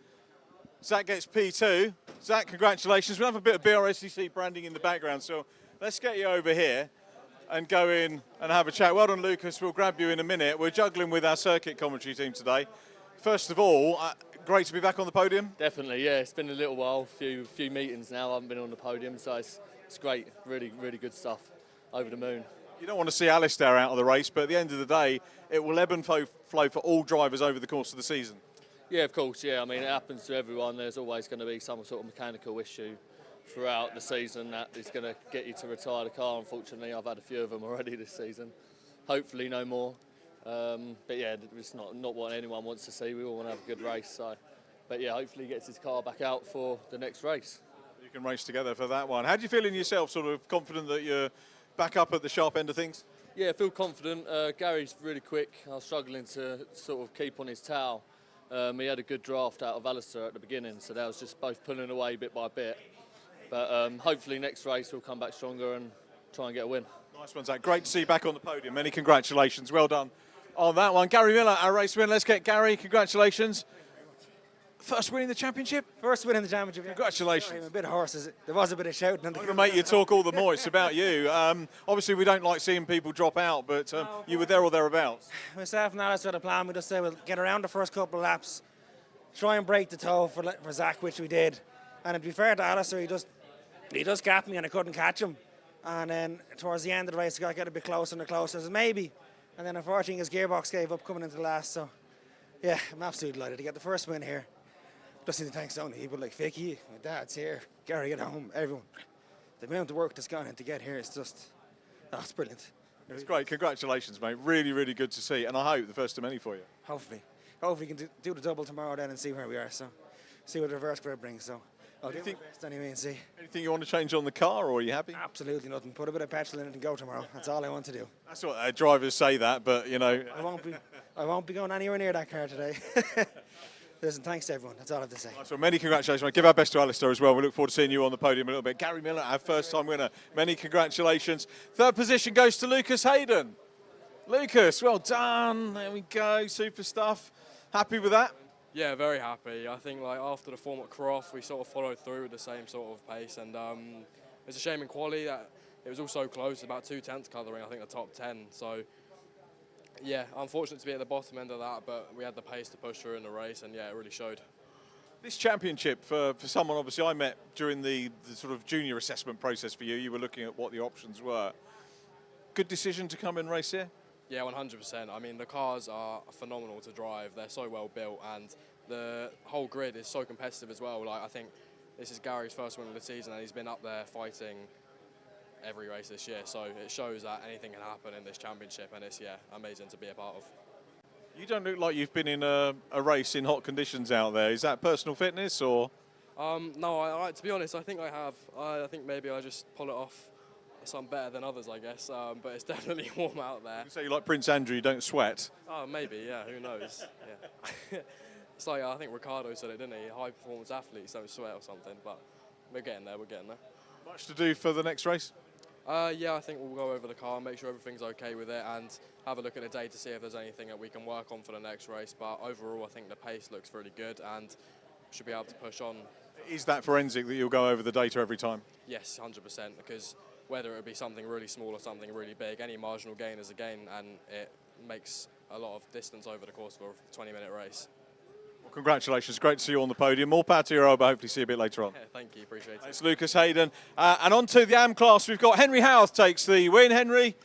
Zach gets P2. Zach, congratulations. We'll have a bit of Brscc branding in the background, so let's get you over here and go in and have a chat. Well done, Lucas. We'll grab you in a minute. We're juggling with our circuit commentary team today. First of all, great to be back on the podium. Definitely, yeah. It's been a little while, few meetings now. I haven't been on the podium, so it's great. Really, really good stuff. Over the moon. You don't want to see Alistair out of the race, but at the end of the day, it will ebb and flow for all drivers over the course of the season. Yeah, of course, yeah. I mean, it happens to everyone. There's always going to be some sort of mechanical issue throughout the season that is going to get you to retire the car. Unfortunately, I've had a few of them already this season. Hopefully no more. But yeah, it's not what anyone wants to see. We all want to have a good race. So, but yeah, hopefully he gets his car back out for the next race. You can race together for that one. How do you feel in yourself, sort of confident that you're back up at the sharp end of things? Yeah, I feel confident. Gary's really quick. I was struggling to sort of keep on his tail. He had a good draft out of Alistair at the beginning, so that was just both pulling away bit by bit. But hopefully next race we'll come back stronger and try and get a win. Nice one, Zach. Great to see you back on the podium. Many congratulations. Well done on that one. Gary Miller, our race winner. Let's get Gary. Congratulations. First win in the championship? First win in the championship. Congratulations. Sorry, I'm a bit hoarse. There was a bit of shouting. I'm going to make you talk all the more. It's about you. Obviously, we don't like seeing people drop out, but you were there or thereabouts. Myself and Alice had a plan. We just said we'll get around the first couple of laps, try and break the toe for Zach, which we did. And to be fair to Alistair, he just gapped me and I couldn't catch him. And then towards the end of the race, I got to get a bit closer and closer. I said, maybe. And then unfortunately, his gearbox gave up coming into the last. So, yeah, I'm absolutely delighted to get the first win here. Just need to thank so many people like Vicky, my dad's here, Gary at home, everyone. The amount of work that's gone in to get here is just, it's brilliant. It's great. Congratulations, mate. Really, really good to see. And I hope the first of many for you. Hopefully. Hopefully we can do the double tomorrow then and see where we are. So, see what the reverse grid brings. So, I'll do my best anyway and see. Anything you want to change on the car, or are you happy? Absolutely nothing. Put a bit of petrol in it and go tomorrow. That's all I want to do. That's what drivers say that, but you know. I won't be going anywhere near that car today. Listen, thanks to everyone. That's all I have to say. So many congratulations, mate. Give our best to Alistair as well. We look forward to seeing you on the podium a little bit. Gary Miller, our first-time winner. Many congratulations. Third position goes to Lucas Hayden. Lucas, well done. There we go. Super stuff. Happy with that? Yeah, very happy. I think like after the form at Croft, we sort of followed through with the same sort of pace, and it's a shame in quali that it was all so close, about 2/10 coloring, I think the top 10. So yeah, unfortunate to be at the bottom end of that, but we had the pace to push through in the race, and yeah, it really showed. This championship, for someone obviously I met during the sort of junior assessment process for you, you were looking at what the options were. Good decision to come and race here? Yeah, 100%. I mean, the cars are phenomenal to drive. They're so well built, and the whole grid is so competitive as well. Like, I think this is Gary's first win of the season, and he's been up there fighting every race this year. So it shows that anything can happen in this championship, and it's, yeah, amazing to be a part of. You don't look like you've been in a race in hot conditions out there. Is that personal fitness, or? No, to be honest, I think I have. I think maybe I just pull it off. Some better than others, I guess, but it's definitely warm out there. You say you like Prince Andrew, you don't sweat. Oh, maybe, yeah, who knows? Yeah. It's like, I think Ricardo said it, didn't he? High-performance athletes don't sweat or something, but we're getting there, Much to do for the next race? Yeah, I think we'll go over the car, make sure everything's okay with it, and have a look at the day to see if there's anything that we can work on for the next race. But overall, I think the pace looks really good, and should be able to push on. Is that forensic that you'll go over the data every time? Yes, 100%, because whether it be something really small or something really big, any marginal gain is a gain, and it makes a lot of distance over the course of a 20-minute race. Well, congratulations. Great to see you on the podium. More power to your elbow. Hopefully see you a bit later on. Yeah, thank you. Appreciate it. It's Lucas Hayden. And on to the AM class. We've got Henry Howarth takes the win. Henry,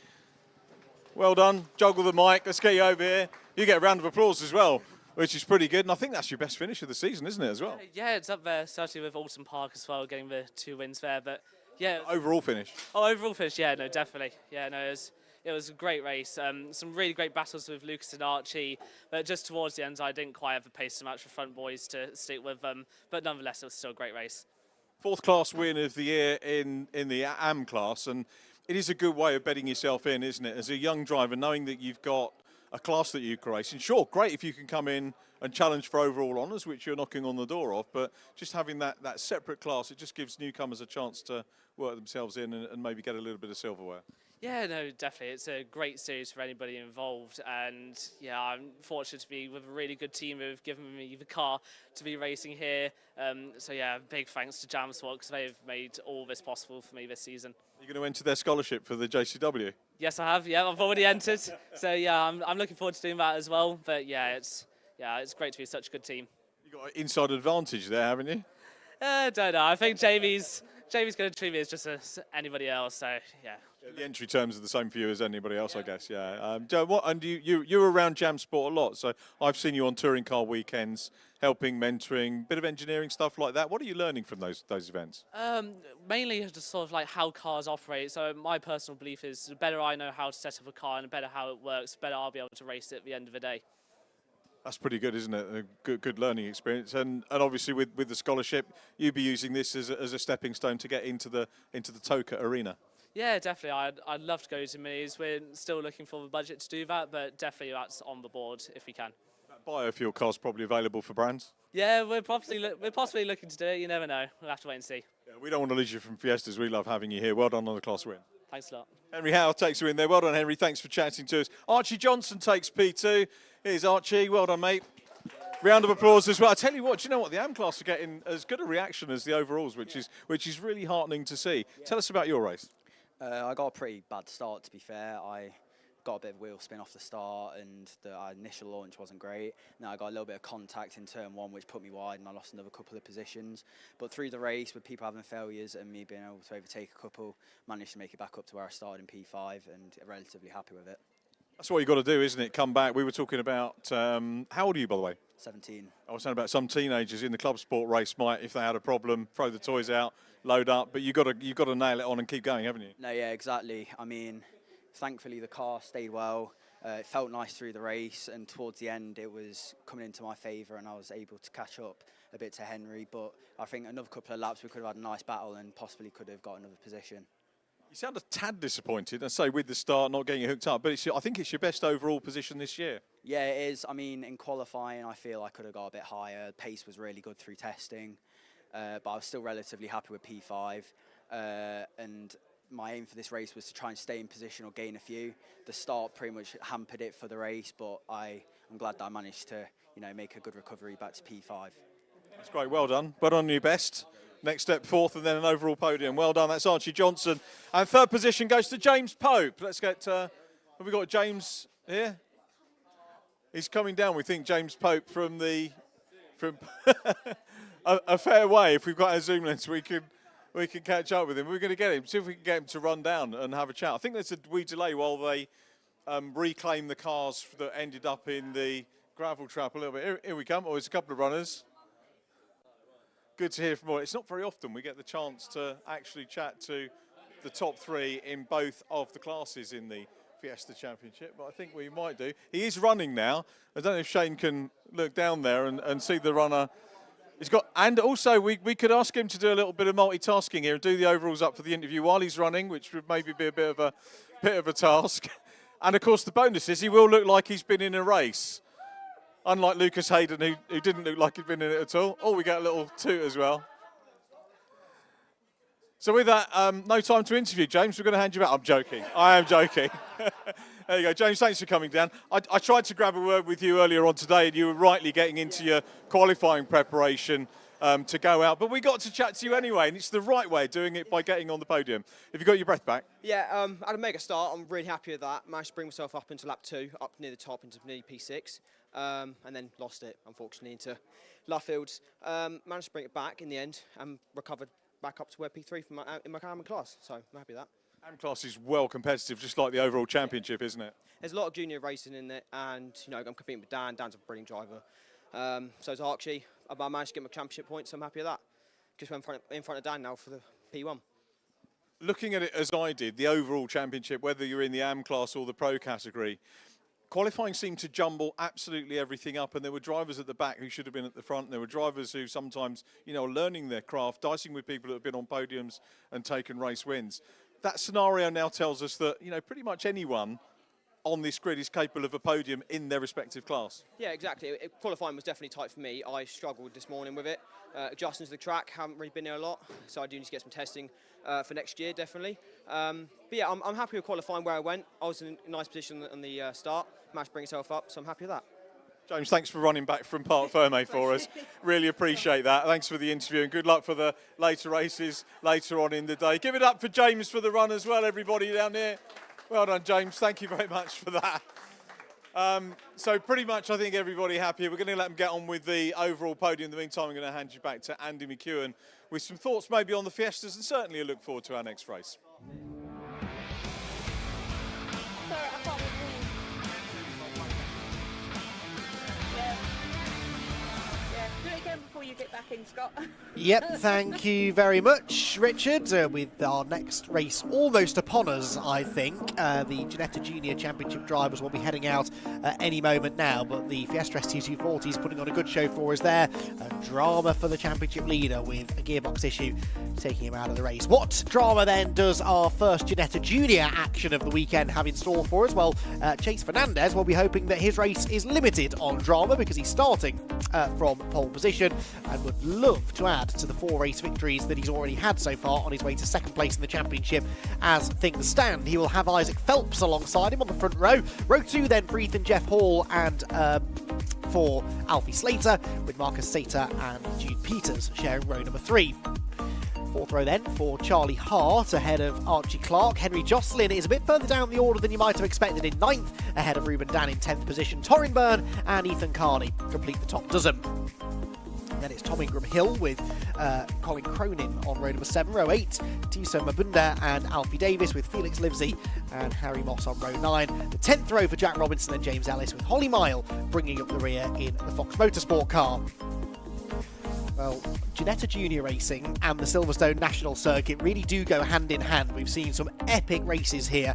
well done. Juggle the mic. Let's get you over here. You get a round of applause as well, which is pretty good. And I think that's your best finish of the season, isn't it, as well? Yeah, it's up there, certainly with Oulton Park as well, getting the 2 wins there. But yeah. Overall finish? Oh, overall finish, yeah, no, definitely. Yeah, no, it was a great race. Some really great battles with Lucas and Archie, but just towards the end, I didn't quite have the pace so much for front boys to stick with them. But nonetheless, it was still a great race. Fourth class win of the year in the AM class, and it is a good way of betting yourself in, isn't it? As a young driver, knowing that you've got a class that you can race in. Sure, great if you can come in and challenge for overall honours, which you're knocking on the door of, but just having that separate class, it just gives newcomers a chance to work themselves in and maybe get a little bit of silverware. Yeah, no, definitely. It's a great series for anybody involved, and yeah, I'm fortunate to be with a really good team who've given me the car to be racing here. So yeah, big thanks to ClubSport because they've made all this possible for me this season. You're going to enter their scholarship for the JCW? Yes, I have. Yeah, I've already entered. So yeah, I'm looking forward to doing that as well. But yeah, it's great to be such a good team. You got an inside advantage there, haven't you? Don't know. I think Jamie's going to treat me as just as anybody else. So yeah. The entry terms are the same for you as anybody else, I guess. Yeah. And you're around ClubSport a lot, so I've seen you on touring car weekends, helping, mentoring, bit of engineering stuff like that. What are you learning from those events? Mainly just sort of like how cars operate. So my personal belief is the better I know how to set up a car and the better how it works, the better I'll be able to race it at the end of the day. That's pretty good, isn't it? A good learning experience, and obviously with the scholarship, you'd be using this as a stepping stone to get into the Toka arena. Yeah, definitely. I'd love to go to Minis. We're still looking for the budget to do that, but definitely that's on the board if we can. That biofuel car's probably available for brands. Yeah, we're possibly looking to do it. You never know. We'll have to wait and see. Yeah, we don't want to lose you from Fiestas. We love having you here. Well done on the class win. Thanks a lot. Henry Howe takes a win there. Well done, Henry. Thanks for chatting to us. Archie Johnson takes P2. Here's Archie. Well done, mate. Round of applause as well. I tell you what, do you know what? The AM class are getting as good a reaction as the overalls, which is really heartening to see. Tell us about your race. I got a pretty bad start, to be fair. I got a bit of wheel spin off the start, and the initial launch wasn't great. Now I got a little bit of contact in turn 1, which put me wide, and I lost another couple of positions. But through the race, with people having failures and me being able to overtake a couple, managed to make it back up to where I started in P5, and relatively happy with it. That's what you've got to do, isn't it? Come back. We were talking about, how old are you, by the way? 17. I was saying about some teenagers in the ClubSport race might, if they had a problem, throw the toys out, load up. But you've got to nail it on and keep going, haven't you? No, yeah, exactly. I mean, thankfully the car stayed well. It felt nice through the race, and towards the end it was coming into my favour, and I was able to catch up a bit to Henry. But I think another couple of laps we could have had a nice battle and possibly could have got another position. You sound a tad disappointed, I say, with the start, not getting hooked up, but I think it's your best overall position this year. Yeah, it is. I mean, in qualifying, I feel I could have got a bit higher. Pace was really good through testing, but I was still relatively happy with P5. And my aim for this race was to try and stay in position or gain a few. The start pretty much hampered it for the race, but I'm glad that I managed to, make a good recovery back to P5. That's great. Well done. Well done on your best. Next step, 4th, and then an overall podium. Well done. That's Archie Johnson. And 3rd position goes to James Pope. Let's get, have we got James here? He's coming down, we think, James Pope from a fair way. If we've got our zoom lens, we can catch up with him. We're going to get him, see if we can get him to run down and have a chat. I think there's a wee delay while they reclaim the cars that ended up in the gravel trap a little bit. Here we come. Oh, there's a couple of runners. Good to hear from all. It's not very often we get the chance to actually chat to the top 3 in both of the classes in the Fiesta Championship, but I think we might do. He is running now. I don't know if Shane can look down there and see the runner. He's got, and also we could ask him to do a little bit of multitasking here and do the overalls up for the interview while he's running, which would maybe be a bit of a task. And of course the bonus is he will look like he's been in a race. Unlike Lucas Hayden, who didn't look like he'd been in it at all. Oh, we get a little toot as well. So with that, no time to interview, James. We're going to hand you back. I'm joking. I am joking. There you go. James, thanks for coming down. I tried to grab a word with you earlier on today, and you were rightly getting into your qualifying preparation to go out. But we got to chat to you anyway, and it's the right way of doing it by getting on the podium. Have you got your breath back? Yeah, I had a mega start. I'm really happy with that. Managed to bring myself up into lap 2, up near the top into nearly P6. And then lost it, unfortunately, into Luffields. Managed to bring it back in the end and recovered back up to where P3 in my AM class, so I'm happy with that. AM class is well competitive, just like the overall championship, isn't it? There's a lot of junior racing in it, and I'm competing with Dan. Dan's a brilliant driver. So is Archie. I managed to get my championship points, so I'm happy with that. Just went in front of Dan now for the P1. Looking at it as I did, the overall championship, whether you're in the AM class or the pro category, qualifying seemed to jumble absolutely everything up, and there were drivers at the back who should have been at the front. There were drivers who sometimes, are learning their craft, dicing with people that have been on podiums and taken race wins. That scenario now tells us that, pretty much anyone on this grid is capable of a podium in their respective class. Yeah, exactly. Qualifying was definitely tight for me. I struggled this morning with it. Adjusting to the track, haven't really been there a lot, so I do need to get some testing for next year, definitely. But yeah, I'm happy with qualifying where I went. I was in a nice position on the start, managed to bring myself up, so I'm happy with that. James, thanks for running back from Parc Ferme for us. Really appreciate that. Thanks for the interview, and good luck for the later races later on in the day. Give it up for James for the run as well, everybody down there. Well done, James. Thank you very much for that. So pretty much I think everybody happy. We're going to let them get on with the overall podium. In the meantime, I'm going to hand you back to Andy McEwen with some thoughts maybe on the Fiestas, and certainly a look forward to our next race. Before you get back in, Scott. Yep, thank you very much, Richard. With our next race almost upon us, I think. The Ginetta Junior Championship drivers will be heading out at any moment now, but the Fiesta ST240 is putting on a good show for us there. A drama for the championship leader with a gearbox issue taking him out of the race. What drama then does our first Ginetta Junior action of the weekend have in store for us? Well, Chase Fernandez will be hoping that his race is limited on drama because he's starting from pole position and would love to add to the 4 race victories that he's already had so far on his way to 2nd place in the championship. As things stand, he will have Isaac Phelps alongside him on the front row. Row 2 then for Ethan Jeff Hall and for Alfie Slater, with Marcus Sater and Jude Peters sharing row number 3. Fourth row then for Charlie Hart ahead of Archie Clark. Henry Jocelyn is a bit further down the order than you might have expected in 9th, ahead of Ruben Dan in 10th position. Torrin Byrne and Ethan Carney complete the top dozen. Then it's Tom Ingram Hill with Colin Cronin on row number 7. Row 8, Tiso Mabunda and Alfie Davis with Felix Livesey and Harry Moss on row 9. The 10th row for Jack Robinson and James Ellis, with Holly Mile bringing up the rear in the Fox Motorsport car. Well, Ginetta Junior Racing and the Silverstone National Circuit really do go hand in hand. We've seen some epic races here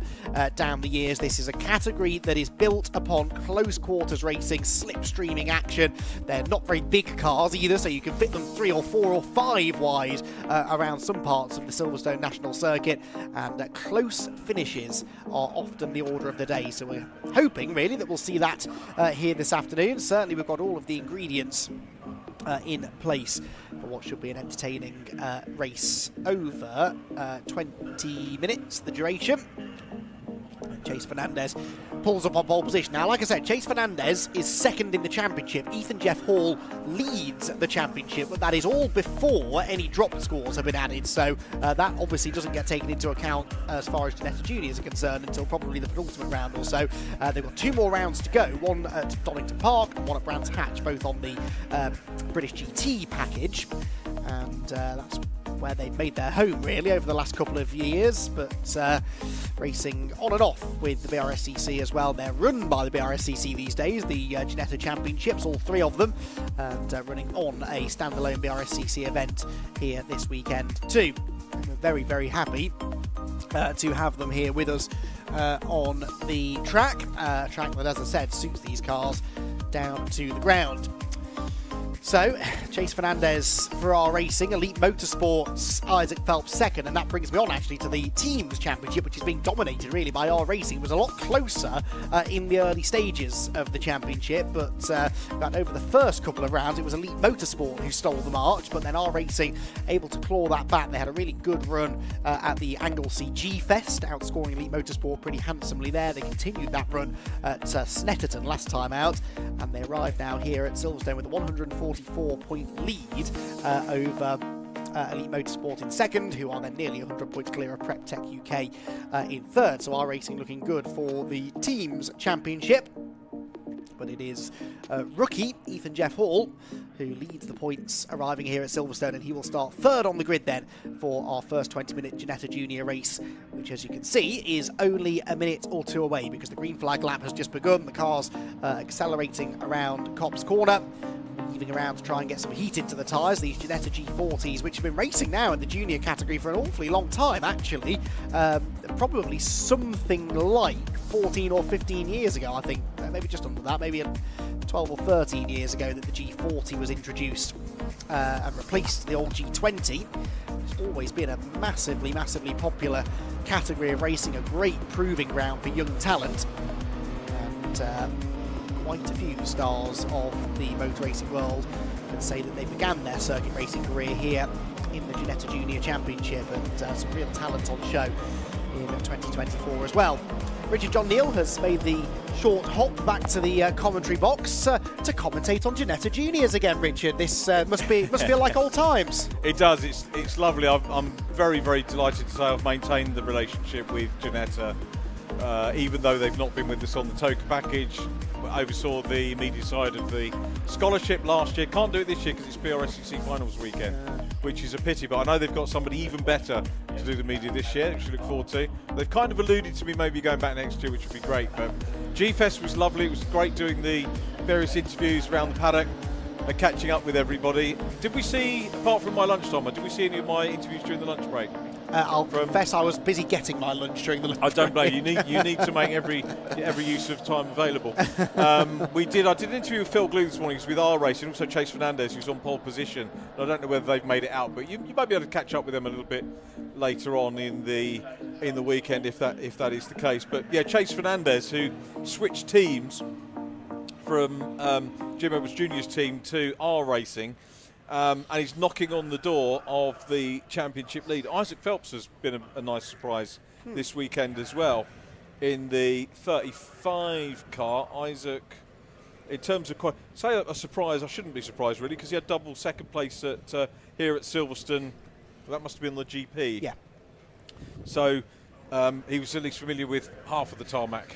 down the years. This is a category that is built upon close quarters racing, slipstreaming action. They're not very big cars either, so you can fit them 3 or 4 or 5 wide around some parts of the Silverstone National Circuit, and close finishes are often the order of the day. So we're hoping really that we'll see that here this afternoon. Certainly we've got all of the ingredients in place for what should be an entertaining race. Over 20 minutes, the duration. Chase Fernandez pulls up on pole position. Now, like I said, Chase Fernandez is second in the championship. Ethan Jeff Hall leads the championship, but that is all before any drop scores have been added. So that obviously doesn't get taken into account as far as Ginetta Juniors are concerned until probably the penultimate round or so. They've got 2 more rounds to go, one at Donington Park and one at Brands Hatch, both on the British GT package. And that's where they've made their home really over the last couple of years, but racing on and off with the Brscc as well. They're run by the Brscc these days, the Ginetta Championships, all 3 of them, and running on a standalone Brscc event here this weekend too. And we're very, very happy to have them here with us on the track, track that, as I said, suits these cars down to the ground. So, Chase Fernandez for our Racing, Elite Motorsports, Isaac Phelps second, and that brings me on actually to the Teams Championship, which is being dominated really by our Racing. It was a lot closer in the early stages of the championship, but over the first couple of rounds it was Elite Motorsport who stole the march, but then our Racing able to claw that back. They had a really good run at the Anglesey G-Fest, outscoring Elite Motorsport pretty handsomely there. They continued that run at Snetterton last time out, and they arrive now here at Silverstone with a 144-point lead over Elite Motorsport in second, who are then nearly 100 points clear of PrepTech UK in third. So our Racing looking good for the Teams Championship. But it is rookie Ethan Jeff Hall who leads the points arriving here at Silverstone, and he will start third on the grid then for our first 20-minute Ginetta Junior race, which, as you can see, is only a minute or 2 away because the green flag lap has just begun. The car's accelerating around Copse Corner, weaving around to try and get some heat into the tyres. These Ginetta G40s, which have been racing now in the junior category for an awfully long time, actually. Probably something like 14 or 15 years ago, I think. Maybe just under that, maybe 12 or 13 years ago that the G40 was introduced and replaced the old G20. It's always been a massively, massively popular category of racing, a great proving ground for young talent. And quite a few stars of the motor racing world can say that they began their circuit racing career here in the Ginetta Junior Championship, and some real talent on show in 2024 as well. Richard John Neal has made the short hop back to the commentary box to commentate on Ginetta Juniors again. Richard, this must feel like old times. It does. It's lovely. I'm very, very delighted to say I've maintained the relationship with Ginetta, even though they've not been with us on the Toka package. I oversaw the media side of the scholarship last year. Can't do it this year because it's Brscc finals weekend, which is a pity, but I know they've got somebody even better to do the media this year, which we look forward to. They've kind of alluded to me maybe going back next year, which would be great. But G-Fest was lovely. It was great doing the various interviews around the paddock and catching up with everybody. Did we see, apart from my lunchtime, did we see any of my interviews during the lunch break? I'll confess I was busy getting my lunch during the lunch break. I don't blame you. You need to make every use of time available. I did an interview with Phil Glue this morning with our race, and also Chase Fernandez, who's on pole position. I don't know whether they've made it out, but you might be able to catch up with them a little bit later on in the weekend if that is the case. But yeah, Chase Fernandez, who switched teams from Jim Edwards Jr.'s team to our Racing. And he's knocking on the door of the championship lead. Isaac Phelps has been a nice surprise this weekend as well. In the 35 car, Isaac in terms of say a surprise, I shouldn't be surprised really, because he had double second place at here at Silverstone. That must have been the GP. Yeah. So he was at least familiar with half of the tarmac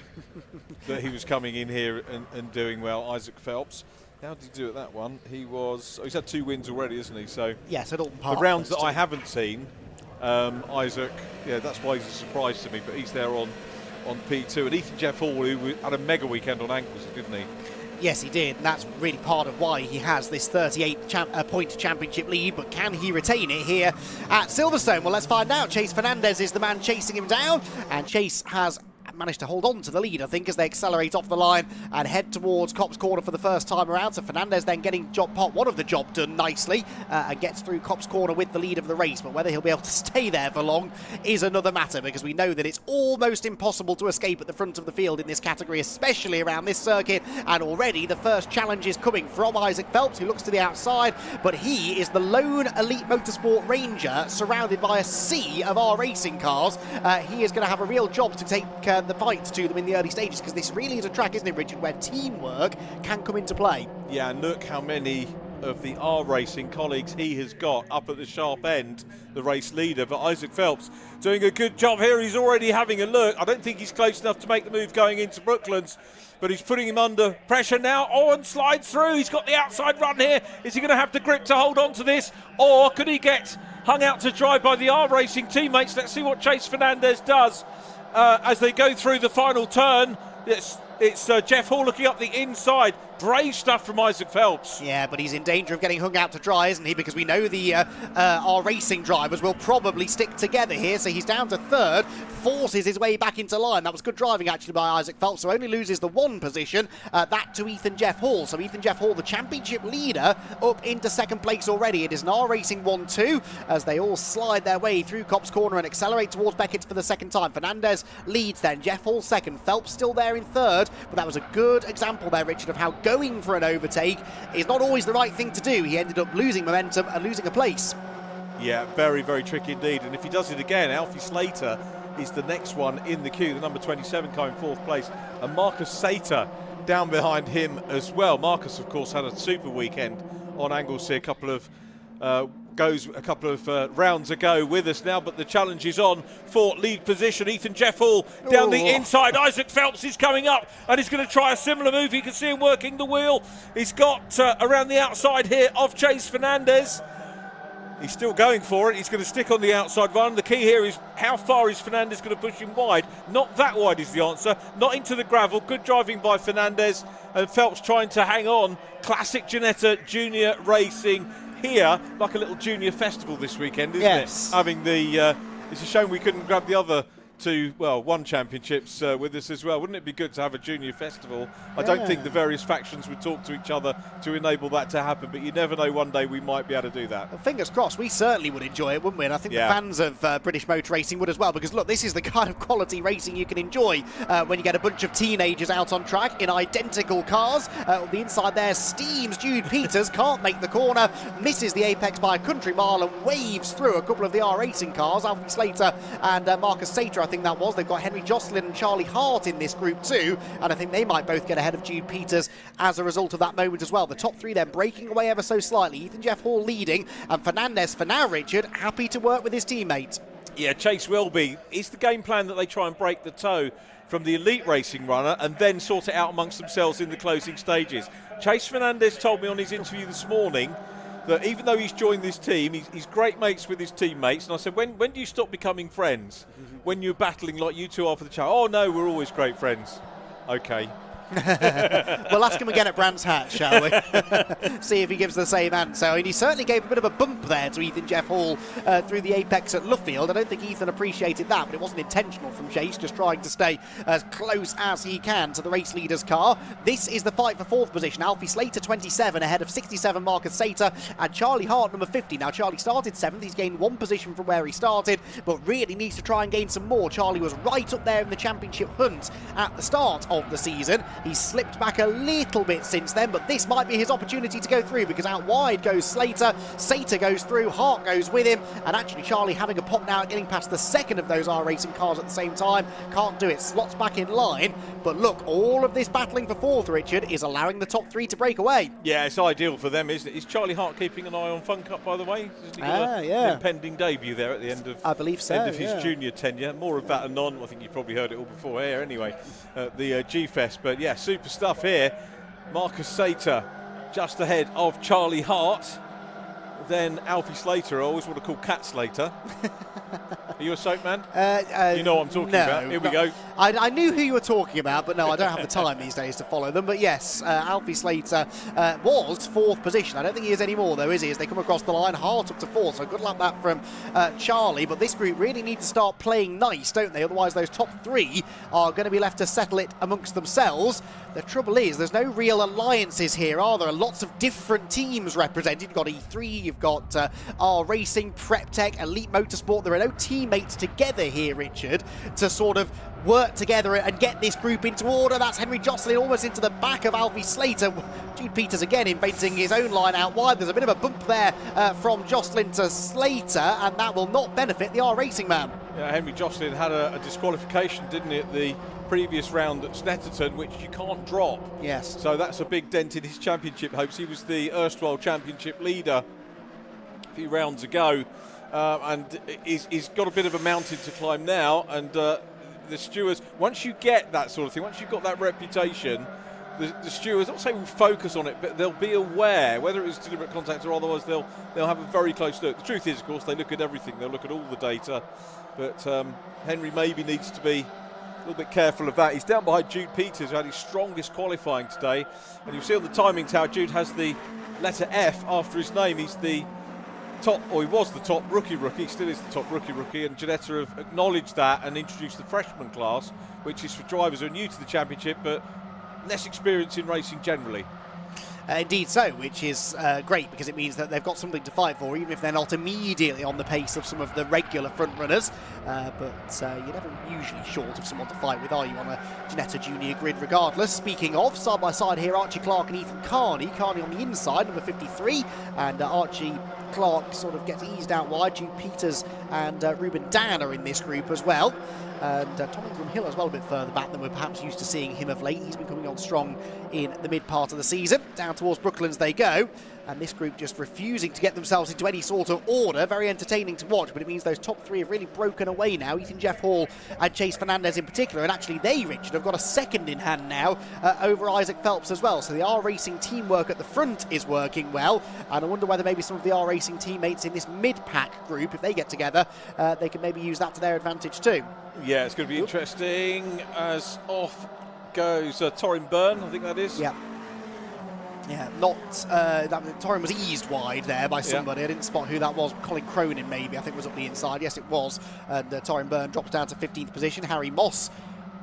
that he was coming in here and doing well. Isaac Phelps. How did he do at that one? He's had 2 wins already, isn't he? So yes, at Oulton Park. The rounds that I haven't seen, Isaac, yeah, that's why he's a surprise to me. But he's there on P2, and Ethan Jeff Hall, who had a mega weekend on ankles, didn't he? Yes, he did, and that's really part of why he has this 38-point championship lead, but can he retain it here at Silverstone? Well, let's find out. Chase Fernandez is the man chasing him down, and Chase has managed to hold on to the lead, I think, as they accelerate off the line and head towards Copse Corner for the first time around. So Fernandez then getting part one of the job done nicely and gets through Copse Corner with the lead of the race. But whether he'll be able to stay there for long is another matter, because we know that it's almost impossible to escape at the front of the field in this category, especially around this circuit. And already the first challenge is coming from Isaac Phelps, who looks to the outside, but he is the lone Elite Motorsport Ranger surrounded by a sea of our racing cars. He is going to have a real job to take the fight to them in the early stages, because this really is a track, isn't it, Richard, where teamwork can come into play. Yeah, and look how many of the R Racing colleagues he has got up at the sharp end, the race leader. But Isaac Phelps doing a good job here. He's already having a look. I don't think he's close enough to make the move going into Brooklands, but he's putting him under pressure now. And slides through. He's got the outside run here. Is he going to have the grip to hold on to this, or could he get hung out to dry by the R Racing teammates? Let's see what Chase Fernandez does as they go through the final turn. It's Jeff Hall looking up the inside. Brave stuff from Isaac Phelps. Yeah, but he's in danger of getting hung out to dry, isn't he? Because we know the our racing drivers will probably stick together here. So he's down to third, forces his way back into line. That was good driving, actually, by Isaac Phelps, so only loses the 1 position, that to Ethan Jeff Hall. So Ethan Jeff Hall, the championship leader, up into second place already. It is an R Racing 1-2 as they all slide their way through Copse Corner and accelerate towards Beckett's for the second time. Fernandez leads then, Jeff Hall second, Phelps still there in third, but that was a good example there, Richard, of how going for an overtake is not always the right thing to do. He ended up losing momentum and losing a place. Yeah, very, very tricky indeed. And if he does it again, Alfie Slater is the next one in the queue, the number 27 coming 4th place. And Marcus Sater down behind him as well. Marcus, of course, had a super weekend on Anglesey, a couple of rounds ago with us now, but the challenge is on for lead position. Ethan Jeff Hall down the inside. Isaac Phelps is coming up and he's going to try a similar move. You can see him working the wheel. He's got around the outside here of Chase Fernandez. He's still going for it. He's going to stick on the outside run. The key here is how far is Fernandez going to push him wide? Not that wide is the answer. Not into the gravel. Good driving by Fernandez, and Phelps trying to hang on. Classic Ginetta Junior Racing here, like a little junior festival this weekend, isn't it? Having the it's a shame we couldn't grab the other two, well, 1 championships with us as well. Wouldn't it be good to have a junior festival? I don't think the various factions would talk to each other to enable that to happen, but you never know, one day we might be able to do that. Well, fingers crossed. We certainly would enjoy it, wouldn't we? And I think the fans of British motor racing would as well, because look, this is the kind of quality racing you can enjoy when you get a bunch of teenagers out on track in identical cars. On the inside there, steams Jude Peters, can't make the corner, misses the apex by a country mile and waves through a couple of the R Racing cars. Alfie Slater and Marcus Sater, I think that was. They've got Henry Jocelyn and Charlie Hart in this group too, and I think they might both get ahead of Jude Peters as a result of that moment as well. The top 3 then breaking away ever so slightly. Ethan Jeff Hall leading, and Fernandez for now, Richard, happy to work with his teammate. Yeah, Chase will be. It's the game plan that they try and break the toe from the elite racing runner and then sort it out amongst themselves in the closing stages. Chase Fernandez told me on his interview this morning that even though he's joined this team, he's great mates with his teammates. And I said, when do you stop becoming friends? When you're battling like you two are for the challenge? Oh, no, we're always great friends. Okay. We'll ask him again at Brands Hatch, shall we? See if he gives the same answer. I mean, he certainly gave a bit of a bump there to Ethan Jeff Hall through the apex at Luffield. I don't think Ethan appreciated that, but it wasn't intentional from Chase, just trying to stay as close as he can to the race leader's car. This is the fight for 4th position. Alfie Slater 27 ahead of 67 Marcus Sater and Charlie Hart number 50. Now Charlie started 7th, he's gained 1 position from where he started, but really needs to try and gain some more. Charlie was right up there in the championship hunt at the start of the season, He's slipped back a little bit since then, but this might be his opportunity to go through, because out wide goes Slater. Sater goes through, Hart goes with him, and actually Charlie having a pop now at getting past the second of those R-Racing cars at the same time. Can't do it, slots back in line, but look, all of this battling for fourth, Richard, is allowing the top three to break away. Yeah, it's ideal for them, isn't it? Is Charlie Hart keeping an eye on Fun Cup, by the way? Has he got an impending debut there at the end of, I believe so, end of his junior tenure? More of that anon. I think you've probably heard it all before here anyway, the G-Fest. But yeah, super stuff here. Marcus Sater just ahead of Charlie Hart. Then Alfie Slater, I always want to call Cat Slater. Are you a soap man? You know what I'm talking about. Here we go. I knew who you were talking about, but no, I don't have the time these days to follow them. But yes, Alfie Slater was fourth position. I don't think he is anymore, though, is he? As they come across the line, Hart up to fourth. So good luck that from Charlie. But this group really need to start playing nice, don't they? Otherwise, those top three are going to be left to settle it amongst themselves. The trouble is, there's no real alliances here, are there? Lots of different teams represented. You've got E3, you've got R-Racing, PrepTech, Elite Motorsport. There are no teammates together here, Richard, to sort of work together and get this group into order. That's Henry Jocelyn almost into the back of Alfie Slater. Jude Peters again inventing his own line out wide. There's a bit of a bump there from Jocelyn to Slater, and that will not benefit the R-Racing man. Yeah, Henry Jocelyn had a disqualification, didn't he, at the previous round at Snetterton, which you can't drop. Yes. So that's a big dent in his championship hopes. He was the erstwhile championship leader a few rounds ago, and he's got a bit of a mountain to climb now. And the stewards, once you get that sort of thing, once you've got that reputation, the stewards, I'll say will focus on it, but they'll be aware, whether it's deliberate contact or otherwise, they'll have a very close look. The truth is, of course, they look at everything. They'll look at all the data, but Henry maybe needs to be a little bit careful of that. He's down behind Jude Peters, who had his strongest qualifying today. And you'll see on the timings how Jude has the letter F after his name. He's the top, or he was the top rookie, still is the top rookie. And Ginetta have acknowledged that and introduced the freshman class, which is for drivers who are new to the championship, but less experience in racing generally. Indeed so, which is great, because it means that they've got something to fight for, even if they're not immediately on the pace of some of the regular front runners. But you're never usually short of someone to fight with, are you, on a Ginetta Junior grid regardless. Speaking of, side by side here, Archie Clark and Ethan Carney. Carney on the inside, number 53, and Archie Clark sort of gets eased out wide. Jude Peters and Ruben Dan are in this group as well. And Tom Ingram Hill as well, a bit further back than we're perhaps used to seeing him of late. He's been coming on strong in the mid part of the season. Down towards Brooklands they go, and this group just refusing to get themselves into any sort of order. Very entertaining to watch, but it means those top three have really broken away now. Ethan Jeff Hall and Chase Fernandez in particular, and actually they, Richard, have got a second in hand now over Isaac Phelps as well. So the R-Racing teamwork at the front is working well, and I wonder whether maybe some of the R-Racing teammates in this mid-pack group, if they get together, they can maybe use that to their advantage too. Yeah, it's going to be interesting as off goes Torin Byrne, I think that is. Yeah. Yeah, Torin was eased wide there by somebody. I didn't spot who that was. Colin Cronin maybe, I think, was up the inside. Yes, it was. And Torin Byrne drops down to 15th position. Harry Moss,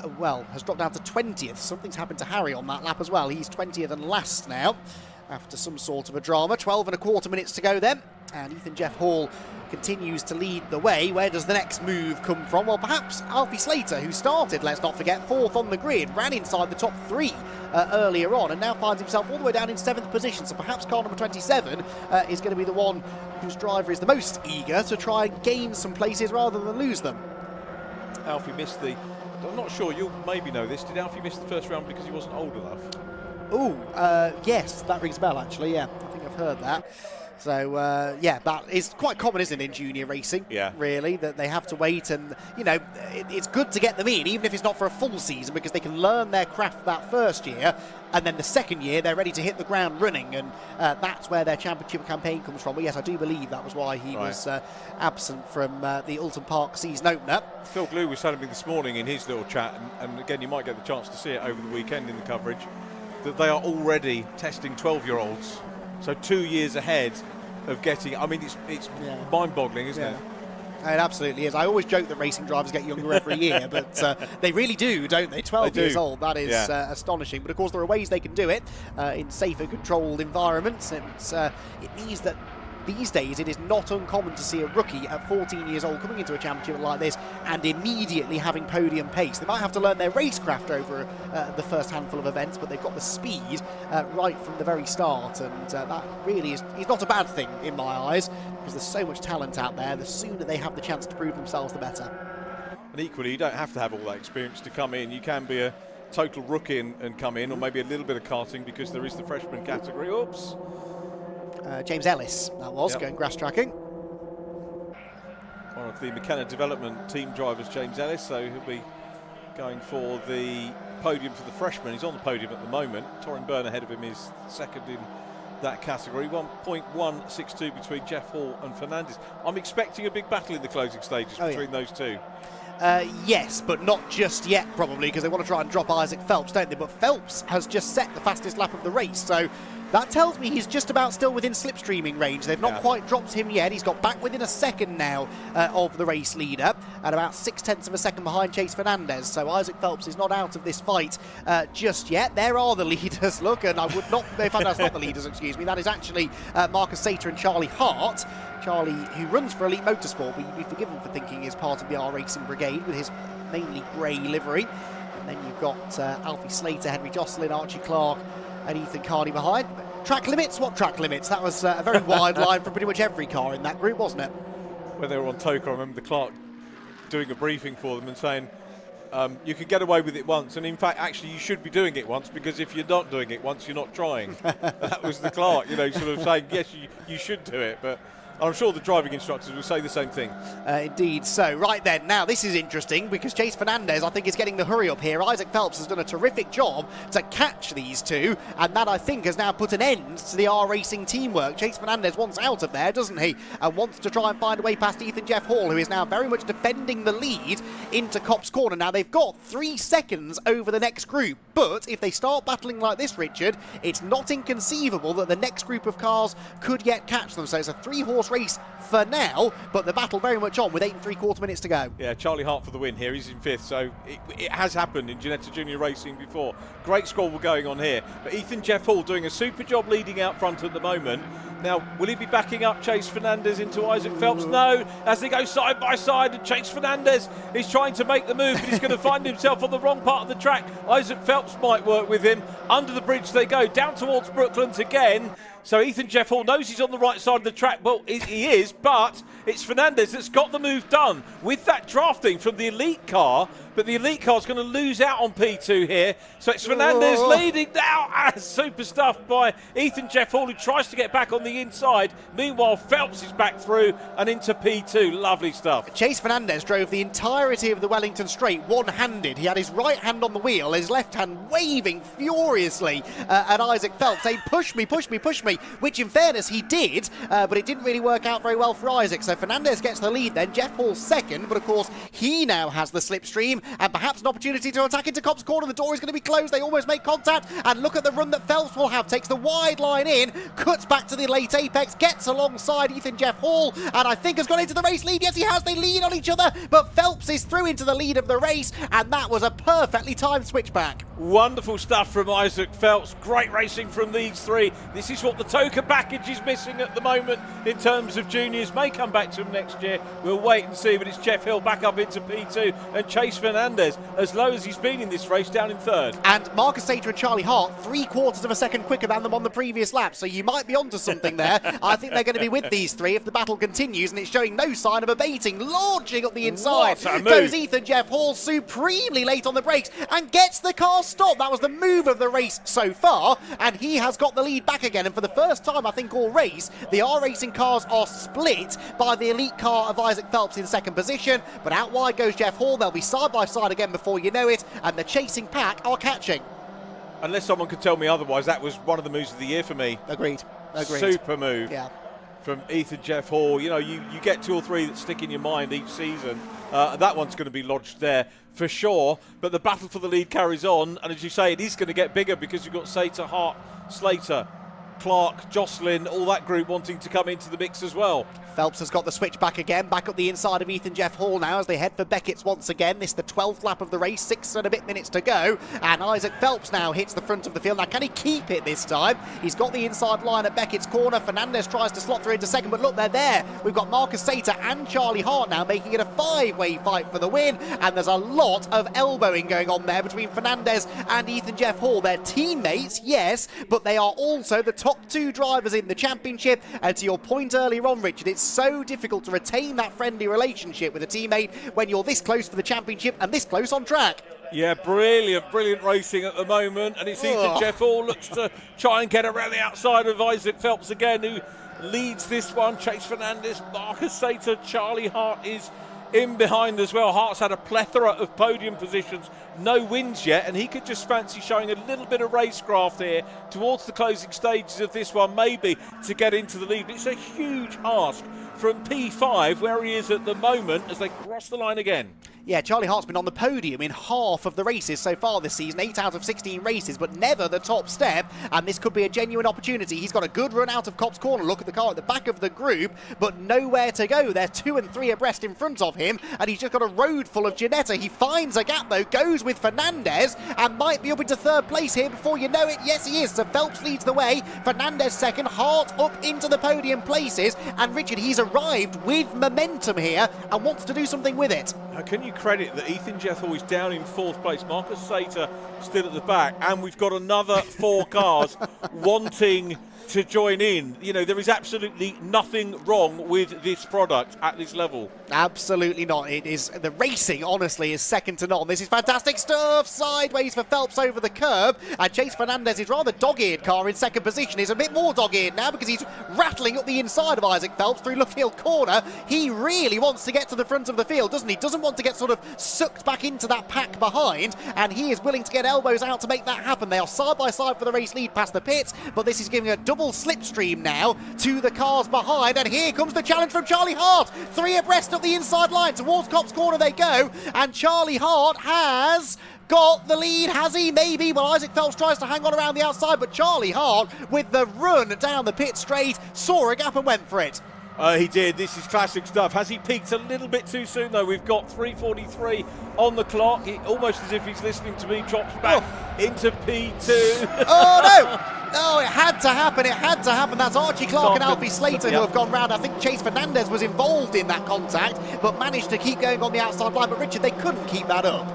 has dropped down to 20th. Something's happened to Harry on that lap as well. He's 20th and last now, after some sort of a drama. 12 and a quarter minutes to go then. And Ethan Jeff Hall continues to lead the way. Where does the next move come from? Well, perhaps Alfie Slater, who started, let's not forget, fourth on the grid, ran inside the top three earlier on, and now finds himself all the way down in 7th position. So perhaps car number 27 is going to be the one whose driver is the most eager to try and gain some places rather than lose them. Alfie missed the... I'm not sure, you'll maybe know this. Did Alfie miss the first round because he wasn't old enough? Oh, yes, that rings a bell, actually, yeah. I think I've heard that. So, yeah, that is quite common, isn't it, in junior racing? Yeah. Really, that they have to wait, and, you know, it's good to get them in, even if it's not for a full season, because they can learn their craft that first year, and then the second year they're ready to hit the ground running, and that's where their championship campaign comes from. But yes, I do believe that was why he was absent from the Oulton Park season opener. Phil Glue was telling me this morning in his little chat, and again, you might get the chance to see it over the weekend in the coverage, that they are already testing 12-year-olds. So 2 years ahead of getting... I mean, it's mind-boggling, isn't it? It absolutely is. I always joke that racing drivers get younger every year, but they really do, don't they? 12 years old, that is astonishing. But of course, there are ways they can do it in safer, controlled environments. It means that these days it is not uncommon to see a rookie at 14 years old coming into a championship like this and immediately having podium pace. They might have to learn their racecraft over the first handful of events, but they've got the speed right from the very start, and that really is not a bad thing in my eyes, because there's so much talent out there. The sooner they have the chance to prove themselves, the better. And equally, you don't have to have all that experience to come in. You can be a total rookie and come in, or maybe a little bit of karting, because there is the freshman category. Oops. James Ellis, that was, going grass tracking. One of the McKenna development team drivers, James Ellis, so he'll be going for the podium for the freshman. He's on the podium at the moment. Torrin Byrne ahead of him is second in that category. 1.162 between Jeff Hall and Fernandez. I'm expecting a big battle in the closing stages between those two. Yes, but not just yet, probably, because they want to try and drop Isaac Phelps, don't they? But Phelps has just set the fastest lap of the race, so that tells me he's just about still within slipstreaming range. They've not quite dropped him yet. He's got back within a second now of the race leader, and about 0.6 of a second behind Chase Fernandez. So Isaac Phelps is not out of this fight just yet. There are the leaders, look, and I would not, in fact, that's not the leaders, excuse me. That is actually Marcus Sater and Charlie Hart. Charlie, who runs for Elite Motorsport, but you'd be forgiven for thinking he's part of the R Racing Brigade with his mainly grey livery. And then you've got Alfie Slater, Henry Jocelyn, Archie Clark, and Ethan Carney behind. Track limits? What track limits? That was a very wide line from pretty much every car in that group, wasn't it? When they were on Toka, I remember the clerk doing a briefing for them and saying, you can get away with it once, and in fact, actually, you should be doing it once, because if you're not doing it once, you're not trying. That was the clerk, you know, sort of saying, yes, you should do it, but I'm sure the driving instructors will say the same thing. Indeed. So, right then, now this is interesting, because Chase Fernandez, I think, is getting the hurry up here. Isaac Phelps has done a terrific job to catch these two, and that, I think, has now put an end to the R Racing teamwork. Chase Fernandez wants out of there, doesn't he? And wants to try and find a way past Ethan Jeff Hall, who is now very much defending the lead into Copse Corner. Now, they've got 3 seconds over the next group, but if they start battling like this, Richard, it's not inconceivable that the next group of cars could yet catch them. So it's a 3-horse race for now, but the battle very much on with 8 3/4 minutes to go. Yeah, Charlie Hart for the win here. He's in 5th, so it has happened in Ginetta Junior Racing before. Great squabble going on here, but Ethan Jeff Hall doing a super job leading out front at the moment. Now, will he be backing up Chase Fernandez into Isaac Phelps? No, as they go side by side, and Chase Fernandez is trying to make the move, but he's going to find himself on the wrong part of the track. Isaac Phelps might work with him. Under the bridge they go, down towards Brooklands again. So Ethan Jeff Hall knows he's on the right side of the track. Well, he is, but it's Fernandez that's got the move done with that drafting from the elite car. But the elite car's going to lose out on P2 here. So it's Fernandez leading now. Super stuff by Ethan Jeff Hall, who tries to get back on the inside. Meanwhile, Phelps is back through and into P2. Lovely stuff. Chase Fernandez drove the entirety of the Wellington Straight one-handed. He had his right hand on the wheel, his left hand waving furiously at Isaac Phelps, saying, push me, push me, push me, which in fairness he did, but it didn't really work out very well for Isaac. So Fernandez gets the lead then, Jeff Hall second, but of course he now has the slipstream and perhaps an opportunity to attack into Copse Corner. The door is going to be closed. They almost make contact, and look at the run that Phelps will have. Takes the wide line in, cuts back to the late apex, gets alongside Ethan Jeff Hall, and I think has gone into the race lead. Yes, he has. They lean on each other, but Phelps is through into the lead of the race, and that was a perfectly timed switchback. Wonderful stuff from Isaac Phelps. Great racing from these three. This is what the Toka package is missing at the moment in terms of juniors. May come back to him next year. We'll wait and see, but it's Jeff Hill back up into P2, and Chase Fernandez, as low as he's been in this race, down in 3rd. And Marcus Sater and Charlie Hart 3/4 of a second quicker than them on the previous lap, so you might be onto something there. I think they're going to be with these three if the battle continues, and it's showing no sign of abating. Launching up the inside goes Ethan Jeff Hall, supremely late on the brakes, and gets the car stopped. That was the move of the race so far, and he has got the lead back again. And for the first time, I think, all race, the R Racing cars are split by the elite car of Isaac Phelps in 2nd position, but out wide goes Jeff Hall. They'll be side by side again before you know it, and the chasing pack are catching. Unless someone could tell me otherwise, that was one of the moves of the year for me. Agreed. Super move. Yeah. From Ethan Jeff Hall. You know, you get 2 or 3 that stick in your mind each season. That one's going to be lodged there for sure. But the battle for the lead carries on, and as you say, it is going to get bigger because you've got Sater, Hart, Slater. Clark, Jocelyn, all that group wanting to come into the mix as well. Phelps has got the switch back again, back up the inside of Ethan Jeff Hall now as they head for Beckett's once again. This is the 12th lap of the race, 6 and a bit minutes to go. And Isaac Phelps now hits the front of the field. Now, can he keep it this time? He's got the inside line at Beckett's corner. Fernandez tries to slot through into second, but look, they're there. We've got Marcus Sater and Charlie Hart now making it a 5-way fight for the win. And there's a lot of elbowing going on there between Fernandez and Ethan Jeff Hall. They're teammates, yes, but they are also the top 2 drivers in the championship. And to your point earlier on, Richard, it's so difficult to retain that friendly relationship with a teammate when you're this close for the championship and this close on track. Yeah, brilliant racing at the moment, and it's Ethan Jeff Hall looks to try and get around the outside of Isaac Phelps again, who leads this one. Chase Fernandez, Marcus Sater, Charlie Hart is in behind as well. Hart's had a plethora of podium positions, no wins yet, and he could just fancy showing a little bit of racecraft here towards the closing stages of this one, maybe to get into the lead. But it's a huge ask from P5, where he is at the moment, as they cross the line again. Yeah, Charlie Hart's been on the podium in half of the races so far this season, 8 out of 16 races, but never the top step, and this could be a genuine opportunity. He's got a good run out of Copse Corner. Look at the car at the back of the group, but nowhere to go. They're 2 and 3 abreast in front of him, and he's just got a road full of Ginetta. He finds a gap, though, goes with Fernandez, and might be up into 3rd place here before you know it. Yes, he is. So Phelps leads the way, Fernandez second, Hart up into the podium places, and Richard, he's arrived with momentum here and wants to do something with it. Now, can you credit that Ethan Jeff Hall is down in 4th place, Marcus Sater still at the back, and we've got another 4 cars wanting to join in. You know, there is absolutely nothing wrong with this product at this level. Absolutely not. It is, the racing, honestly, is second to none. This is fantastic stuff. Sideways for Phelps over the curb, and Chase Fernandez's rather dog-eared car in second position is a bit more dog-eared now because he's rattling up the inside of Isaac Phelps through Luffield Corner. He really wants to get to the front of the field, doesn't he? Doesn't want to get sort of sucked back into that pack behind, and he is willing to get elbows out to make that happen. They are side by side for the race lead past the pits, but this is giving a double slipstream now to the cars behind, and here comes the challenge from Charlie Hart. 3 abreast up the inside line towards Copse Corner they go, and Charlie Hart has got the lead, has he? Maybe. Well, Isaac Phelps tries to hang on around the outside, but Charlie Hart, with the run down the pit straight, saw a gap and went for it. He did. This is classic stuff. Has he peaked a little bit too soon, though? We've got 3:43 on the clock. Almost as if he's listening to me, drops back into P2. Oh, no! Oh, it had to happen. It had to happen. That's Archie Clark and Alfie Slater who have gone round. I think Chase Fernandez was involved in that contact, but managed to keep going on the outside line. But, Richard, they couldn't keep that up.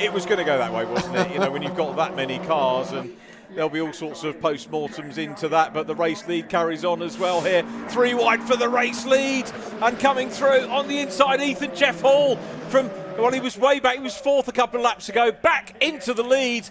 It was going to go that way, wasn't it? You know, when you've got that many cars, and there'll be all sorts of post-mortems into that, but the race lead carries on as well here. 3 wide for the race lead, and coming through on the inside, Ethan Jeff Hall from, well, he was way back, he was 4th a couple of laps ago, back into the lead.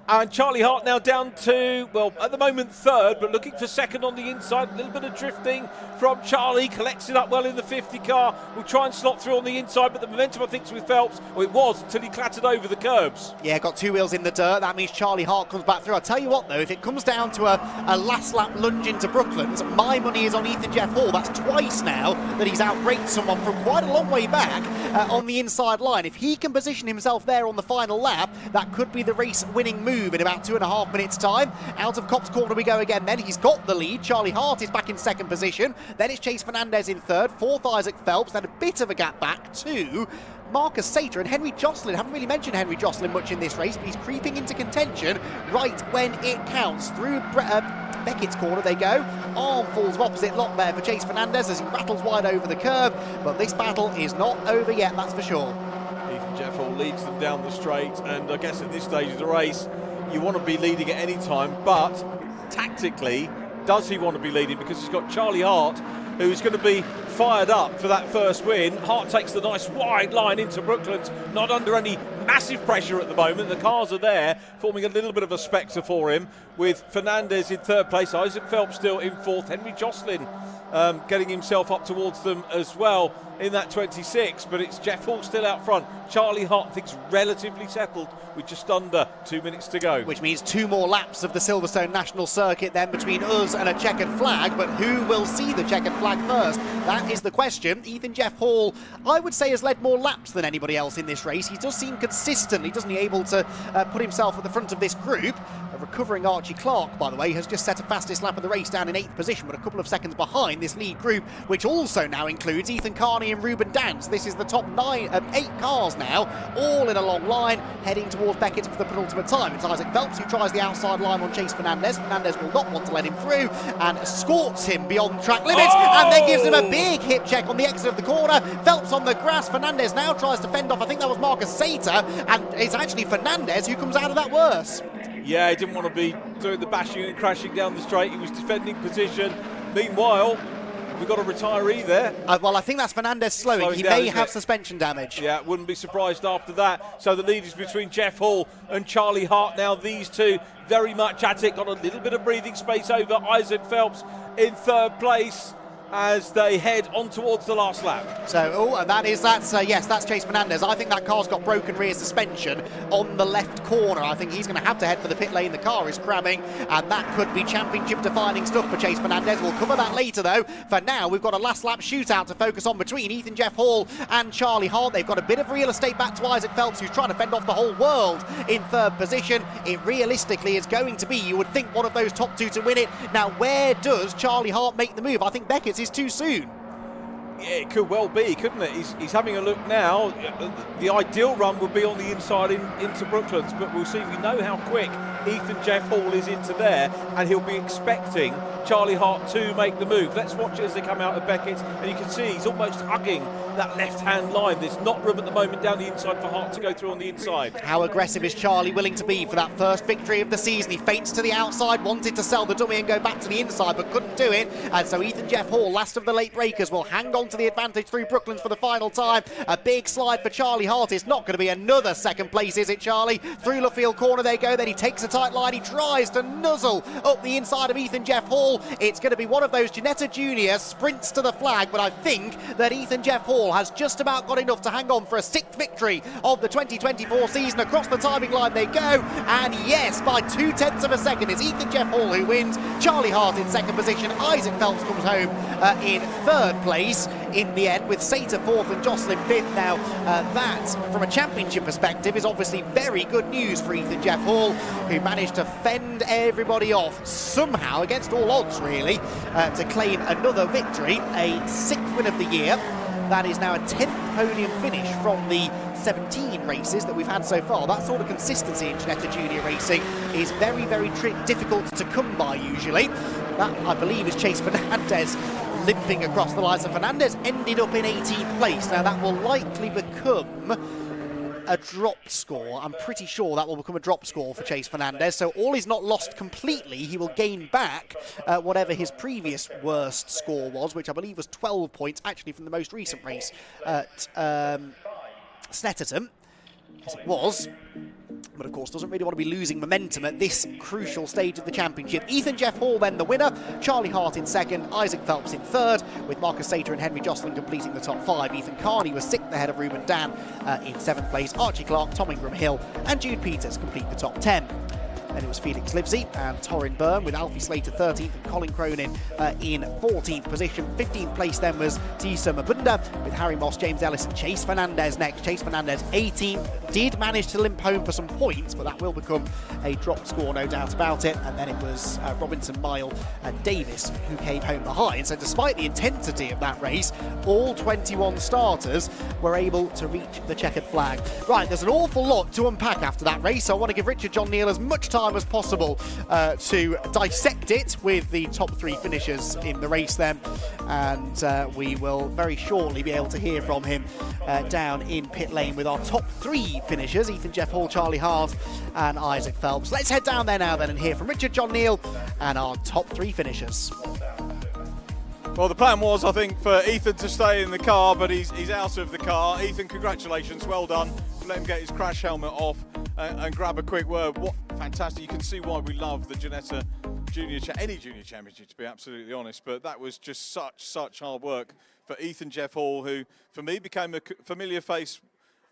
And Charlie Hart now down to, well, at the moment 3rd, but looking for 2nd on the inside. A little bit of drifting from Charlie, collects it up well in the 50 car. Will try and slot through on the inside, but the momentum, I think, is with Phelps. Well, it was until he clattered over the curbs. Yeah, got 2 wheels in the dirt. That means Charlie Hart comes back through. I'll tell you what, though, if it comes down to a last lap lunge into Brooklands, my money is on Ethan Jeff Hall. That's twice now that he's outbraked someone from quite a long way back on the inside line. If he can position himself there on the final lap, that could be the race-winning move in about 2.5 minutes time. Out of Copse Corner we go again then. He's got the lead. Charlie Hart is back in 2nd position. Then it's Chase Fernandez in 3rd. 4th Isaac Phelps. Then a bit of a gap back to Marcus Sater and Henry Jocelyn. Haven't really mentioned Henry Jocelyn much in this race, but he's creeping into contention right when it counts. Through Beckett's corner they go. Armfuls of opposite lock there for Chase Fernandez as he rattles wide over the curb. But this battle is not over yet, that's for sure. Ethan Jeff Hall leads them down the straight, and I guess at this stage of the race, you want to be leading at any time, but tactically, does he want to be leading? Because he's got Charlie Hart, who's going to be fired up for that first win. Hart takes the nice wide line into Brooklands, not under any massive pressure at the moment. The cars are there, forming a little bit of a spectre for him, with Fernandez in 3rd place, Isaac Phelps still in 4th, Henry Jocelyn getting himself up towards them as well. in that 26, but it's Jeff Hall still out front. Charlie Hart thinks relatively settled with just under 2 minutes to go. Which means 2 more laps of the Silverstone National Circuit then between us and a checkered flag, but who will see the checkered flag first? That is the question. Ethan Jeff Hall, I would say, has led more laps than anybody else in this race. He does seem consistently, doesn't he, able to put himself at the front of this group. A recovering Archie Clark, by the way, has just set a fastest lap of the race down in 8th position, but a couple of seconds behind this lead group, which also now includes Ethan Carney and Ruben Dance. This is the top 8 cars now, all in a long line, heading towards Beckett for the penultimate time. It's Isaac Phelps who tries the outside line on Chase Fernandez. Fernandez will not want to let him through and escorts him beyond track limits, and then gives him a big hip check on the exit of the corner. Phelps on the grass. Fernandez now tries to fend off, I think that was Marcus Sater, and it's actually Fernandez who comes out of that worse. Yeah, he didn't want to be doing the bashing and crashing down the straight. He was defending position. Meanwhile, we've got a retiree there. Well, I think that's Fernandez slowing. He may have suspension damage. Yeah, wouldn't be surprised after that. So the lead is between Jeff Hall and Charlie Hart now. These two very much at it. Got a little bit of breathing space over Isaac Phelps in 3rd place as they head on towards the last lap. So, that's Chase Fernandez. I think that car's got broken rear suspension on the left corner. I think he's going to have to head for the pit lane. The car is cramming, and that could be championship-defining stuff for Chase Fernandez. We'll cover that later, though. For now, we've got a last lap shootout to focus on between Ethan Jeff Hall and Charlie Hart. They've got a bit of real estate back to Isaac Phelps, who's trying to fend off the whole world in 3rd position. It realistically is going to be, you would think, one of those top 2 to win it. Now, where does Charlie Hart make the move? I think Beckett's is too soon. Yeah, it could well be, couldn't it? He's having a look now. The ideal run would be on the inside into Brooklands, but we'll see. We know how quick Ethan Jeff Hall is into there, and he'll be expecting Charlie Hart to make the move. Let's watch it as they come out of Beckett, and you can see he's almost hugging that left-hand line. There's not room at the moment down the inside for Hart to go through on the inside. How aggressive is Charlie willing to be for that first victory of the season? He feints to the outside, wanted to sell the dummy and go back to the inside, but couldn't do it. And so Ethan Jeff Hall, last of the late breakers, will hang on to the advantage through Brooklands for the final time. A big slide for Charlie Hart. It's not going to be another 2nd place, is it, Charlie? Through Luffield corner they go, then he takes a tight line. He tries to nuzzle up the inside of Ethan Jeff Hall. It's going to be one of those Ginetta Junior sprints to the flag, but I think that Ethan Jeff Hall has just about got enough to hang on for a 6th victory of the 2024 season. Across the timing line they go, and yes, by 0.2 of a second, it's Ethan Jeff Hall who wins. Charlie Hart in 2nd position. Isaac Phelps comes home in 3rd place in the end, with Sater 4th and Jocelyn 5th. Now, that, from a championship perspective, is obviously very good news for Ethan Jeff Hall, who managed to fend everybody off somehow, against all odds really, to claim another victory, a 6th win of the year. That is now a 10th podium finish from the 17 races that we've had so far. That sort of consistency in Ginetta Junior racing is very, very difficult to come by usually. That, I believe, is Chase Fernandez limping across the line. So Fernandez ended up in 18th place. Now that will likely become a drop score. I'm pretty sure that will become a drop score for Chase Fernandez. So all is not lost completely. He will gain back whatever his previous worst score was, which I believe was 12 points, actually, from the most recent race at Snetterton. Yes, it was. But of course doesn't really want to be losing momentum at this crucial stage of the championship. Ethan Jeff Hall then the winner, Charlie Hart in 2nd, Isaac Phelps in 3rd, with Marcus Sater and Henry Jocelyn completing the top 5. Ethan Carney was 6th ahead of Ruben Dan in 7th place. Archie Clark, Tom Ingram Hill and Jude Peters complete the top 10. Then it was Felix Livesey and Torrin Byrne, with Alfie Slater 13th and Colin Cronin in 14th position. 15th place then was Tisa Mabunda, with Harry Moss, James Ellis and Chase Fernandez next. Chase Fernandez 18th, did manage to limp home for some points, but that will become a drop score, no doubt about it. And then it was Robinson, Mile and Davis who came home behind. So despite the intensity of that race, all 21 starters were able to reach the checkered flag. Right, there's an awful lot to unpack after that race, so I want to give Richard John Neal as much time as possible to dissect it with the top 3 finishers in the race then, and we will very shortly be able to hear from him down in pit lane with our top 3 finishers, Ethan Jeff Hall, Charlie Hart and Isaac Phelps. Let's head down there now then and hear from Richard John Neal and our top 3 finishers. Well, the plan was, I think, for Ethan to stay in the car, but he's out of the car. Ethan, congratulations, well done. Let him get his crash helmet off and grab a quick word. What fantastic! You can see why we love the Ginetta any junior championship, to be absolutely honest. But that was just such hard work for Ethan Jeff Hall, who for me became a familiar face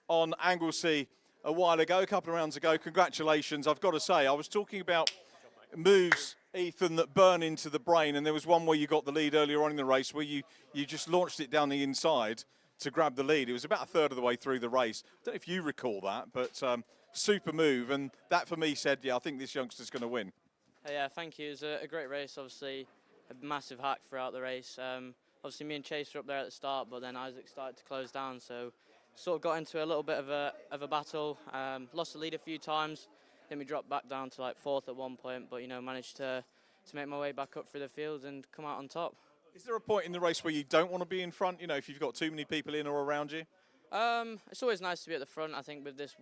on Anglesey a while ago, a couple of rounds ago. Congratulations. I've got to say, I was talking about moves, Ethan, that burn into the brain, and there was one where you got the lead earlier on in the race where you just launched it down the inside to grab the lead. It was about a third of the way through the race. I don't know if you recall that, but super move, and that for me said, yeah, I think this youngster's going to win. Yeah, thank you. It was a great race, obviously a massive hack throughout the race. Obviously me and Chase were up there at the start, but then Isaac started to close down, so sort of got into a little bit of a battle. Lost the lead a few times, then we dropped back down to like 4th at one point, but you know, managed to make my way back up through the field and come out on top. Is there a point in the race where you don't want to be in front, you know, if you've got too many people in or around you? It's always nice to be at the front. I think with this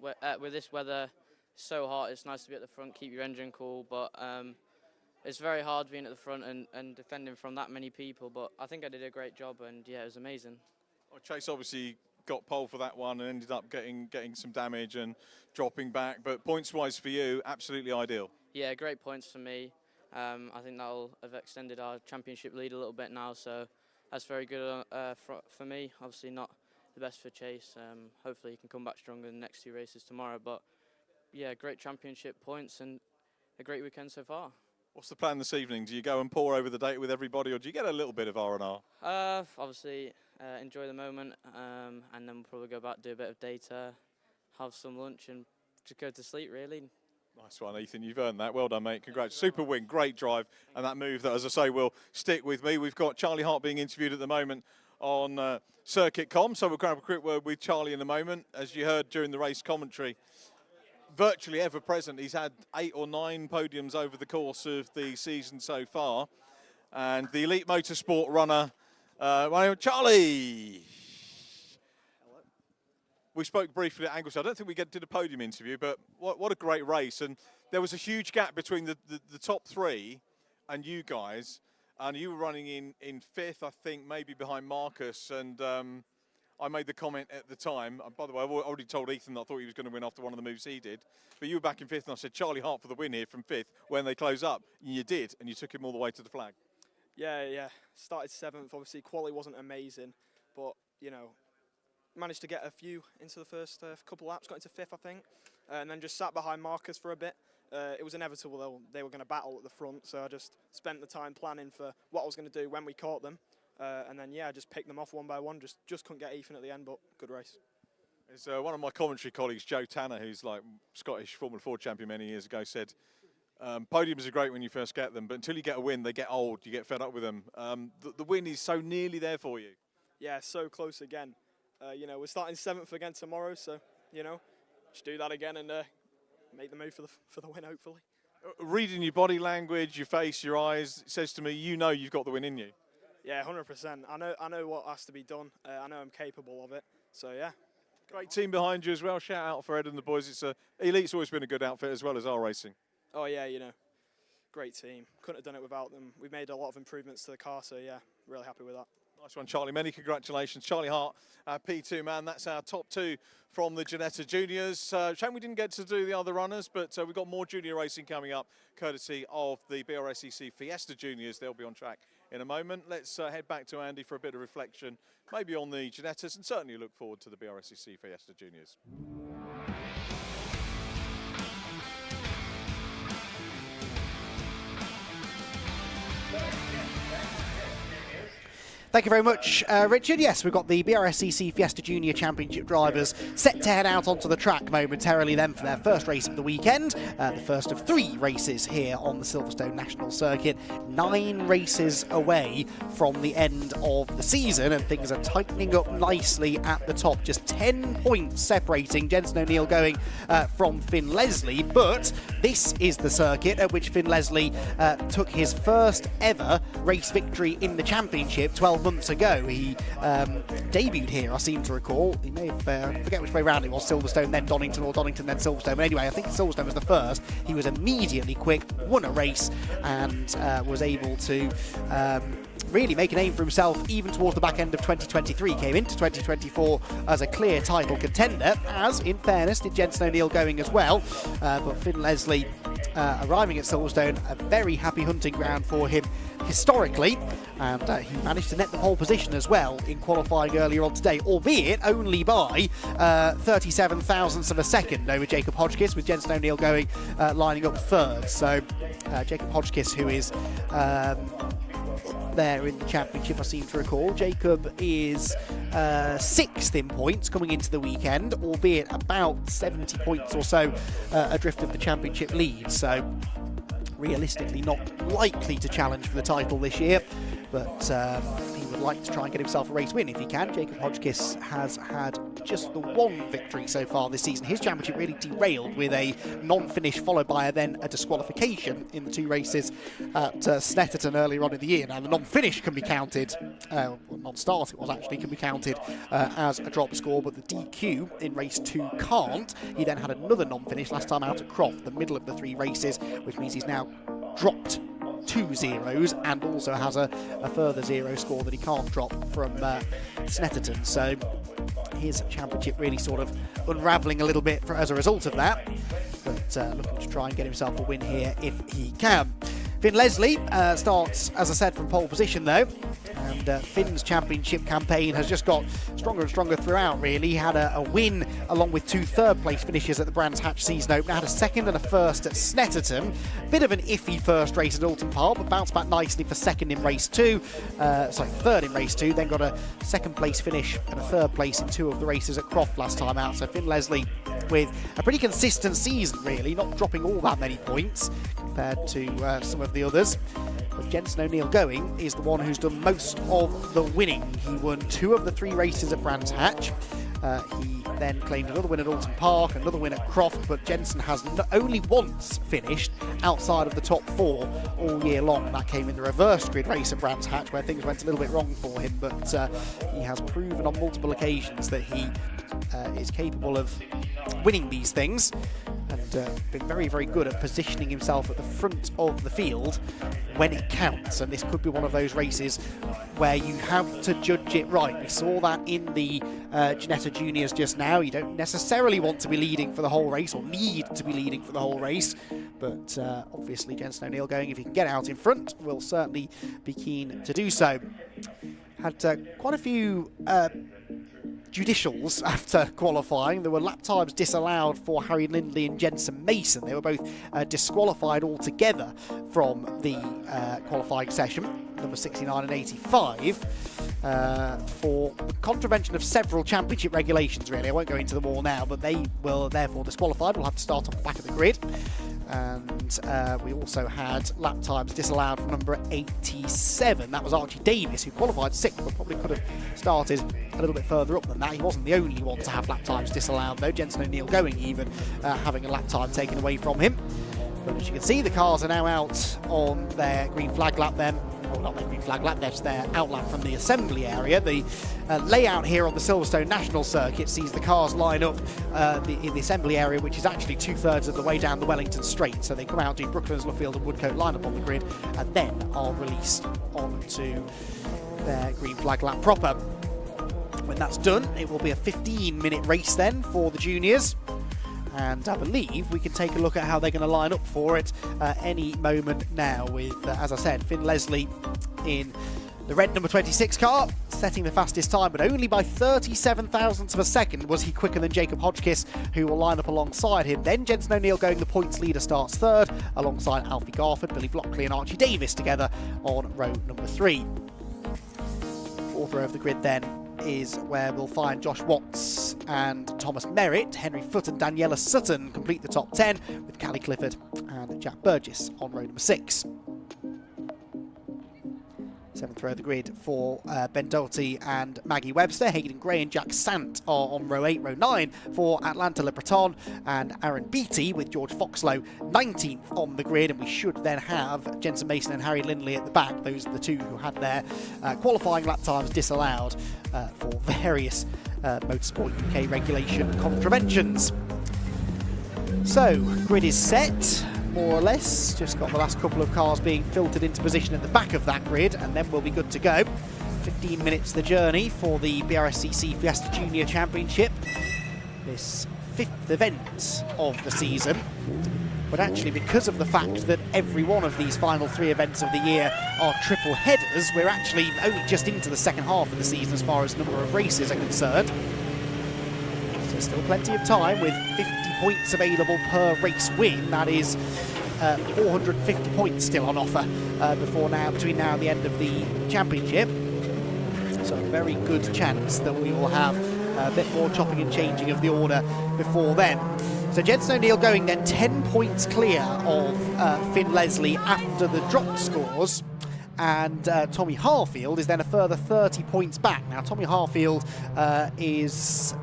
weather, it's so hot, it's nice to be at the front, keep your engine cool, but it's very hard being at the front and defending from that many people, but I think I did a great job, and yeah, it was amazing. Well, Chase obviously got pole for that one and ended up getting some damage and dropping back, but points-wise for you, absolutely ideal. Yeah, great points for me. I think that'll have extended our championship lead a little bit now, so that's very good for me. Obviously not the best for Chase. Hopefully he can come back stronger in the next 2 races tomorrow, but yeah, great championship points and a great weekend so far. What's the plan this evening? Do you go and pour over the date with everybody, or do you get a little bit of R&R? Obviously, enjoy the moment, and then we'll probably go back, do a bit of data, have some lunch, and just go to sleep, really. Nice one, Ethan. You've earned that. Well done, mate. Congrats. Super win, great drive, and that move that, as I say, will stick with me. We've got Charlie Hart being interviewed at the moment on Circuit.com, so we'll grab a quick word with Charlie in a moment. As you heard during the race commentary, virtually ever present. He's had 8 or 9 podiums over the course of the season so far. And the elite motorsport runner, Charlie. We spoke briefly at Anglesey. I don't think we did a podium interview, but what a great race. And there was a huge gap between the top 3 and you guys. And you were running in 5th, I think, maybe behind Marcus. And I made the comment at the time. By the way, I've already told Ethan that I thought he was going to win after one of the moves he did. But you were back in 5th, and I said, Charlie Hart for the win here from 5th when they close up. And you did, and you took him all the way to the flag. Yeah. Started 7th. Obviously, quali wasn't amazing, but, you know, managed to get a few into the first couple of laps, got into 5th, I think, and then just sat behind Marcus for a bit. It was inevitable they were going to battle at the front, so I just spent the time planning for what I was going to do when we caught them. And then, yeah, just picked them off one by one. Just couldn't get Ethan at the end, but good race. It's one of my commentary colleagues, Joe Tanner, who's like Scottish Formula 4 champion many years ago, said, podiums are great when you first get them, but until you get a win, they get old, you get fed up with them. The win is so nearly there for you. Yeah, so close again. You know, we're starting 7th again tomorrow, so, you know, just do that again and make the move for the win, hopefully. Reading your body language, your face, your eyes, it says to me, you know you've got the win in you. Yeah, 100%. I know what has to be done. I know I'm capable of it. So, yeah. Great team behind you as well. Shout out for Ed and the boys. Elite's always been a good outfit as well as our racing. Oh, yeah, you know, great team. Couldn't have done it without them. We've made a lot of improvements to the car, so, yeah, really happy with that. Nice one, Charlie. Many congratulations. Charlie Hart, P2 man. That's our top 2 from the Ginetta Juniors. Shame we didn't get to do the other runners, but we've got more junior racing coming up, courtesy of the Brscc Fiesta Juniors. They'll be on track in a moment. Let's head back to Andy for a bit of reflection, maybe on the Ginettas, and certainly look forward to the Brscc Fiesta Juniors. Thank you very much, Richard. Yes, we've got the Brscc Fiesta Junior Championship drivers set to head out onto the track momentarily then for their first race of the weekend, the first of 3 races here on the Silverstone National Circuit. 9 races away from the end of the season, and things are tightening up nicely at the top. Just 10 points separating Jenson O'Neill going from Finn Leslie, but this is the circuit at which Finn Leslie took his first ever race victory in the championship 12 months ago. He debuted here, I seem to recall. He may have, forget which way round it was, Silverstone, then Donington, or Donington, then Silverstone. But anyway, I think Silverstone was the first. He was immediately quick, won a race, and was able to really make a name for himself even towards the back end of 2023. Came into 2024 as a clear title contender, as, in fairness, did Jensen O'Neill going as well. But Finn Leslie arriving at Silverstone, a very happy hunting ground for him historically, and he managed to net the pole position as well in qualifying earlier on today, albeit only by 37 thousandths of a second over Jacob Hodgkiss, with Jensen O'Neill going lining up third. So Jacob Hodgkiss, who is there in the championship, I seem to recall. Jacob is 6th in points coming into the weekend, albeit about 70 points or so adrift of the championship lead. So realistically not likely to challenge for the title this year, but he would like to try and get himself a race win if he can. Jacob Hodgkiss has had just the one victory so far this season. His championship really derailed with a non-finish followed by then a disqualification in the 2 races at Snetterton earlier on in the year. Now the non-finish can be counted, well, non-start it was actually, can be counted as a drop score, but the DQ in race 2 can't. He then had another non-finish last time out at Croft, the middle of the 3 races, which means he's now dropped 2 zeros and also has a further 0 score that he can't drop from Snetterton. So his championship really sort of unravelling a little bit as a result of that, but looking to try and get himself a win here if he can. Finn Leslie starts, as I said, from pole position though, and Finn's championship campaign has just got stronger and stronger throughout, really. He had a win along with 2 third-place finishes at the Brands Hatch season opener, had a 2nd and a 1st at Snetterton. Bit of an iffy first race at Oulton Park, but bounced back nicely for 2nd in race 2, sorry, 3rd in race 2, then got a 2nd place finish and a 3rd place in 2 of the races at Croft last time out. So Finn Leslie with a pretty consistent season, really, not dropping all that many points compared to some of the others. But Jensen O'Neill going is the one who's done most of the winning. He won 2 of the 3 races at Brands Hatch. He then claimed another win at Oulton Park, another win at Croft, but Jensen has only once finished outside of the top 4 all year long. That came in the reverse grid race at Brands Hatch, where things went a little bit wrong for him, but he has proven on multiple occasions that he is capable of winning these things, and been very, very good at positioning himself at the front of the field when it counts. And this could be one of those races where you have to judge it right. We saw that in the Ginetta Juniors just now. You don't necessarily want to be leading for the whole race, or need to be leading for the whole race, but obviously Jensen O'Neill going, if he can get out in front, will certainly be keen to do so. Had quite a few judicials after qualifying. There were lap times disallowed for Harry Lindley and Jensen Mason. They were both disqualified altogether from the qualifying session, number 69 and 85, for contravention of several championship regulations, really. I won't go into them all now, but they will therefore disqualified. We'll have to start off the back of the grid. And we also had lap times disallowed from number 87. That was Archie Davis, who qualified 6th, but probably could have started a little bit further up than that. He wasn't the only one to have lap times disallowed, though. Jensen O'Neill going even having a lap time taken away from him. But as you can see, the cars are now out on their green flag lap then. Well, not their green flag lap, that's their outlap from the assembly area. The layout here on the Silverstone National Circuit sees the cars line up in the assembly area, which is actually 2/3 of the way down the Wellington Straight. So they come out, do Brooklands, Luffield and Woodcote line up on the grid, and then are released onto their green flag lap proper. When that's done, it will be a 15-minute race then for the juniors. And I believe we can take a look at how they're going to line up for it any moment now, with, as I said, Finn Leslie in the red number 26 car, setting the fastest time, but only by 37 thousandths of a second was he quicker than Jacob Hodgkiss, who will line up alongside him. Then Jensen O'Neill going the points leader starts 3rd, alongside Alfie Garford, Billy Blockley and Archie Davis together on row number 3. 4th row of the grid then is where we'll find Josh Watts and Thomas Merritt. Henry Foote and Daniela Sutton complete the top 10, with Callie Clifford and Jack Burgess on row number 6. 7th row of the grid for Ben Doherty and Maggie Webster. Hayden Gray and Jack Sant are on row 8. Row 9 for Atlanta Le Breton and Aaron Beattie, with George Foxlow 19th on the grid. And we should then have Jensen Mason and Harry Lindley at the back. Those are the 2 who had their qualifying lap times disallowed for various Motorsport UK regulation contraventions. So, grid is set. more or less. Just got the last couple of cars being filtered into position at the back of that grid, and then we'll be good to go. 15 minutes the journey for the Brscc Fiesta Junior Championship. This 5th event of the season. But actually, because of the fact that every one of these final 3 events of the year are triple headers, we're actually only just into the second half of the season as far as number of races are concerned. So still plenty of time with 50 points available per race win. That is 450 points still on offer between now and the end of the championship. So a very good chance that we will have a bit more chopping and changing of the order before then. So Jensen O'Neill going then 10 points clear of Finn Leslie after the drop scores, and Tommy Harfield is then a further 30 points back. Now Tommy Harfield is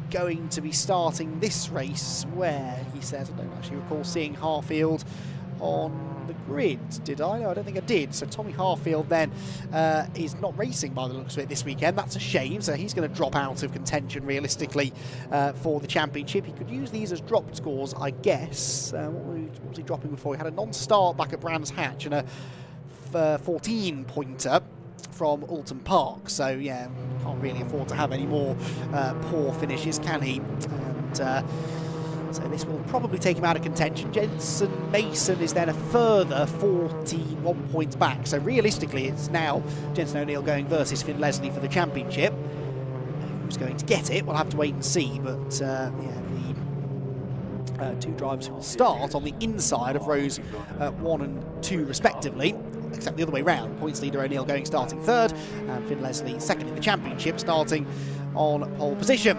going to be starting this race where he says, I don't actually recall seeing Harfield on the grid, did I? No, I don't think I did. So Tommy Harfield then is not racing by the looks of it this weekend. That's a shame. So he's going to drop out of contention realistically for the championship. He could use these as drop scores, I guess. What was he dropping before? He had a non-start back at Brands Hatch and a 14-pointer from Oulton Park. So yeah, can't really afford to have any more poor finishes, can he? And so this will probably take him out of contention. Jensen Mason is then a further 41 points back. So realistically, it's now Jensen O'Neill going versus Finn Leslie for the championship. Who's going to get it? We'll have to wait and see. But yeah, the 2 drivers who will start on the inside of rows 1 and 2 respectively, except the other way round. Points leader O'Neill going starting 3rd, and Finn Leslie 2nd in the championship, starting on pole position.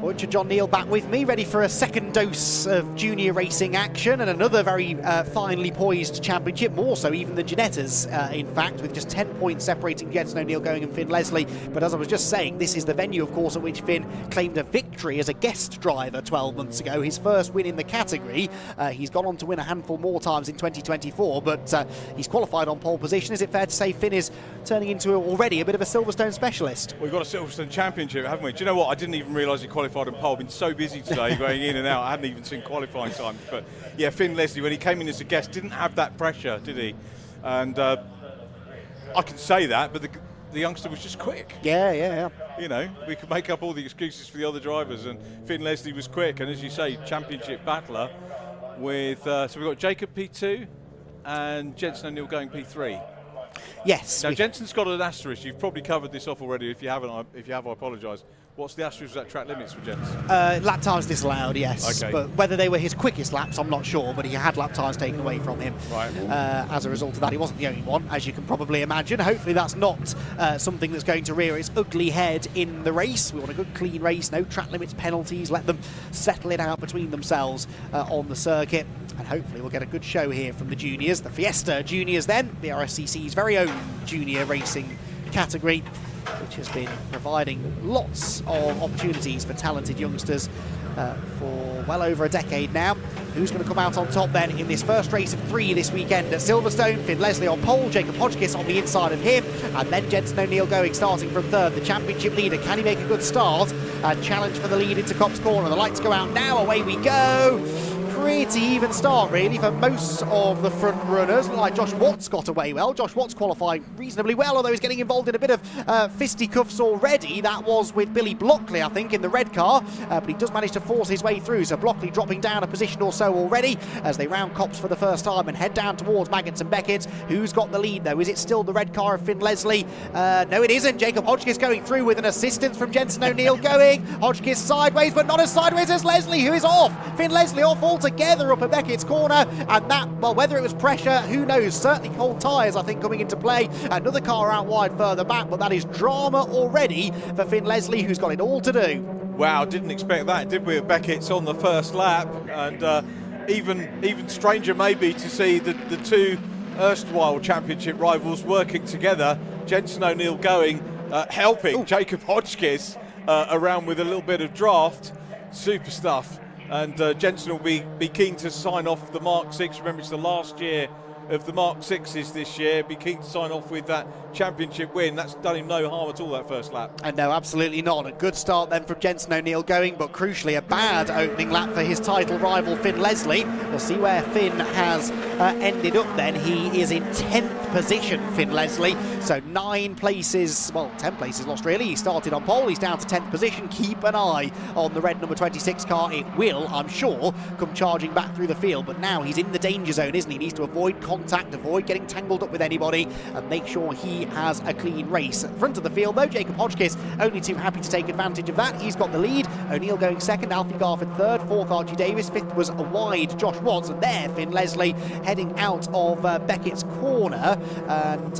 Richard John Neal back with me, ready for a second dose of junior racing action and another very finely poised championship, more so even than Ginetta's, in fact, with just 10 points separating Jensen O'Neill going and Finn Leslie. But as I was just saying, this is the venue, of course, at which Finn claimed a victory as a guest driver 12 months ago, his first win in the category. He's gone on to win a handful more times in 2024, but he's qualified on pole position. Is it fair to say Finn is turning into already a bit of a Silverstone specialist? We've got a Silverstone championship, haven't we? Do you know what? I didn't even realise he qualified on pole. I've been so busy today going in and out, I hadn't even seen qualifying times. But yeah, Finn Leslie, when he came in as a guest, didn't have that pressure, did he? And I can say that, but the youngster was just quick. Yeah. You know, we could make up all the excuses for the other drivers, and Finn Leslie was quick. And as you say, championship battler with, so we've got Jacob P2 and Jensen O'Neill going P3. Yes. Now, Jensen's got an asterisk. You've probably covered this off already. If you haven't, I apologise. What's the asterisk at track limits for Jensen? Lap times disallowed, yes. Okay. But whether they were his quickest laps, I'm not sure. But he had lap times taken away from him. Right. As a result of that, he wasn't the only one, as you can probably imagine. Hopefully that's not something that's going to rear its ugly head in the race. We want a good, clean race, no track limits, penalties. Let them settle it out between themselves on the circuit. And hopefully we'll get a good show here from the juniors. The Fiesta juniors then, the Brscc's very own junior racing category, which has been providing lots of opportunities for talented youngsters for well over a decade now. Who's going to come out on top then in this first race of 3 this weekend at Silverstone? Finn Leslie on pole, Jacob Hodgkiss on the inside of him, and then Jensen O'Neill going starting from 3rd. The championship leader, can he make a good start? A challenge for the lead into Cops Corner. The lights go out now, away we go. Pretty even start really for most of the front runners. Like Josh Watts got away well. Josh Watts qualifying reasonably well, although he's getting involved in a bit of fisticuffs already. That was with Billy Blockley, I think, in the red car, but he does manage to force his way through. So Blockley dropping down a position or so already as they round Cops for the first time and head down towards Maggots and Beckett. Who's got the lead though? Is it still the red car of Finn Leslie? No, it isn't. Jacob Hodgkiss going through with an assistance from Jensen O'Neill going. Hodgkiss sideways, but not as sideways as Leslie, who is off. Finn Leslie off altogether up at Beckett's corner, and that, well, whether it was pressure, who knows? Certainly cold tyres, I think, coming into play. Another car out wide further back, but that is drama already for Finn Leslie, who's got it all to do. Wow, didn't expect that, did we, at Beckett's on the first lap? And even stranger maybe to see the 2 erstwhile championship rivals working together. Jensen O'Neill going, helping Jacob Hodgkiss around with a little bit of draft. Super stuff. And Jensen will be keen to sign off the Mark 6. Remember, it's the last year of the Mark 6s this year. Be keen to sign off with that championship win. That's done him no harm at all, that first lap. And no, absolutely not. A good start then from Jenson O'Neill going, but crucially a bad opening lap for his title rival Finn Leslie. We'll see where Finn has ended up then. He is in 10th position, Finn Leslie. So 9 places, well, 10 places lost really. He started on pole, he's down to 10th position. Keep an eye on the red number 26 car. It will, I'm sure, come charging back through the field, but now he's in the danger zone, isn't he? He needs to avoid contact, avoid getting tangled up with anybody, and make sure he has a clean race. At front of the field though, Jacob Hodgkiss only too happy to take advantage of that. He's got the lead. O'Neill going second, Alfie Garford third, fourth Archie Davis, fifth was a wide Josh Watts, and there Finn Leslie heading out of Beckett's corner, and was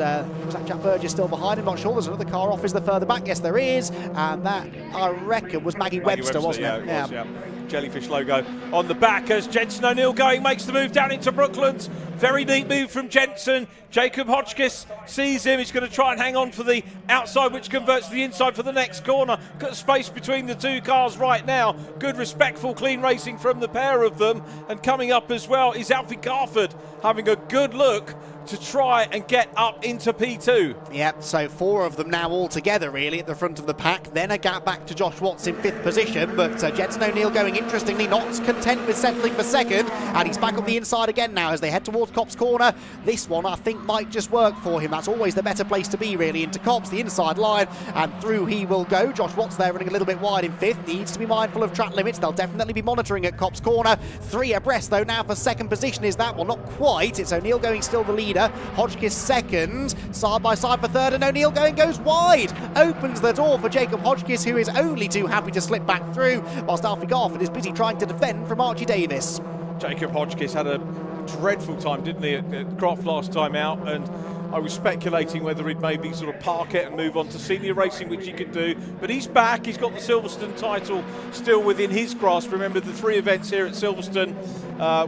that Jack Burgess still behind him? Not sure. There's another car off, is there further back? Yes there is, and that I reckon was Maggie Webster, wasn't it? Yeah, it was, yeah. Jellyfish logo on the back as Jenson O'Neill going, makes the move down into Brooklands. Very neat move from Jenson. Jacob Hodgkiss sees him. He's going to try and hang on for the outside, which converts to the inside for the next corner. Got space between the two cars right now. Good, respectful, clean racing from the pair of them. And coming up as well is Alfie Garford having a good look to try and get up into P2. Yep, so 4 of them now all together really at the front of the pack. Then a gap back to Josh Watts in 5th position, but Jenson O'Neill going, interestingly, not content with settling for second, and he's back up the inside again now as they head towards Copse Corner. This one I think might just work for him. That's always the better place to be really, into Copse, the inside line, and through he will go. Josh Watts there running a little bit wide in 5th, needs to be mindful of track limits. They'll definitely be monitoring at Copse Corner. 3 abreast though now for second position. Is that? Well, not quite. It's O'Neill going still the leader. Hodgkiss second, side by side for third, and O'Neill goes wide. Opens the door for Jacob Hodgkiss, who is only too happy to slip back through, whilst Alfie Garford is busy trying to defend from Archie Davis. Jacob Hodgkiss had a dreadful time, didn't he, at Croft last time out, and I was speculating whether he'd maybe sort of park it and move on to senior racing, which he could do, but he's back. He's got the Silverstone title still within his grasp. Remember the 3 events here at Silverstone,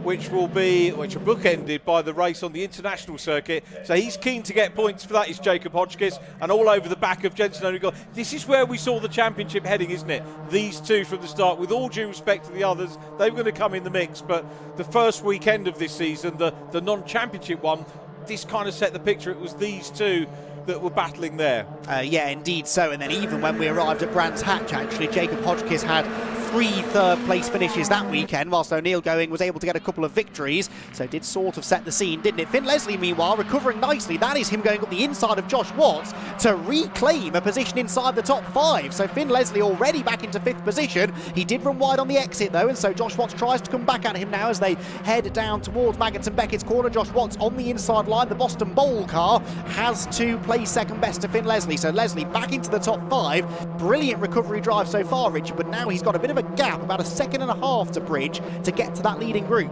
which are bookended by the race on the international circuit, so he's keen to get points for that. Is Jacob Hodgkiss, and all over the back of Jenson O'Neill. This is where we saw the championship heading, isn't it? These two from the start, with all due respect to the others, they were going to come in the mix, but the first weekend of this season, the non-championship one, this kind of set the picture. It was these two that were battling there. Yeah, indeed so. And then even when we arrived at Brands Hatch, actually, Jacob Hodgkiss had 3 third-place finishes that weekend, whilst O'Neill was able to get a couple of victories, so did sort of set the scene, didn't it? Finn Leslie, meanwhile, recovering nicely. That is him going up the inside of Josh Watts to reclaim a position inside the top 5. So Finn Leslie already back into 5th position. He did run wide on the exit, though, and so Josh Watts tries to come back at him now as they head down towards Maggots and Beckett's corner. Josh Watts on the inside line. The Boston Bowl car has to play second best to Finn Leslie. So Leslie back into the top 5. Brilliant recovery drive so far, Richard, but now he's got a bit of a gap, about a second and a half to bridge to get to that leading group.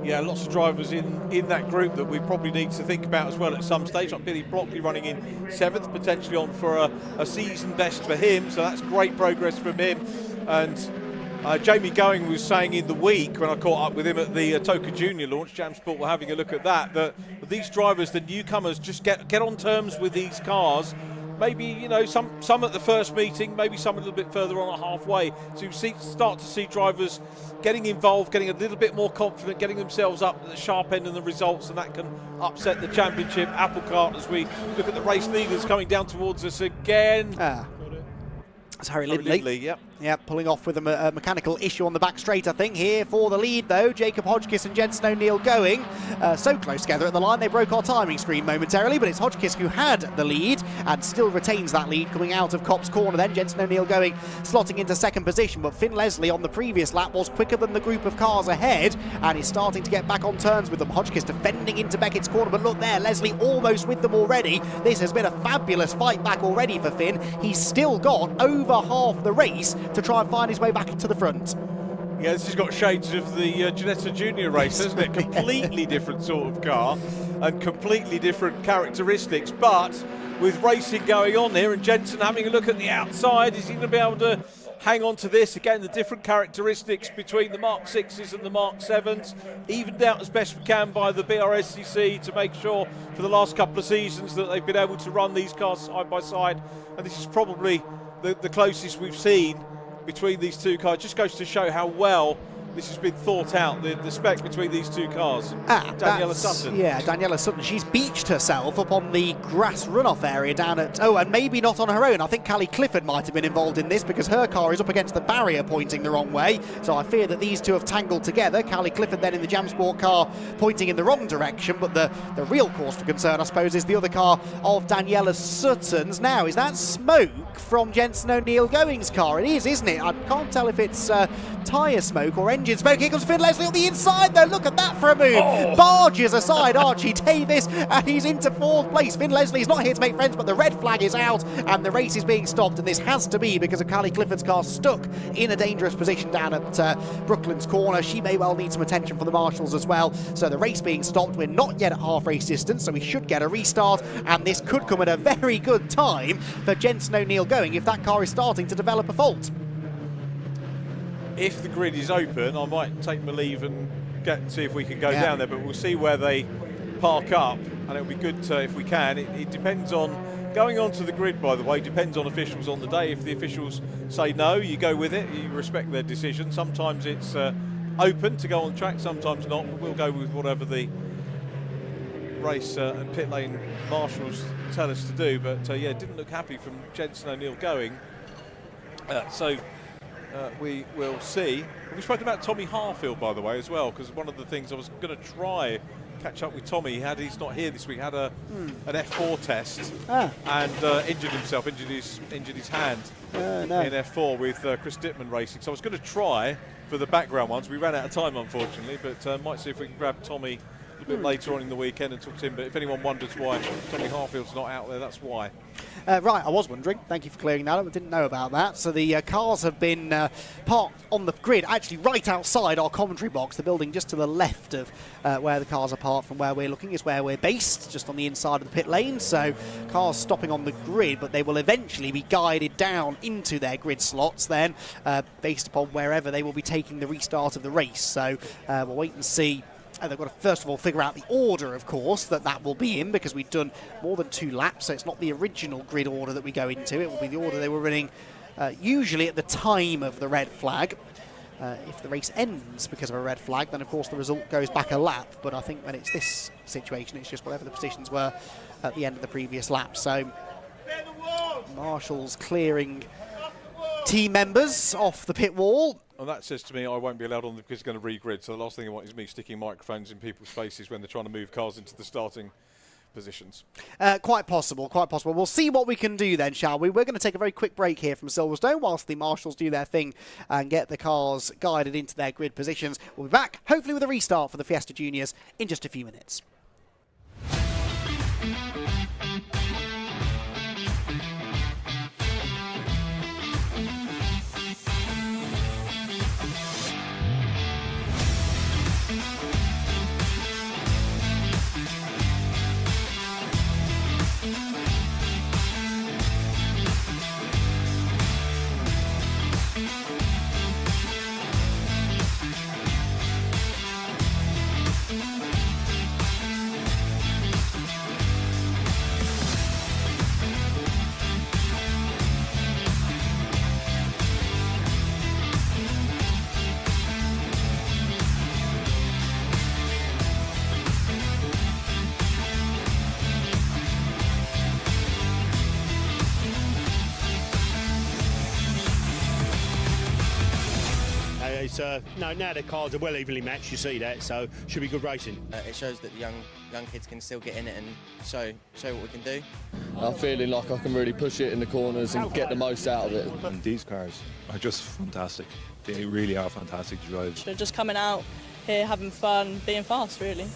Yeah, lots of drivers in that group that we probably need to think about as well at some stage, like Billy Brockley running in 7th, potentially on for a season best for him, so that's great progress from him. And Jamie Going was saying in the week when I caught up with him at the Toka Junior launch, JamSport were having a look at that these drivers, the newcomers, just get on terms with these cars. Maybe, some at the first meeting, maybe some a little bit further on at halfway, to start to see drivers getting involved, getting a little bit more confident, getting themselves up at the sharp end of the results, and that can upset the championship apple cart as we look at the race leaders coming down towards us again. It's Harry Lindley. Yep, pulling off with a mechanical issue on the back straight, I think. Here for the lead, though, Jacob Hodgkiss and Jenson O'Neill going. So close together at the line, they broke our timing screen momentarily, but it's Hodgkiss who had the lead and still retains that lead coming out of Copse Corner. Then Jenson O'Neill going, slotting into second position, but Finn Leslie on the previous lap was quicker than the group of cars ahead and is starting to get back on turns with them. Hodgkiss defending into Beckett's corner, but look there, Leslie almost with them already. This has been a fabulous fight back already for Finn. He's still got over half the race to try and find his way back to the front. Yeah, this has got shades of the Ginetta Junior race, hasn't it? Completely different sort of car and completely different characteristics, but with racing going on here and Jenson having a look at the outside, is he going to be able to hang on to this? Again, the different characteristics between the Mark 6s and the Mark 7s, evened out as best we can by the Brscc to make sure for the last couple of seasons that they've been able to run these cars side by side, and this is probably the closest we've seen between these two cars. Just goes to show how well this has been thought out, the spec between these two cars. Daniela Sutton. Yeah, Daniela Sutton. She's beached herself up on the grass runoff area down at, and maybe not on her own. I think Callie Clifford might have been involved in this because her car is up against the barrier pointing the wrong way. So I fear that these two have tangled together. Callie Clifford then in the Jam Sport car pointing in the wrong direction, but the real cause for concern, I suppose, is the other car of Daniela Sutton's. Now, is that smoke from Jensen O'Neill Going's car? It is, isn't it? I can't tell if it's tyre smoke or engine smoke. Here comes Finn Leslie on the inside, though. Look at that for a move. Barges aside Archie Davis, and he's into 4th place. Finn Leslie's not here to make friends, but the red flag is out, and the race is being stopped, and this has to be because of Callie Clifford's car stuck in a dangerous position down at Brooklands Corner. She may well need some attention from the marshals as well. So the race being stopped. We're not yet at half race distance, so we should get a restart, and this could come at a very good time for Jensen O'Neill Going if that car is starting to develop a fault. If the grid is open, I might take my leave and see if we can go down there, but we'll see where they park up, and it'll be good if we can. It depends on going onto the grid, by the way, depends on officials on the day. If the officials say no, you go with it, you respect their decision. Sometimes it's open to go on track, sometimes not, but we'll go with whatever the race and pit lane marshals tell us to do. But yeah, it didn't look happy from Jensen O'Neill Going. We will see. We've spoken about Tommy Harfield, by the way, as well, because one of the things I was going to try catch up with Tommy. He's not here this week. Had an F4 test and injured himself, injured his hand in F4 with Chris Dittman Racing. So I was going to try for the background ones. We ran out of time, unfortunately, but might see if we can grab Tommy a bit later on in the weekend and talk to him. But if anyone wonders why Tommy Harfield's not out there, that's why. Right, I was wondering. Thank you for clearing that up. I didn't know about that. So the cars have been parked on the grid, actually right outside our commentary box. The building just to the left of where the cars are parked from where we're looking is where we're based, just on the inside of the pit lane. So cars stopping on the grid, but they will eventually be guided down into their grid slots then, based upon wherever they will be taking the restart of the race. So we'll wait and see. They've got to first of all figure out the order, of course, that will be in, because we've done more than 2 laps, so it's not the original grid order that we go into. It will be the order they were running usually at the time of the red flag. If the race ends because of a red flag, then of course the result goes back a lap. But I think when it's this situation, it's just whatever the positions were at the end of the previous lap. So marshals clearing team members off the pit wall. And that says to me I won't be allowed on because it's going to regrid. So the last thing I want is me sticking microphones in people's faces when they're trying to move cars into the starting positions. Quite possible, quite possible. We'll see what we can do then, shall we? We're going to take a very quick break here from Silverstone whilst the marshals do their thing and get the cars guided into their grid positions. We'll be back, hopefully with a restart for the Fiesta Juniors in just a few minutes. Now the cars are well evenly matched, you see that, so should be good racing. It shows that the young kids can still get in it and show what we can do. I'm feeling like I can really push it in the corners and get the most out of it. And these cars are just fantastic. They really are fantastic to drive. They're just coming out here, having fun, being fast, really.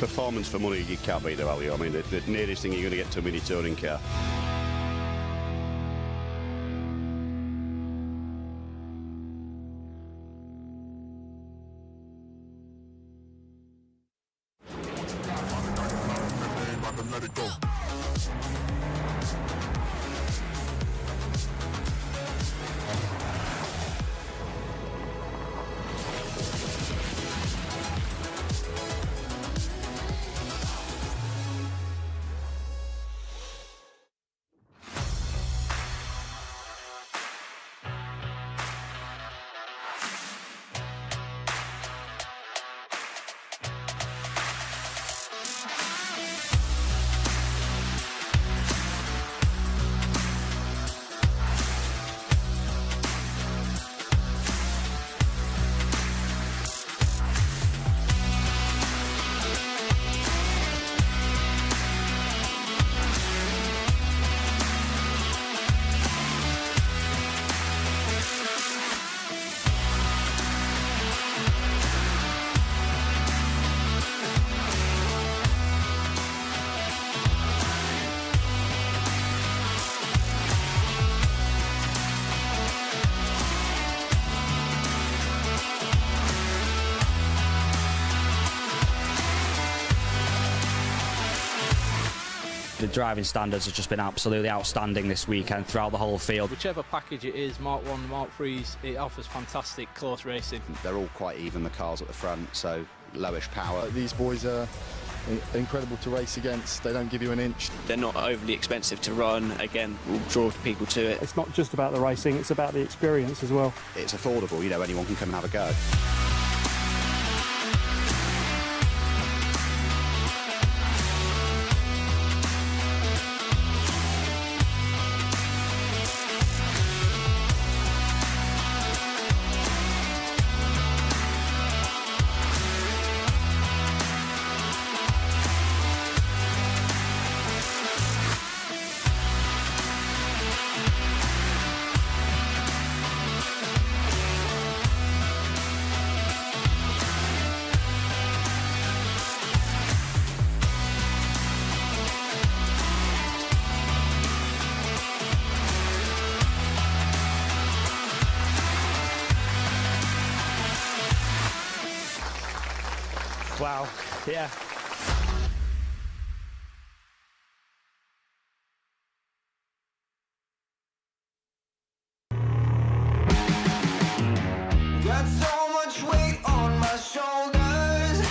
Performance for money, you can't beat the value. I mean, the nearest thing you're going to get to a mini touring car. The driving standards have just been absolutely outstanding this weekend throughout the whole field. Whichever package it is, Mark 1, Mark 3s, it offers fantastic close racing. They're all quite even, the cars at the front, so lowish power. These boys are incredible to race against. They don't give you an inch. They're not overly expensive to run. Again, will draw people to it. It's not just about the racing, it's about the experience as well. It's affordable, you know, anyone can come and have a go. Wow, yeah. Got so much weight on my shoulders,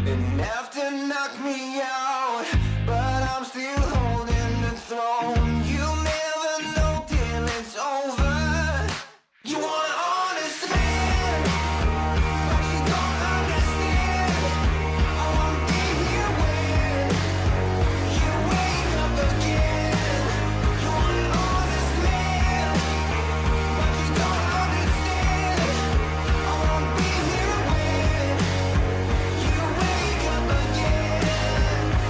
enough to knock me out, but I'm still holding the throne. You'll never know till it's over. You want honest man, but you don't understand. I won't be here when you wake up again. You want an honest man, but you don't understand. I won't be here when you wake up again.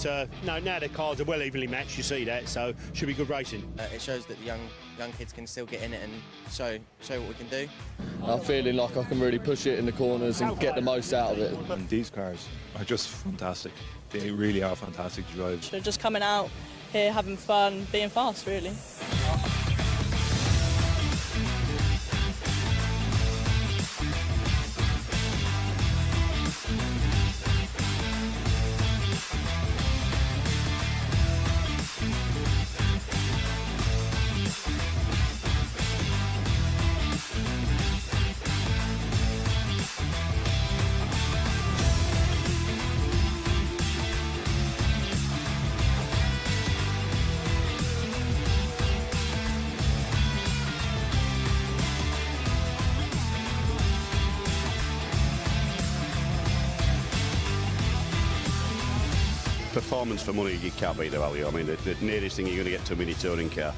But no, now the cars are well evenly matched, you see that, so should be good racing. It shows that the young kids can still get in it and show what we can do. I'm feeling like I can really push it in the corners and get the most out of it. And these cars are just fantastic. They really are fantastic to drive. So just coming out here, having fun, being fast, really. Performance for money, you can't beat the value. I mean, the nearest thing you're going to get to a mini touring car.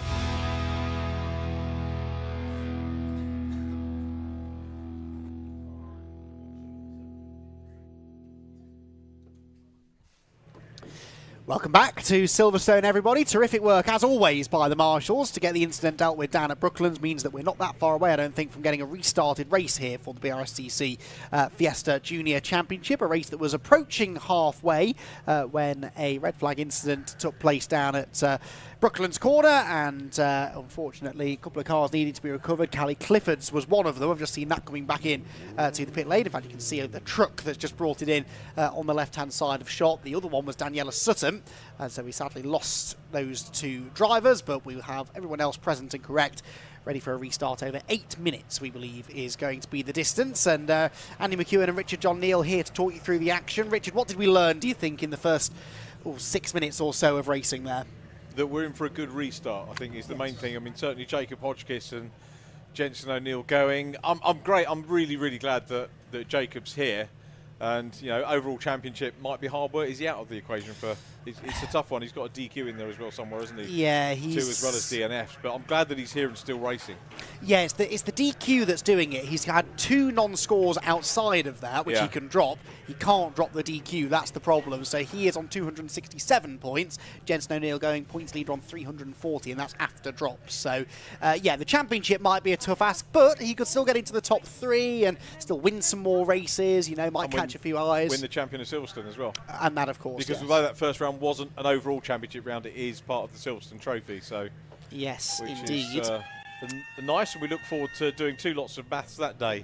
Welcome back to Silverstone, everybody. Terrific work, as always, by the marshals to get the incident dealt with down at Brooklands. Means that we're not that far away, I don't think, from getting a restarted race here for the Brscc Fiesta Junior Championship, a race that was approaching halfway when a red flag incident took place down at Brooklands Corner, and unfortunately a couple of cars needed to be recovered. Callie Clifford's was one of them. I've just seen that coming back in to the pit lane. In fact, you can see the truck that's just brought it in on the left-hand side of shot. The other one was Daniela Sutton, and so we sadly lost those two drivers, but we will have everyone else present and correct, ready for a restart. Over 8 minutes, we believe, is going to be the distance. And Andy McEwen and Richard John Neal here to talk you through the action. Richard, what did we learn, do you think, in the first 6 minutes or so of racing there? That we're in for a good restart, I think, is the main thing. I mean, certainly Jacob Hodgkiss and Jensen O'Neill going. I'm great. I'm really, really glad that Jacob's here. And, you know, overall championship might be hard work. Is he out of the equation for... It's a tough one. He's got a DQ in there as well somewhere, hasn't he? Yeah, he's... 2 as well as DNFs. But I'm glad that he's here and still racing. Yeah, it's the DQ that's doing it. He's had 2 non-scores outside of that, which he can drop. He can't drop the DQ. That's the problem. So he is on 267 points. Jensen O'Neill going points leader on 340, and that's after drops. So, yeah, the championship might be a tough ask, but he could still get into the top 3 and still win some more races. You know, might catch a few eyes. Win the champion of Silverstone as well. And that, of course, because although that first round wasn't an overall championship round, it is part of the Silverstone Trophy. So, yes, which indeed. Is, nice, and we look forward to doing 2 lots of maths that day.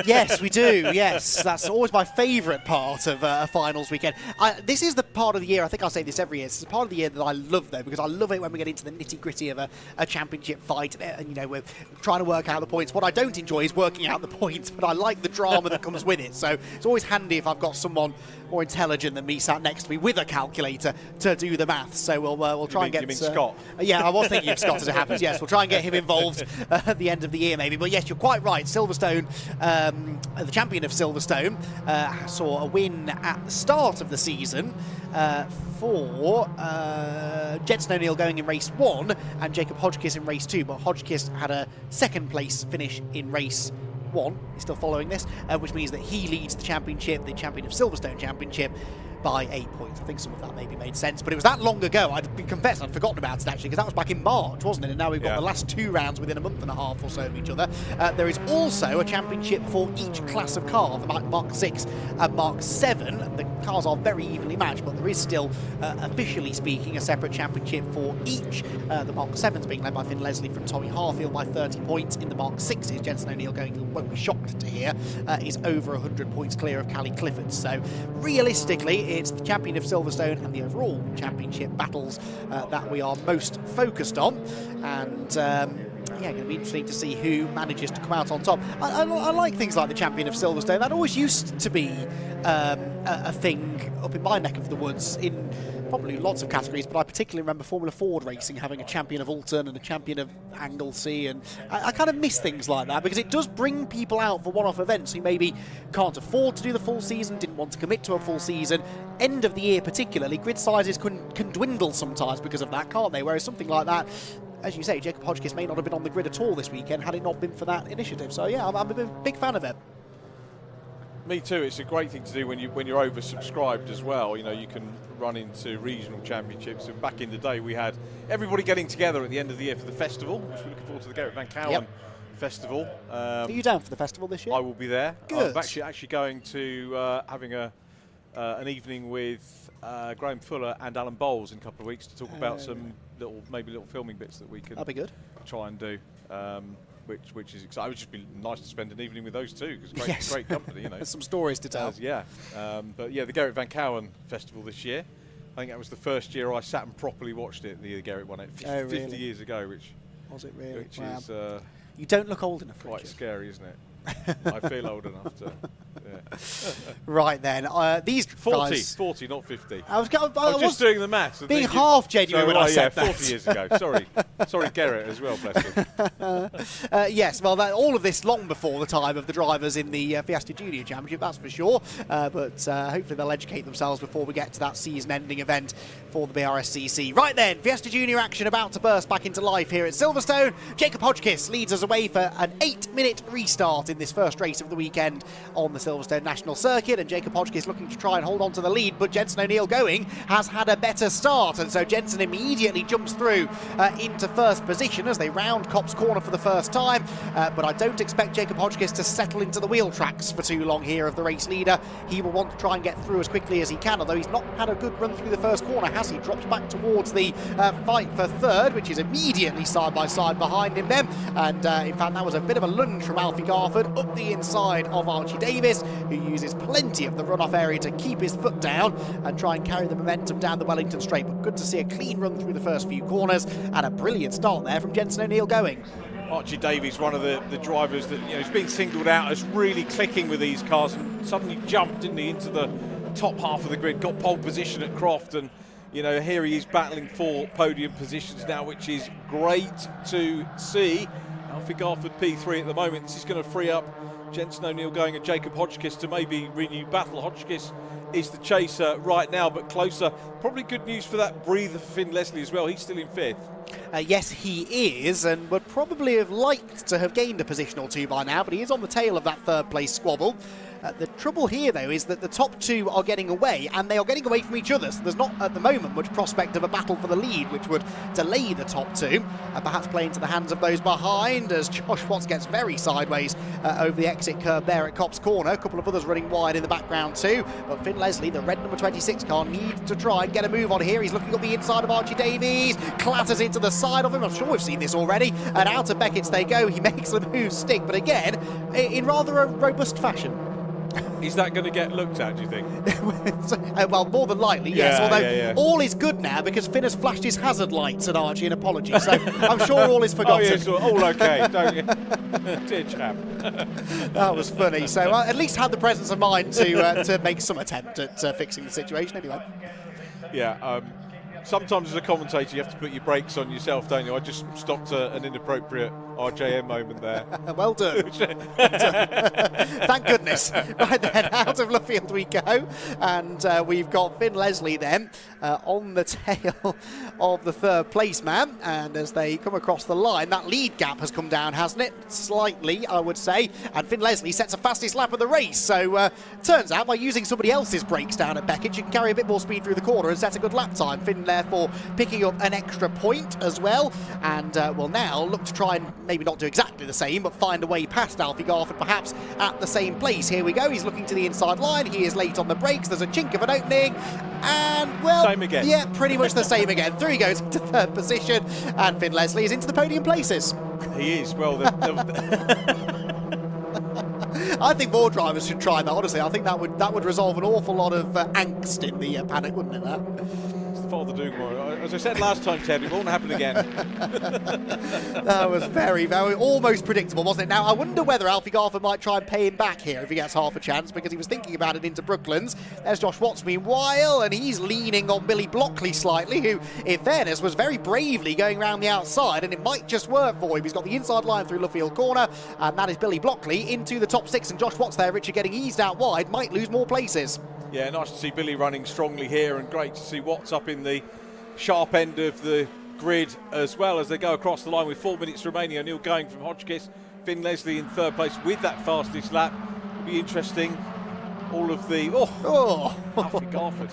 Yes, we do. Yes, that's always my favourite part of a finals weekend. This is the part of the year, I think I say this every year, it's the part of the year that I love, though, because I love it when we get into the nitty-gritty of a championship fight, and, you know, we're trying to work out the points. What I don't enjoy is working out the points, but I like the drama that comes with it. So it's always handy if I've got someone more intelligent than me sat next to me with a calculator to do the maths. So we'll try and get... You mean Scott? Yeah, I was thinking of Scott as it happens. Yes, we'll try and get him involved at the end of the year, maybe. But yes, you're quite right. Silverstone, the champion of Silverstone, saw a win at the start of the season for Jensen O'Neill going in race 1 and Jacob Hodgkiss in race 2. But Hodgkiss had a second place finish in race 1. He's still following this, which means that he leads the championship, the champion of Silverstone championship, by 8 points. I think some of that maybe made sense, but it was that long ago, I'd confess I'd forgotten about it actually, because that was back in March, wasn't it? And now we've got the last 2 rounds within a month and a half or so of each other. There is also a championship for each class of car, the Mark 6 and Mark 7. The cars are very evenly matched, but there is still, officially speaking, a separate championship for each. The Mark 7s being led by Finn Leslie from Tommy Harfield by 30 points. In the Mark 6s, Jensen O'Neill, going, you won't be shocked to hear, is over 100 points clear of Callie Clifford. So realistically, it's the champion of Silverstone and the overall championship battles that we are most focused on. And yeah, going to be interesting to see who manages to come out on top. I like things like the champion of Silverstone. That always used to be a thing up in my neck of the woods in probably lots of categories, but I particularly remember Formula Ford racing having a champion of Oulton and a champion of Anglesey, and I kind of miss things like that because it does bring people out for one-off events who maybe can't afford to do the full season, didn't want to commit to a full season. End of the year particularly, grid sizes can dwindle sometimes because of that, can't they? Whereas something like that, as you say, Jacob Hodgkiss may not have been on the grid at all this weekend had it not been for that initiative. So yeah, I'm a big fan of it. Me too. It's a great thing to do when you're oversubscribed as well. You know, you can run into regional championships. And back in the day, we had everybody getting together at the end of the year for the festival, which we're looking forward to the Gerrit Van Cowen Festival. Are you down for the festival this year? I will be there. Good. I'm actually going to having an evening with Graham Fuller and Alan Bowles in a couple of weeks to talk about some little filming bits that we can That'd be good. Try and do. Which is exciting. It would just be nice to spend an evening with those two because great company, you know. There's some stories to tell. But yeah, the Gerrit Van Cowen Festival this year. I think that was the first year I sat and properly watched it. The Gerrit won it 50 years ago, which was it really? Which wow. is you don't look old enough. Quite scary, isn't it? I feel old enough to. Yeah. Right then, these 40, not 50. I was just doing the maths. Being half genuine when I said that. 40 years ago. Sorry, Gerrit as well, bless him. Yes, well, all of this long before the time of the drivers in the Fiesta Junior Championship, that's for sure. But hopefully they'll educate themselves before we get to that season-ending event for the Brscc. Right then, Fiesta Junior action about to burst back into life here at Silverstone. Jacob Hodgkiss leads us away for an 8-minute restart in this first race of the weekend on the Silverstone National Circuit, and Jacob Hodgkiss looking to try and hold on to the lead, but Jensen O'Neill going has had a better start, and so Jensen immediately jumps through into first position as they round Copse Corner for the first time, but I don't expect Jacob Hodgkiss to settle into the wheel tracks for too long here of the race leader. He will want to try and get through as quickly as he can, although he's not had a good run through the first corner, has he? Drops back towards the fight for third, which is immediately side by side behind him then, and in fact that was a bit of a lunge from Alfie Garford up the inside of Archie Davis, who uses plenty of the runoff area to keep his foot down and try and carry the momentum down the Wellington Straight. But good to see a clean run through the first few corners and a brilliant start there from Jensen O'Neill going. Archie Davies, one of the drivers that is being singled out as really clicking with these cars, and suddenly jumped into the top half of the grid, got pole position at Croft, and here he is battling for podium positions now, which is great to see. Alfie Garford P3 at the moment. This is going to free up Jensen O'Neill going and Jacob Hodgkiss to maybe renew battle. Hodgkiss is the chaser right now, but closer. Probably good news for that breather for Finn Leslie as well. He's still in fifth. Yes, he is, and would probably have liked to have gained a position or two by now, but he is on the tail of that third place squabble. The trouble here, though, is that the top two are getting away, and they are getting away from each other, so there's not, at the moment, much prospect of a battle for the lead, which would delay the top two, and perhaps play into the hands of those behind, as Josh Watts gets very sideways over the exit curve there at Copse Corner. A couple of others running wide in the background too, but Finn Leslie, the red number 26 car, needs to try and get a move on here. He's looking up the inside of Archie Davies, clatters into the side of him. I'm sure we've seen this already, and out of Beckett's they go. He makes the move stick, but again, in rather a robust fashion. Is that going to get looked at, do you think? Well, more than likely, yes. Although all is good now because Finn has flashed his hazard lights at Archie in apology, so I'm sure all is forgotten. Oh, yes, all okay, don't you? Dear chap. That was funny. So at least had the presence of mind to make some attempt at fixing the situation anyway. Yeah. Sometimes as a commentator you have to put your brakes on yourself, don't you? I just stopped an inappropriate RJM moment there. Well done. Thank goodness. Right then, out of Luffield we go, and we've got Finn Leslie then on the tail of the third place man, and as they come across the line, that lead gap has come down, hasn't it? Slightly, I would say, and Finn Leslie sets a fastest lap of the race, so turns out by using somebody else's brakes down at Beckett, you can carry a bit more speed through the corner and set a good lap time. Finn therefore picking up an extra point as well, and will now look to try and maybe not do exactly the same, but find a way past Alfie Garford perhaps at the same place. Here we go, he's looking to the inside line, he is late on the brakes, there's a chink of an opening, and well, same again. Yeah, pretty much the same again. Through he goes into third position, and Finn Leslie is into the podium places. He is, well, I think more drivers should try that, honestly. I think that would resolve an awful lot of angst in the paddock, wouldn't it, that? Father Dugmore. As I said last time, Ted, it won't happen again. That was very, very almost predictable, wasn't it? Now, I wonder whether Alfie Garford might try and pay him back here if he gets half a chance, because he was thinking about it into Brooklands. There's Josh Watts meanwhile, and he's leaning on Billy Blockley slightly, who, in fairness, was very bravely going around the outside, and it might just work for him. He's got the inside line through Luffield Corner, and that is Billy Blockley into the top six, and Josh Watts there, Richard, getting eased out wide, might lose more places. Yeah, nice to see Billy running strongly here, and great to see Watts up in the sharp end of the grid as well as they go across the line with 4 minutes remaining. O'Neill going from Hodgkiss, Finn Leslie in third place with that fastest lap. It'll be interesting all of the... Alfie Garford.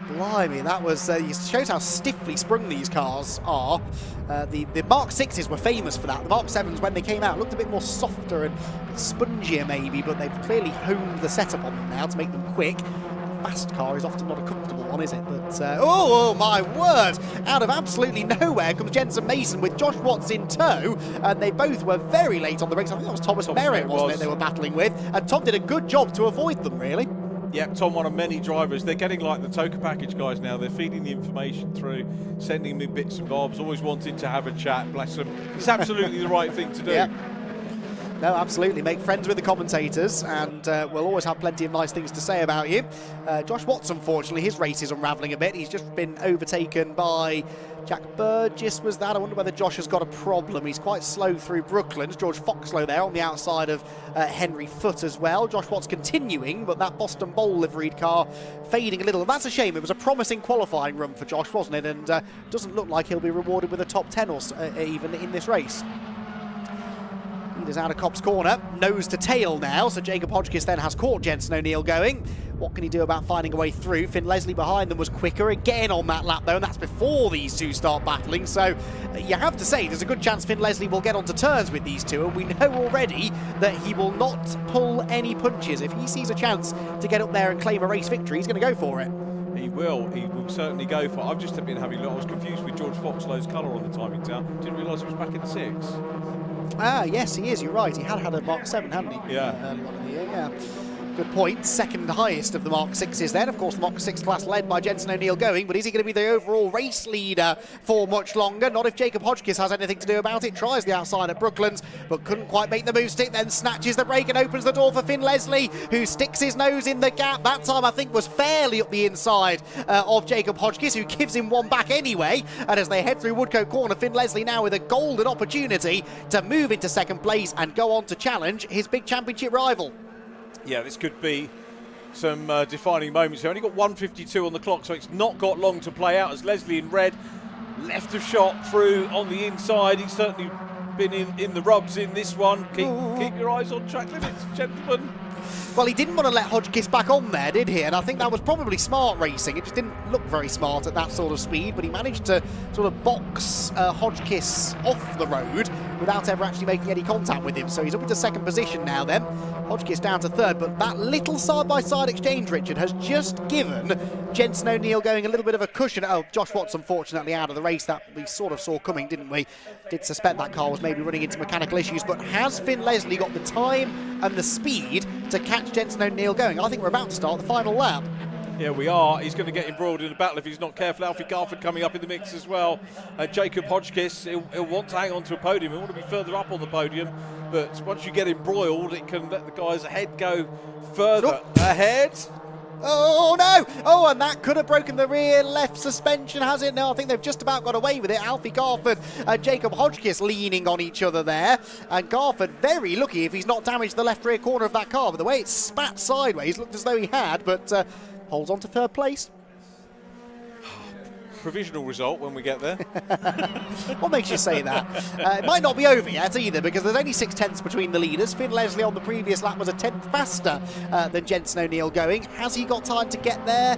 Blimey, that was shows how stiffly sprung these cars are. The Mark 6s were famous for that. The Mark 7s, when they came out, looked a bit more softer and spongier maybe, but they've clearly honed the setup on them now to make them quick. A fast car is often not a comfortable one, is it? But, oh my word! Out of absolutely nowhere comes Jensen Mason with Josh Watts in tow, and they both were very late on the brakes. I think that was Thomas Merritt, wasn't it, they were battling with? And Tom did a good job to avoid them, really. Yep, Tom, one of many drivers. They're getting like the Toka package guys now. They're feeding the information through, sending me bits and bobs, always wanting to have a chat, bless them. It's absolutely the right thing to do. Yeah. No, absolutely. Make friends with the commentators, and we'll always have plenty of nice things to say about you. Josh Watts, unfortunately, his race is unravelling a bit. He's just been overtaken by Jack Burgess, was that? I wonder whether Josh has got a problem. He's quite slow through Brooklands. George Foxlow there on the outside of Henry Foote as well. Josh Watts continuing, but that Boston Bowl liveried car fading a little. And that's a shame. It was a promising qualifying run for Josh, wasn't it? And doesn't look like he'll be rewarded with a top 10 or even in this race. Leaders out of Cops Corner, nose to tail now, so Jacob Hodgkiss then has caught Jensen O'Neill going. What can he do about finding a way through? Finn Leslie behind them was quicker again on that lap though, and that's before these two start battling, so you have to say there's a good chance Finn Leslie will get onto turns with these two, and we know already that he will not pull any punches. If he sees a chance to get up there and claim a race victory, he's going to go for it. He will certainly go for it. I've just been having a look. I was confused with George Foxlow's colour on the timing tower. Didn't realise it was back in the 6. Ah, yes, he is. You're right. He had a Mark 7, hadn't he? Yeah. Early on in the year, yeah. Good point. Second highest of the Mark 6s then. Of course, the Mark 6 class led by Jensen O'Neill going, but is he going to be the overall race leader for much longer? Not if Jacob Hodgkiss has anything to do about it. Tries the outside at Brooklands, but couldn't quite make the move stick, then snatches the brake and opens the door for Finn Leslie, who sticks his nose in the gap. That time, I think, was fairly up the inside of Jacob Hodgkiss, who gives him one back anyway. And as they head through Woodcote Corner, Finn Leslie now with a golden opportunity to move into second place and go on to challenge his big championship rival. Yeah, this could be some defining moments here. Only got 1:52 on the clock, so it's not got long to play out as Leslie in red, left of shot through on the inside. He's certainly been in the rubs in this one. Keep your eyes on track limits, gentlemen. Well, he didn't want to let Hodgkiss back on there, did he? And I think that was probably smart racing. It just didn't look very smart at that sort of speed, but he managed to sort of box Hodgkiss off the road without ever actually making any contact with him. So he's up into second position now then. Hodgkiss down to third, but that little side-by-side exchange, Richard, has just given Jensen O'Neill going a little bit of a cushion. Oh, Josh Watts, unfortunately, out of the race. That we sort of saw coming, didn't we? Did suspect that car was maybe running into mechanical issues, but has Finn Leslie got the time and the speed to catch Jensen O'Neill going? I think we're about to start the final lap. Yeah, we are. He's going to get embroiled in a battle if he's not careful. Alfie Garford coming up in the mix as well. Jacob Hodgkiss, he'll want to hang on to a podium. He'll want to be further up on the podium. But once you get embroiled, it can let the guys ahead go further ahead. Oh, no! Oh, and that could have broken the rear left suspension, has it? No, I think they've just about got away with it. Alfie Garford and Jacob Hodgkiss leaning on each other there. And Garford very lucky if he's not damaged the left rear corner of that car. But the way it spat sideways looked as though he had, but holds on to third place. Provisional result when we get there. What makes you say that? It might not be over yet either, because there's only 6/10 between the leaders. Finn Leslie on the previous lap was a 10th faster than Jensen O'Neill going. Has he got time to get there?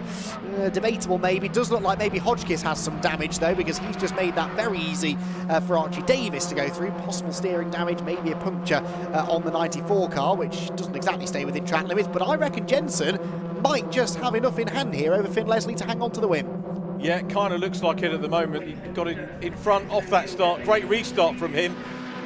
Debatable maybe. Does look like maybe Hodgkiss has some damage though, because he's just made that very easy for Archie Davis to go through. Possible steering damage, maybe a puncture on the 94 car, which doesn't exactly stay within track limits, but I reckon Jensen might just have enough in hand here over Finn Leslie to hang on to the win. Yeah, it kind of looks like it at the moment. He got in front off that start. Great restart from him.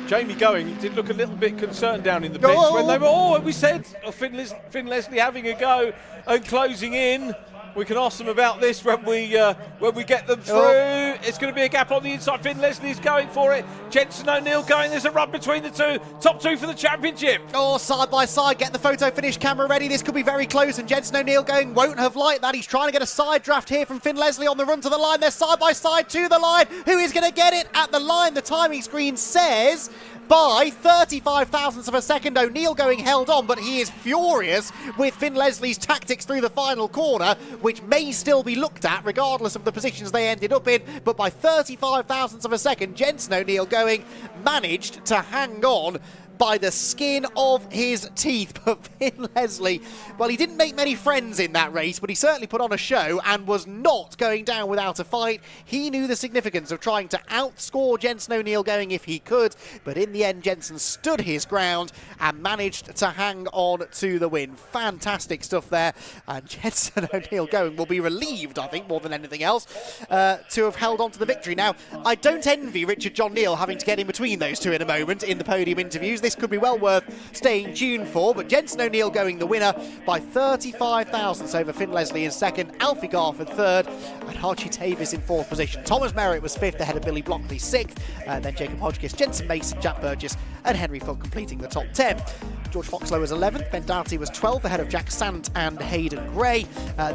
Jamie going, he did look a little bit concerned down in the pits when they were, we said, Finn Leslie having a go and closing in. We can ask them about this when we get them through. It's going to be a gap on the inside. Finn Leslie's going for it. Jensen O'Neill going. There's a run between the two. Top two for the championship. Oh, side by side. Get the photo finish camera ready. This could be very close. And Jensen O'Neill going won't have liked that. He's trying to get a side draft here from Finn Leslie on the run to the line. They're side by side to the line. Who is going to get it at the line? The timing screen says by 35 thousandths of a second. O'Neill going held on, but he is furious with Finn Leslie's tactics through the final corner, which may still be looked at regardless of the positions they ended up in. But by 35 thousandths of a second, Jensen O'Neill going managed to hang on by the skin of his teeth. But Finn Leslie, well, he didn't make many friends in that race, but he certainly put on a show and was not going down without a fight. He knew the significance of trying to outscore Jenson O'Neill going if he could, but in the end, Jenson stood his ground and managed to hang on to the win. Fantastic stuff there, and Jenson O'Neill going will be relieved, I think, more than anything else, to have held on to the victory. Now, I don't envy Richard John Neal having to get in between those two in a moment in the podium interviews. This could be well worth staying tuned for, but Jenson O'Neill going the winner by 35 thousandths over Finn Leslie in second, Alfie Garford third, and Archie Davis in fourth position. Thomas Merritt was fifth ahead of Billy Blockley sixth, then Jacob Hodgkiss, Jenson Mason, Jack Burgess and Henry Foote completing the top 10. George Foxlow was 11th, Ben Doughty was 12th ahead of Jack Sant and Hayden Gray.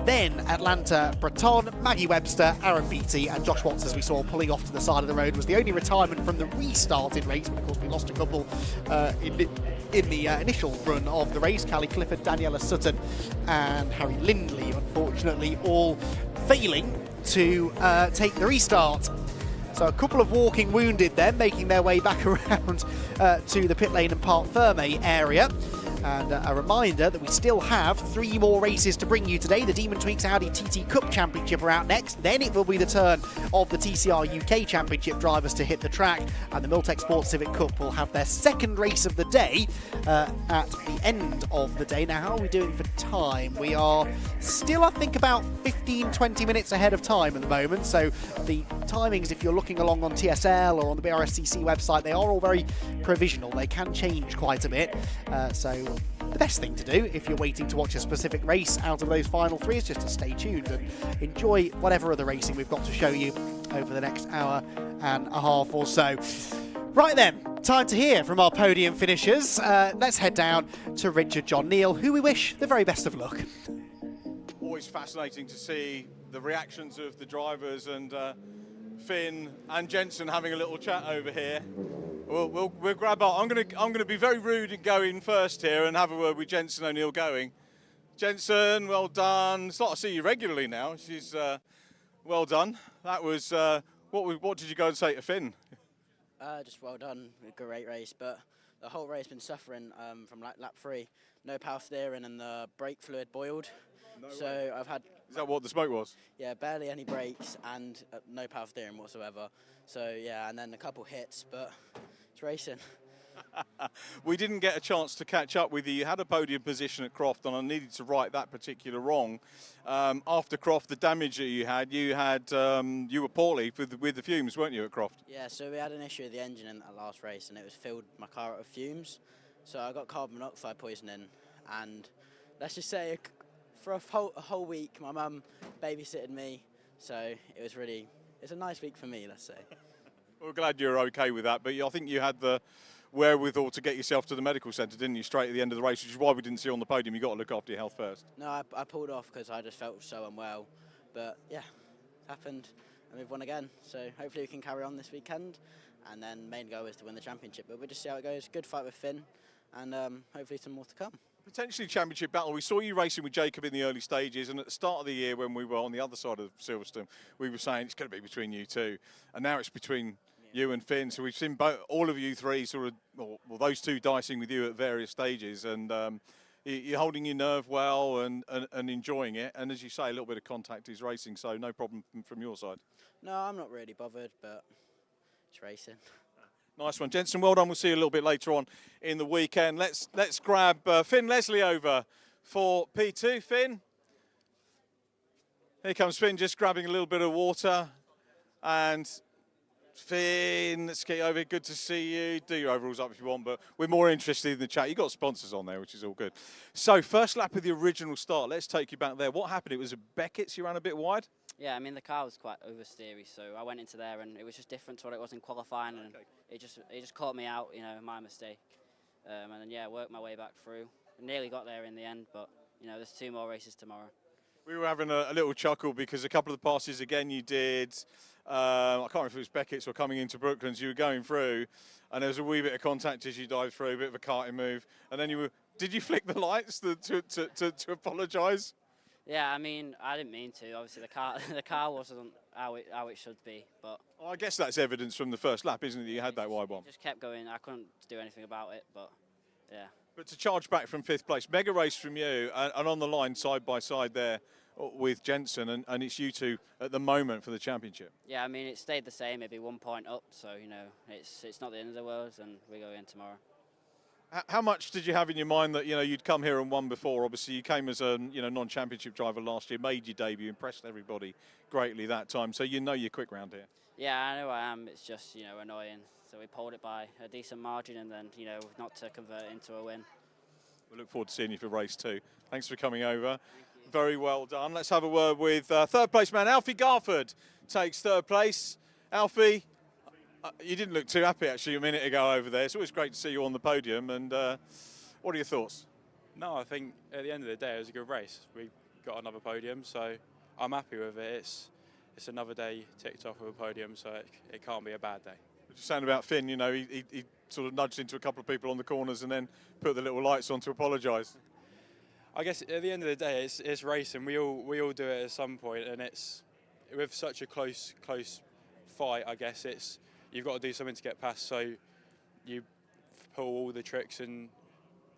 Then Atlanta Breton, Maggie Webster, Aaron Beattie and Josh Watts, as we saw, pulling off to the side of the road, was the only retirement from the restarted race, but of course we lost a couple in the initial run of the race. Callie Clifford, Daniela Sutton and Harry Lindley, unfortunately all failing to take the restart. So a couple of walking wounded then, making their way back around to the pit lane and Parc Ferme area. And a reminder that we still have 3 more races to bring you today. The Demon Tweaks Audi TT Cup Championship are out next. Then it will be the turn of the TCR UK Championship drivers to hit the track. And the Milltek Sports Civic Cup will have their second race of the day at the end of the day. Now, how are we doing for time? We are still, I think, about 15-20 minutes ahead of time at the moment. So the timings, if you're looking along on TSL or on the Brscc website, they are all very provisional. They can change quite a bit. So the best thing to do if you're waiting to watch a specific race out of those final 3 is just to stay tuned and enjoy whatever other racing we've got to show you over the next hour and a half or so. Right then, time to hear from our podium finishers. Let's head down to Richard John Neal, who we wish the very best of luck. Always fascinating to see the reactions of the drivers, and Finn and Jenson having a little chat over here. We'll grab our. I'm gonna be very rude and go in first here and have a word with Jenson O'Neill going. Jenson, well done. It's like I see you regularly now. She's well done. That was what did you go and say to Finn? Just well done. A great race, but the whole race been suffering from lap 3. No power steering and the brake fluid boiled. No so way. I've had. Is that what the smoke was? Yeah, barely any brakes and no power steering whatsoever. So yeah, and then a couple hits, but it's racing. We didn't get a chance to catch up with you. You had a podium position at Croft, and I needed to right that particular wrong. After Croft, the damage that you were poorly with the fumes, weren't you, at Croft? Yeah, so we had an issue with the engine in that last race, and it was filled my car out with fumes. So I got carbon monoxide poisoning, and let's just say for a whole week, my mum babysitted me. So it's a nice week for me, let's say. We're glad you're okay with that, but I think you had the wherewithal to get yourself to the medical centre, didn't you, straight at the end of the race, which is why we didn't see you on the podium. You've got to look after your health first. No, I pulled off because I just felt so unwell. But yeah, it happened, and we've won again. So hopefully we can carry on this weekend, and then main goal is to win the championship. But we'll just see how it goes. Good fight with Finn, and hopefully some more to come. Potentially championship battle. We saw you racing with Jacob in the early stages, and at the start of the year when we were on the other side of Silverstone, we were saying it's going to be between you two, and now it's between you and Finn. So we've seen all of you three sort of, well, those two dicing with you at various stages, and you're holding your nerve well and enjoying it. And as you say, a little bit of contact is racing, so no problem from your side. No, I'm not really bothered, but it's racing. Nice one, Jenson. Well done. We'll see you a little bit later on in the weekend. Let's grab Finn Leslie over for P2. Finn. Here comes Finn, just grabbing a little bit of water. And Finn, let's get you over. Good to see you. Do your overalls up if you want, but we're more interested in the chat. You've got sponsors on there, which is all good. So first lap of the original start. Let's take you back there. What happened? It was a Beckett's. You ran a bit wide? Yeah, I mean, the car was quite oversteery, so I went into there and it was just different to what it was in qualifying, and it just caught me out, my mistake. And then, yeah, worked my way back through. Nearly got there in the end, but, there's 2 more races tomorrow. We were having a little chuckle because a couple of the passes, again, you did, I can't remember if it was Beckett's or coming into Brooklands, you were going through, and there was a wee bit of contact as you dived through, a bit of a karting move, and then did you flick the lights to apologise? Yeah, I mean, I didn't mean to. Obviously, the car wasn't how it should be, but Well, I guess that's evidence from the first lap, isn't it? You had that wide one. just kept going. I couldn't do anything about it, but yeah. But to charge back from 5th place, mega race from you, and on the line side by side there with Jensen, and it's you two at the moment for the championship. Yeah, I mean, it stayed the same, maybe 1 point up, so, you know, it's not the end of the world, and we go in tomorrow. How much did you have in your mind that, you know, you'd come here and won before? Obviously, you came as a, you know, non-championship driver last year, made your debut, impressed everybody greatly that time, so you know you're quick round here. Yeah, I know I am. It's just, you know, annoying. So we pulled it by a decent margin and then, you know, not to convert it into a win. We look forward to seeing you for race 2. Thanks for coming over. Very well done. Let's have a word with third place man, Alfie Garford takes 3rd place. Alfie, you didn't look too happy actually a minute ago over there. It's always great to see you on the podium. And what are your thoughts? No, I think at the end of the day it was a good race. We got another podium, so I'm happy with it. It's another day ticked off with a podium, so it can't be a bad day. Just saying about Finn, you know, he sort of nudged into a couple of people on the corners and then put the little lights on to apologise. I guess at the end of the day, it's racing. We all do it at some point, and it's with such a close fight. I guess you've got to do something to get past. So you pull all the tricks, and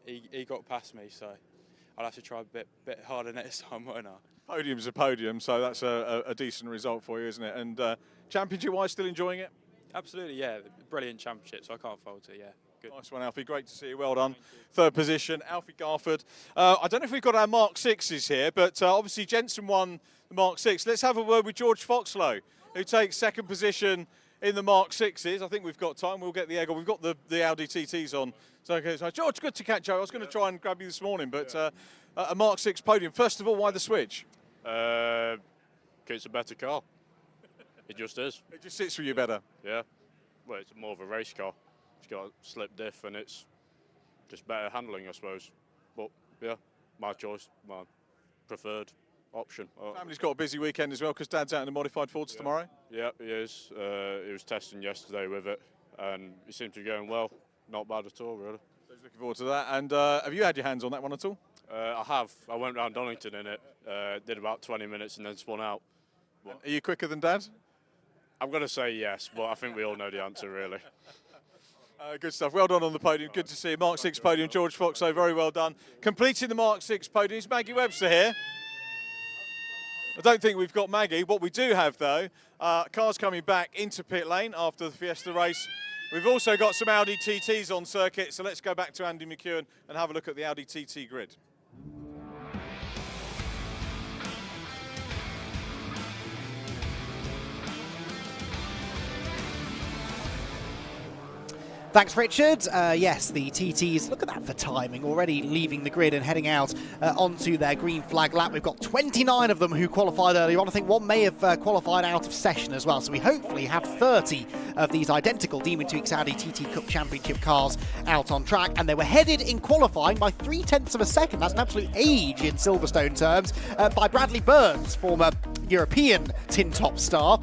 he got past me. So I'll have to try a bit harder next time, won't I? Podium's a podium, so that's a decent result for you, isn't it? And championship-wise, still enjoying it? Absolutely, yeah. Brilliant championship, so I can't fault it. Yeah. Good. Nice one, Alfie. Great to see you. Well done. 3rd position, Alfie Garford. I don't know if we've got our Mark 6s here, but obviously Jensen won the Mark 6. Let's have a word with George Foxlow, who takes 2nd position in the Mark 6s. I think we've got time. We'll get the egg on. We've got the Audi TTs on. So, okay, so George, good to catch up. I was going to try and grab you this morning, but a Mark 6 podium. First of all, why the switch? It's a better car. It just is. It just sits with you better? Yeah. Well, it's more of a race car. It's got a slip diff and it's just better handling, I suppose. But yeah, my choice, my preferred option. Family's got a busy weekend as well because Dad's out in the modified Fords tomorrow. Yeah, he is. He was testing yesterday with it and he seemed to be going well. Not bad at all, really. So he's looking forward to that. And have you had your hands on that one at all? I have. I went round Donington in it, did about 20 minutes and then spun out. But are you quicker than Dad? I'm going to say yes, but I think we all know the answer, really. Good stuff. Well done on the podium. Good to see you. Mark 6 podium. George Foxlow, very well done. Completing the Mark 6 podium is Maggie Webster here. I don't think we've got Maggie. What we do have, though, cars coming back into pit lane after the Fiesta race. We've also got some Audi TTs on circuit, so let's go back to Andy McEwen and have a look at the Audi TT grid. Thanks, Richard. Yes, the TTs, look at that for timing, already leaving the grid and heading out onto their green flag lap. We've got 29 of them who qualified earlier on. I think one may have qualified out of session as well, so we hopefully have 30 of these identical Demon Tweaks Audi TT Cup Championship cars out on track, and they were headed in qualifying by 0.3 of a second. That's an absolute age in Silverstone terms, by Bradley Burns, former European tin top star,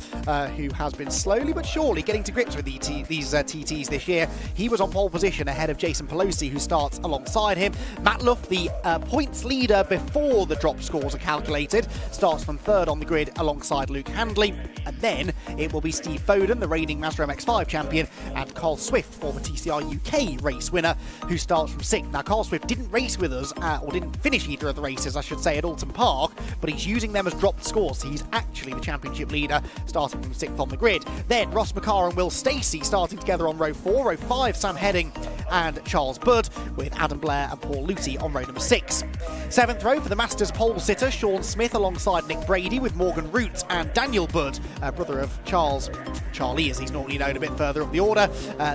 who has been slowly but surely getting to grips with these TTs this year. He was on pole position ahead of Jason Pelosi, who starts alongside him. Matt Luff, the points leader before the drop scores are calculated, starts from 3rd on the grid alongside Luke Handley. And then it will be Steve Foden, the reigning Mazda MX-5 champion, and Carl Swift, former TCR UK race winner, who starts from 6th. Now, Carl Swift didn't race with us, or didn't finish either of the races, I should say, at Oulton Park, but he's using them as dropped scores, so he's actually the championship leader, starting from 6th on the grid. Then Ross McCarr and Will Stacey starting together on row 4, row 5, Sam Heading and Charles Budd, with Adam Blair and Paul Lucy on row number 6. 7th row for the Masters pole sitter, Sean Smith alongside Nick Brady, with Morgan Root and Daniel Budd, brother of Charlie as he's normally known, a bit further up the order.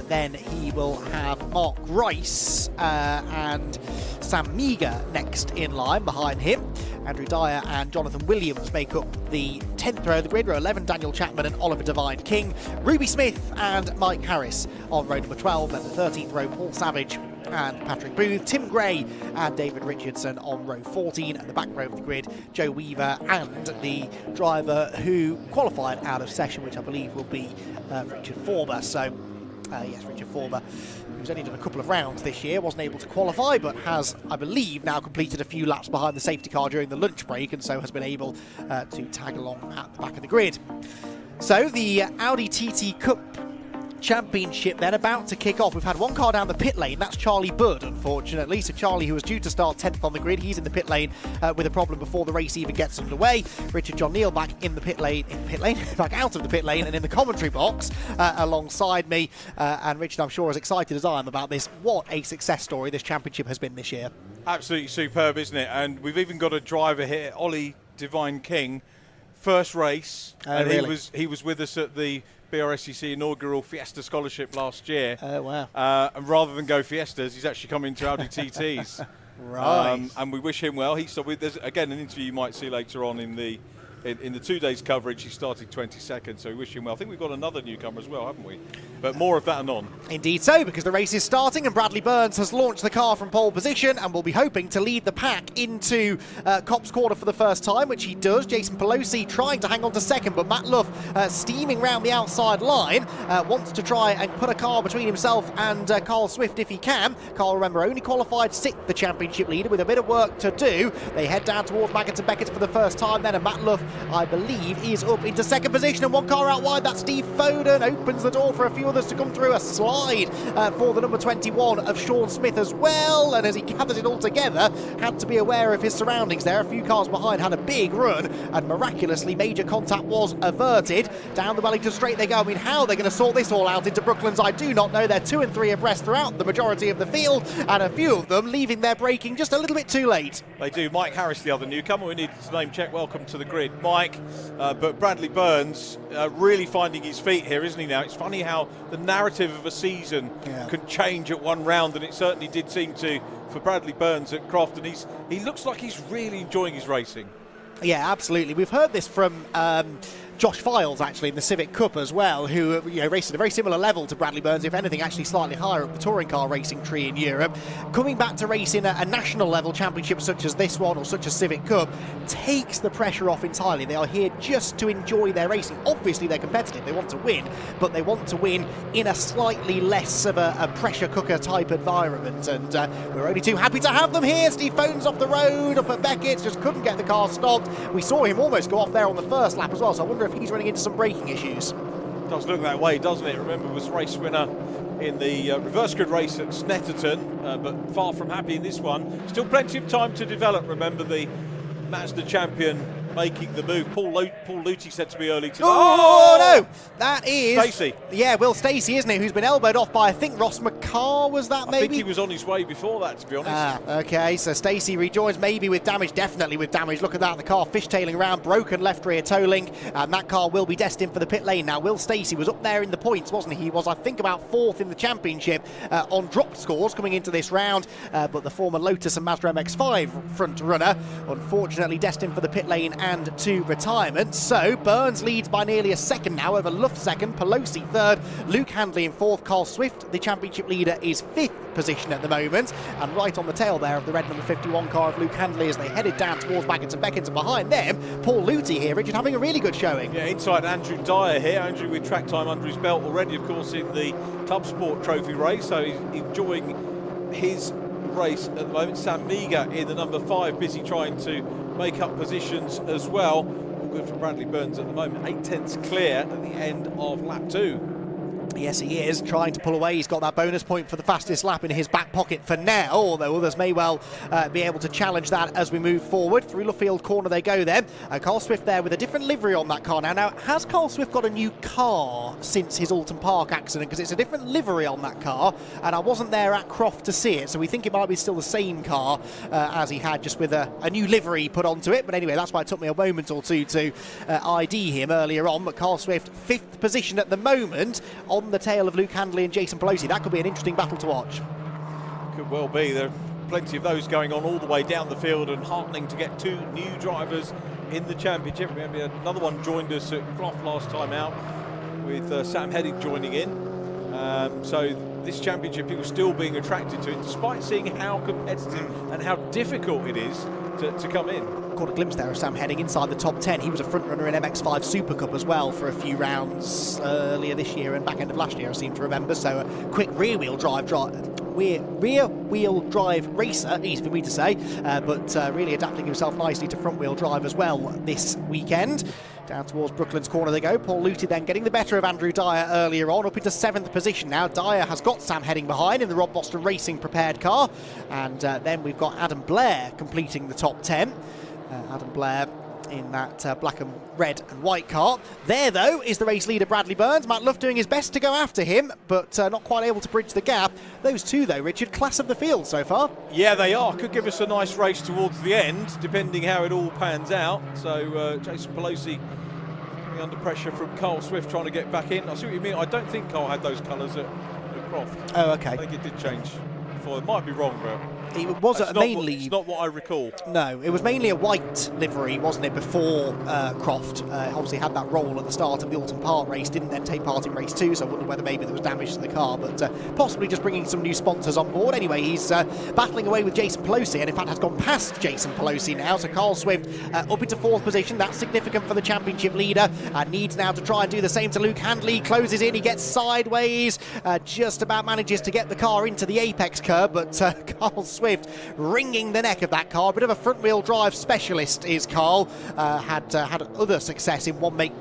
Then he will have Mark Rice and Sam Meager next in line behind him. Andrew Dyer and Jonathan Williams make up the 10th row of the grid, row 11, Daniel Chapman and Oliver Devine King. Ruby Smith and Mike Harris on row number 12, and the 13th row, Paul Savage and Patrick Booth, Tim Gray and David Richardson on row 14, and the back row of the grid, Joe Weaver and the driver who qualified out of session, which I believe will be Richard Forber. So Yes, Richard Forber, who's only done a couple of rounds this year, wasn't able to qualify, but has, I believe, now completed a few laps behind the safety car during the lunch break, and so has been able to tag along at the back of the grid. So the Audi TT Cup Championship then about to kick off. We've had one car down the pit lane, that's Charlie Budd, unfortunately. So Charlie, who was due to start 10th on the grid, he's in the pit lane with a problem before the race even gets underway. Richard John Neal back in the pit lane, back out of the pit lane and in the commentary box alongside me. And Richard, I'm sure, as excited as I am about this. What a success story this championship has been this year. Absolutely superb, isn't it? And we've even got a driver here, Ollie Divine King, first race, and really? he was with us at the Brscc inaugural Fiesta scholarship last year. Oh, wow. And rather than go Fiestas, he's actually come into Audi TTs. Right. And we wish him well. There's, again, an interview you might see later on in the 2 days coverage. He started 22nd, so we wish him well. I think we've got another newcomer as well, haven't we? But more of that anon. Indeed so, because the race is starting and Bradley Burns has launched the car from pole position and will be hoping to lead the pack into Copse Corner for the first time, which he does. Jason Pelosi trying to hang on to second, but Matt Luff steaming round the outside line, wants to try and put a car between himself and Carl Swift if he can. Carl, remember, only qualified 6th, the championship leader, with a bit of work to do. They head down towards Maggott and Beckett for the first time then, and Matt Luff, I believe, is up into second position, and one car out wide, that's Steve Foden, opens the door for a few others to come through. A slide for the number 21 of Sean Smith as well, and as he gathered it all together, had to be aware of his surroundings there. A few cars behind had a big run, and miraculously major contact was averted. Down the Wellington Straight they go. I mean, how they're going to sort this all out into Brooklands, I do not know. They're 2 and 3 abreast throughout the majority of the field, and a few of them leaving their braking just a little bit too late. They do. Mike Harris, the other newcomer, we needed to name check. Welcome to the grid, Mike. But Bradley Burns really finding his feet here, isn't he now? It's funny how the narrative of a season can change at one round, and it certainly did seem to for Bradley Burns at Croft, and he looks like he's really enjoying his racing. Yeah, absolutely. We've heard this from Josh Files, actually, in the Civic Cup as well, who raced at a very similar level to Bradley Burns, if anything, actually slightly higher up the touring car racing tree in Europe. Coming back to racing a national level championship such as this one or such as Civic Cup takes the pressure off entirely. They are here just to enjoy their racing. Obviously, they're competitive. They want to win, but they want to win in a slightly less of a pressure cooker type environment. And we're only too happy to have them here. Steve Foden's off the road up at Beckett's, just couldn't get the car stopped. We saw him almost go off there on the first lap as well, so I wonder if he's running into some braking issues. Does look that way, doesn't it? Remember, was race winner in the reverse grid race at Snetterton, but far from happy in this one. Still plenty of time to develop. Remember, the Mazda champion making the move. Paul Luthi said to me early today. Oh, no! That is... Stacey. Yeah, Will Stacey, isn't he? Who's been elbowed off by, I think, Ross McCarr, was that maybe? I think he was on his way before that, to be honest. Okay, so Stacey rejoins, maybe with damage, definitely with damage. Look at that, the car fishtailing around, broken left rear toe link, and that car will be destined for the pit lane now. Will Stacey was up there in the points, wasn't he? He was, I think, about 4th in the championship on dropped scores coming into this round, but the former Lotus and Mazda MX-5 front runner, unfortunately destined for the pit lane and to retirement. So Burns leads by nearly a second now over Luff second, Pelosi third, Luke Handley in fourth, Carl Swift, the championship leader, is 5th position at the moment, and right on the tail there of the red number 51 car of Luke Handley as they headed down towards Maggott and Beckett, and behind them Paul Luthi here, Richard, having a really good showing. Yeah, inside Andrew Dyer here, Andrew with track time under his belt already, of course, in the ClubSport trophy race, so he's enjoying his race at the moment. Sam Meager in the number 5, busy trying to make up positions as well. All good for Bradley Burns at the moment. 8/10 clear at the end of lap 2. Yes, he is trying to pull away. He's got that bonus point for the fastest lap in his back pocket for now, although others may well be able to challenge that as we move forward. Through Luffield Corner they go then. Carl Swift there with a different livery on that car now. Now, has Carl Swift got a new car since his Oulton Park accident? Because it's a different livery on that car, and I wasn't there at Croft to see it, so we think it might be still the same car as he had, just with a new livery put onto it. But anyway, that's why it took me a moment or two to ID him earlier on. But Carl Swift, 5th position at the moment, on the tail of Luke Handley and Jason Pelosi. That could be an interesting battle to watch. Could well be. There are plenty of those going on all the way down the field, and heartening to get 2 new drivers in the championship. Remember, another one joined us at Croft last time out, with Sam Heading joining in. So this championship, people still being attracted to it, despite seeing how competitive and how difficult it is to come in. Caught a glimpse there of Sam Heading inside the top 10. He was a front runner in MX5 Super Cup as well for a few rounds earlier this year and back end of last year, I seem to remember. So a quick rear-wheel drive racer, easy for me to say, but really adapting himself nicely to front-wheel drive as well this weekend. Down towards Brooklands corner they go. Paul Luty then getting the better of Andrew Dyer earlier on, up into 7th position now. Dyer has got Sam Heading behind in the Rob Boston Racing prepared car, and then we've got Adam Blair completing the top 10. Adam Blair in that black and red and white car. There, though, is the race leader Bradley Burns. Matt Luff doing his best to go after him, but not quite able to bridge the gap. Those two, though, Richard, class of the field so far. Yeah, they are. Could give us a nice race towards the end, depending how it all pans out. So Jason Pelosi coming under pressure from Carl Swift trying to get back in. I see what you mean. I don't think Carl had those colours at Croft. Oh, okay. I think it did change before. It might be wrong, but it was mainly. It's not what I recall. No, it was mainly a white livery, wasn't it, before Croft? Obviously had that role at the start of the Oulton Park race, didn't then take part in race 2, so I wonder whether maybe there was damage to the car, but possibly just bringing some new sponsors on board. Anyway, he's battling away with Jason Pelosi, and in fact has gone past Jason Pelosi now, so Carl Swift up into 4th position. That's significant for the championship leader. Needs now to try and do the same to Luke Handley. Closes in, he gets sideways, just about manages to get the car into the apex curb, but Carl Swift wringing the neck of that car. A bit of a front-wheel drive specialist is Carl. Had other success in one-make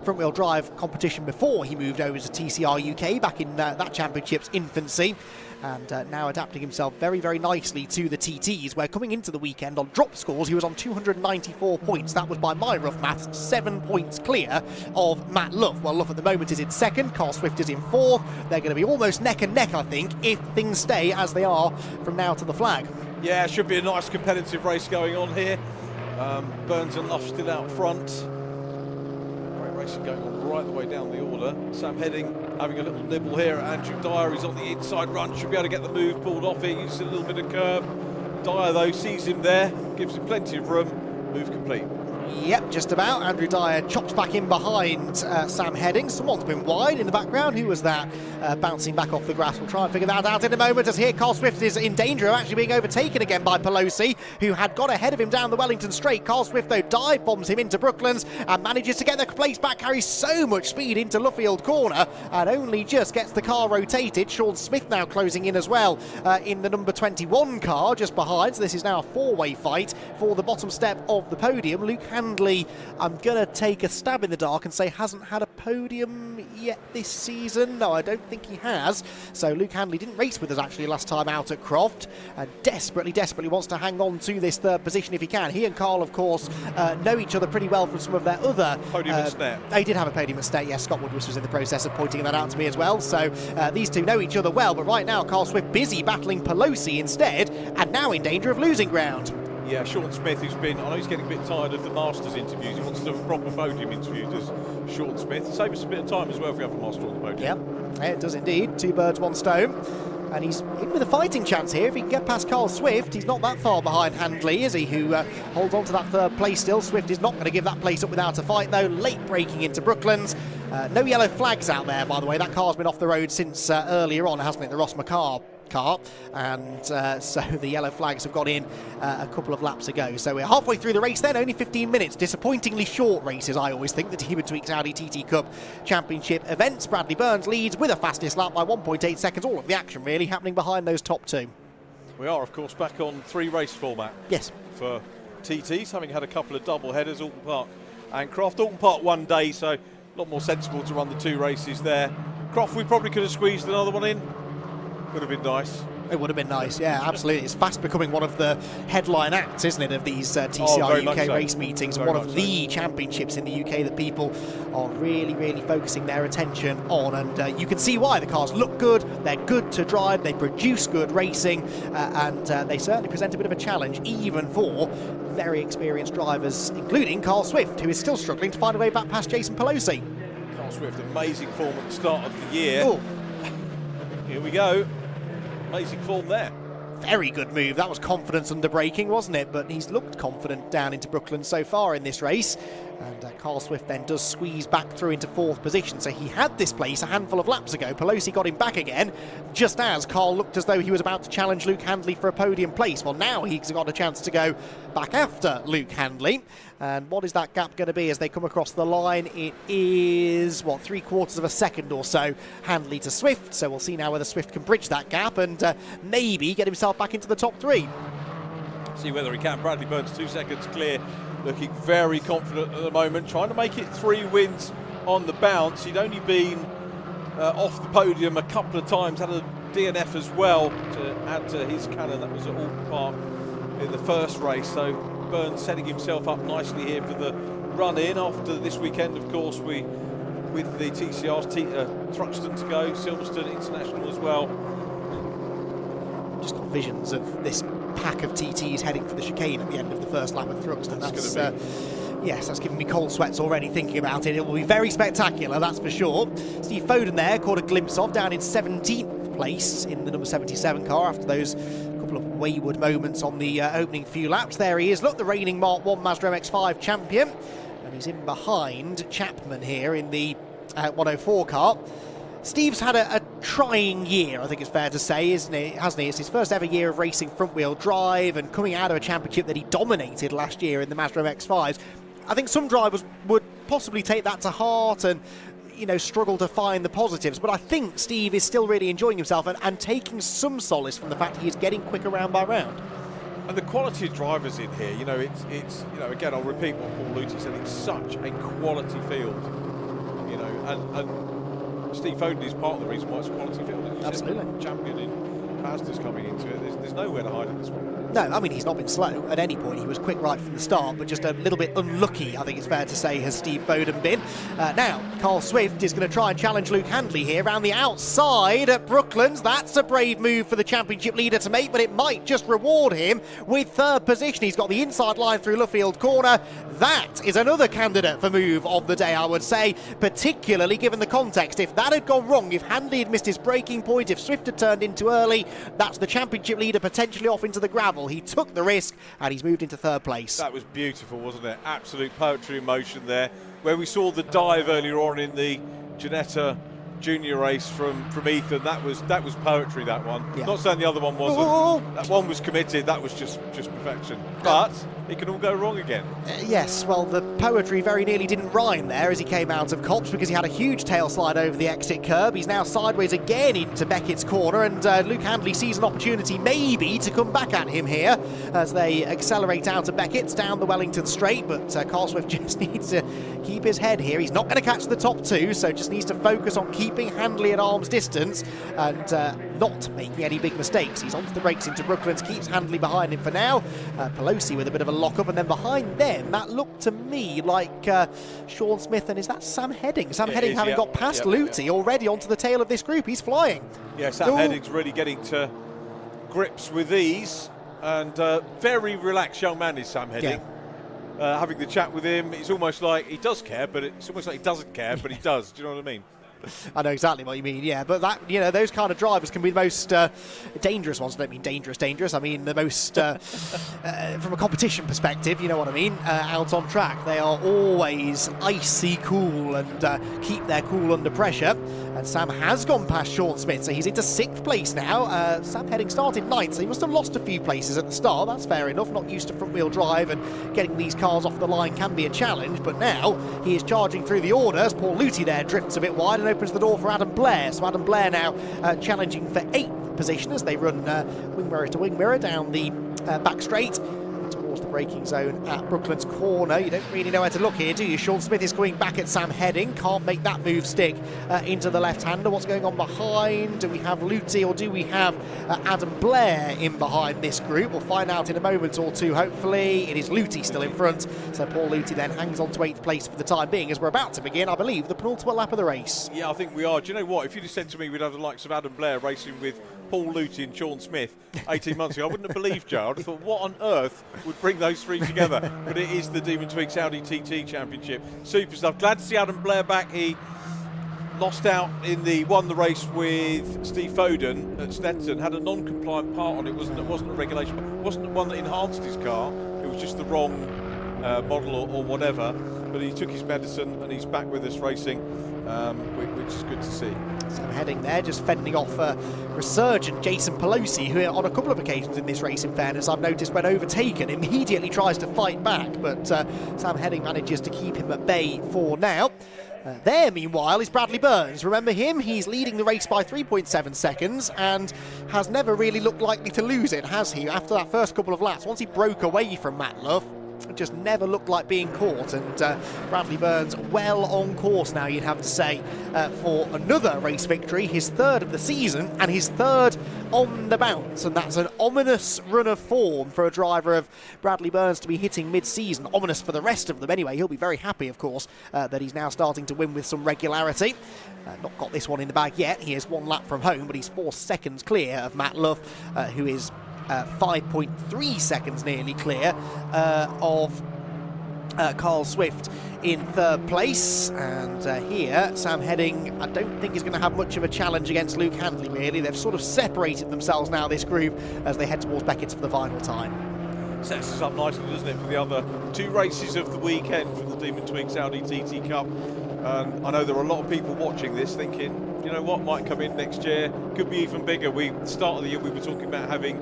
front-wheel drive competition before he moved over to TCR UK back in that championship's infancy. And now adapting himself very, very nicely to the TTs, where coming into the weekend on drop scores, he was on 294 points. That was, by my rough maths, 7 points clear of Matt Luff. Well, Luff at the moment is in 2nd, Carl Swift is in 4th. They're going to be almost neck and neck, I think, if things stay as they are from now to the flag. Yeah, should be a nice competitive race going on here. Burns and Luff still out front. Great racing going on right the way down the order. Sam Heading having a little nibble here at Andrew Dyer. He's on the inside run, should be able to get the move pulled off here. Uses a little bit of curb. Dyer, though, sees him there, gives him plenty of room. Move complete. Yep, just about. Andrew Dyer chops back in behind Sam Heading. Someone's been wide in the background. Who was that? Bouncing back off the grass. We'll try and figure that out in a moment, as here Carl Swift is in danger of actually being overtaken again by Pelosi, who had got ahead of him down the Wellington Straight. Carl Swift, though, dive bombs him into Brooklands and manages to get the place back, carries so much speed into Luffield corner and only just gets the car rotated. Sean Smith now closing in as well in the number 21 car just behind. So this is now a four-way fight for the bottom step of the podium. Luke Handley, I'm going to take a stab in the dark and say hasn't had a podium yet this season. No, I don't think he has. So Luke Handley didn't race with us actually last time out at Croft, and desperately wants to hang on to this third position if he can. He and Carl, of course, know each other pretty well from some of their other... Podium at Snare. They did have a podium at Snare, yes. Scott Woodward was in the process of pointing that out to me as well. So these two know each other well, but right now Carl Swift busy battling Pelosi instead, and now in danger of losing ground. Yeah, Sean Smith, who's been, I know he's getting a bit tired of the Masters interviews. He wants to have a proper podium interview, does Sean Smith. Save us a bit of time as well if we have a Master on the podium. Yeah, it does indeed. 2 birds, 1 stone. And he's in with a fighting chance here. If he can get past Carl Swift, he's not that far behind Handley, is he, who holds on to that third place still. Swift is not going to give that place up without a fight, though. Late braking into Brooklands. No yellow flags out there, by the way. That car's been off the road since earlier on, hasn't it? The Ross McCarr car, and so the yellow flags have got in a couple of laps ago. So we're halfway through the race then, only 15 minutes. Disappointingly short races, I always think, the Team Tweaks Audi TT Cup Championship events. Bradley Burns leads with a fastest lap by 1.8 seconds. All of the action really happening behind those top 2. We are, of course, back on 3 race format. Yes. For TTs, having had a couple of double headers, Oulton Park and Croft. Oulton Park one day, so a lot more sensible to run the 2 races there. Croft, we probably could have squeezed another one in. Would have been nice. It would have been nice, yeah, absolutely. It's fast becoming one of the headline acts, isn't it, of these TCR UK race meetings, and one of the championships in the UK that people are really focusing their attention on. And you can see why. The cars look good, they're good to drive, they produce good racing, and they certainly present a bit of a challenge, even for very experienced drivers, including Carl Swift, who is still struggling to find a way back past Jason Pelosi. Carl Swift, amazing form at the start of the year. Oh. Here we go. Amazing form there. Very good move. That was confidence under braking, wasn't it? But he's looked confident down into Brooklands so far in this race. And Carl Swift then does squeeze back through into 4th position. So he had this place a handful of laps ago. Pelosi got him back again, just as Carl looked as though he was about to challenge Luke Handley for a podium place. Well, now he's got a chance to go back after Luke Handley. And what is that gap going to be as they come across the line? It is, what, 3/4 of a second or so, Handley to Swift. So we'll see now whether Swift can bridge that gap and maybe get himself back into the top 3. See whether he can. Bradley Burns 2 seconds clear, looking very confident at the moment, trying to make it 3 wins on the bounce. He'd only been off the podium a couple of times, had a DNF as well to add to his cannon. That was at Oulton Park in the first race. So Burns setting himself up nicely here for the run-in after this weekend, of course, with the TCRs, Thruxton to go, Silverstone International as well. Just got visions of this pack of TTs heading for the chicane at the end of the first lap at Thruxton. Yes, that's giving me cold sweats already thinking about it. It will be very spectacular, that's for sure. Steve Foden there caught a glimpse of down in 17th place in the number 77 car after those couple of wayward moments on the opening few laps. There he is. Look, the reigning Mark 1 Mazda MX-5 champion. And he's in behind Chapman here in the 104 car. Steve's had a trying year, I think it's fair to say, isn't it? Hasn't he? It's his first ever year of racing front-wheel drive and coming out of a championship that he dominated last year in the Mazda MX-5s. I think some drivers would possibly take that to heart and, you know, struggle to find the positives. But I think Steve is still really enjoying himself and taking some solace from the fact he is getting quicker round by round. And the quality of drivers in here, you know, it's you know, again, I'll repeat what Paul Luty said, it's such a quality field, you know, and Steve Foden is part of the reason why it's a quality field. Absolutely. Champion in Mazda's coming into it. There's nowhere to hide in this one. No, I mean, he's not been slow at any point. He was quick right from the start, but just a little bit unlucky, I think it's fair to say, has Steve Foden been. Now, Carl Swift is going to try and challenge Luke Handley here around the outside at Brooklands. That's a brave move for the championship leader to make, but it might just reward him with 3rd position. He's got the inside line through Luffield Corner. That is another candidate for move of the day, I would say, particularly given the context. If that had gone wrong, if Handley had missed his braking point, if Swift had turned in too early, that's the championship leader potentially off into the gravel. He took the risk and he's moved into 3rd place. That was beautiful, wasn't it? Absolute poetry in motion there. Where we saw the dive earlier on in the Ginetta junior race from Ethan, that was poetry, that one. Yeah. Not saying the other one wasn't. Oh. That one was committed, that was just perfection. But it can all go wrong again. Yes, well, the poetry very nearly didn't rhyme there as he came out of Copse because he had a huge tail slide over the exit curb. He's now sideways again into Beckett's corner, and Luke Handley sees an opportunity maybe to come back at him here as they accelerate out of Beckett's down the Wellington straight, but Carl Swift just needs to keep his head here. He's not going to catch the top 2, so just needs to focus on keeping Handley at arm's distance and not making any big mistakes. He's onto the brakes into Brooklands, keeps Handley behind him for now. Pelosi with a bit of a lock-up, and then behind them, that looked to me like Sean Smith, and is that Sam Heading? Sam Heading having got past Luty already onto the tail of this group. He's flying. Yeah, Sam Heading's really getting to grips with ease, and very relaxed young man is Sam Heading. Yeah. Having the chat with him, it's almost like he does care, but it's almost like he doesn't care, but he does. Do you know what I mean? I know exactly what you mean, yeah, but that, you know, those kind of drivers can be the most dangerous ones. I don't mean dangerous, I mean the most from a competition perspective, you know what I mean, out on track. They are always icy cool and keep their cool under pressure, and Sam has gone past Sean Smith, so he's into 6th place now. Sam Heading started 9th, so he must have lost a few places at the start. That's fair enough, not used to front wheel drive, and getting these cars off the line can be a challenge, but now he is charging through the order as Paul Luty there drifts a bit wide and opens the door for Adam Blair. So Adam Blair now challenging for 8th position as they run wing mirror to wing mirror down the back straight towards the braking zone at Brooklands Corner. You don't really know where to look here, do you? Sean Smith is coming back at Sam Heading. Can't make that move stick into the left-hander. What's going on behind? Do we have Luty or do we have Adam Blair in behind this group? We'll find out in a moment or two, hopefully. It is Luty still in front, so Paul Luty then hangs on to 8th place for the time being as we're about to begin, I believe, the penultimate lap of the race. Yeah, I think we are. Do you know what? If you'd have said to me we'd have the likes of Adam Blair racing with Paul Luty and Sean Smith 18 months ago, I wouldn't have believed Joe. I'd have thought, what on earth would bring those three together? But it is the Demon Tweaks Audi TT Championship. Super stuff. Glad to see Adam Blair back. He lost out won the race with Steve Foden at Stetson, had a non-compliant part on it. It wasn't a regulation, it wasn't one that enhanced his car. It was just the wrong model or whatever. but he took his medicine and he's back with us racing, which is good to see. Sam Heading there, just fending off resurgent Jason Pelosi, who on a couple of occasions in this race, in fairness, I've noticed when overtaken, immediately tries to fight back, but Sam Heading manages to keep him at bay for now. There, meanwhile, is Bradley Burns. Remember him? He's leading the race by 3.7 seconds and has never really looked likely to lose it, has he? After that first couple of laps, once he broke away from Matt Luff, it just never looked like being caught, and Bradley Burns well on course now, you'd have to say, for another race victory, his third of the season and his third on the bounce, and that's an ominous run of form for a driver of Bradley Burns to be hitting mid-season. Ominous for the rest of them anyway. He'll be very happy, of course, that he's now starting to win with some regularity. Not got this one in the bag yet. He is one lap from home, but he's 4 seconds clear of Matt Luff, who is 5.3 seconds nearly clear of Carl Swift in third place. And here, Sam Heading, I don't think is going to have much of a challenge against Luke Handley, really. They've sort of separated themselves now, this group, as they head towards Beckett for the final time. Sets us up nicely, doesn't it, for the other 2 races of the weekend from the Demon Twig Saudi TT Cup. I know there are a lot of people watching this thinking, you know what, might come in next year, could be even bigger. Start of the year we were talking about having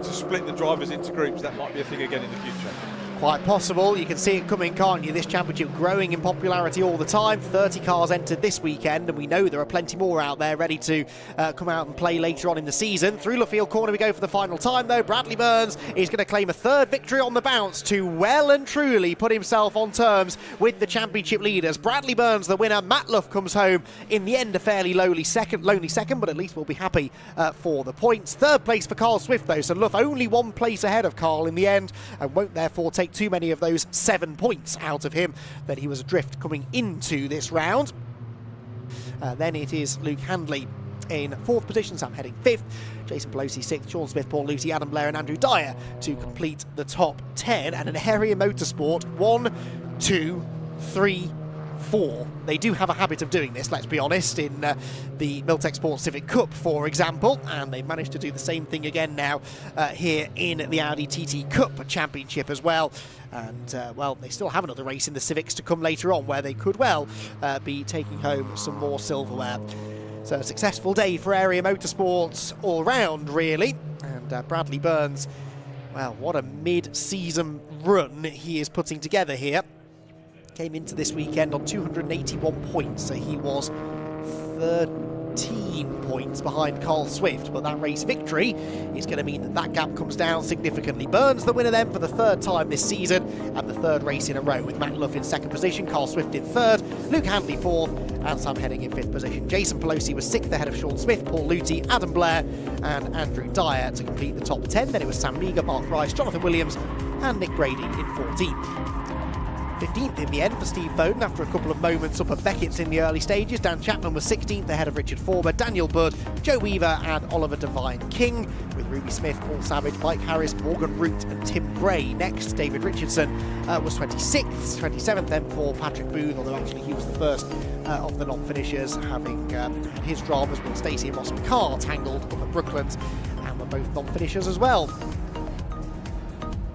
to split the drivers into groups. That might be a thing again in the future. Quite possible. You can see it coming, can't you? This championship growing in popularity all the time. 30 cars entered this weekend, and we know there are plenty more out there ready to come out and play later on in the season. Through Luffield Corner we go for the final time, though. Bradley Burns is going to claim a third victory on the bounce to well and truly put himself on terms with the championship leaders. Bradley Burns the winner. Matt Luff comes home in the end, a fairly lonely second, but at least we'll be happy for the points. Third place for Carl Swift, though, so Luff only 1 place ahead of Carl in the end, and won't therefore take too many of those 7 points out of him. Then he was adrift coming into this round. Then it is Luke Handley in 4th position, Sam Heading 5th, Jason Pelosi 6th, Sean Smith, Paul Lucy, Adam Blair and Andrew Dyer to complete the top 10. And an area motorsport 1, 2, 3, 4. They do have a habit of doing this, let's be honest, in the Milltek Sports Civic Cup, for example, and they've managed to do the same thing again now here in the Audi TT Cup Championship as well. And, well, they still have another race in the Civics to come later on where they could well be taking home some more silverware. So a successful day for Area Motorsports all round, really. And Bradley Burns, well, what a mid-season run he is putting together here. Came into this weekend on 281 points, so he was 13 points behind Carl Swift, but that race victory is going to mean that that gap comes down significantly. Burns the winner then for the 3rd time this season, and the 3rd race in a row, with Matt Luff in 2nd position, Carl Swift in 3rd, Luke Handley 4th, and Sam Heading in 5th position. Jason Pelosi was 6th ahead of Sean Smith, Paul Luty, Adam Blair and Andrew Dyer to complete the top 10. Then it was Sam Meager, Mark Rice, Jonathan Williams and Nick Brady in 14th. 15th in the end for Steve Foden after a couple of moments up at Beckett's in the early stages. Dan Chapman was 16th ahead of Richard Forber, Daniel Budd, Joe Weaver and Oliver Devine King, with Ruby Smith, Paul Savage, Mike Harris, Morgan Root and Tim Gray. Next, David Richardson was 26th, 27th then for Patrick Booth, although actually he was the first of the non-finishers, having had his dramas with Stacey and Ross McCart tangled up at Brooklands, and were both non-finishers as well.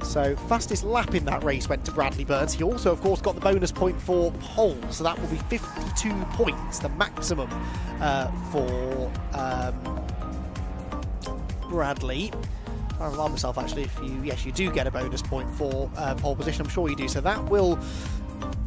So fastest lap in that race went to Bradley Burns. He also, of course, got the bonus point for pole, so that will be 52 points, the maximum for Bradley. I remind myself, actually, yes, you do get a bonus point for pole position. I'm sure you do. So that will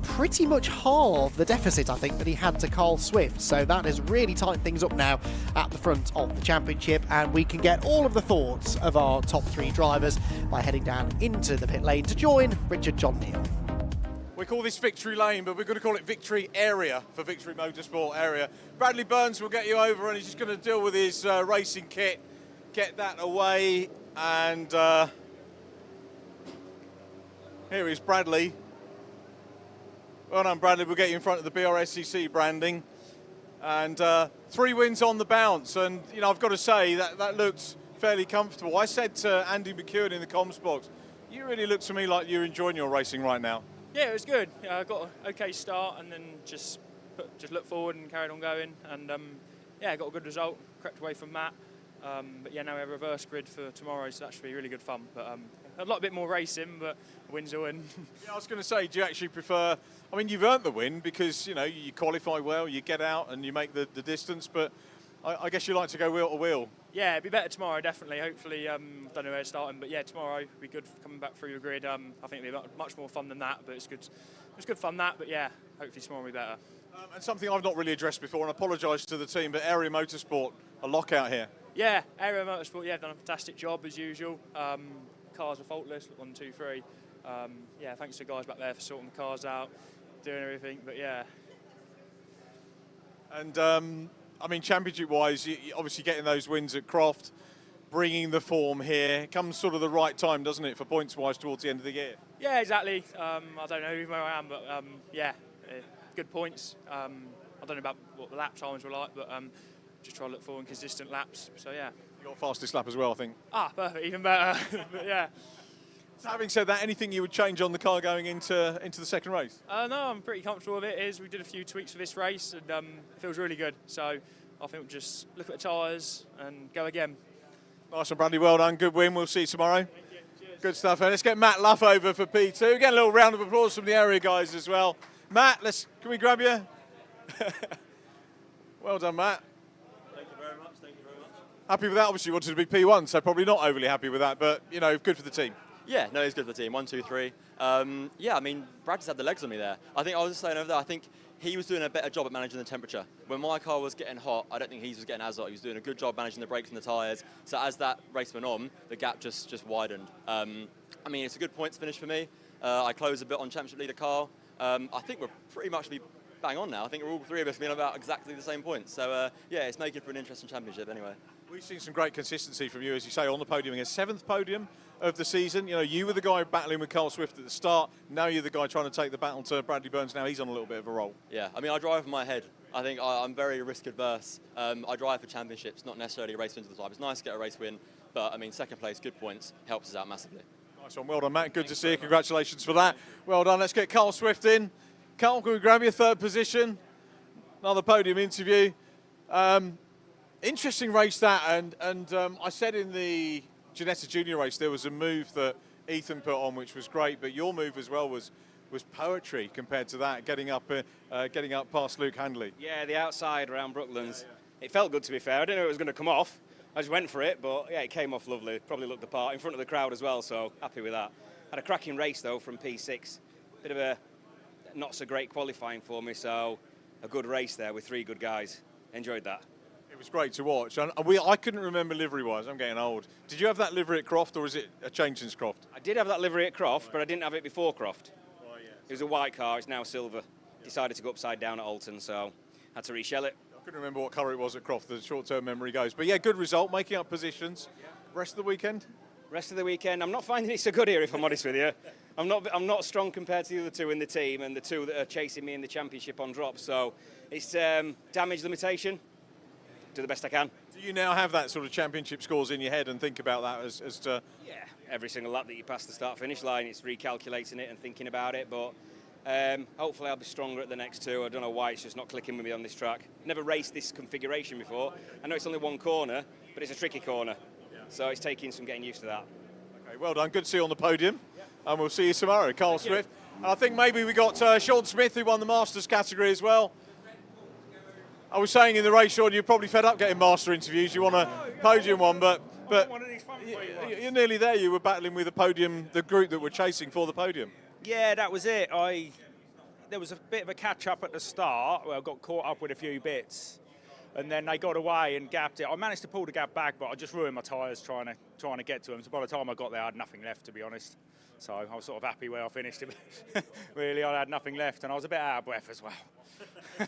pretty much halve the deficit, I think, that he had to Carl Swift. So that has really tightened things up now at the front of the championship, and we can get all of the thoughts of our top 3 drivers by heading down into the pit lane to join Richard John Neal. We call this Victory Lane, but we're going to call it Victory Area for Victory Motorsport Area. Bradley Burns will get you over, and he's just going to deal with his racing kit, get that away, and here is Bradley. Well done, Bradley. We'll get you in front of the Brscc branding. And 3 wins on the bounce. And, you know, I've got to say that looked fairly comfortable. I said to Andy McEwen in the comms box, you really look to me like you're enjoying your racing right now. Yeah, it was good. I got an okay start and then just looked forward and carried on going. And, yeah, got a good result, crept away from Matt. But, yeah, now we have a reverse grid for tomorrow, so that should be really good fun. But a lot bit more racing, but a win's a win. Yeah, I was going to say, do you actually prefer? I mean, you've earned the win because you know you qualify well, you get out and you make the distance. But I guess you like to go wheel to wheel. Yeah, it'd be better tomorrow, definitely. Hopefully, don't know where it's starting, but yeah, tomorrow will be good coming back through the grid. I think it'll be much more fun than that, but it's good. It's good fun that, but yeah, hopefully tomorrow will be better. And something I've not really addressed before, and I apologise to the team, but Area Motorsport, a lockout here. Yeah, Area Motorsport, yeah, done a fantastic job as usual. Cars are faultless, 1, 2, 3. Yeah, thanks to the guys back there for sorting the cars out, doing everything, but yeah. And I mean, championship-wise, you obviously getting those wins at Croft, bringing the form here, comes sort of the right time, doesn't it, for points-wise towards the end of the year? Yeah, exactly. I don't know where I am, but yeah, good points. I don't know about what the lap times were like, but just try to look for consistent laps. So yeah. You got fastest lap as well, I think. Ah, perfect, even better. But yeah. So having said that, anything you would change on the car going into the second race? No, I'm pretty comfortable with it. We did a few tweaks for this race, and it feels really good. So I think we'll just look at the tyres and go again. Nice one, Bradley. Well done. Good win. We'll see you tomorrow. Good stuff. And let's get Matt Luff over for P2. Get a little round of applause from the area guys as well. Matt, can we grab you? Well done, Matt. Thank you very much. Thank you very much. Happy with that? Obviously, you wanted to be P1, so probably not overly happy with that, but you know, good for the team. Yeah, no, it's good for the team. 1, 2, 3. Yeah, I mean, Brad just had the legs on me there. I think I was just saying over there, I think he was doing a better job at managing the temperature. When my car was getting hot, I don't think he was getting as hot. He was doing a good job managing the brakes and the tyres. So as that race went on, the gap just widened. I mean, it's a good points finish for me. I closed a bit on championship leader Carl. I think we're pretty much bang on now. I think we're all three of us being about exactly the same points. So yeah, it's making for an interesting championship anyway. We've seen some great consistency from you, as you say, on the podium. A 7th podium of the season. You know, you were the guy battling with Carl Swift at the start. Now you're the guy trying to take the battle to Bradley Burns. Now he's on a little bit of a roll. Yeah, I mean, I drive with my head. I think I'm very risk adverse. I drive for championships, not necessarily race wins all the time. It's nice to get a race win, but I mean, second place, good points, helps us out massively. Nice one. Well done, Matt. Good to see you. Congratulations for that. Well done. Let's get Carl Swift in. Carl, can we grab your 3rd position? Another podium interview. Interesting race that, and I said in the Ginetta Junior race there was a move that Ethan put on which was great, but your move as well was poetry compared to that, getting up past Luke Handley. Yeah, the outside around Brooklands. It felt good, to be fair. I didn't know it was going to come off. I just went for it, but yeah, it came off lovely. Probably looked the part in front of the crowd as well, so happy with that. Had a cracking race though from P6. Bit of a not so great qualifying for me, so a good race there with 3 good guys. Enjoyed that. It was great to watch. And I couldn't remember livery-wise. I'm getting old. Did you have that livery at Croft, or is it a change since Croft? I did have that livery at Croft, but I didn't have it before Croft. Oh, yeah. It was a white car. It's now silver. Decided to go upside down at Oulton, so had to reshell it. I couldn't remember what colour it was at Croft. The short-term memory goes. But yeah, good result, making up positions. Yeah. Rest of the weekend? Rest of the weekend, I'm not finding it so good here, if I'm honest with you. I'm not strong compared to the other 2 in the team and the 2 that are chasing me in the championship on drop. So it's damage limitation. Do the best I can. Do you now have that sort of championship scores in your head and think about that as to... Yeah, every single lap that you pass the start-finish line, it's recalculating it and thinking about it. But hopefully I'll be stronger at the next 2. I don't know why it's just not clicking with me on this track. Never raced this configuration before. I know it's only 1 corner, but it's a tricky corner. So it's taking some getting used to that. Okay, well done. Good to see you on the podium. And we'll see you tomorrow. Carl Swift. And I think maybe we got Sean Smith, who won the Masters category as well. I was saying in the race, Sean, you're probably fed up getting Master interviews. You want a podium one, but you're nearly there. You were battling with the group that were chasing for the podium. Yeah, that was it. There was a bit of a catch-up at the start. Well, I got caught up with a few bits. And then they got away and gapped it. I managed to pull the gap back, but I just ruined my tyres trying to get to them. So by the time I got there, I had nothing left, to be honest. So I was sort of happy where I finished it. Really, I had nothing left, and I was a bit out of breath as well. A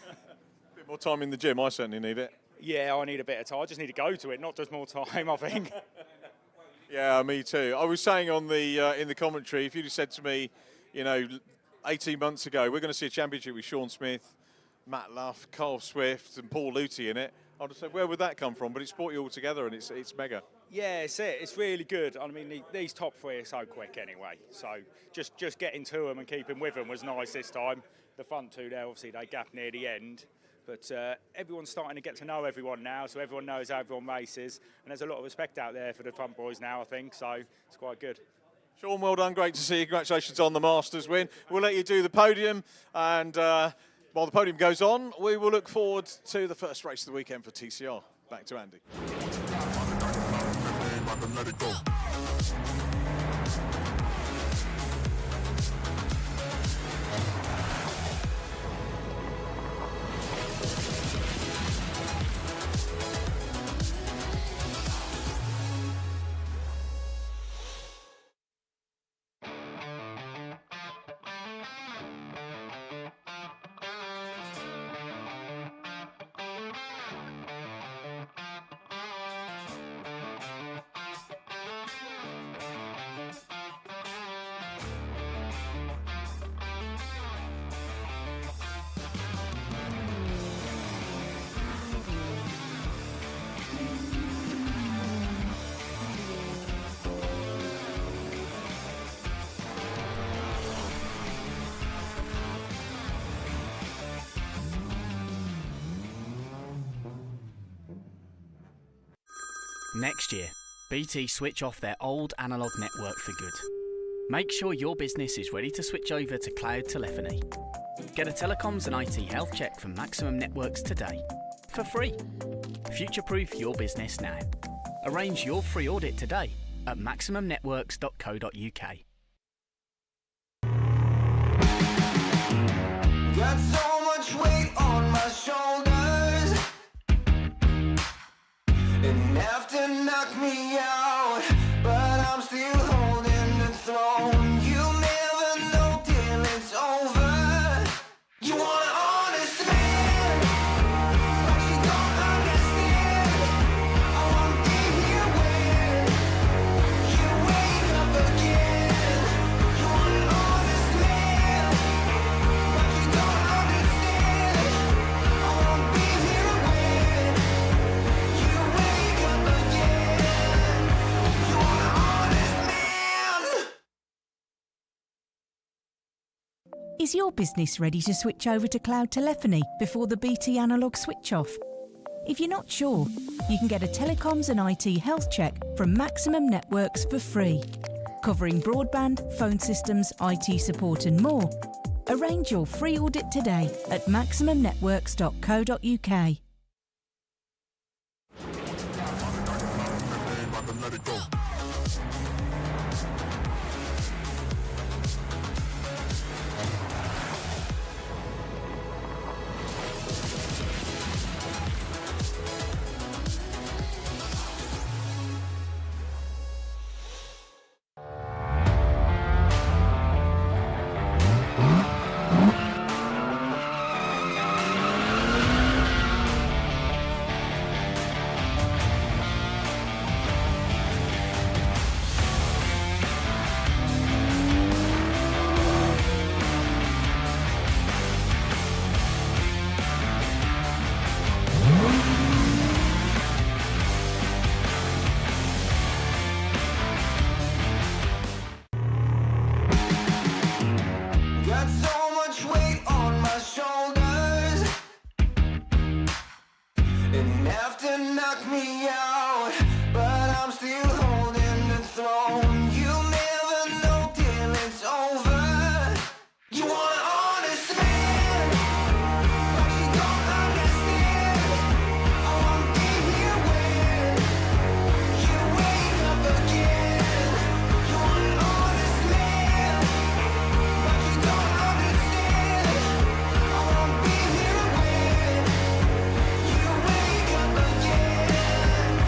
bit more time in the gym. I certainly need it. Yeah, I need a bit of time. I just need to go to it, not just more time, I think. Yeah, me too. I was saying on the in the commentary, if you'd have said to me, you know, 18 months ago, we're going to see a championship with Sean Smith, Matt Luff, Carl Swift and Paul Luty in it, I'd have said, where would that come from? But it's brought you all together and it's mega. Yeah, it's it. It's really good. I mean, these top 3 are so quick anyway. So just getting to them and keeping with them was nice this time. The front 2 there, obviously, they gapped near the end. But everyone's starting to get to know everyone now, so everyone knows how everyone races. And there's a lot of respect out there for the front boys now, I think. So it's quite good. Sean, well done. Great to see you. Congratulations on the Masters win. We'll let you do the podium, and while the podium goes on, we will look forward to the first race of the weekend for TCR. Back to Andy. Next year, BT switch off their old analogue network for good. Make sure your business is ready to switch over to cloud telephony. Get a telecoms and IT health check from Maximum Networks today, for free. Future-proof your business now. Arrange your free audit today at maximumnetworks.co.uk. Got so much weight on my shoulders, enough to knock me out, but I'm still holding the throne. You'll never know till it's over. You want an honest man, but you don't understand. I won't be here when you wake up again. You want an honest man, but you don't understand. I won't be here when you wake up again. You want an honest man. Is your business ready to switch over to cloud telephony before the BT analogue switch off? If you're not sure, you can get a telecoms and IT health check from Maximum Networks for free, covering broadband, phone systems, IT support and more. Arrange your free audit today at maximumnetworks.co.uk. Got so much weight on my shoulders, enough to knock me out, but I'm still holding the throne. You'll never know till it's over. You want an honest man, but you don't understand. I won't be here when you wake up again. You want an honest man, but you don't understand. I won't be here when you wake up again.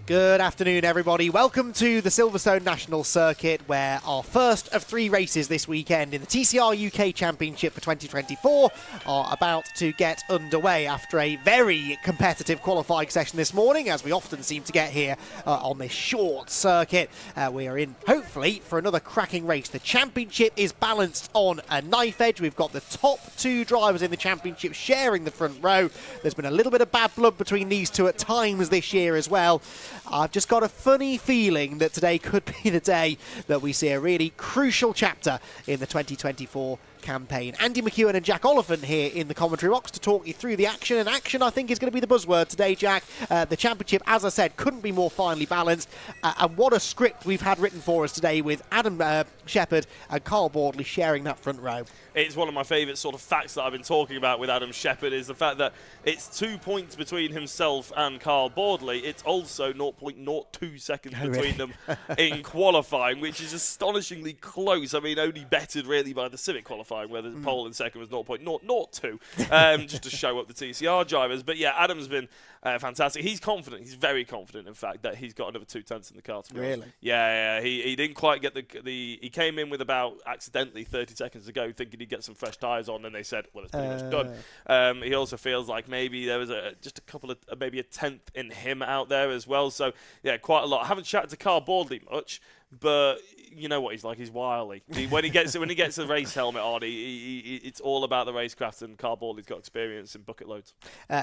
Good afternoon, everybody. Welcome to the Silverstone National Circuit, where our first of 3 races this weekend in the TCR UK Championship for 2024 are about to get underway after a very competitive qualifying session this morning, as we often seem to get here on this short circuit. We are in, hopefully, for another cracking race. The championship is balanced on a knife edge. We've got the top 2 drivers in the championship sharing the front row. There's been a little bit of bad blood between these two at times this year as well. I've just got a funny feeling that today could be the day that we see a really crucial chapter in the 2024 campaign. Andy McEwen and Jack Oliphant here in the commentary box to talk you through the action, and action I think is going to be the buzzword today, Jack. The championship, as I said, couldn't be more finely balanced, and what a script we've had written for us today with Adam Shepherd and Carl Boardley sharing that front row. It's one of my favourite sort of facts that I've been talking about with Adam Shepherd, is the fact that it's 2 points between himself and Carl Boardley. It's also 0.02 seconds between them in qualifying, which is astonishingly close. I mean, only bettered really by the Civic qualifying, where the pole in second was 0.002, just to show up the TCR drivers. But yeah, Adam's been fantastic. He's confident. He's very confident, in fact, that he's got another 2 tenths in the car. Really? Yeah. He didn't quite get he came in with about accidentally 30 seconds to go, thinking he'd get some fresh tyres on, and they said, well, it's pretty much done. He also feels like maybe there was just a couple of, maybe a tenth in him out there as well. So yeah, quite a lot. I haven't chatted to Carl Boardley much, but you know what he's like. He's wily. When he gets the race helmet on, it's all about the racecraft, and Carl Boardley's got experience in bucket loads.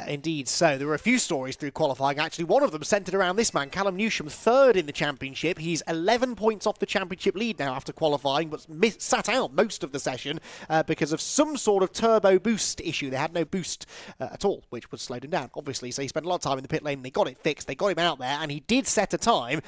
Indeed. So there were a few stories through qualifying. Actually, one of them centred around this man, Callum Newsham, 3rd in the championship. He's 11 points off the championship lead now after qualifying, but sat out most of the session because of some sort of turbo boost issue. They had no boost at all, which would slow him down, obviously. So he spent a lot of time in the pit lane. They got it fixed. They got him out there, and he did set a time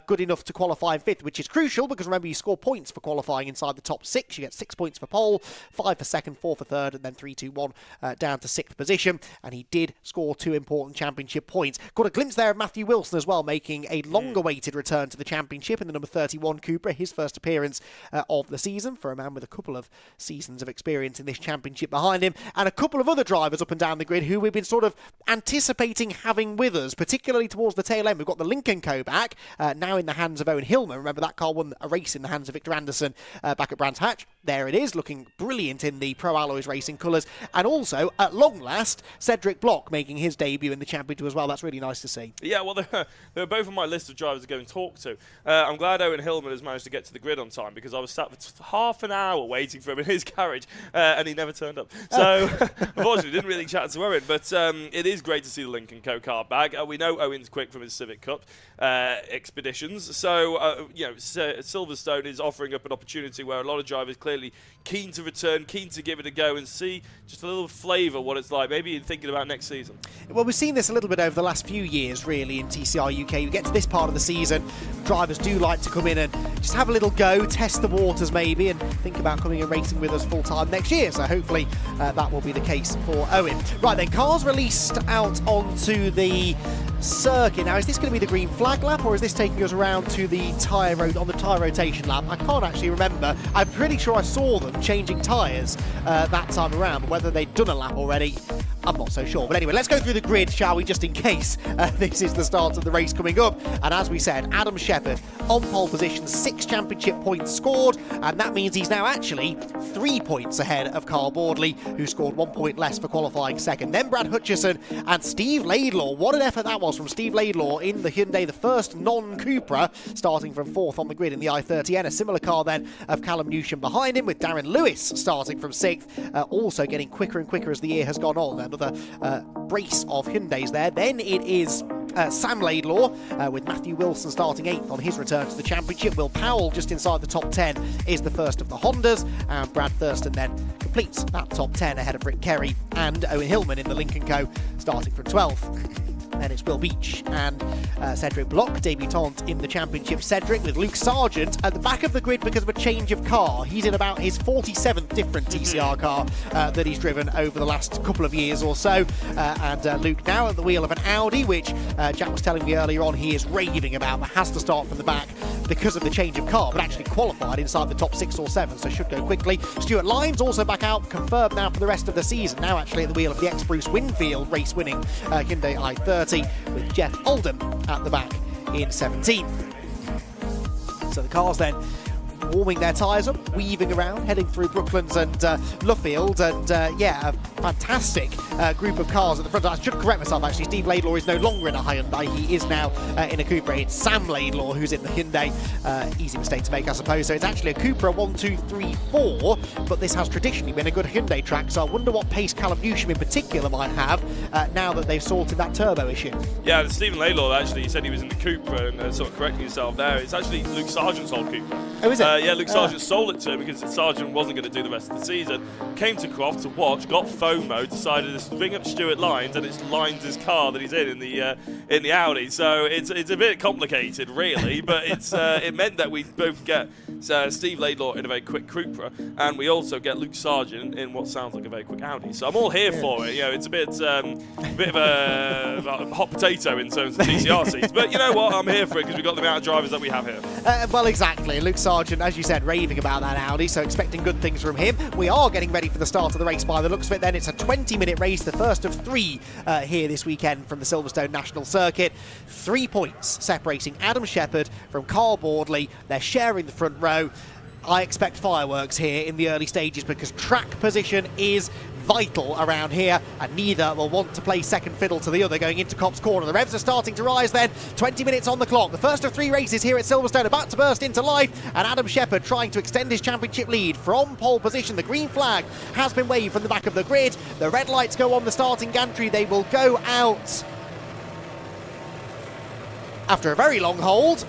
good enough to qualify in 5th, which is crucial because remember, you score points for qualifying inside the top 6. You get 6 points for pole, 5 for second, 4 for third, and then 3, 2, 1 down to 6th position. And he did score 2 important championship points. Got a glimpse there of Matthew Wilson as well, making a long-awaited return to the championship in the number 31 Cupra, his first appearance of the season for a man with a couple of seasons of experience in this championship behind him, and a couple of other drivers up and down the grid who we've been sort of anticipating having with us, particularly towards the tail end. We've got the Lincoln Co back, now in the hands of Owen Hillman. Remember, that car won a race in the hands of Victor Anderson back at Brands Hatch. There it is, looking brilliant in the Pro Alloys Racing colours. And also, at long last, Cedric Block making his debut in the championship as well. That's really nice to see. Yeah, well, they're both on my list of drivers to go and talk to. I'm glad Owen Hillman has managed to get to the grid on time, because I was sat for half an hour waiting for him in his garage, and he never turned up. So, unfortunately, didn't really chat to Owen. But it is great to see the Lincoln Co car back. We know Owen's quick from his Civic Cup expeditions. So, Silverstone is offering up an opportunity where a lot of drivers clearly keen to return, keen to give it a go and see just a little flavour what it's like, maybe in thinking about next season. Well, we've seen this a little bit over the last few years, really, in TCR UK. We get to this part of the season, drivers do like to come in and just have a little go, test the waters maybe, and think about coming and racing with us full-time next year. So hopefully that will be the case for Owen. Right then, cars released out onto the circuit. Now, is this going to be the green flag lap, or is this taking us around to the tyre rotation lap? I can't actually remember. I'm pretty sure I saw them changing tyres that time around, but whether they'd done a lap already, I'm not so sure. But anyway, let's go through the grid, shall we, just in case this is the start of the race coming up. And as we said, Adam Shepherd on pole position, 6 championship points scored, and that means he's now actually 3 points ahead of Carl Boardley, who scored 1 point less for qualifying second. Then Brad Hutchison and Steve Laidlaw. What an effort that was from Steve Laidlaw in the Hyundai, the first non-Cupra, starting from 4th on the grid in the i30N. A similar car then of Callum Newsham behind him, with Darren Lewis starting from 6th, also getting quicker and quicker as the year has gone on. Another brace of Hyundais there. Then it is Sam Laidlaw with Matthew Wilson starting 8th on his return to the championship. Will Powell just inside the top 10 is the first of the Hondas, and Brad Thurston then completes that top 10 ahead of Rick Kerry and Owen Hillman in the Lincoln Co starting from 12th. Then it's Will Beach and Cedric Block, debutant in the championship. Cedric with Luke Sargent at the back of the grid because of a change of car. He's in about his 47th different TCR car that he's driven over the last couple of years or so. And Luke now at the wheel of an Audi, which Jack was telling me earlier on he is raving about, that has to start from the back because of the change of car, but actually qualified inside the top 6 or 7, so should go quickly. Stuart Lyons also back out, confirmed now for the rest of the season, now actually at the wheel of the ex-Bruce Winfield race-winning Hyundai i30, with Jeff Oldham at the back in 17th. So the cars then warming their tyres up, weaving around, heading through Brooklands and Luffield, and yeah, a fantastic group of cars at the front. I should correct myself actually, Steve Laidlaw is no longer in a Hyundai, he is now in a Cupra. It's Sam Laidlaw who's in the Hyundai. Easy mistake to make, I suppose. So it's actually a Cupra 1, 2, 3, 4, but this has traditionally been a good Hyundai track, so I wonder what pace Callum Newsham in particular might have now that they've sorted that turbo issue. Yeah, Stephen Laidlaw actually, he said he was in the Cupra, and sort of correcting himself there. It's actually Luke Sargent's old Cupra. Oh, is it? Yeah, Luke Sargent sold it to him because Sargent wasn't going to do the rest of the season. Came to Croft to watch, got FOMO, decided to ring up Stuart Lyons, and it's Lyons' car that he's in the Audi. So it's a bit complicated, really, but it's it meant that we both get Steve Laidlaw in a very quick Cupra, and we also get Luke Sargent in what sounds like a very quick Audi. So I'm all here for it. You know, it's a bit of a hot potato in terms of TCR seats, but you know what? I'm here for it because we've got the amount of drivers that we have here. Well, exactly. Luke Sargent, as you said, raving about that Audi, so expecting good things from him. We are getting ready for the start of the race by the looks of it then. It's a 20-minute race, the first of 3 here this weekend from the Silverstone National Circuit. 3 points separating Adam Shepherd from Carl Bordley. They're sharing the front row. I expect fireworks here in the early stages because track position is vital around here, and neither will want to play second fiddle to the other going into Copse Corner. The revs are starting to rise then. 20 minutes on the clock. The first of 3 races here at Silverstone about to burst into life, and Adam Shepherd trying to extend his championship lead from pole position. The green flag has been waved from the back of the grid. The red lights go on the starting gantry. They will go out after a very long hold.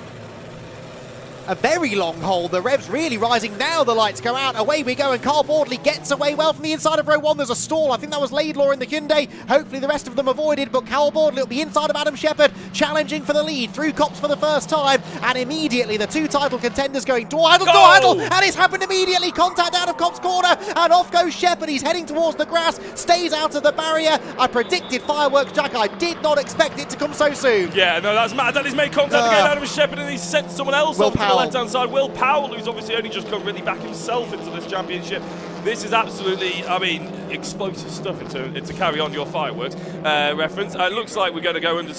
A very long hold. The revs really rising now. The lights go out. Away we go, and Carl Bordley gets away well from the inside of row 1. There's a stall. I think that was Laidlaw in the Hyundai. Hopefully the rest of them avoided, but Carl Bordley will be inside of Adam Shepherd, challenging for the lead through Copse for the first time, and immediately the 2 title contenders going door handle, and it's happened immediately. Contact out of Copse Corner, and off goes Shepherd. He's heading towards the grass, stays out of the barrier. I predicted fireworks, Jack. I did not expect it to come so soon. Yeah, no, that's mad that he's made contact again. Adam Shepherd, and he's sent someone else off to the left-hand side. Will Powell, who's obviously only just come really back himself into this championship. This is absolutely, I mean, explosive stuff to carry on your fireworks reference. It looks like we're going to go under,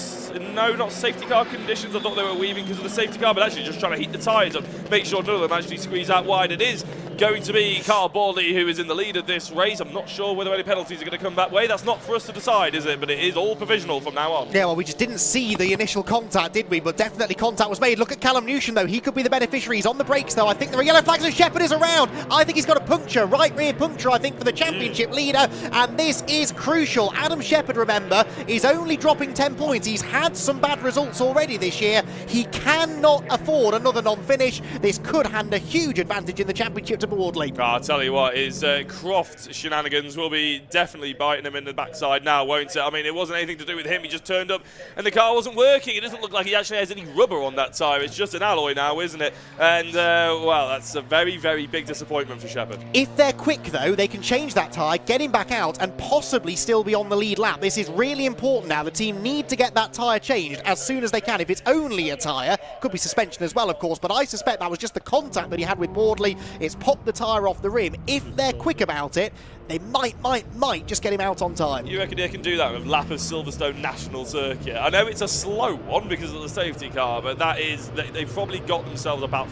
no, not safety car conditions. I thought they were weaving because of the safety car, but actually just trying to heat the tyres up, make sure none of them actually squeeze out wide. It is going to be Carl Bordley who is in the lead of this race. I'm not sure whether any penalties are going to come that way. That's not for us to decide, is it? But it is all provisional from now on. Yeah, well, we just didn't see the initial contact, did we? But definitely contact was made. Look at Callum Newsham, though. He could be the beneficiary. He's on the brakes, though. I think there are yellow flags and Shepherd is around. I think he's got a puncture, right rear puncture, I think, for the championship leader. And this is crucial. Adam Shepherd, remember, is only dropping 10 points. He's had some bad results already this year. He cannot afford another non-finish. This could hand a huge advantage in the championship to Bordley. I'll tell you what, his Croft shenanigans will be definitely biting him in the backside now, won't it? I mean, it wasn't anything to do with him. He just turned up and the car wasn't working. It doesn't look like he actually has any rubber on that tyre. It's just an alloy now, isn't it? And, well, that's a very, very big disappointment for Shepherd. If they're quick, though, they can change that tyre, get him back out, and possibly still be on the lead lap. This is really important now. The team need to get that tyre changed as soon as they can. If it's only a tyre, could be suspension as well, of course, but I suspect that was just the contact that he had with Bordley. It's popped the tyre off the rim. If they're quick about it, they might just get him out on time. You reckon they can do that with lap of Silverstone National Circuit? I know it's a slow one because of the safety car, but that is, they've probably got themselves about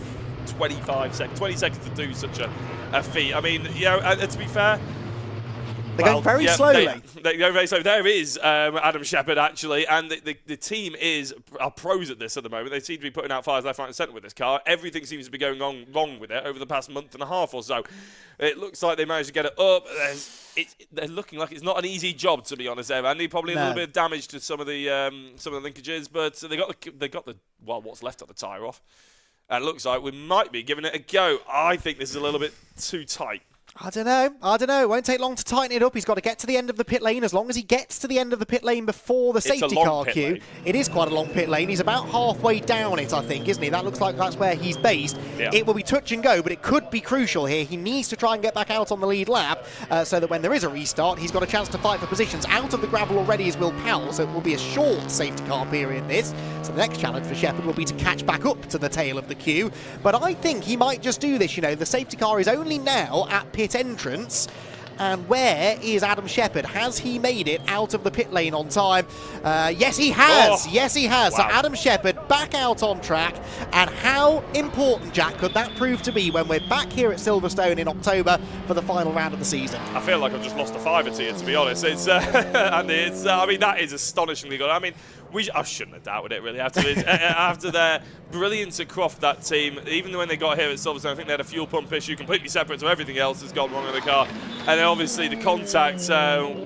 20 seconds to do such a feat. I mean, you know, to be fair, they're going very slowly. They go very slowly. There is Adam Shepherd, actually, and the team are pros at this at the moment. They seem to be putting out fires left, right and centre with this car. Everything seems to be going on wrong with it over the past month and a half or so. It looks like they managed to get it up. They're looking like it's not an easy job, to be honest, Andy. Probably a little bit of damage to some of the linkages, but they got the what's left of the tyre off. And it looks like we might be giving it a go. I think this is a little bit too tight. I don't know. It won't take long to tighten it up. He's got to get to the end of the pit lane. As long as he gets to the end of the pit lane before the safety car queue. It is quite a long pit lane. He's about halfway down it, I think, isn't he? That looks like that's where he's based. Yeah. It will be touch and go, but it could be crucial here. He needs to try and get back out on the lead lap so that when there is a restart, he's got a chance to fight for positions. Out of the gravel already is Will Powell, so it will be a short safety car period, this. So the next challenge for Shepherd will be to catch back up to the tail of the queue. But I think he might just do this, you know. The safety car is only now at pit entrance. And where is Adam Shepherd? Has he made it out of the pit lane on time? Yes, he has. Oh. Yes, he has. Wow. So Adam Shepherd back out on track. And how important, Jack, could that prove to be when we're back here at Silverstone in October for the final round of the season? I feel like I've just lost a fiver to you, to be honest. It's and it's. I mean, that is astonishingly good. I mean, I shouldn't have doubted it really after their brilliance across that team. Even when they got here at Silverstone, I think they had a fuel pump issue completely separate to everything else that's gone wrong in the car. And then obviously the contact,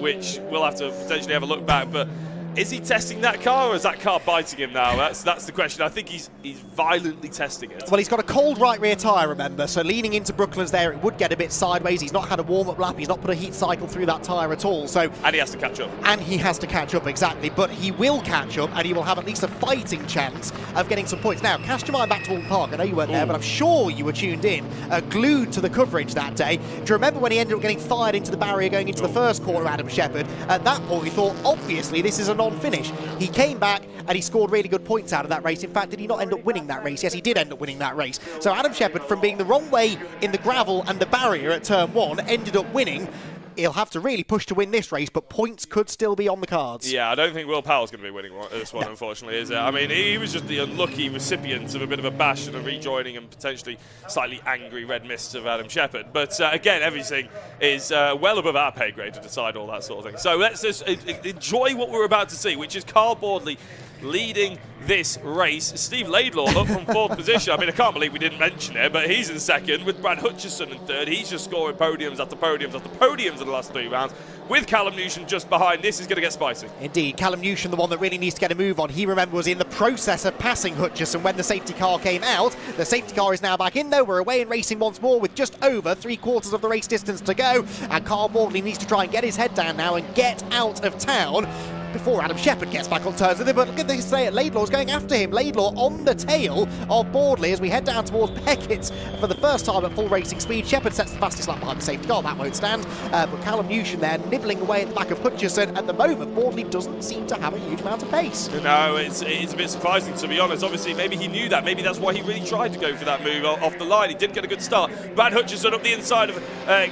which we'll have to potentially have a look back. But is he testing that car, or is that car biting him now? That's the question. I think he's violently testing it. Well, he's got a cold right rear tyre, remember, so leaning into Brooklands there, it would get a bit sideways. He's not had a warm-up lap. He's not put a heat cycle through that tyre at all. So, and he has to catch up. And he has to catch up, exactly. But he will catch up, and he will have at least a fighting chance of getting some points. Now, cast your mind back to Oulton Park. I know you weren't there, but I'm sure you were tuned in, glued to the coverage that day. Do you remember when he ended up getting fired into the barrier going into the first corner, Adam Shepherd? At that point, we thought, obviously, this is a non-finish. He came back and he scored really good points out of that race. In fact, did he not end up winning that race? Yes, he did end up winning that race. So Adam Shepherd, from being the wrong way in the gravel and the barrier at turn 1, ended up winning. He'll have to really push to win this race, but points could still be on the cards. Yeah, I don't think Will Powell's going to be winning this one, unfortunately, is it? I mean, he was just the unlucky recipient of a bit of a bash and a rejoining and potentially slightly angry red mist of Adam Shepherd. But again, everything is well above our pay grade to decide all that sort of thing. So let's just enjoy what we're about to see, which is Carl Boardley leading this race. Steve Laidlaw up from 4th position. I mean, I can't believe we didn't mention it, but he's in 2nd with Brad Hutchison in 3rd. He's just scoring podiums after podiums after podiums in the last 3 rounds, with Callum Newsham just behind. This is going to get spicy. Indeed, Callum Newsham, the one that really needs to get a move on. He, remember, was in the process of passing Hutchison when the safety car came out. The safety car is now back in, though. We're away in racing once more with just over 3/4 of the race distance to go, and Carl Boardley needs to try and get his head down now and get out of town before Adam Shepherd gets back on turns with him. But look at this, Laidlaw's going after him. Laidlaw on the tail of Boardley as we head down towards Beckett for the first time at full racing speed. Shepherd sets the fastest lap behind the safety car. That won't stand. But Callum Newsham there nibbling away at the back of Hutchison. At the moment, Boardley doesn't seem to have a huge amount of pace. No, it's a bit surprising, to be honest. Obviously, maybe he knew that. Maybe that's why he really tried to go for that move off the line. He didn't get a good start. Brad Hutchison up the inside of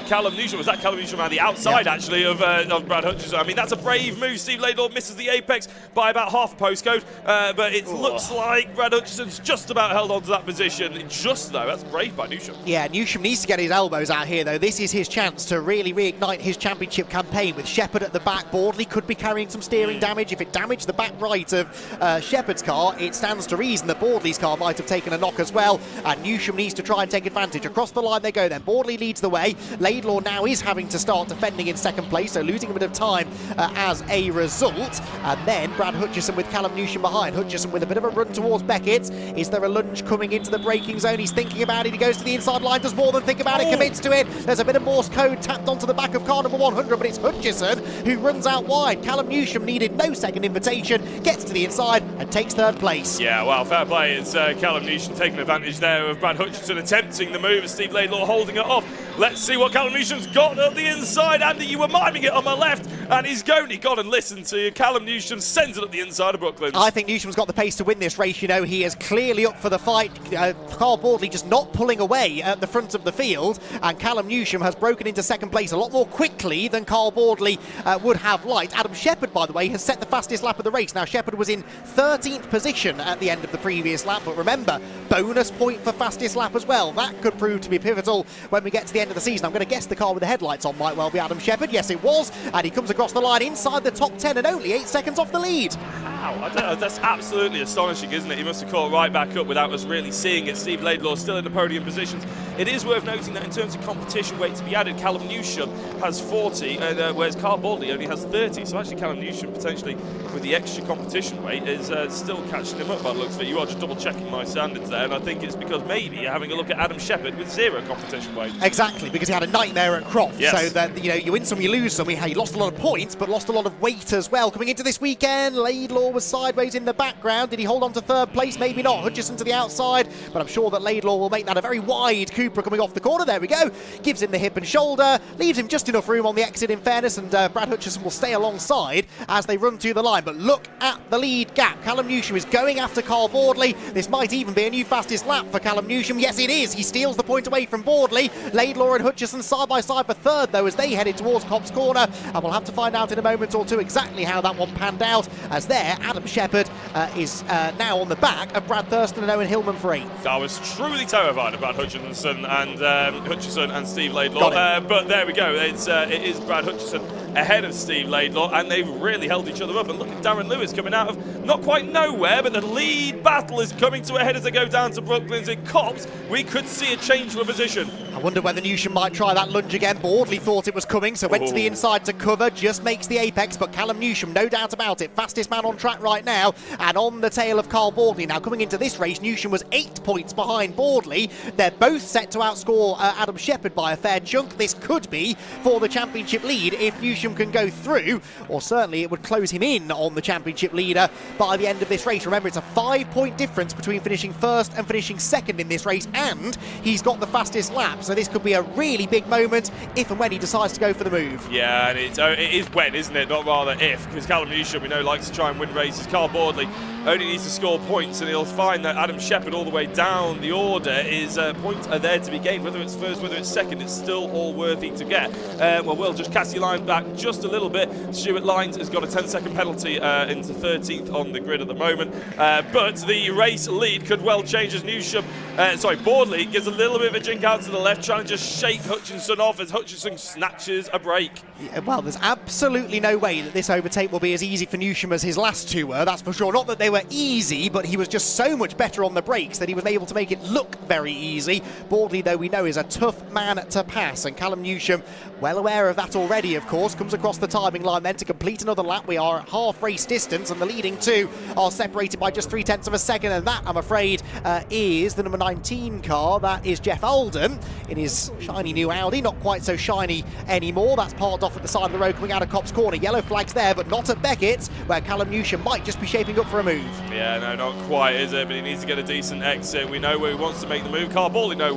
Callum Newsham. Was that Callum Newsham around the outside, actually, of Brad Hutchison? I mean, that's a brave move. Steve Laidlaw misses the apex by about half a postcode, but it looks like Brad Hutchison's just about held on to that position. Just, though, that's brave by Newsham. Yeah, Newsham needs to get his elbows out here, though. This is his chance to really reignite his championship campaign with Shepherd at the back. Boardley could be carrying some steering damage. If it damaged the back right of Shepherd's car, it stands to reason that Boardley's car might have taken a knock as well, and Newsham needs to try and take advantage. Across the line they go then. Boardley leads the way. Laidlaw now is having to start defending in 2nd place, so losing a bit of time as a result. And then Brad Hutchison with Callum Newsham behind. Hutchison with a bit of a run towards Beckett. Is there a lunge coming into the braking zone? He's thinking about it. He goes to the inside line, does more than think about it, commits to it. There's a bit of Morse code tapped onto the back of car number 100, but it's Hutchison who runs out wide. Callum Newsham needed no second invitation, gets to the inside and takes 3rd place. Yeah, well, fair play. It's Callum Newsham taking advantage there of Brad Hutchison attempting the move, and Steve Laidlaw holding it off. Let's see what Callum Newsham's got up the inside. Andy, you were miming it on my left, and he's going. He got and listened to you. Callum Newsham sends it up the inside of Brooklands. I think Newsham's got the pace to win this race. You know, he is clearly up for the fight. Carl Boardley just not pulling away at the front of the field, and Callum Newsham has broken into 2nd place a lot more quickly than Carl Boardley would have liked. Adam Shepherd, by the way, has set the fastest lap of the race. Now, Shepherd was in 13th position at the end of the previous lap, but remember, bonus point for fastest lap as well. That could prove to be pivotal when we get to the end of the season. I'm going to guess the car with the headlights on might well be Adam Shepherd. Yes, it was, and he comes across the line inside the top 10 and only 8 seconds off the lead. Wow, I don't know, that's absolutely astonishing, isn't it? He must have caught right back up without us really seeing it. Steve Laidlaw still in the podium positions. It is worth noting that in terms of competition weight to be added, Callum Newsham has 40, whereas Carl Boardley only has 30. So actually Callum Newsham, potentially with the extra competition weight, is still catching him up by the looks of it. You are just double checking my standards there, and I think it's because maybe you're having a look at Adam Shepherd with 0 competition weight. Exactly, because he had a nightmare at Croft. Yes. So that, you know, you win some, you lose some. He lost a lot of points, but lost a lot of weight as well. Coming into this weekend, Laidlaw was sideways in the background. Did he hold on to 3rd place? Maybe not. Hutchison to the outside, but I'm sure that Laidlaw will make that a very wide coupe Supra coming off the corner. There we go. Gives him the hip and shoulder, leaves him just enough room on the exit in fairness, and Brad Hutchison will stay alongside as they run to the line. But look at the lead gap. Callum Newsham is going after Carl Boardley. This might even be a new fastest lap for Callum Newsham. Yes, it is. He steals the point away from Boardley. Laidlaw and Hutchison side by side for third, though, as they headed towards Cobb's Corner. And we'll have to find out in a moment or two exactly how that one panned out, as there, Adam Shepherd is now on the back of Brad Thurston and Owen Hillman for 8th. I was truly terrified about Hutchison and Steve Laidlaw, but there we go. It is Brad Hutchison ahead of Steve Laidlaw, and they've really held each other up. And look at Darren Lewis coming out of not quite nowhere, but the lead battle is coming to a head as they go down to Brooklands. In Cops, we could see a change of position. I wonder whether Newsham might try that lunge again. Boardley thought it was coming, so went to the inside to cover, just makes the apex, but Callum Newsham, no doubt about it, fastest man on track right now, and on the tail of Carl Boardley. Now, coming into this race, Newsham was 8 points behind Boardley. They're both set to outscore Adam Shepherd by a fair chunk. This could be for the championship lead if Newsham can go through, or certainly it would close him in on the championship leader by the end of this race. Remember, it's a 5-point difference between finishing first and finishing second in this race, and he's got the fastest lap, so this could be a really big moment if and when he decides to go for the move. Yeah, and it is when, isn't it? Not rather if, because Callum Newsham, we know, likes to try and win races. Carl Boardley only needs to score points, and he'll find that Adam Shepherd all the way down the order is points are there to be gained. Whether it's first, whether it's second, it's still all worthy to get. Well, we'll just cast your line back just a little bit. Stuart Lyons has got a 10-second penalty into 13th on the grid at the moment, but the race lead could well change as Boardley gives a little bit of a jink out to the left, trying to just shake Hutchinson off as Hutchinson snatches a break. Yeah, well, there's absolutely no way that this overtake will be as easy for Newsham as his last two were, that's for sure. Not that they were easy, but he was just so much better on the brakes that he was able to make it look very easy. Boardley, though, we know is a tough man to pass, and Callum Newsham, well aware of that already, of course, comes across the timing line then to complete another lap. We are at half race distance, and the leading two are separated by just 0.3 of a second, and that, I'm afraid, is the number 19 car. That is Jeff Oldham in his shiny new Audi, not quite so shiny anymore. That's parked off at the side of the road coming out of Cops Corner. Yellow flags there, but not at Beckett's, where Callum Newsham might just be shaping up for a move. Yeah, no, not quite, is it? But he needs to get a decent exit. We know where he wants to make the move. Carl Boardley knows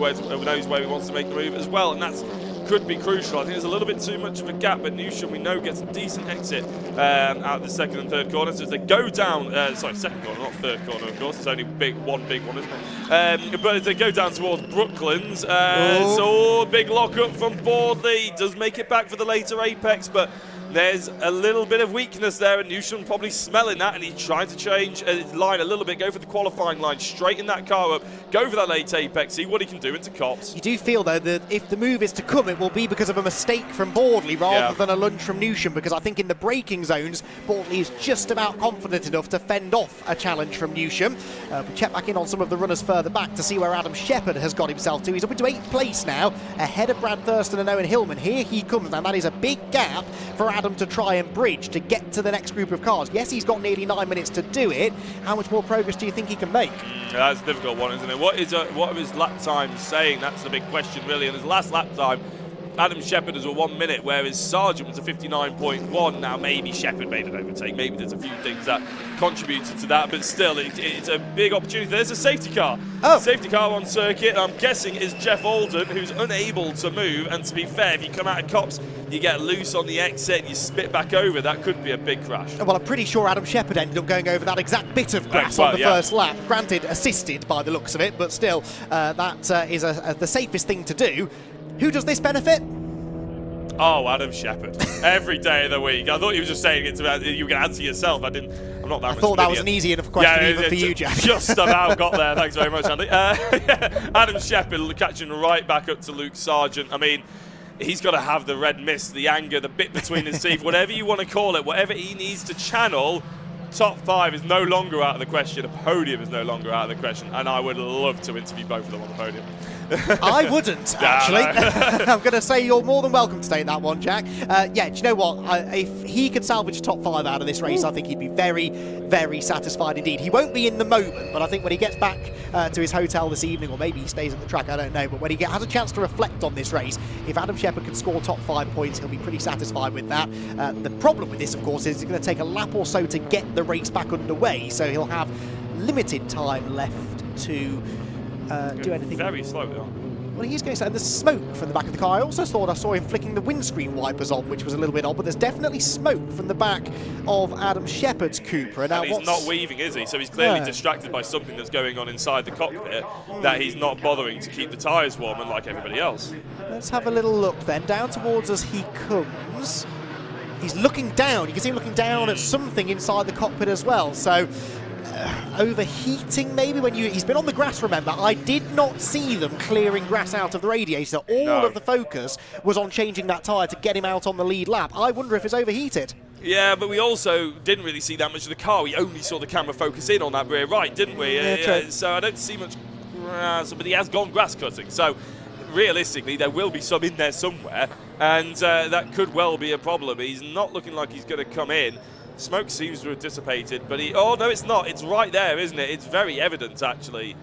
where he wants to make the move as well, and that's could be crucial. I think there's a little bit too much of a gap, but Newsham, we know, gets a decent exit out of the second and third corner. So as they go down, second corner, not third corner, of course. It's only one big one, isn't it? But as they go down towards Brooklands, so big lock up from Boardley. Does make it back for the later apex, but there's a little bit of weakness there, and Newsham probably smelling that, and he's trying to change his line a little bit, go for the qualifying line, straighten that car up, go for that late apex, see what he can do into Cops. You do feel, though, that if the move is to come, it will be because of a mistake from Boardley rather than a lunge from Newsham, because I think in the braking zones, Boardley is just about confident enough to fend off a challenge from Newsham. We check back in on some of the runners further back to see where Adam Shepherd has got himself to. He's up into 8th place now, ahead of Brad Thurston and Owen Hillman. Here he comes, and that is a big gap for Adam to try and bridge to get to the next group of cars. Yes, he's got nearly 9 minutes to do it. How much more progress do you think he can make? That's a difficult one, isn't it? What are his lap times saying? That's the big question, really. And his last lap time, Adam Shepherd is a 1 minute, whereas Sargent was a 59.1. Now, maybe Shepherd made an overtake. Maybe there's a few things that contributed to that, but still, it's a big opportunity. There's a safety car. Safety car on circuit. I'm guessing is Jeff Oldham, who's unable to move. And to be fair, if you come out of Cops, you get loose on the exit and you spit back over, that could be a big crash. Well, I'm pretty sure Adam Shepherd ended up going over that exact bit of grass on the first lap. Granted, assisted by the looks of it, but still, that is the safest thing to do. Who does this benefit? Oh, Adam Shepherd. Every day of the week. I thought you were just saying it to you can answer yourself. I'm not that much. I thought that was an easy enough question even for you, Jack. Just about got there. Thanks very much, Andy. Adam Shepherd catching right back up to Luke Sargent. I mean, he's got to have the red mist, the anger, the bit between his teeth, whatever you want to call it, whatever he needs to channel. Top 5 is no longer out of the question. A podium is no longer out of the question. And I would love to interview both of them on the podium. I wouldn't, actually. I'm going to say you're more than welcome to take that one, Jack. Yeah, do you know what? If he could salvage a top 5 out of this race, I think he'd be very, very satisfied indeed. He won't be in the moment, but I think when he gets back to his hotel this evening, or maybe he stays at the track, I don't know, but when he has a chance to reflect on this race, if Adam Shepherd can score top 5 points, he'll be pretty satisfied with that. The problem with this, of course, is it's going to take a lap or so to get the race back underway, so he'll have limited time left to do anything. Very slow, though. Well, he's going to, and there's smoke from the back of the car. I also thought I saw him flicking the windscreen wipers on, which was a little bit odd, but there's definitely smoke from the back of Adam Shepherd's Cupra. Now, and he's not weaving, is he? So he's clearly distracted by something that's going on inside the cockpit that he's not bothering to keep the tyres warm, unlike everybody else. Let's have a little look then. Down towards us he comes. He's looking down. You can see him looking down at something inside the cockpit as well. So overheating maybe when he's been on the grass, remember. I did not see them clearing grass out of the radiator. All of the focus was on changing that tyre to get him out on the lead lap. I wonder if it's overheated. Yeah, but we also didn't really see that much of the car. We only saw the camera focus in on that rear right, didn't we? Yeah, so I don't see much grass, but he has gone grass cutting. So realistically, there will be some in there somewhere, and that could well be a problem. He's not looking like he's going to come in. Smoke seems to have dissipated, but oh no, it's not. It's right there, isn't it? It's very evident, actually.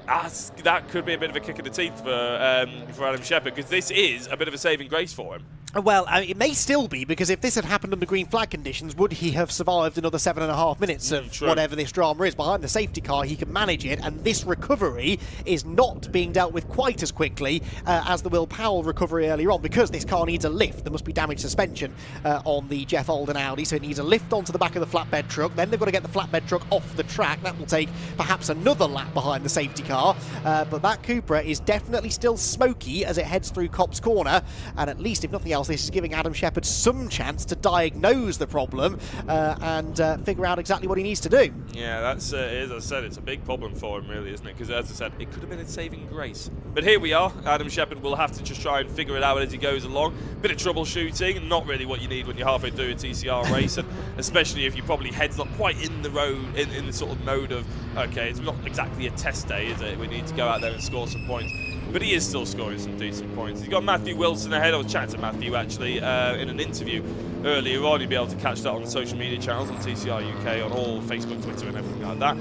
That could be a bit of a kick in the teeth for Adam Shepherd, because this is a bit of a saving grace for him. Well, it may still be, because if this had happened under green flag conditions, would he have survived another 7.5 minutes of whatever this drama is? Behind the safety car, he can manage it, and this recovery is not being dealt with quite as quickly as the Will Powell recovery earlier on, because this car needs a lift. There must be damaged suspension on the Jeff Oulton Audi, so it needs a lift onto the back of the flatbed truck. Then they've got to get the flatbed truck off the track. That will take perhaps another lap behind the safety car, but that Cupra is definitely still smoky as it heads through Copse Corner, and at least, if nothing else, this is giving Adam Shepherd some chance to diagnose the problem and figure out exactly what he needs to do. Yeah, that's, as I said, it's a big problem for him, really, isn't it? Because, as I said, it could have been a saving grace. But here we are. Adam Shepherd will have to just try and figure it out as he goes along. Bit of troubleshooting, not really what you need when you're halfway through a TCR race, and especially if you probably head's not quite in the road, in the sort of mode of, okay, it's not exactly a test day, is it? We need to go out there and score some points. But he is still scoring some decent points. He's got Matthew Wilson ahead. I was chatting to Matthew, actually, in an interview earlier on. You'll be able to catch that on the social media channels, on TCR UK, on all Facebook, Twitter, and everything like that.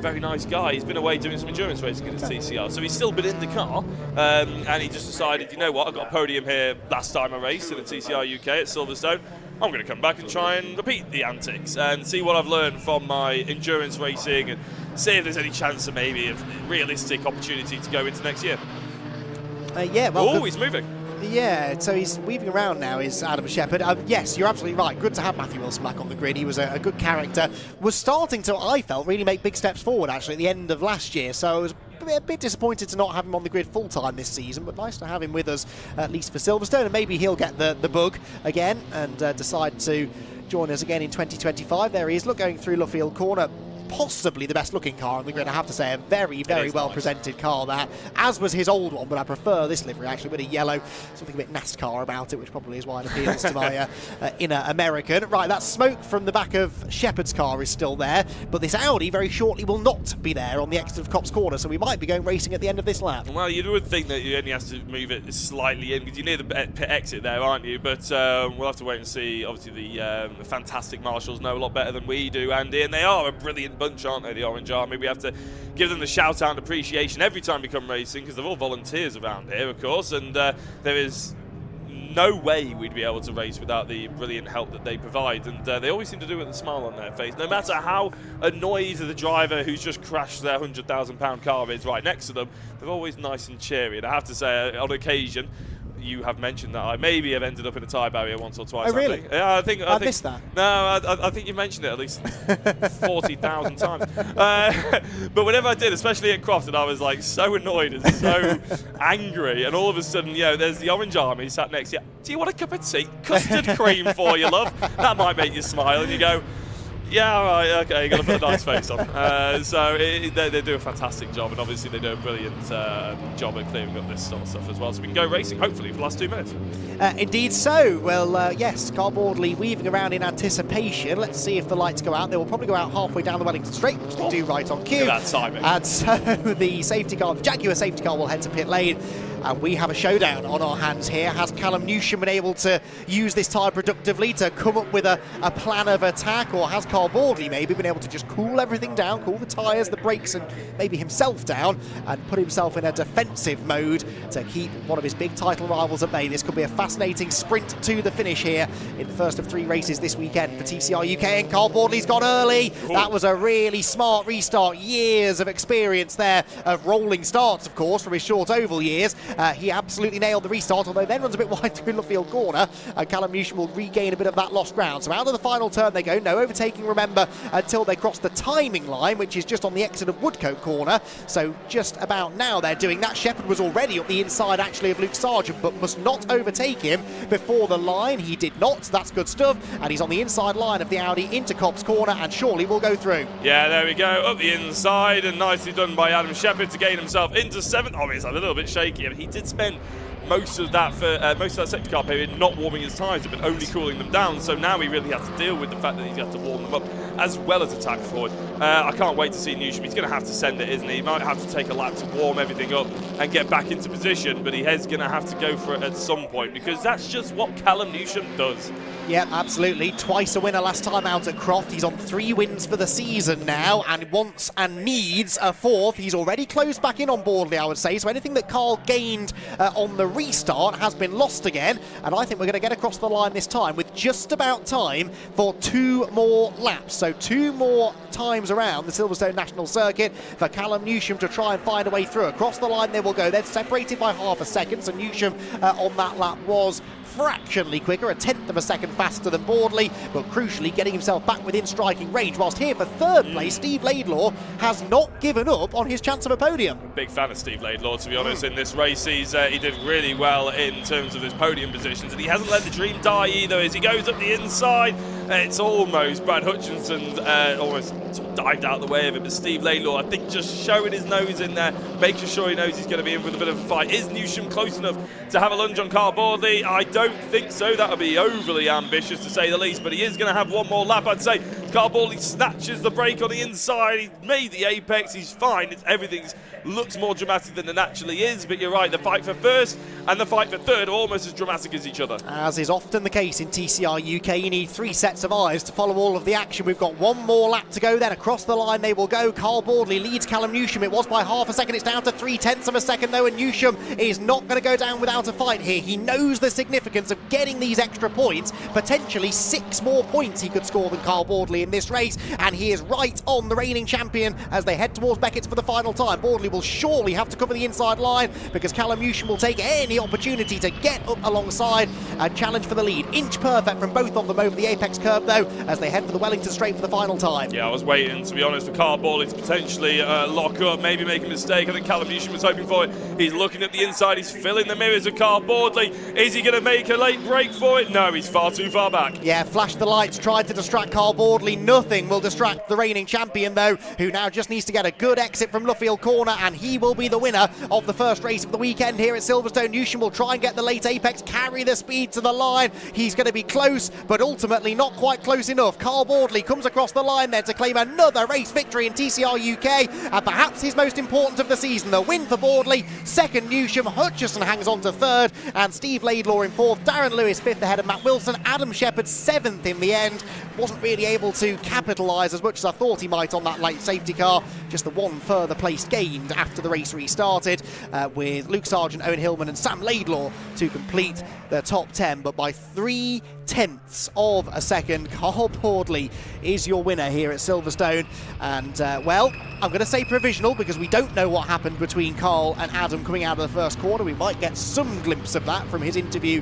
Very nice guy. He's been away doing some endurance racing in his TCR. So he's still been in the car, and he just decided, you know what, I got a podium here last time I raced in the TCR UK at Silverstone. I'm going to come back and try and repeat the antics and see what I've learned from my endurance racing and see if there's any chance of maybe a realistic opportunity to go into next year. Yeah, well, oh, he's moving. Yeah, so he's weaving around now, is Adam Shepherd. Yes, you're absolutely right. Good to have Matthew Wilson back on the grid. He was a good character. Was starting to, I felt, really make big steps forward, actually, at the end of last year. So I was a bit disappointed to not have him on the grid full-time this season, but nice to have him with us, at least for Silverstone. And maybe he'll get the bug again and decide to join us again in 2025. There he is, look, going through Luffield Corner. Possibly the best looking car on the grid, I have to say. A very, very well presented car, that, as was his old one, but I prefer this livery actually, with a yellow, something a bit NASCAR about it, which probably is why it appeals to my inner American. Right, that smoke from the back of Shepherd's car is still there, but this Audi very shortly will not be there on the exit of Copse Corner, so we might be going racing at the end of this lap. Well, you would think that you only have to move it slightly in, because you're near the pit exit there, aren't you? But we'll have to wait and see. Obviously, the fantastic marshals know a lot better than we do, Andy, and they are a brilliant bunch, aren't they, the Orange Army? We have to give them the shout out and appreciation every time we come racing, because they're all volunteers around here, of course, and there is no way we'd be able to race without the brilliant help that they provide, and they always seem to do it with a smile on their face, no matter how annoyed the driver who's just crashed their £100,000 car is right next to them. They're always nice and cheery, and I have to say, on occasion, you have mentioned that I maybe have ended up in a tyre barrier once or twice. Oh, really? Yeah, I think missed that. No, I think you mentioned it at least 40,000 times. But whenever I did, especially at Crofton, I was like so annoyed and so angry. And all of a sudden, you know, there's the Orange Army sat next to you. Do you want a cup of tea? Custard cream for you, love. That might make you smile. And you go, yeah, all right, okay, you got to put a nice face on. So they do a fantastic job, and obviously they do a brilliant job at clearing up this sort of stuff as well. So we can go racing, hopefully, for the last 2 minutes. Indeed so. Well, yes, cardboardly weaving around in anticipation. Let's see if the lights go out. They will probably go out halfway down the Wellington Straight, which they do right on cue. Look at that timing. And so the safety car, the Jaguar safety car, will head to pit lane. and we have a showdown on our hands here. Has Callum Newsham been able to use this tyre productively to come up with a plan of attack, or has Carl Bordley maybe been able to just cool everything down, cool the tyres, the brakes, and maybe himself down, and put himself in a defensive mode to keep one of his big title rivals at bay? This could be a fascinating sprint to the finish here in the first of 3 races this weekend for TCR UK, and Carl Bordley's gone early. Cool. That was a really smart restart. Years of experience there of rolling starts, of course, from his short oval years. He absolutely nailed the restart, although then runs a bit wide through Luffield corner, and Callum Newsham will regain a bit of that lost ground. So out of the final turn they go. No overtaking, remember, until they cross the timing line, which is just on the exit of Woodcote corner. So just about now they're doing that. Shepherd was already up the inside, actually, of Luke Sargent, but must not overtake him before the line. He did not. That's good stuff. And he's on the inside line of the Audi into Copse corner, and surely will go through. Yeah, there we go. Up the inside, and nicely done by Adam Shepherd to gain himself into 7th. Oh, he's a little bit shaky, but he did spend most of that safety car period not warming his tyres up and only cooling them down. So now he really has to deal with the fact that he's got to warm them up as well as attack forward. I can't wait to see Newsham. He's going to have to send it, isn't he? He might have to take a lap to warm everything up and get back into position, but he is going to have to go for it at some point, because that's just what Callum Newsham does. Yeah, absolutely. Twice a winner last time out at Croft. He's on 3 wins for the season now, and wants and needs a 4th. He's already closed back in on Bordley, I would say. So anything that Carl gained on the restart has been lost again. And I think we're going to get across the line this time with just about time for 2 more laps. So 2 more times around the Silverstone National Circuit for Callum Newsham to try and find a way through. Across the line they will go. They're separated by half a second. So Newsham on that lap was fractionally quicker, a 1/10 of a second faster than Bordley, but crucially getting himself back within striking range. Whilst here for 3rd place, Steve Laidlaw has not given up on his chance of a podium. Big fan of Steve Laidlaw, to be honest, in this race. He did really well in terms of his podium positions, and he hasn't let the dream die either. As he goes up the inside, it's almost Brad Hutchinson almost dived out of the way of it, but Steve Laidlaw, I think, just showing his nose in there, making sure he knows he's going to be in with a bit of a fight. Is Newsham close enough to have a lunge on Carl Bordley? I don't think so. That would be overly ambitious, to say the least, but he is going to have one more lap, I'd say. Carl Bordley snatches the break on the inside. He made the apex. He's fine. Everything looks more dramatic than it actually is, but you're right. The fight for 1st and the fight for 3rd are almost as dramatic as each other. As is often the case in TCR UK, you need 3 sets of eyes to follow all of the action. We've got 1 more lap to go, then across the line they will go. Carl Bordley leads Callum Newsham. It was by half a second. It's down to 3/10 of a second though, and Newsham is not going to go down without a fight here. He knows the significance of getting these extra points. Potentially 6 more points he could score than Carl Bordley in this race, and he is right on the reigning champion as they head towards Beckett's for the final time. Bordley will surely have to cover the inside line, because Callum Newsham will take any opportunity to get up alongside and challenge for the lead. Inch perfect from both of them over the apex curve though, as they head for the Wellington Straight for the final time. Yeah, I was waiting, to be honest, for Carl Bordley to potentially lock up, maybe make a mistake. I think Callum Newsham was hoping for it. He's looking at the inside, he's filling the mirrors of Carl Bordley. Is he going to make a late break for it? No, he's far too far back. Yeah, flashed the lights, tried to distract Carl Bordley. Nothing will distract the reigning champion though, who now just needs to get a good exit from Luffield corner, and he will be the winner of the first race of the weekend here at Silverstone. Newsham will try and get the late apex, carry the speed to the line. He's going to be close, but ultimately not quite close enough. Carl Bordley comes across the line there to claim another race victory in TCR UK, and perhaps his most important of the season. The win for Bordley, 2nd Newsham, Hutchison hangs on to 3rd, and Steve Laidlaw in 4th, Darren Lewis 5th ahead of Matt Wilson, Adam Shepherd 7th in the end. Wasn't really able to capitalise as much as I thought he might on that late safety car. Just the 1 further place gained after the race restarted, with Luke Sargent, Owen Hillman and Sam Laidlaw to complete the top 10, but by 3/10 of a second. Carl Bordley is your winner here at Silverstone, and well, I'm going to say provisional, because we don't know what happened between Carl and Adam coming out of the first corner. We might get some glimpse of that from his interview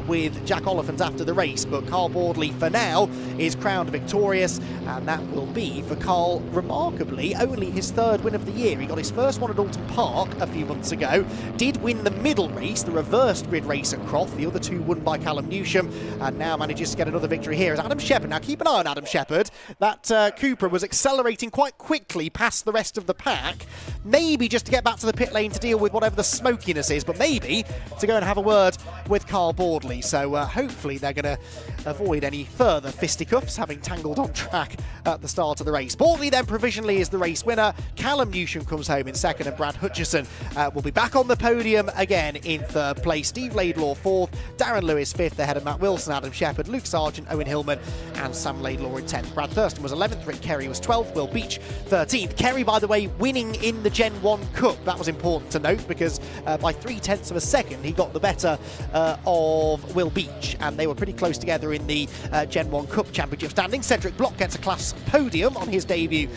with Jack Oliphant after the race, but Carl Bordley for now is crowned victorious, and that will be for Carl, remarkably, only his 3rd win of the year. He got his first one at Oulton Park a few months ago, did win the middle race, the reversed grid race at Croft, the other 2 won by Callum Newsham, and now now manages to get another victory here as Adam Shepherd. Now keep an eye on Adam Shepherd. That Cooper was accelerating quite quickly past the rest of the pack, maybe just to get back to the pit lane to deal with whatever the smokiness is, but maybe to go and have a word with Carl Boardley. So hopefully they're going to avoid any further fisticuffs, having tangled on track at the start of the race. Boardley then provisionally is the race winner. Callum Newsham comes home in second, and Brad Hutchison will be back on the podium again in third place. Steve Laidlaw fourth, Darren Lewis fifth, ahead of Matt Wilson, Adam Shepherd, Luke Sargent, Owen Hillman and Sam Laidlaw in 10th. Brad Thurston was 11th, Rick Kerry was 12th, Will Beach 13th. Kerry, by the way, winning in the Gen 1 Cup. That was important to note because by 0.3 of a second he got the better of Will Beach, and they were pretty close together in the Gen 1 Cup Championship standing. Cedric Block gets a class podium on his debut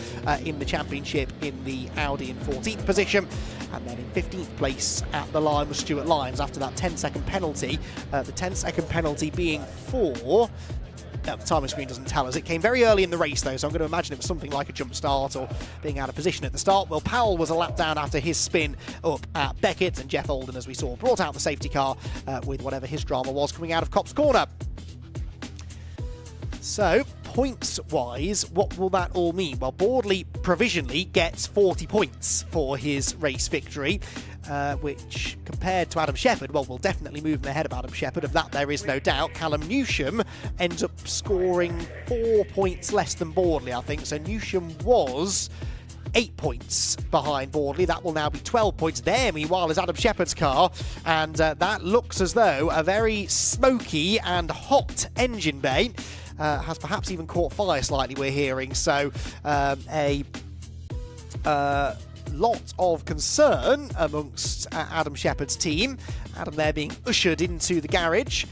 in the championship in the Audi in 14th position. And then in 15th place at the line was Stuart Lyons after that 10-second penalty. The 10-second penalty being for... the timing screen doesn't tell us. It came very early in the race, though, so I'm going to imagine it was something like a jump start or being out of position at the start. Well, Powell was a lap down after his spin up at Beckett, and Jeff Olden, as we saw, brought out the safety car with whatever his drama was coming out of Copse Corner. So, points-wise, what will that all mean? Well, Boardley provisionally gets 40 points for his race victory, which, compared to Adam Shepherd, well, will definitely move him ahead of Adam Shepherd. Of that, there is no doubt. Callum Newsham ends up scoring 4 points less than Boardley, I think. So Newsham was 8 points behind Boardley. That will now be 12 points. There, meanwhile, is Adam Shepherd's car, and that looks as though a very smoky and hot engine bay has perhaps even caught fire slightly, we're hearing. So a lot of concern amongst Adam Shepherd's team. Adam there being ushered into the garage,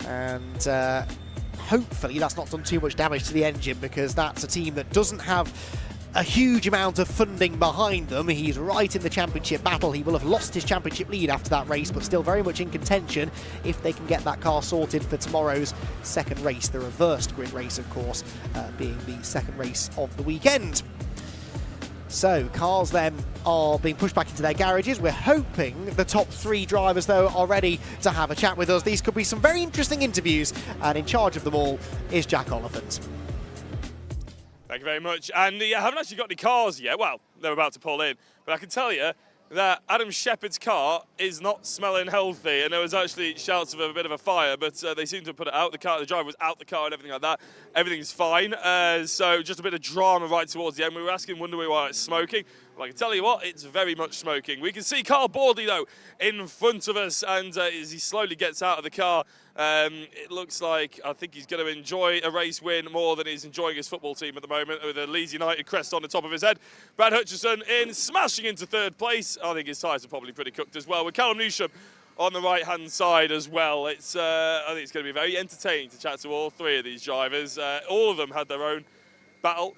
and hopefully that's not done too much damage to the engine, because that's a team that doesn't have a huge amount of funding behind them. He's right in the championship battle. He will have lost his championship lead after that race, but still very much in contention if they can get that car sorted for tomorrow's second race, the reversed grid race, of course, being the second race of the weekend. So cars then are being pushed back into their garages. We're hoping the top three drivers, though, are ready to have a chat with us. These could be some very interesting interviews, and in charge of them all is Jack Oliphant. Thank you very much. And I haven't actually got any cars yet. Well, they're about to pull in. But I can tell you that Adam Shepherd's car is not smelling healthy. And there was actually shouts of a bit of a fire, but they seem to have put it out. The car, the driver was out the car and everything like that. Everything's fine. So just a bit of drama right towards the end. We were asking, wonder why it's smoking. Well, I can tell you what, it's very much smoking. We can see Carl Boardley, though, in front of us, and as he slowly gets out of the car, it looks like I think he's going to enjoy a race win more than he's enjoying his football team at the moment, with a Leeds United crest on the top of his head. Brad Hutchison in, smashing into third place. I think his tyres are probably pretty cooked as well, with Callum Newsham on the right-hand side as well. I think it's going to be very entertaining to chat to all three of these drivers. All of them had their own battle.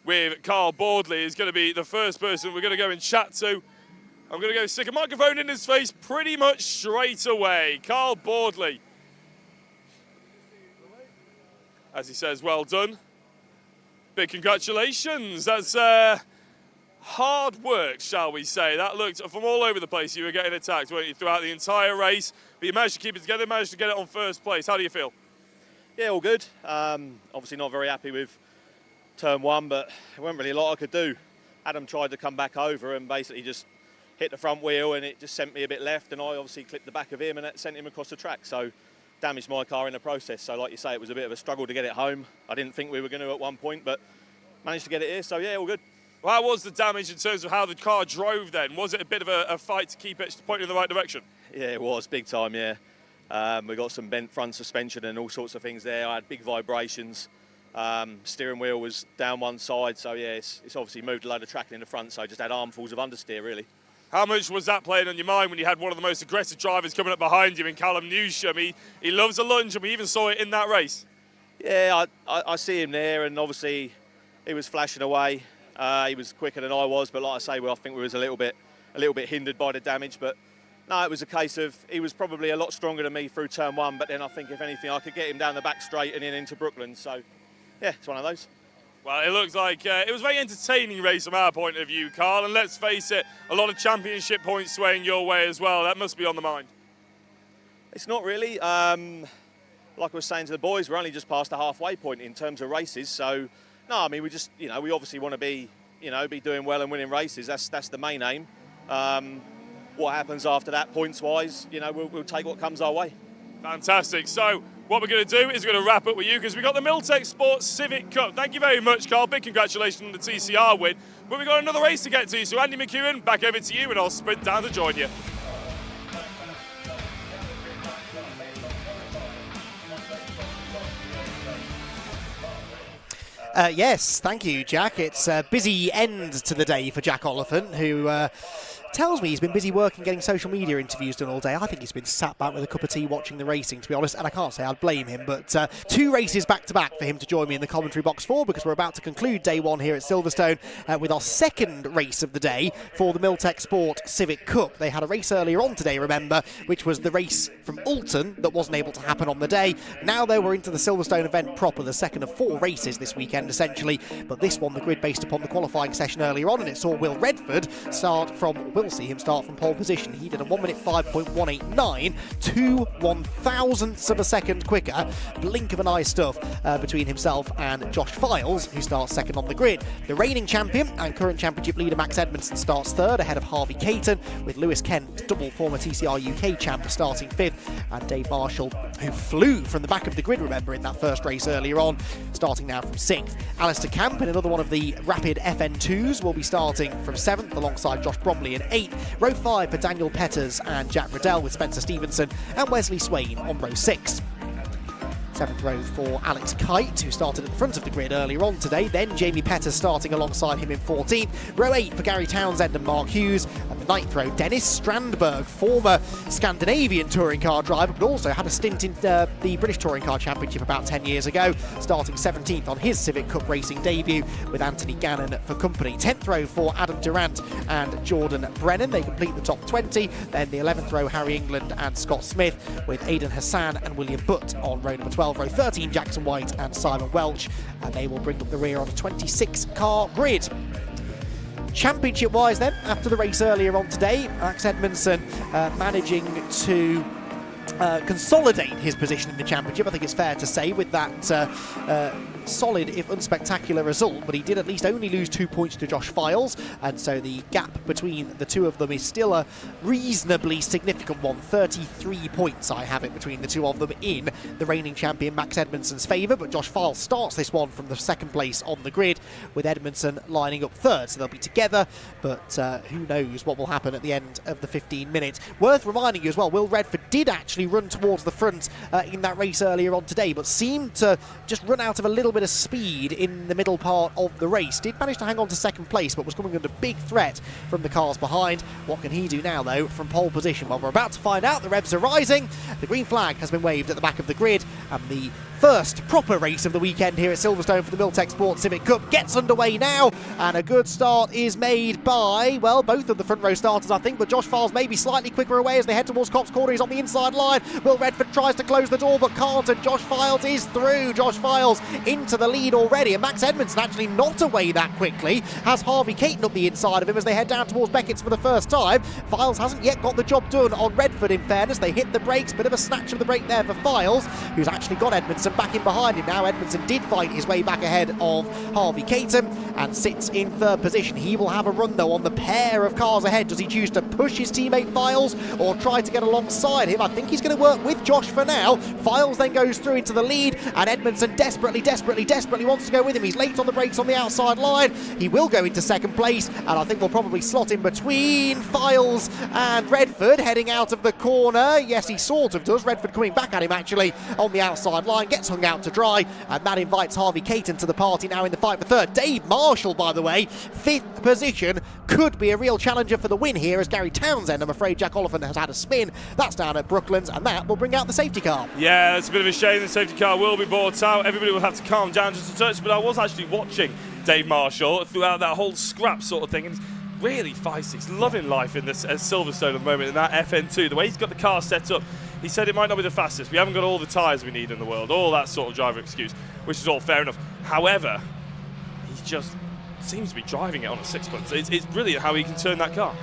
With Carl Boardley is going to be the first person we're going to go and chat to. I'm going to go stick a microphone in his face pretty much straight away. Carl Boardley. As he says, well done. Big congratulations. That's hard work, shall we say. That looked from all over the place. You were getting attacked, weren't you, throughout the entire race. But you managed to keep it together, managed to get it on first place. How do you feel? Yeah, all good. Obviously not very happy with turn one, but there wasn't really a lot I could do. Adam tried to come back over and basically just hit the front wheel, and it just sent me a bit left, and I obviously clipped the back of him, and that sent him across the track, so damaged my car in the process. So like you say, it was a bit of a struggle to get it home. I didn't think we were going to at one point, but managed to get it here, so yeah, all good. Well, how was the damage in terms of how the car drove then? Was it a bit of a fight to keep it pointing in the right direction? Yeah, it was, big time, yeah. We got some bent front suspension and all sorts of things there. I had big vibrations. Steering wheel was down one side, so yeah, it's obviously moved a load of track in the front, so I just had armfuls of understeer, really. How much was that playing on your mind when you had one of the most aggressive drivers coming up behind you in Callum Newsham? He loves a lunge, and we even saw it in that race. Yeah, I see him there, and obviously he was flashing away. He was quicker than I was, but like I say, I think we was a little bit hindered by the damage. But no, it was a case of he was probably a lot stronger than me through turn one. But then I think if anything, I could get him down the back straight and then into Brooklands. So yeah, it's one of those. Well, it looks like it was a very entertaining race from our point of view, Carl. And let's face it, a lot of championship points swaying your way as well. That must be on the mind. It's not really. like I was saying to the boys, we're only just past the halfway point in terms of races. So, no, I mean, we just, we obviously want to be, be doing well and winning races. That's the main aim. What happens after that, points-wise, we'll take what comes our way. Fantastic. So, what we're going to do is we're going to wrap up with you because we've got the Milltek Sports Civic Cup. Thank you very much, Carl. Big congratulations on the TCR win. But we've got another race to get to. So, Andy McEwen, back over to you, and I'll sprint down to join you. Yes, thank you, Jack. It's a busy end to the day for Jack Oliphant, who tells me he's been busy working, getting social media interviews done all day. I think he's been sat back with a cup of tea watching the racing, to be honest, and I can't say I'd blame him, but 2 races back-to-back for him to join me in the commentary box for, because we're about to conclude day 1 here at Silverstone with our second race of the day for the Milltek Sport Civic Cup. They had a race earlier on today, remember, which was the race from Oulton that wasn't able to happen on the day. Now, though, we're into the Silverstone event proper, the second of 4 races this weekend, essentially, but this one, the grid based upon the qualifying session earlier on, and it saw Will Redford start from... We'll see him start from pole position. He did a 1 minute 5.189, 2 1,000ths of a second quicker. Blink of an eye stuff between himself and Josh Files, who starts second on the grid. The reigning champion and current championship leader Max Edmondson starts third, ahead of Harvey Caton, with Lewis Kent, double former TCR UK champ, starting 5th, and Dave Marshall, who flew from the back of the grid, remember, in that first race earlier on, starting now from 6th. Alistair Camp, in another one of the rapid FN2s, will be starting from 7th alongside Josh Bromley in 8th. Row 5 for Daniel Petters and Jack Riddell, with Spencer Stevenson and Wesley Swain on row 6. 7th row for Alex Kite, who started at the front of the grid earlier on today. Then Jamie Petters starting alongside him in 14th. Row 8 for Gary Townsend and Mark Hughes. And the 9th row, Dennis Strandberg, former Scandinavian touring car driver, but also had a stint in the British Touring Car Championship about 10 years ago, starting 17th on his Civic Cup racing debut with Anthony Gannon for company. 10th row for Adam Durant and Jordan Brennan. They complete the top 20. Then the 11th row, Harry England and Scott Smith, with Aidan Hassan and William Butt on row number 12. Row 13, Jackson White and Simon Welch, and they will bring up the rear on a 26-car grid. Championship-wise then, after the race earlier on today, Max Edmondson managing to consolidate his position in the championship, I think it's fair to say, with that solid if unspectacular result, but he did at least only lose 2 points to Josh Files, and so the gap between the two of them is still a reasonably significant one. 33 points I have it between the two of them in the reigning champion Max Edmondson's favour, but Josh Files starts this one from the second place on the grid, with Edmondson lining up third, so they'll be together, but who knows what will happen at the end of the 15 minutes. Worth reminding you as well, Will Redford did actually run towards the front in that race earlier on today, but seemed to just run out of a little bit of speed in the middle part of the race. Did manage to hang on to second place, but was coming under big threat from the cars behind. What can he do now, though, from pole position? Well, we're about to find out. The revs are rising. The green flag has been waved at the back of the grid, and the first proper race of the weekend here at Silverstone for the Milltek Sport Civic Cup gets underway now, and a good start is made by, well, both of the front row starters, I think, but Josh Files may be slightly quicker away as they head towards Cops Corner. He's on the inside line. Will Redford tries to close the door, but can't, and Josh Files is through. Josh Files into the lead already, and Max Edmondson actually not away that quickly, has Harvey Caton up the inside of him as they head down towards Beckett's for the first time. Files hasn't yet got the job done on Redford, in fairness. They hit the brakes, bit of a snatch of the brake there for Files, who's actually got Edmondson back in behind him now. Edmondson did fight his way back ahead of Harvey Caton and sits in third position. He will have a run, though, on the pair of cars ahead. Does he choose to push his teammate Files or try to get alongside him? I think he's going to work with Josh for now. Files then goes through into the lead, and Edmondson desperately wants to go with him. He's late on the brakes on the outside line. He will go into second place, and I think we'll probably slot in between Files and Redford heading out of the corner. Yes, he sort of does. Redford coming back at him actually on the outside line, gets hung out to dry, and that invites Harvey Caton to the party now in the fight for third. Dave Marshall, by the way, 5th position, could be a real challenger for the win here, as Gary Townsend, I'm afraid Jack Oliphant has had a spin. That's down at Brooklands, and that will bring out the safety car. Yeah, it's a bit of a shame the safety car will be brought out. Everybody will have to calm down just a touch, but I was actually watching Dave Marshall throughout that whole scrap sort of thing, and really feisty. He's loving life in this Silverstone at the moment in that FN2. The way he's got the car set up, he said it might not be the fastest. We haven't got all the tyres we need in the world, all that sort of driver excuse, which is all fair enough. However, he just seems to be driving it on a sixpence. It's brilliant how he can turn that car.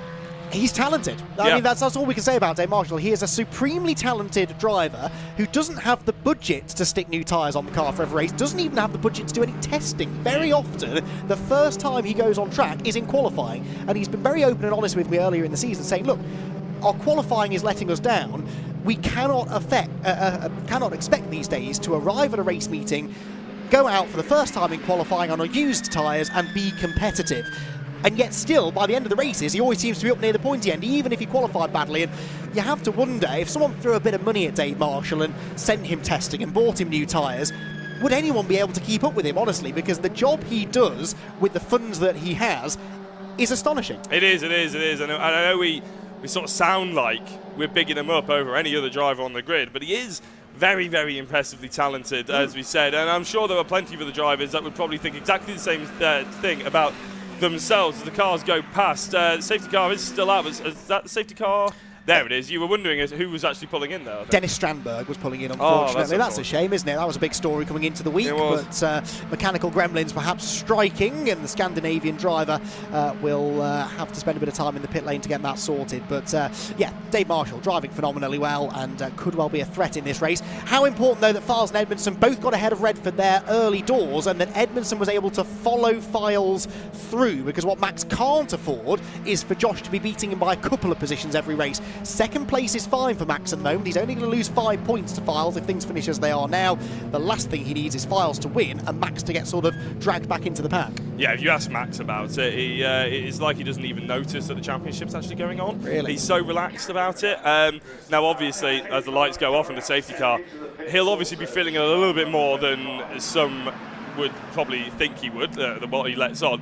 He's talented. I mean, that's all we can say about Dave Marshall. He is a supremely talented driver who doesn't have the budget to stick new tyres on the car for every race, doesn't even have the budget to do any testing. Very often, the first time he goes on track is in qualifying, and he's been very open and honest with me earlier in the season, saying, look, our qualifying is letting us down. We cannot expect these days to arrive at a race meeting, go out for the first time in qualifying on used tyres and be competitive. And yet still, by the end of the races, he always seems to be up near the pointy end, even if he qualified badly. And you have to wonder, if someone threw a bit of money at Dave Marshall and sent him testing and bought him new tyres, would anyone be able to keep up with him, honestly? Because the job he does with the funds that he has is astonishing. It is. And I know we sort of sound like we're bigging him up over any other driver on the grid, but he is very, very impressively talented, as we said. And I'm sure there are plenty of other drivers that would probably think exactly the same thing about themselves as the cars go past. The safety car is still out. Is that the safety car? There it is. You were wondering who was actually pulling in there. Dennis Strandberg was pulling in, unfortunately. That's a shame, isn't it? That was a big story coming into the week. It was. But mechanical gremlins perhaps striking, and the Scandinavian driver will have to spend a bit of time in the pit lane to get that sorted. But yeah, Dave Marshall driving phenomenally well and could well be a threat in this race. How important, though, that Files and Edmondson both got ahead of Redford there early doors, and that Edmondson was able to follow Files through, because what Max can't afford is for Josh to be beating him by a couple of positions every race. Second place is fine for Max at the moment. He's only going to lose 5 points to Files if things finish as they are now. The last thing he needs is Files to win and Max to get sort of dragged back into the pack. Yeah, if you ask Max about it, it's like he doesn't even notice that the championship's actually going on. Really? He's so relaxed about it. Now, obviously, as the lights go off in the safety car, he'll obviously be feeling a little bit more than some would probably think he would, than what he lets on.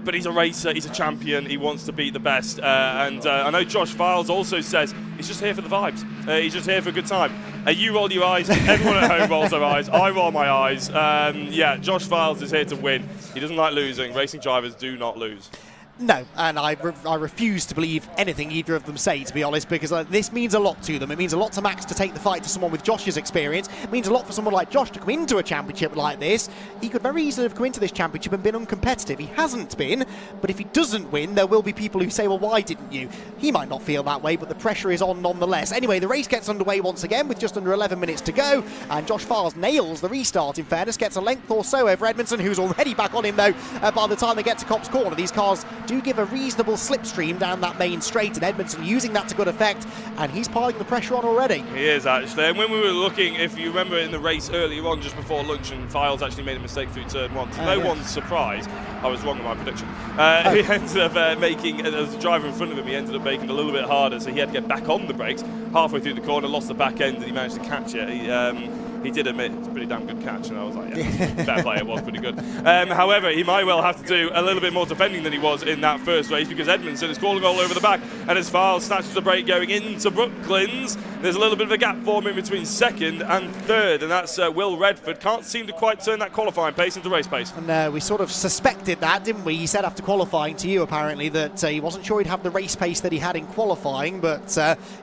But he's a racer, he's a champion, he wants to beat the best. And I know Josh Files also says he's just here for the vibes. He's just here for a good time. You roll your eyes, everyone at home rolls their eyes, I roll my eyes. Yeah, Josh Files is here to win. He doesn't like losing. Racing drivers do not lose. No, and I refuse to believe anything either of them say, to be honest, because this means a lot to them. It means a lot to Max to take the fight to someone with Josh's experience. It means a lot for someone like Josh to come into a championship like this. He could very easily have come into this championship and been uncompetitive. He hasn't been, but if he doesn't win, there will be people who say, well, why didn't you? He might not feel that way, but the pressure is on nonetheless. Anyway, the race gets underway once again with just under 11 minutes to go, and Josh Files nails the restart, in fairness, gets a length or so over Edmondson, who's already back on him, though, by the time they get to Copse Corner. These cars do give a reasonable slipstream down that main straight, and Edmondson using that to good effect, and he's piling the pressure on already. He is, actually. And when we were looking, if you remember in the race earlier on, just before lunch, and Files actually made a mistake through turn 1, to no one's surprise, I was wrong with my prediction. He ended up making, there was a driver in front of him, he ended up making it a little bit harder, so he had to get back on the brakes halfway through the corner, lost the back end, and he managed to catch it. He did admit it's a pretty damn good catch, and I was like, yeah, fair play, it was pretty good. However, he might well have to do a little bit more defending than he was in that first race, because Edmondson is crawling all over the back, and as Files snatches the brake going into Brooklands, there's a little bit of a gap forming between second and third, and that's Will Redford. Can't seem to quite turn that qualifying pace into race pace. And we sort of suspected that, didn't we? He said after qualifying to you, apparently, that he wasn't sure he'd have the race pace that he had in qualifying, but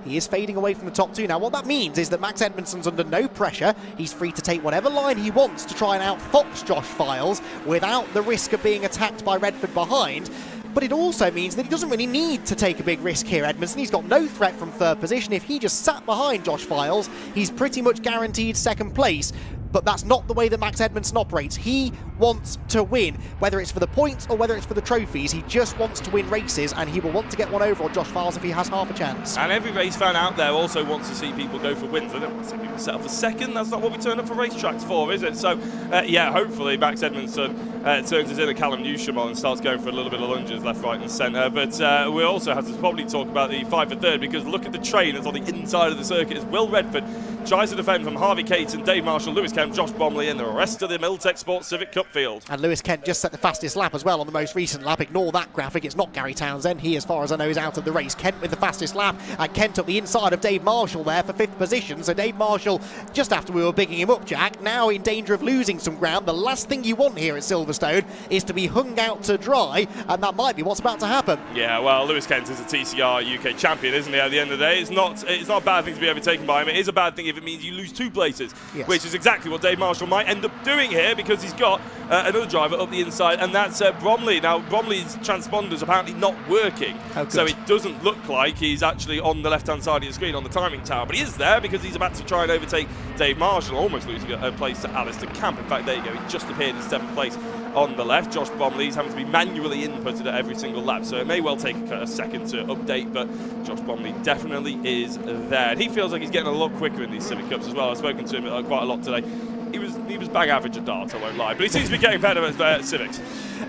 he is fading away from the top two. Now, what that means is that Max Edmondson's under no pressure. He's free to take whatever line he wants to try and outfox Josh Files without the risk of being attacked by Redford behind. But it also means that he doesn't really need to take a big risk here, Edmondson. He's got no threat from third position. If he just sat behind Josh Files, he's pretty much guaranteed second place. But that's not the way that Max Edmondson operates. He wants to win, whether it's for the points or whether it's for the trophies. He just wants to win races, and he will want to get one over on Josh Files if he has half a chance. And every race fan out there also wants to see people go for wins. They don't want to see people settle for second. That's not what we turn up for racetracks for, is it? So, yeah, hopefully Max Edmondson turns his inner Callum Newsham on and starts going for a little bit of lunges left, right and centre. But we also have to probably talk about the fight for third, because look at the train that's on the inside of the circuit as Will Redford tries to defend from Harvey Cates and Dave Marshall, Lewis Kemp, Josh Bromley and the rest of the Milltek Sports Civic Cup field. And Lewis Kent just set the fastest lap as well on the most recent lap. Ignore that graphic, it's not Gary Townsend. He, as far as I know, is out of the race. Kent with the fastest lap, and Kent up the inside of Dave Marshall there for 5th position. So Dave Marshall, just after we were bigging him up, Jack, now in danger of losing some ground. The last thing you want here at Silverstone is to be hung out to dry, and that might be what's about to happen. Yeah, well, Lewis Kent is a TCR UK champion, isn't he, at the end of the day? It's not a bad thing to be overtaken by him. It is a bad thing if if it means you lose 2 places, Yes. which is exactly what Dave Marshall might end up doing here, because he's got another driver up the inside, and that's Bromley. Now, Bromley's transponder's apparently not working, so it doesn't look like he's actually on the left-hand side of the screen on the timing tower, but he is there because he's about to try and overtake Dave Marshall, almost losing a place to Alistair Camp. In fact, there you go, he just appeared in 7th place on the left. Josh Bromley's having to be manually inputted at every single lap, so it may well take a second to update, but Josh Bromley definitely is there. And he feels like he's getting a lot quicker in these Civic Cups as well. I've spoken to him quite a lot today. He was bang average at darts, I won't lie, but he seems to be getting better at Civics.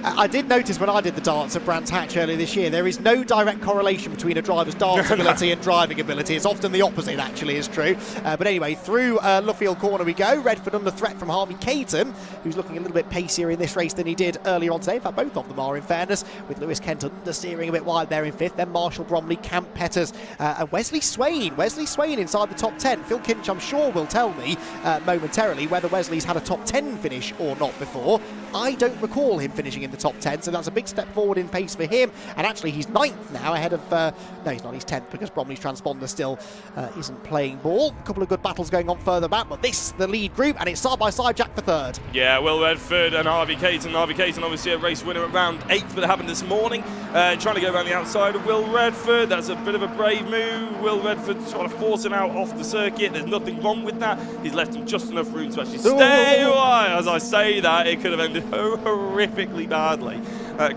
I did notice when I did the darts at Brands Hatch earlier this year, there is no direct correlation between a driver's darts ability and driving ability. It's often the opposite, actually, is true. But anyway, through Luffield Corner we go. Redford under threat from Harvey Caton, who's looking a little bit pacier in this race than he did earlier on today. In fact, both of them are, in fairness, with Lewis Kent understeering a bit wide there in 5th. Then Marshall Bromley, Camp Petters, and Wesley Swain. Wesley Swain inside the top 10. Phil Kinch, I'm sure, will tell me momentarily whether Wesley's had a top 10 finish or not before. I don't recall him finishing in the top 10, so that's a big step forward in pace for him. And actually, he's 9th now, ahead of... no, he's not, he's 10th, because Bromley's transponder still isn't playing ball. A couple of good battles going on further back, but this, the lead group, and it's side-by-side Jack for 3rd. Yeah, Will Redford and Harvey Caton. Harvey Caton, obviously a race winner at round 8, but it happened this morning. Trying to go around the outside of Will Redford. That's a bit of a brave move. Will Redford trying to force him out off the circuit. There's nothing wrong with that. He's left him just enough room to actually stay away. As I say that, it could have ended horrifically badly.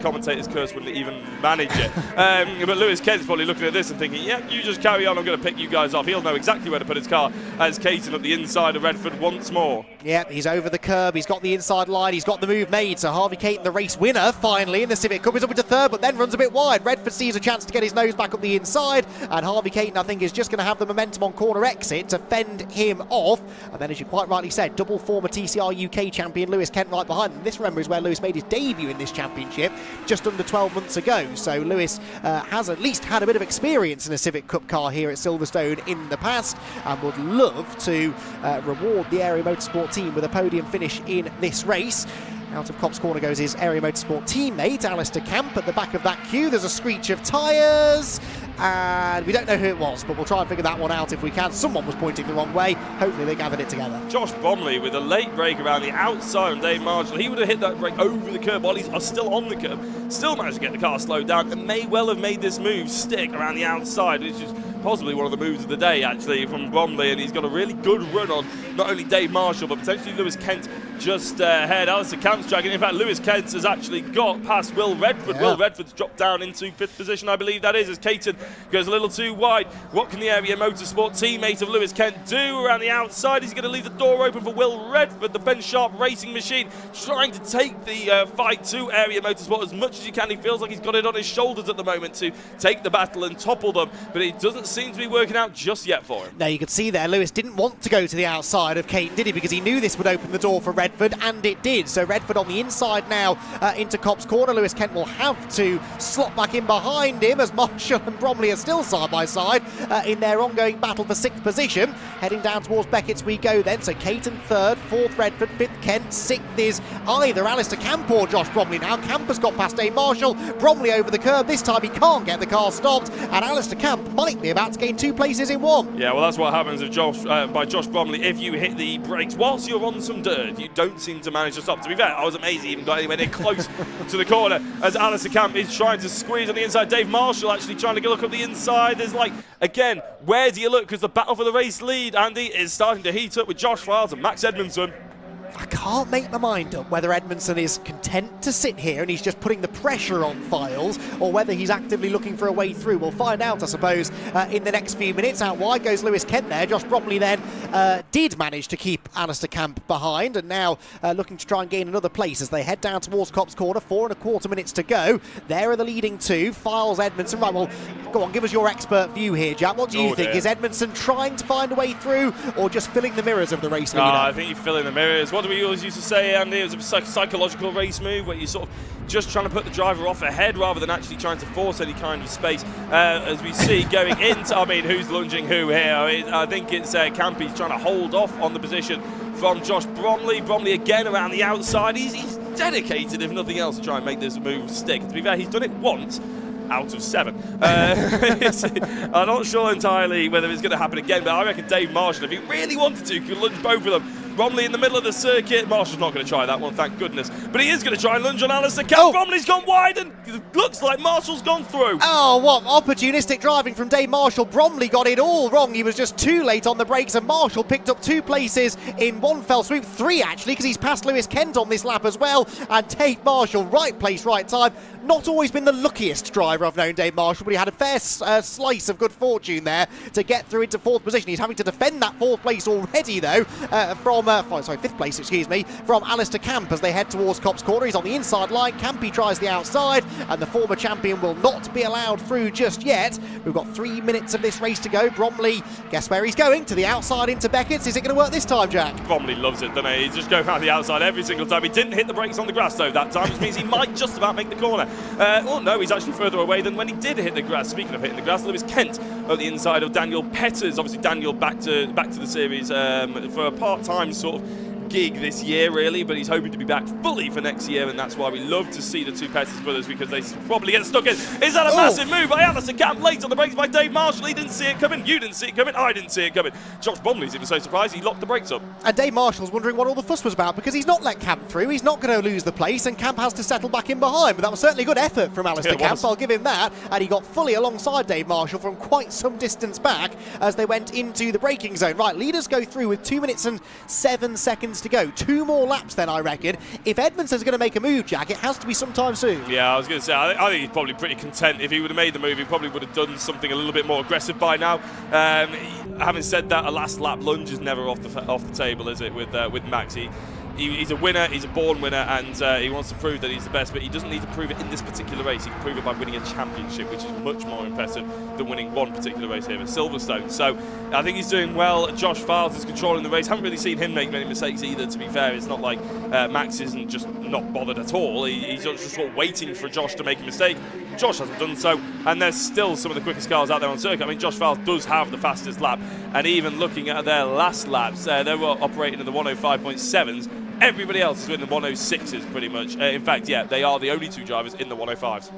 Commentator's curse wouldn't even manage it. But Lewis Kent's probably looking at this and thinking, yeah, you just carry on, I'm going to pick you guys off. He'll know exactly where to put his car as Caton up the inside of Redford once more. Yeah, he's over the curb, he's got the inside line, he's got the move made. So Harvey Caton, the race winner, finally in the Civic Cup, is up into 3rd, but then runs a bit wide. Redford sees a chance to get his nose back up the inside, and Harvey Caton, I think, is just going to have the momentum on corner exit to fend him off. And then, as you quite rightly said, double former TCR UK champion Lewis Kent right behind him. This, remember, is where Lewis made his debut in this championship just under 12 months ago. So Lewis has at least had a bit of experience in a Civic Cup car here at Silverstone in the past, and would love to reward the Area Motorsport team with a podium finish in this race. Out of Copse Corner goes his Area Motorsport teammate, Alistair Camp. At the back of that queue, there's a screech of tyres, and we don't know who it was, but we'll try and figure that one out if we can. Someone was pointing the wrong way. Hopefully they gathered it together. Josh Bromley with a late brake around the outside on Dave Marshall. He would have hit that brake over the curb while he's still on the curb. Still managed to get the car slowed down, and may well have made this move stick around the outside, which is possibly one of the moves of the day, actually, from Bromley. And he's got a really good run on not only Dave Marshall, but potentially Lewis Kent just ahead. Alistair Camp's dragging. In fact, Lewis Kent has actually got past Will Redford. Yeah. Will Redford's dropped down into 5th position, I believe that is, as Caton goes a little too wide. What can the Area Motorsport teammate of Lewis Kent do around the outside? He's going to leave the door open for Will Redford, the Ben Sharp racing machine, trying to take the fight to Area Motorsport as much as he can. He feels like he's got it on his shoulders at the moment to take the battle and topple them, but it doesn't seem to be working out just yet for him. Now you can see there, Lewis didn't want to go to the outside of Caton, did he? Because he knew this would open the door for Redford, and it did. So Redford on the inside now into Copse Corner. Lewis Kent will have to slot back in behind him as Marshall and Bromley are still side by side in their ongoing battle for 6th position. Heading down towards Beckett's we go then. So Caton 3rd, 4th Redford, 5th Kent, 6th is either Alistair Camp or Josh Bromley now. Camp has got past Dave Marshall. Bromley over the curb. This time he can't get the car stopped, and Alistair Camp might be about to gain 2 places in 1. Yeah, well, that's what happens if by Josh Bromley. If you hit the brakes whilst you're on some dirt, you don't seem to manage to stop. To be fair, I was amazed he even got anywhere near close to the corner as Alistair Camp is trying to squeeze on the inside. Dave Marshall actually trying to look up the inside. There's like, again, where do you look? Because the battle for the race lead, Andy, is starting to heat up with Josh Files and Max Edmondson. I can't make my mind up whether Edmondson is content to sit here and he's just putting the pressure on Files, or whether he's actively looking for a way through. We'll find out, I suppose, in the next few minutes. Out wide goes Lewis Kent there. Josh Bromley then did manage to keep Alistair Camp behind, and now looking to try and gain another place as they head down towards Copse Corner. 4.25 minutes to go. There are the leading two, Files, Edmondson. Right, well, go on, give us your expert view here, Jack. What do you think? Is Edmondson trying to find a way through, or just filling the mirrors of the race leader? I think you're filling the mirrors. What do we always used to say, Andy? It was a psychological race move where you're sort of just trying to put the driver off ahead rather than actually trying to force any kind of space. As we see going into, I mean, who's lunging who here? I think it's Campy's trying to hold off on the position from Josh Bromley. Bromley again around the outside. He's dedicated, if nothing else, to try and make this move stick. To be fair, he's done it once out of 7. I'm not sure entirely whether it's going to happen again, but I reckon Dave Marshall, if he really wanted to, could lunge both of them. Bromley in the middle of the circuit. Marshall's not going to try that one, thank goodness. But he is going to try and lunge on Alistair Camp. Bromley's gone wide, and it looks like Marshall's gone through. Oh, what opportunistic driving from Dave Marshall. Bromley got it all wrong. He was just too late on the brakes, and Marshall picked up 2 places in one fell swoop. 3, actually, because he's passed Lewis Kent on this lap as well. And Dave Marshall, right place, right time. Not always been the luckiest driver I've known, Dave Marshall, but he had a fair slice of good fortune there to get through into 4th position. He's having to defend that 4th place already, though, from 5th place, excuse me, from Alistair Camp as they head towards Copse Corner. He's on the inside line. Campy tries the outside, and the former champion will not be allowed through just yet. We've got 3 minutes of this race to go. Bromley, guess where he's going? To the outside into Beckett's. Is it going to work this time, Jack? Bromley loves it, doesn't he? He's just going around the outside every single time. He didn't hit the brakes on the grass, though, that time, which means he might just about make the corner. Oh, no, he's actually further away than when he did hit the grass. Speaking of hitting the grass, Lewis Kent on the inside of Daniel Petters. Obviously, Daniel back to the series for a part-time sort of gig this year, really, but he's hoping to be back fully for next year, and that's why we love to see the 2 Petters brothers, because they probably get stuck in. Is that a massive move by Alistair Camp? Late on the brakes by Dave Marshall. He didn't see it coming. You didn't see it coming. I didn't see it coming. Josh Bromley's even so surprised he locked the brakes up. And Dave Marshall's wondering what all the fuss was about, because he's not let Camp through. He's not going to lose the place, and Camp has to settle back in behind. But that was certainly a good effort from Alistair Camp. I'll give him that. And he got fully alongside Dave Marshall from quite some distance back as they went into the braking zone. Right, leaders go through with 2 minutes and 7 seconds to go. 2 more laps then, I reckon. If Edmondson's going to make a move, Jack, it has to be sometime soon. Yeah, I was going to say, I think he's probably pretty content. If he would have made the move, he probably would have done something a little bit more aggressive by now. Having said that, a last lap lunge is never off the table, is it, with Max? He's a winner, he's a born winner, and he wants to prove that he's the best, but he doesn't need to prove it in this particular race. He can prove it by winning a championship, which is much more impressive than winning one particular race here at Silverstone. So I think he's doing well. Josh Files is controlling the race. Haven't really seen him make many mistakes either, to be fair. It's not like Max isn't just not bothered at all. He's just sort of waiting for Josh to make a mistake. Josh hasn't done so, and there's still some of the quickest cars out there on circuit. I mean, Josh Files does have the fastest lap, and even looking at their last laps, they were operating in the 105.7s. Everybody else is in the 106s pretty much. In fact, yeah, they are the only 2 drivers in the 105s.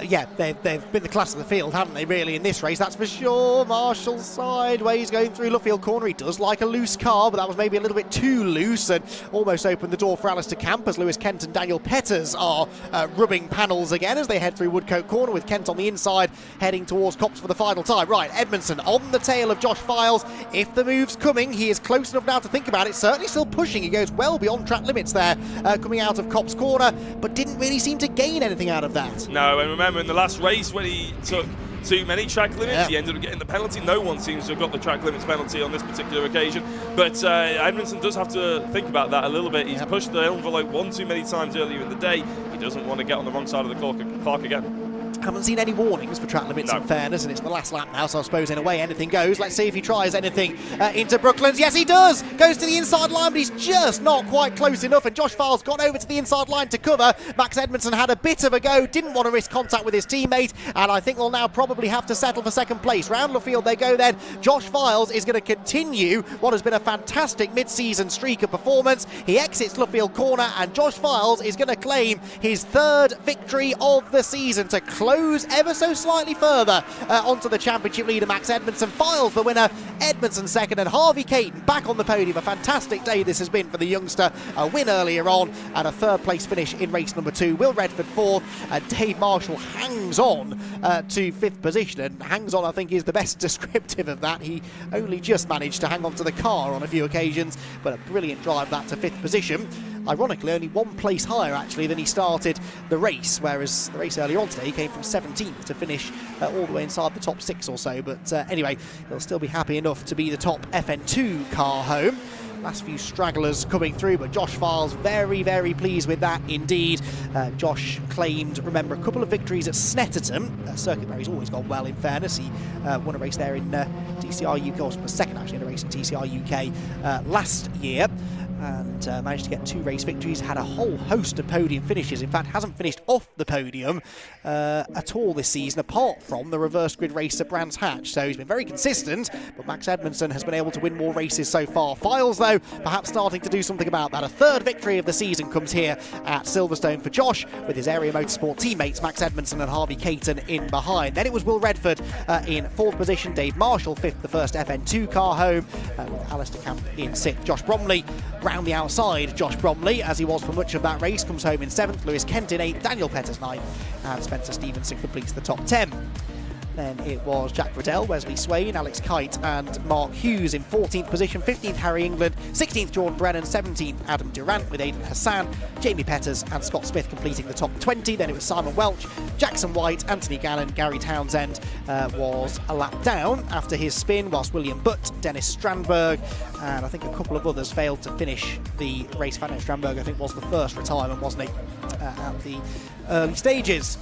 Yeah, they've been the class of the field, haven't they, really, in this race? That's for sure. Marshall sideways going through Luffield Corner. He does like a loose car, but that was maybe a little bit too loose and almost opened the door for Alistair Camp as Lewis Kent and Daniel Petters are rubbing panels again as they head through Woodcote Corner with Kent on the inside heading towards Copse for the final time. Right, Edmondson on the tail of Josh Files. If the move's coming, he is close enough now to think about it. Certainly still pushing. He goes well beyond track limits there coming out of Copse Corner, but didn't really seem to gain anything out of that. No, and remember in the last race when he took too many track limits, he ended up getting the penalty. No one seems to have got the track limits penalty on this particular occasion, but Edmondson does have to think about that a little bit. He's pushed the envelope one too many times earlier in the day. He doesn't want to get on the wrong side of the clock again. Haven't seen any warnings for track limits in fairness, and it's the last lap now, so I suppose in a way anything goes. Let's see if he tries anything into Brooklands. Yes, he does! Goes to the inside line, but he's just not quite close enough, and Josh Files got over to the inside line to cover. Max Edmondson had a bit of a go, didn't want to risk contact with his teammate, and I think we'll now probably have to settle for second place. Round Luffield they go then. Josh Files is going to continue what has been a fantastic mid-season streak of performance. He exits Luffield Corner, and Josh Files is going to claim his 3rd victory of the season to close ever so slightly further onto the championship leader Max Edmondson. Files the winner, Edmondson second, and Harvey Caton back on the podium. A fantastic day this has been for the youngster. A win earlier on and a 3rd place finish in race number 2. Will Redford 4th, and Dave Marshall hangs on to 5th position, and hangs on I think is the best descriptive of that. He only just managed to hang on to the car on a few occasions, but a brilliant drive that to 5th position. Ironically, only 1 place higher actually than he started the race, whereas the race earlier on today he came from 17th to finish all the way inside the top 6 or so. But anyway, he'll still be happy enough to be the top FN2 car home. Last few stragglers coming through, but Josh Files very, very pleased with that indeed. Josh claimed, remember, a couple of victories at Snetterton. Circuit where he's always gone well, in fairness. He won a race there in TCR UK, or was second actually in a race in TCR UK last year. and managed to get 2 race victories, had a whole host of podium finishes. In fact, hasn't finished off the podium at all this season, apart from the reverse grid race at Brands Hatch. So he's been very consistent, but Max Edmondson has been able to win more races so far. Files, though, perhaps starting to do something about that. A 3rd victory of the season comes here at Silverstone for Josh, with his Area Motorsport teammates Max Edmondson and Harvey Caton in behind. Then it was Will Redford in 4th position, Dave Marshall 5th, the first FN2 car home, with Alistair Camp in 6th. Josh Bromley round the outside. Josh Bromley, as he was for much of that race, comes home in 7th, Lewis Kent in 8th, Daniel Petters 9th, and Spencer Stevenson completes the top 10. Then it was Jack Riddell, Wesley Swain, Alex Kite and Mark Hughes in 14th position, 15th Harry England, 16th Jordan Brennan, 17th Adam Durant with Aidan Hassan, Jamie Petters and Scott Smith completing the top 20. Then it was Simon Welch, Jackson White, Anthony Gannon, Gary Townsend was a lap down after his spin, whilst William Butt, Dennis Strandberg and I think a couple of others failed to finish the race. Dennis Strandberg I think was the first retirement, wasn't he, at the early stages.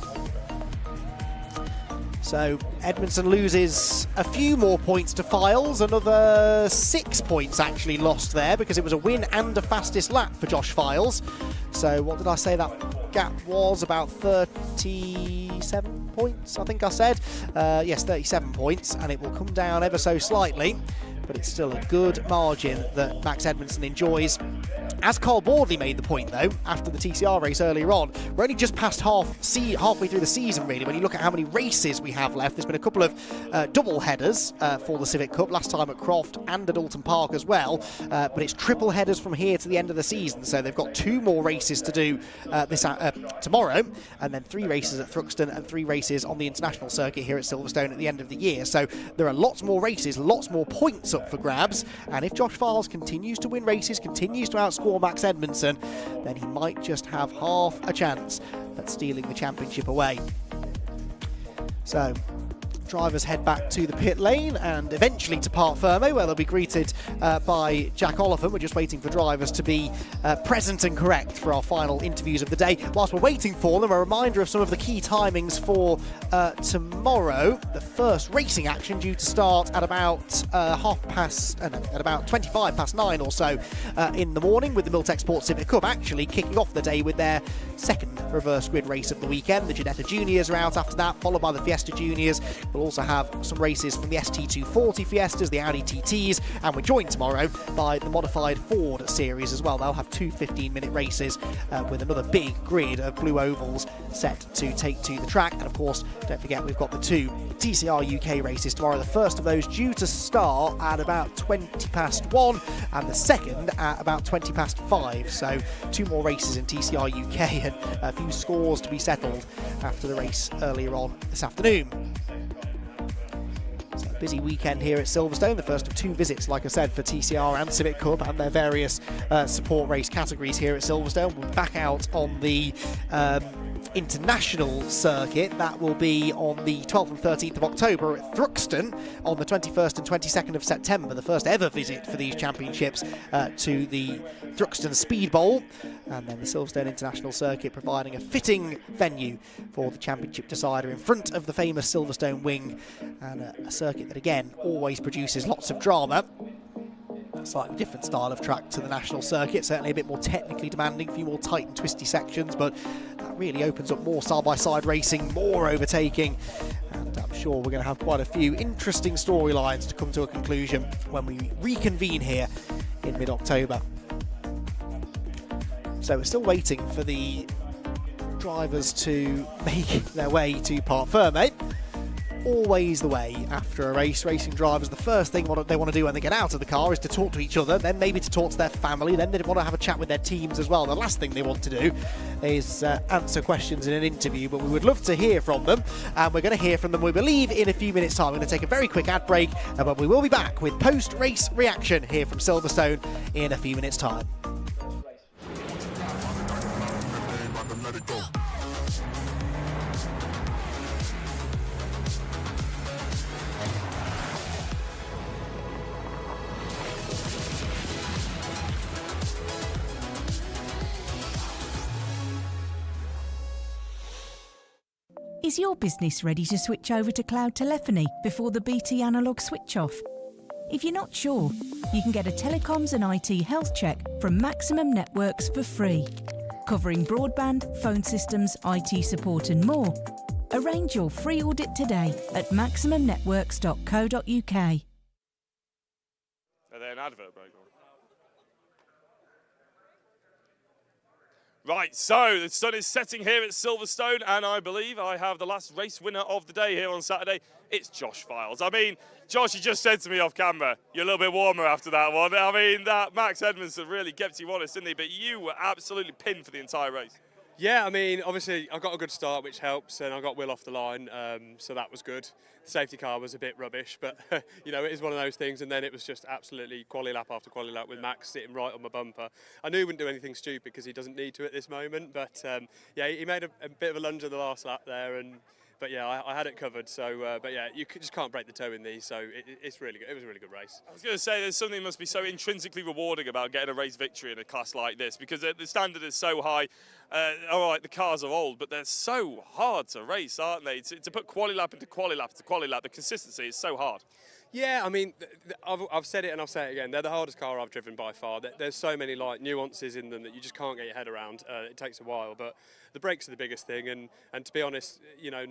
So Edmondson loses a few more points to Files, another 6 points actually lost there, because it was a win and a fastest lap for Josh Files. So what did I say that gap was? About 37 points, I think I said. Yes, 37 points, and it will come down ever so slightly, but it's still a good margin that Max Edmondson enjoys. As Carl Boardley made the point, though, after the TCR race earlier on, we're only just past halfway through the season, really, when you look at how many races we have left. There's been a couple of double headers for the Civic Cup, last time at Croft and at Oulton Park as well, but it's triple headers from here to the end of the season, so they've got 2 more races to do tomorrow, and then 3 races at Thruxton and 3 races on the international circuit here at Silverstone at the end of the year. So there are lots more races, lots more points up for grabs, and if Josh Files continues to win races, continues to outscore Max Edmondson, then he might just have half a chance at stealing the championship away. So drivers head back to the pit lane and eventually to Parc Fermé, where they'll be greeted by Jack Oliphant. We're just waiting for drivers to be present and correct for our final interviews of the day. Whilst we're waiting for them, a reminder of some of the key timings for tomorrow. The first racing action due to start at about at about 25 past 9 or so in the morning, with the Milltek Sports Civic Cup actually kicking off the day with their second reverse grid race of the weekend. The Ginetta Juniors are out after that, followed by the Fiesta Juniors. We'll also have some races from the ST240 Fiestas, the Audi TTs, and we're joined tomorrow by the modified Ford series as well. They'll have 2 15-minute races with another big grid of blue ovals set to take to the track. And of course, don't forget, we've got the 2 TCR UK races tomorrow. The first of those due to start at about 20 past 1 and the second at about 20 past 5. So 2 more races in TCR UK and a few scores to be settled after the race earlier on this afternoon. So a busy weekend here at Silverstone, the first of 2 visits, like I said, for TCR and Civic Cup and their various support race categories here at Silverstone. We'll be back out on the international circuit. That will be on the 12th and 13th of October at Thruxton on the 21st and 22nd of September, the first ever visit for these championships to the Thruxton Speed Bowl, and then the Silverstone International Circuit providing a fitting venue for the championship decider in front of the famous Silverstone wing, and a circuit that again always produces lots of drama. Slightly different style of track to the national circuit, certainly a bit more technically demanding, a few more tight and twisty sections, but that really opens up more side-by-side racing, more overtaking, and I'm sure we're going to have quite a few interesting storylines to come to a conclusion when we reconvene here in mid-October. So we're still waiting for the drivers to make their way to Parc Fermé. Always the way after a race. Racing drivers, the first thing they want to do when they get out of the car is to talk to each other, then maybe to talk to their family, then they want to have a chat with their teams as well. The last thing they want to do is answer questions in an interview, but we would love to hear from them, and we're going to hear from them, we believe, in a few minutes' time. We're going to take a very quick ad break, but we will be back with post-race reaction here from Silverstone in a few minutes' time. Is your business ready to switch over to cloud telephony before the BT analog switch off? If you're not sure, you can get a telecoms and IT health check from Maximum Networks for free, covering broadband, phone systems, IT support and more. Arrange your free audit today at maximumnetworks.co.uk. Are they an advert break? Right, so the sun is setting here at Silverstone, and I believe I have the last race winner of the day here on Saturday. It's Josh Files. I mean, Josh, you just said to me off camera, you're a little bit warmer after that one. I mean, that Max Edmondson really kept you honest, didn't he? But you were absolutely pinned for the entire race. Yeah, I mean, obviously I got a good start, which helps, and I got Will off the line, so that was good. The safety car was a bit rubbish, but you know, it is one of those things. And then it was just absolutely quali lap after quali lap with Max sitting right on my bumper. I knew he wouldn't do anything stupid because he doesn't need to at this moment, but yeah, he made a bit of a lunge at the last lap there, but yeah, I had it covered. So, but yeah, you just can't break the toe in these. So it's really good. It was a really good race. I was going to say, there's something that must be so intrinsically rewarding about getting a race victory in a class like this, because the standard is so high. All right, the cars are old, but they're so hard to race, aren't they? To put quali lap into quali lap to quali lap, the consistency is so hard. Yeah, I mean, I've said it and I'll say it again. They're the hardest car I've driven by far. There's so many like nuances in them that you just can't get your head around. It takes a while, but the brakes are the biggest thing. And to be honest, you know,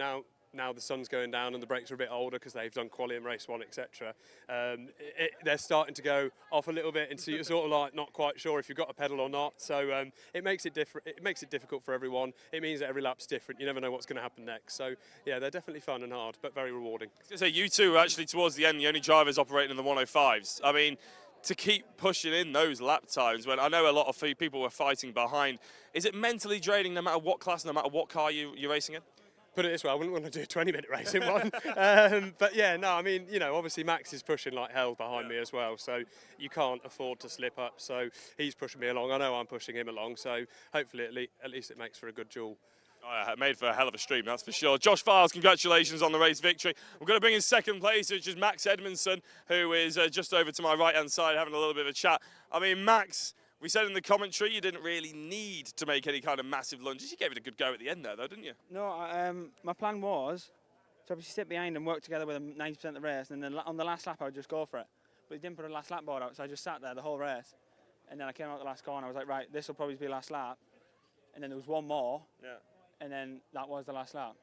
now the sun's going down and the brakes are a bit older because they've done quali and race one, etc. They're starting to go off a little bit, and so you're sort of like not quite sure if you've got a pedal or not. So it makes it different. It makes it difficult for everyone. It means that every lap's different. You never know what's going to happen next. So yeah, they're definitely fun and hard, but very rewarding. I was going to say, you two were actually towards the end the only drivers operating in the 105s. I mean, to keep pushing in those lap times when I know a lot of people were fighting behind, is it mentally draining no matter what class, no matter what car you're racing in? Put it this way, I wouldn't want to do a 20-minute race in one. But yeah, no, I mean, you know, obviously Max is pushing like hell behind me as well, so you can't afford to slip up. So he's pushing me along. I know I'm pushing him along, so hopefully at least it makes for a good duel. Oh, yeah, made for a hell of a stream, that's for sure. Josh Files, congratulations on the race victory. We're going to bring in second place, which is Max Edmondson, who is just over to my right-hand side having a little bit of a chat. I mean, Max, we said in the commentary you didn't really need to make any kind of massive lunges. You gave it a good go at the end there, though, didn't you? No, my plan was to obviously sit behind and work together with him 90% of the race, and then on the last lap I would just go for it. But he didn't put a last lap board out, so I just sat there the whole race. And then I came out the last corner, I was like, right, this will probably be last lap. And then there was one more, and then that was the last lap.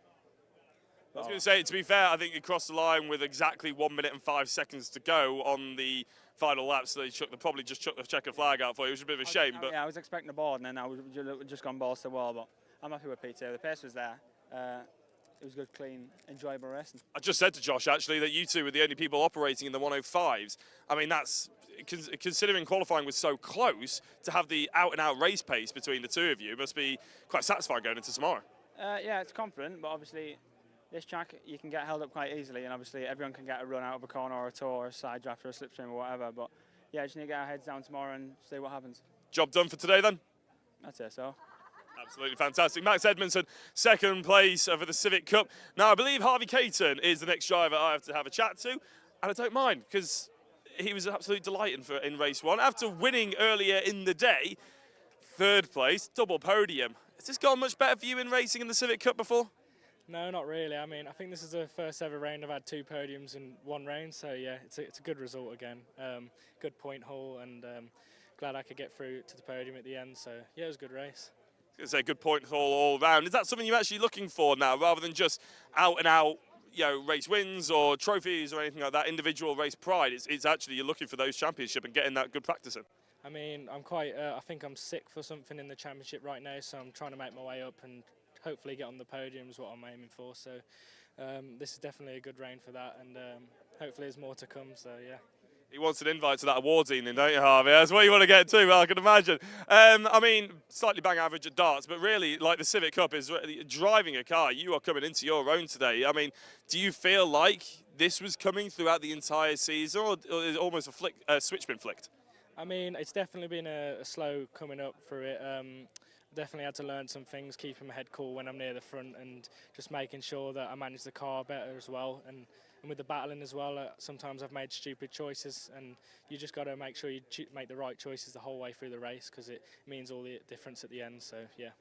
I was going to say, to be fair, I think you crossed the line with exactly 1 minute and 5 seconds to go on the final lap, so they probably just chucked the checkered flag out for you, which was a bit of a shame. But yeah, I was expecting a board, and then I was just gone balls to the wall, but I'm happy with P2. The pace was there. It was good, clean, enjoyable racing. I just said to Josh, actually, that you two were the only people operating in the 105s. I mean, that's, considering qualifying was so close, to have the out-and-out race pace between the two of you must be quite satisfying going into tomorrow. Yeah, it's confident, but obviously this track you can get held up quite easily, and obviously everyone can get a run out of a corner or a toe or a side draft or a slipstream or whatever. But yeah, just need to get our heads down tomorrow and see what happens. Job done for today then? That's it, so. Absolutely fantastic. Max Edmondson, second place for the Civic Cup. Now, I believe Harvey Caton is the next driver I have to have a chat to, and I don't mind, because he was an absolute delight in race one. After winning earlier in the day, third place, double podium. Has this gone much better for you in racing in the Civic Cup before? No, not really. I mean, I think this is the first ever round I've had 2 podiums in one round, so yeah, it's a good result again. Good point haul, and glad I could get through to the podium at the end, so yeah, it was a good race. I was going to say, good point haul all round. Is that something you're actually looking for now, rather than just out-and-out, you know, race wins or trophies or anything like that, individual race pride? It's actually you're looking for those championship and getting that good practice in. I mean, I'm quite, I think I'm sick for something in the championship right now, so I'm trying to make my way up and hopefully get on the podium is what I'm aiming for. So this is definitely a good round for that, and hopefully there's more to come, so yeah. He wants an invite to that awards evening, don't you, Harvey? That's what you want to get to, I can imagine. I mean, slightly bang average at darts, but really, like the Civic Cup is really driving a car. You are coming into your own today. I mean, do you feel like this was coming throughout the entire season, or is it almost a switch been flicked? I mean, it's definitely been a slow coming up through it. Definitely had to learn some things, keeping my head cool when I'm near the front, and just making sure that I manage the car better as well. And with the battling as well, sometimes I've made stupid choices, and you just got to make sure you make the right choices the whole way through the race, because it means all the difference at the end. So yeah.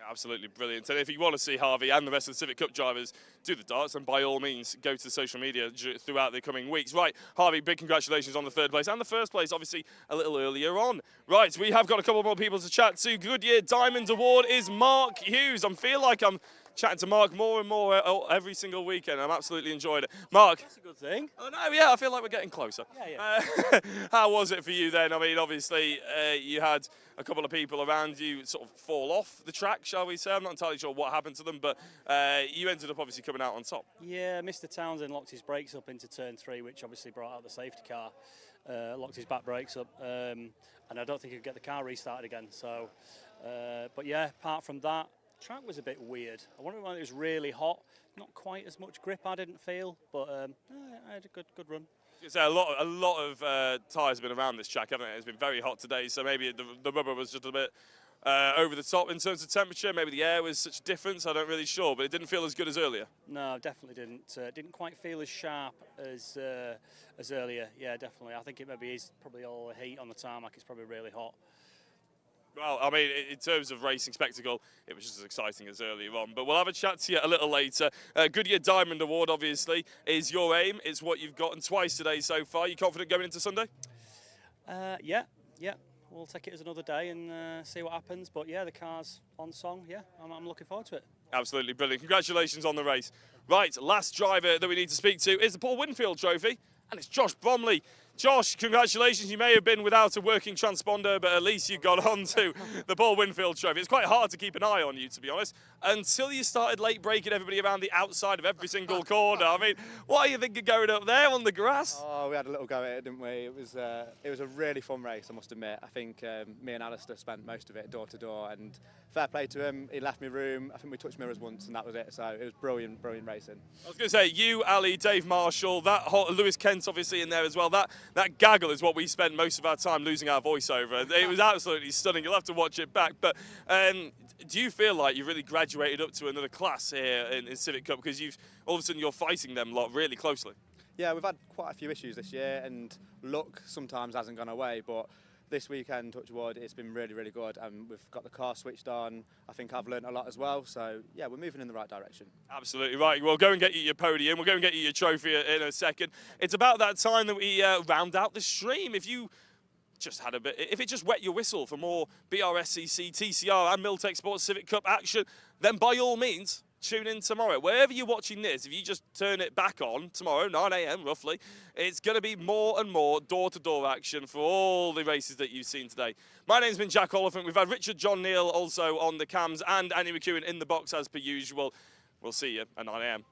Absolutely brilliant. And if you want to see Harvey and the rest of the Civic Cup drivers do the darts, and by all means go to the social media throughout the coming weeks. Right, Harvey, big congratulations on the 3rd place and the 1st place, obviously a little earlier on. Right, we have got a couple more people to chat to. Goodyear Diamond Award is Mark Hughes. I feel like I'm chatting to Mark more and more every single weekend. I'm absolutely enjoying it. Mark. That's a good thing. Oh, no, yeah, I feel like we're getting closer. Yeah. How was it for you then? I mean, obviously, you had a couple of people around you sort of fall off the track, shall we say. I'm not entirely sure what happened to them, but you ended up obviously coming out on top. Yeah, Mr. Townsend locked his brakes up into turn 3, which obviously brought out the safety car. Locked his back brakes up, and I don't think he could get the car restarted again. So, but yeah, apart from that, track was a bit weird. I wonder when it was really hot. Not quite as much grip, I didn't feel, but I had a good run. So a lot of tyres have been around this track, haven't it? It's been very hot today, so maybe the rubber was just a bit over the top in terms of temperature. Maybe the air was such a difference. I'm not really sure, but it didn't feel as good as earlier. No, definitely didn't. Didn't quite feel as sharp as earlier. Yeah, definitely. I think it maybe is probably all the heat on the tarmac. It's probably really hot. Well, I mean, in terms of racing spectacle, it was just as exciting as earlier on. But we'll have a chat to you a little later. Goodyear Diamond Award, obviously, is your aim. It's what you've gotten twice today so far. You confident going into Sunday? Yeah. We'll take it as another day and see what happens. But yeah, the car's on song. Yeah, I'm looking forward to it. Absolutely brilliant. Congratulations on the race. Right, last driver that we need to speak to is the Paul Winfield Trophy, and it's Josh Bromley. Josh, congratulations. You may have been without a working transponder, but at least you got on to the Paul Winfield Trophy. It's quite hard to keep an eye on you, to be honest, until you started late breaking everybody around the outside of every single corner. I mean, what are you thinking going up there on the grass? Oh, we had a little go at it, didn't we? It was a really fun race, I must admit. I think me and Alistair spent most of it door to door, and fair play to him. He left me room. I think we touched mirrors once, and that was it. So it was brilliant racing. I was going to say, you, Ali, Dave Marshall, Lewis Kent obviously in there as well. That gaggle is what we spent most of our time losing our voice over. It was absolutely stunning. You'll have to watch it back. But do you feel like you've really graduated up to another class here in Civic Cup, because all of a sudden you're fighting them lot really closely? Yeah, we've had quite a few issues this year, and luck sometimes hasn't gone away, but this weekend, touch wood, it's been really good, and we've got the car switched on. I think I've learnt a lot as well, so yeah, we're moving in the right direction. Absolutely right. We'll go and get you your podium. We'll go and get you your trophy in a second. It's about that time that we round out the stream. If you just had if it just wet your whistle for more Brscc, TCR and Milltek Sports Civic Cup action, then by all means, tune in tomorrow. Wherever you're watching this, if you just turn it back on tomorrow, 9 AM roughly, it's going to be more and more door-to-door action for all the races that you've seen today. My name's been Jack Oliphant. We've had Richard John Neal also on the cams and Annie McEwen in the box as per usual. We'll see you at 9 AM.